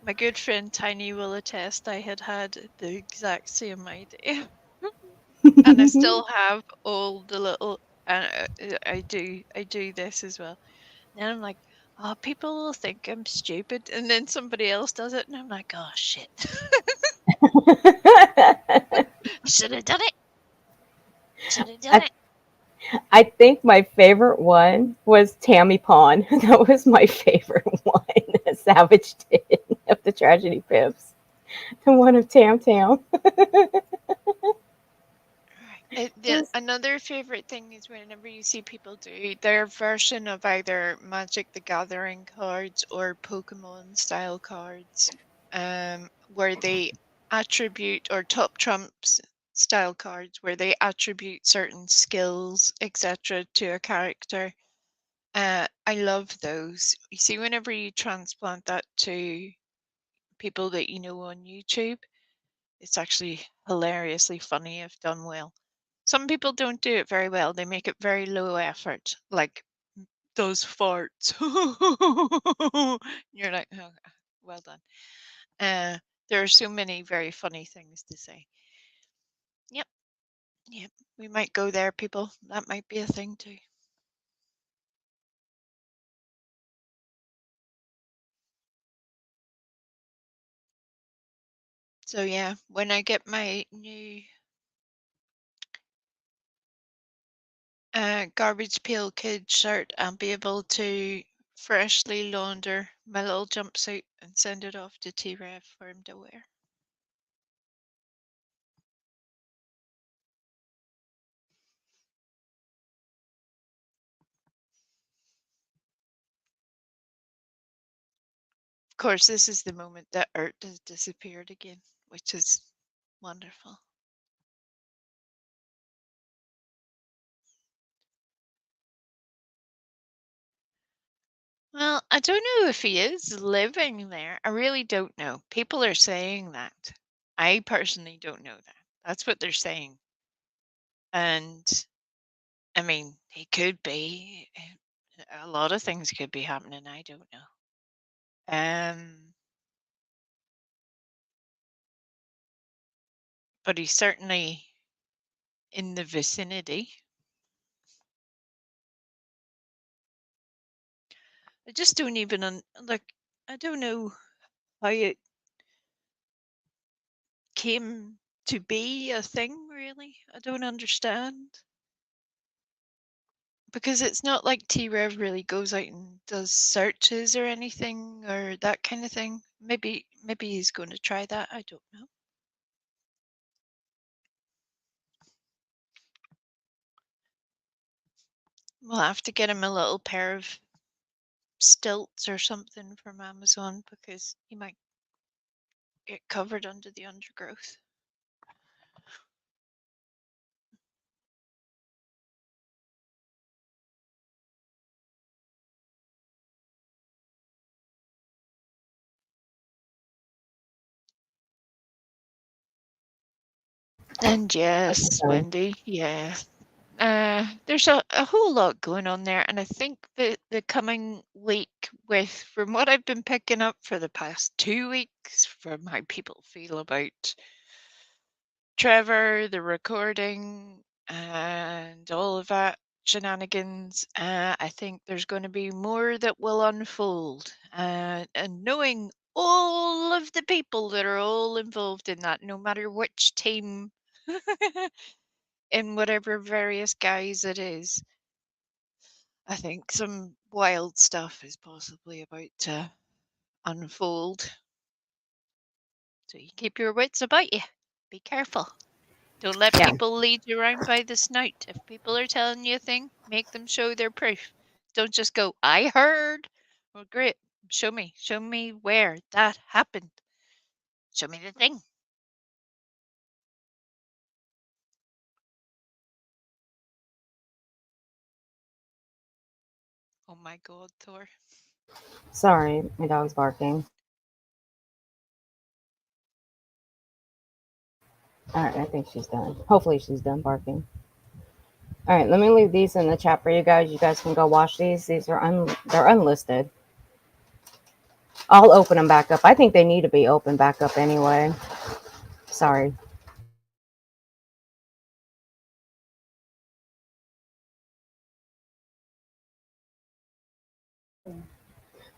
my good friend Tiny will attest, I had the exact same idea. And I still have all the little, I do this as well. And I'm like, oh, people will think I'm stupid. And then somebody else does it. And I'm like, oh, shit. Should have done it. Should have done it. I think my favorite one was Tammy Pond. That was my favorite one. Savage did of the tragedy pimps. The one of Tam Tam. Another favorite thing is whenever you see people do their version of either Magic the Gathering cards or Pokemon style cards, where they attribute, or Top Trumps style cards where they attribute certain skills, etc., to a character. I love those. You see, whenever you transplant that to people that you know on YouTube, it's actually hilariously funny if done well. Some people don't do it very well. They make it very low effort, like those farts. You're like, oh, well done. There are so many very funny things to say. Yep, yep. We might go there, people. That might be a thing too. So yeah, when I get my new garbage pail kid shirt, I'll be able to freshly launder my little jumpsuit and send it off to T-Rev for him to wear. Of course, this is the moment that Ert has disappeared again, which is wonderful. Well, I don't know if he is living there. I really don't know. People are saying that. I personally don't know that. That's what they're saying. And I mean, he could be. A lot of things could be happening. I don't know. But he's certainly in the vicinity. I just don't even like. I don't know how it came to be a thing. Really, I don't understand. Because it's not like T-Rev really goes out and does searches or anything or that kind of thing. Maybe he's going to try that. I don't know. We'll have to get him a little pair of stilts or something from Amazon because he might get covered under the undergrowth. And yes, Okay. Wendy, yeah. There's a whole lot going on there, and I think that the coming week, with from what I've been picking up for the past 2 weeks, from how people feel about Trevor, the recording, and all of that shenanigans, I think there's going to be more that will unfold. And knowing all of the people that are all involved in that, no matter which team, in whatever various guise it is, I think some wild stuff is possibly about to unfold. So you keep your wits about you. Be careful. Don't let Yeah. people lead you around by the snout. If people are telling you a thing, make them show their proof. Don't just go, I heard. Well, great. Show me. Show me where that happened. Show me the thing. Oh my God, Thor. Sorry, my dog's barking. All right, I think she's done. Hopefully she's done barking. All right, let me leave these in the chat for you guys. You guys can go watch these. These are they're unlisted. I'll open them back up. I think they need to be opened back up anyway. Sorry.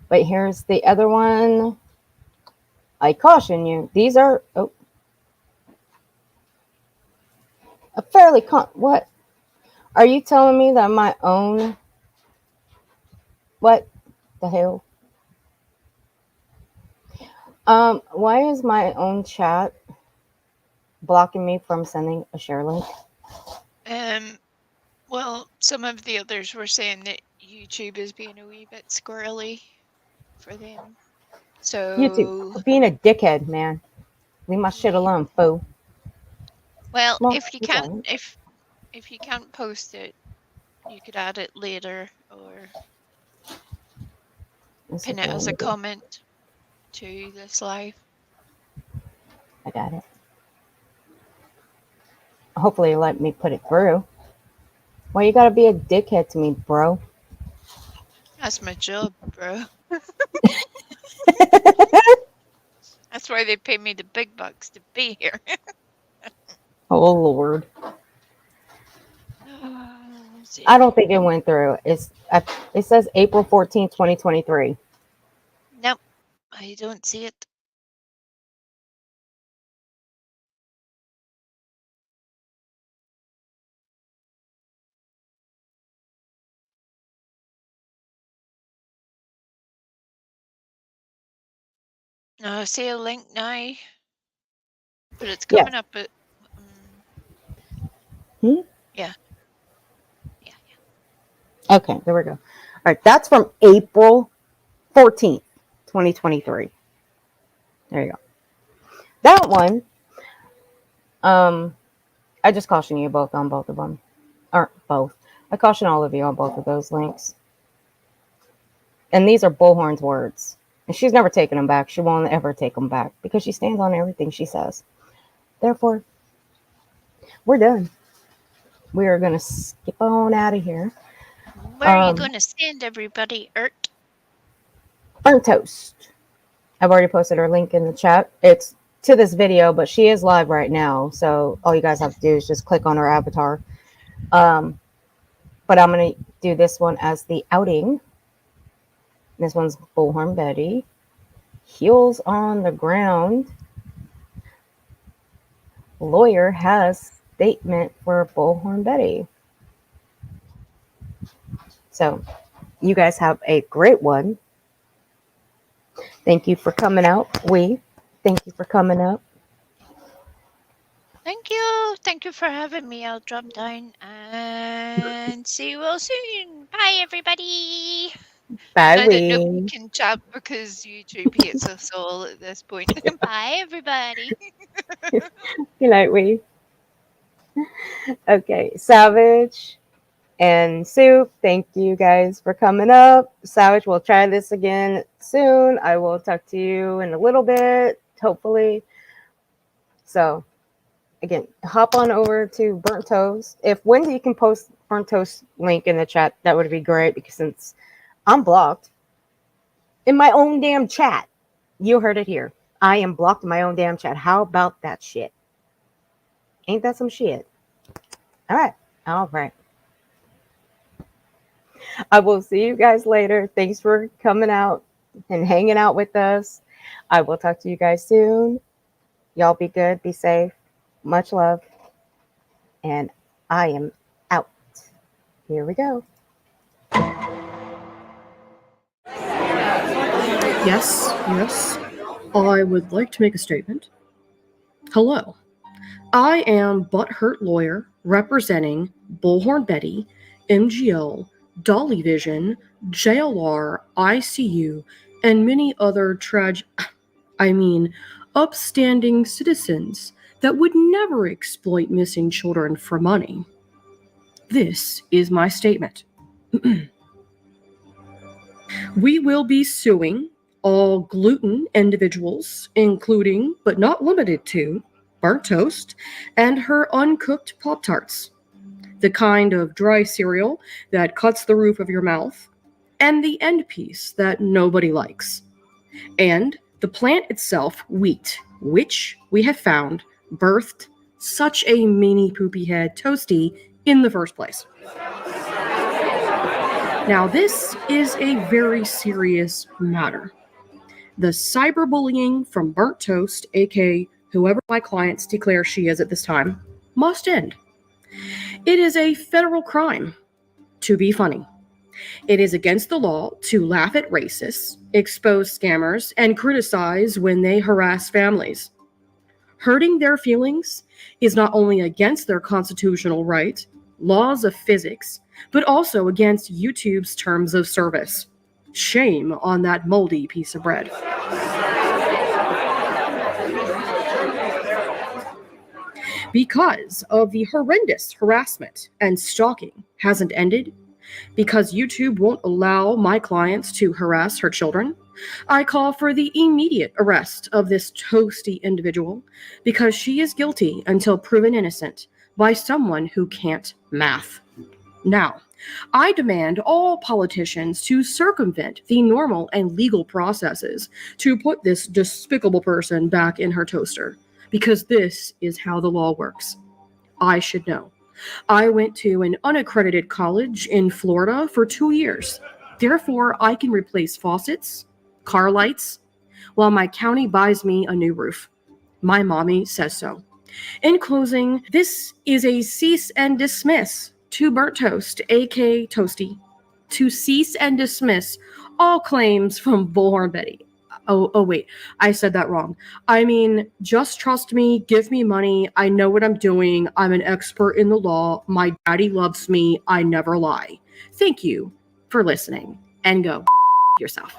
But here's the other one. I caution you. These are a fairly what? Are you telling me that my own what the hell? Why is my own chat blocking me from sending a share link? Well, some of the others were saying that YouTube is being a wee bit squirrely for them. So YouTube, being a dickhead, man. Leave my shit alone, fool. well, Well, if you can't if you can't post it, you could add it later or pin it as a comment to this live. I got it. Hopefully you let me put it through. Why you gotta be a dickhead to me, bro? That's my job, bro. That's why they pay me the big bucks to be here. Oh Lord. I don't think it went through. It says April 14th, 2023. Nope, I don't see it. See a link now, but it's Yes. coming up at. Hmm? Yeah. Okay, there we go. All right, that's from April 14th, 2023. There you go. That one, I just caution you both on both of them. Or both. I caution all of you on both of those links. And these are Bullhorn's words. And she's never taken them back. She won't ever take them back because she stands on everything she says. Therefore, we're done. We are going to skip on out of here. Where are you going to send everybody, Ert? Burnt Toast. I've already posted her link in the chat. It's to this video, but she is live right now. So all you guys have to do is just click on her avatar. But I'm going to do this one as the outing. This one's Bullhorn Betty. Heels on the ground. Lawyer has statement for Bullhorn Betty. So you guys have a great one. Thank you for coming out. Thank you for coming up. Thank you. Thank you for having me. I'll drop down and see you all soon. Bye, everybody. Bye, Now that nobody Wee. can chat because YouTube hates us all at this point. Bye, everybody. Good night, Wee. Okay, Savage and Soup, thank you guys for coming up. Savage, we'll try this again soon. I will talk to you in a little bit, hopefully. So, again, hop on over to Burnt Toast. If Wendy can post Burnt Toast link in the chat, that would be great because since I'm blocked in my own damn chat, you heard it here. I am blocked in my own damn chat. How about that shit? Ain't that some shit? All right. All right. I will see you guys later. Thanks for coming out and hanging out with us. I will talk to you guys soon. Y'all be good. Be safe. Much love. And I am out. Here we go. Yes. I would like to make a statement. Hello. I am Butthurt Lawyer representing Bullhorn Betty, MGL, Dolly Vision, JLR, ICU, and many other upstanding citizens that would never exploit missing children for money. This is my statement. We will be suing all gluten individuals, including, but not limited to, Burnt Toast and her uncooked Pop-Tarts, the kind of dry cereal that cuts the roof of your mouth, and the end piece that nobody likes, and the plant itself, wheat, which we have found birthed such a meanie poopy head toasty in the first place. Now, this is a very serious matter. The cyberbullying from Burnt Toast, aka whoever my clients declare she is at this time, must end. It is a federal crime to be funny. It is against the law to laugh at racists, expose scammers, and criticize when they harass families. Hurting their feelings is not only against their constitutional right, laws of physics, but also against YouTube's terms of service. Shame on that moldy piece of bread. Because of the horrendous harassment and stalking hasn't ended, because YouTube won't allow my clients to harass her children, I call for the immediate arrest of this toasty individual because she is guilty until proven innocent by someone who can't math. Now, I demand all politicians to circumvent the normal and legal processes to put this despicable person back in her toaster, because this is how the law works. I should know. I went to an unaccredited college in Florida for 2 years. Therefore, I can replace faucets, car lights, while my county buys me a new roof. My mommy says so. In closing, this is a cease and dismiss to Burnt Toast, aka Toasty, to cease and dismiss all claims from Bullhorn Betty. Oh, wait, I said that wrong. I mean, just trust me, give me money. I know what I'm doing. I'm an expert in the law. My daddy loves me. I never lie. Thank you for listening, and go yourself.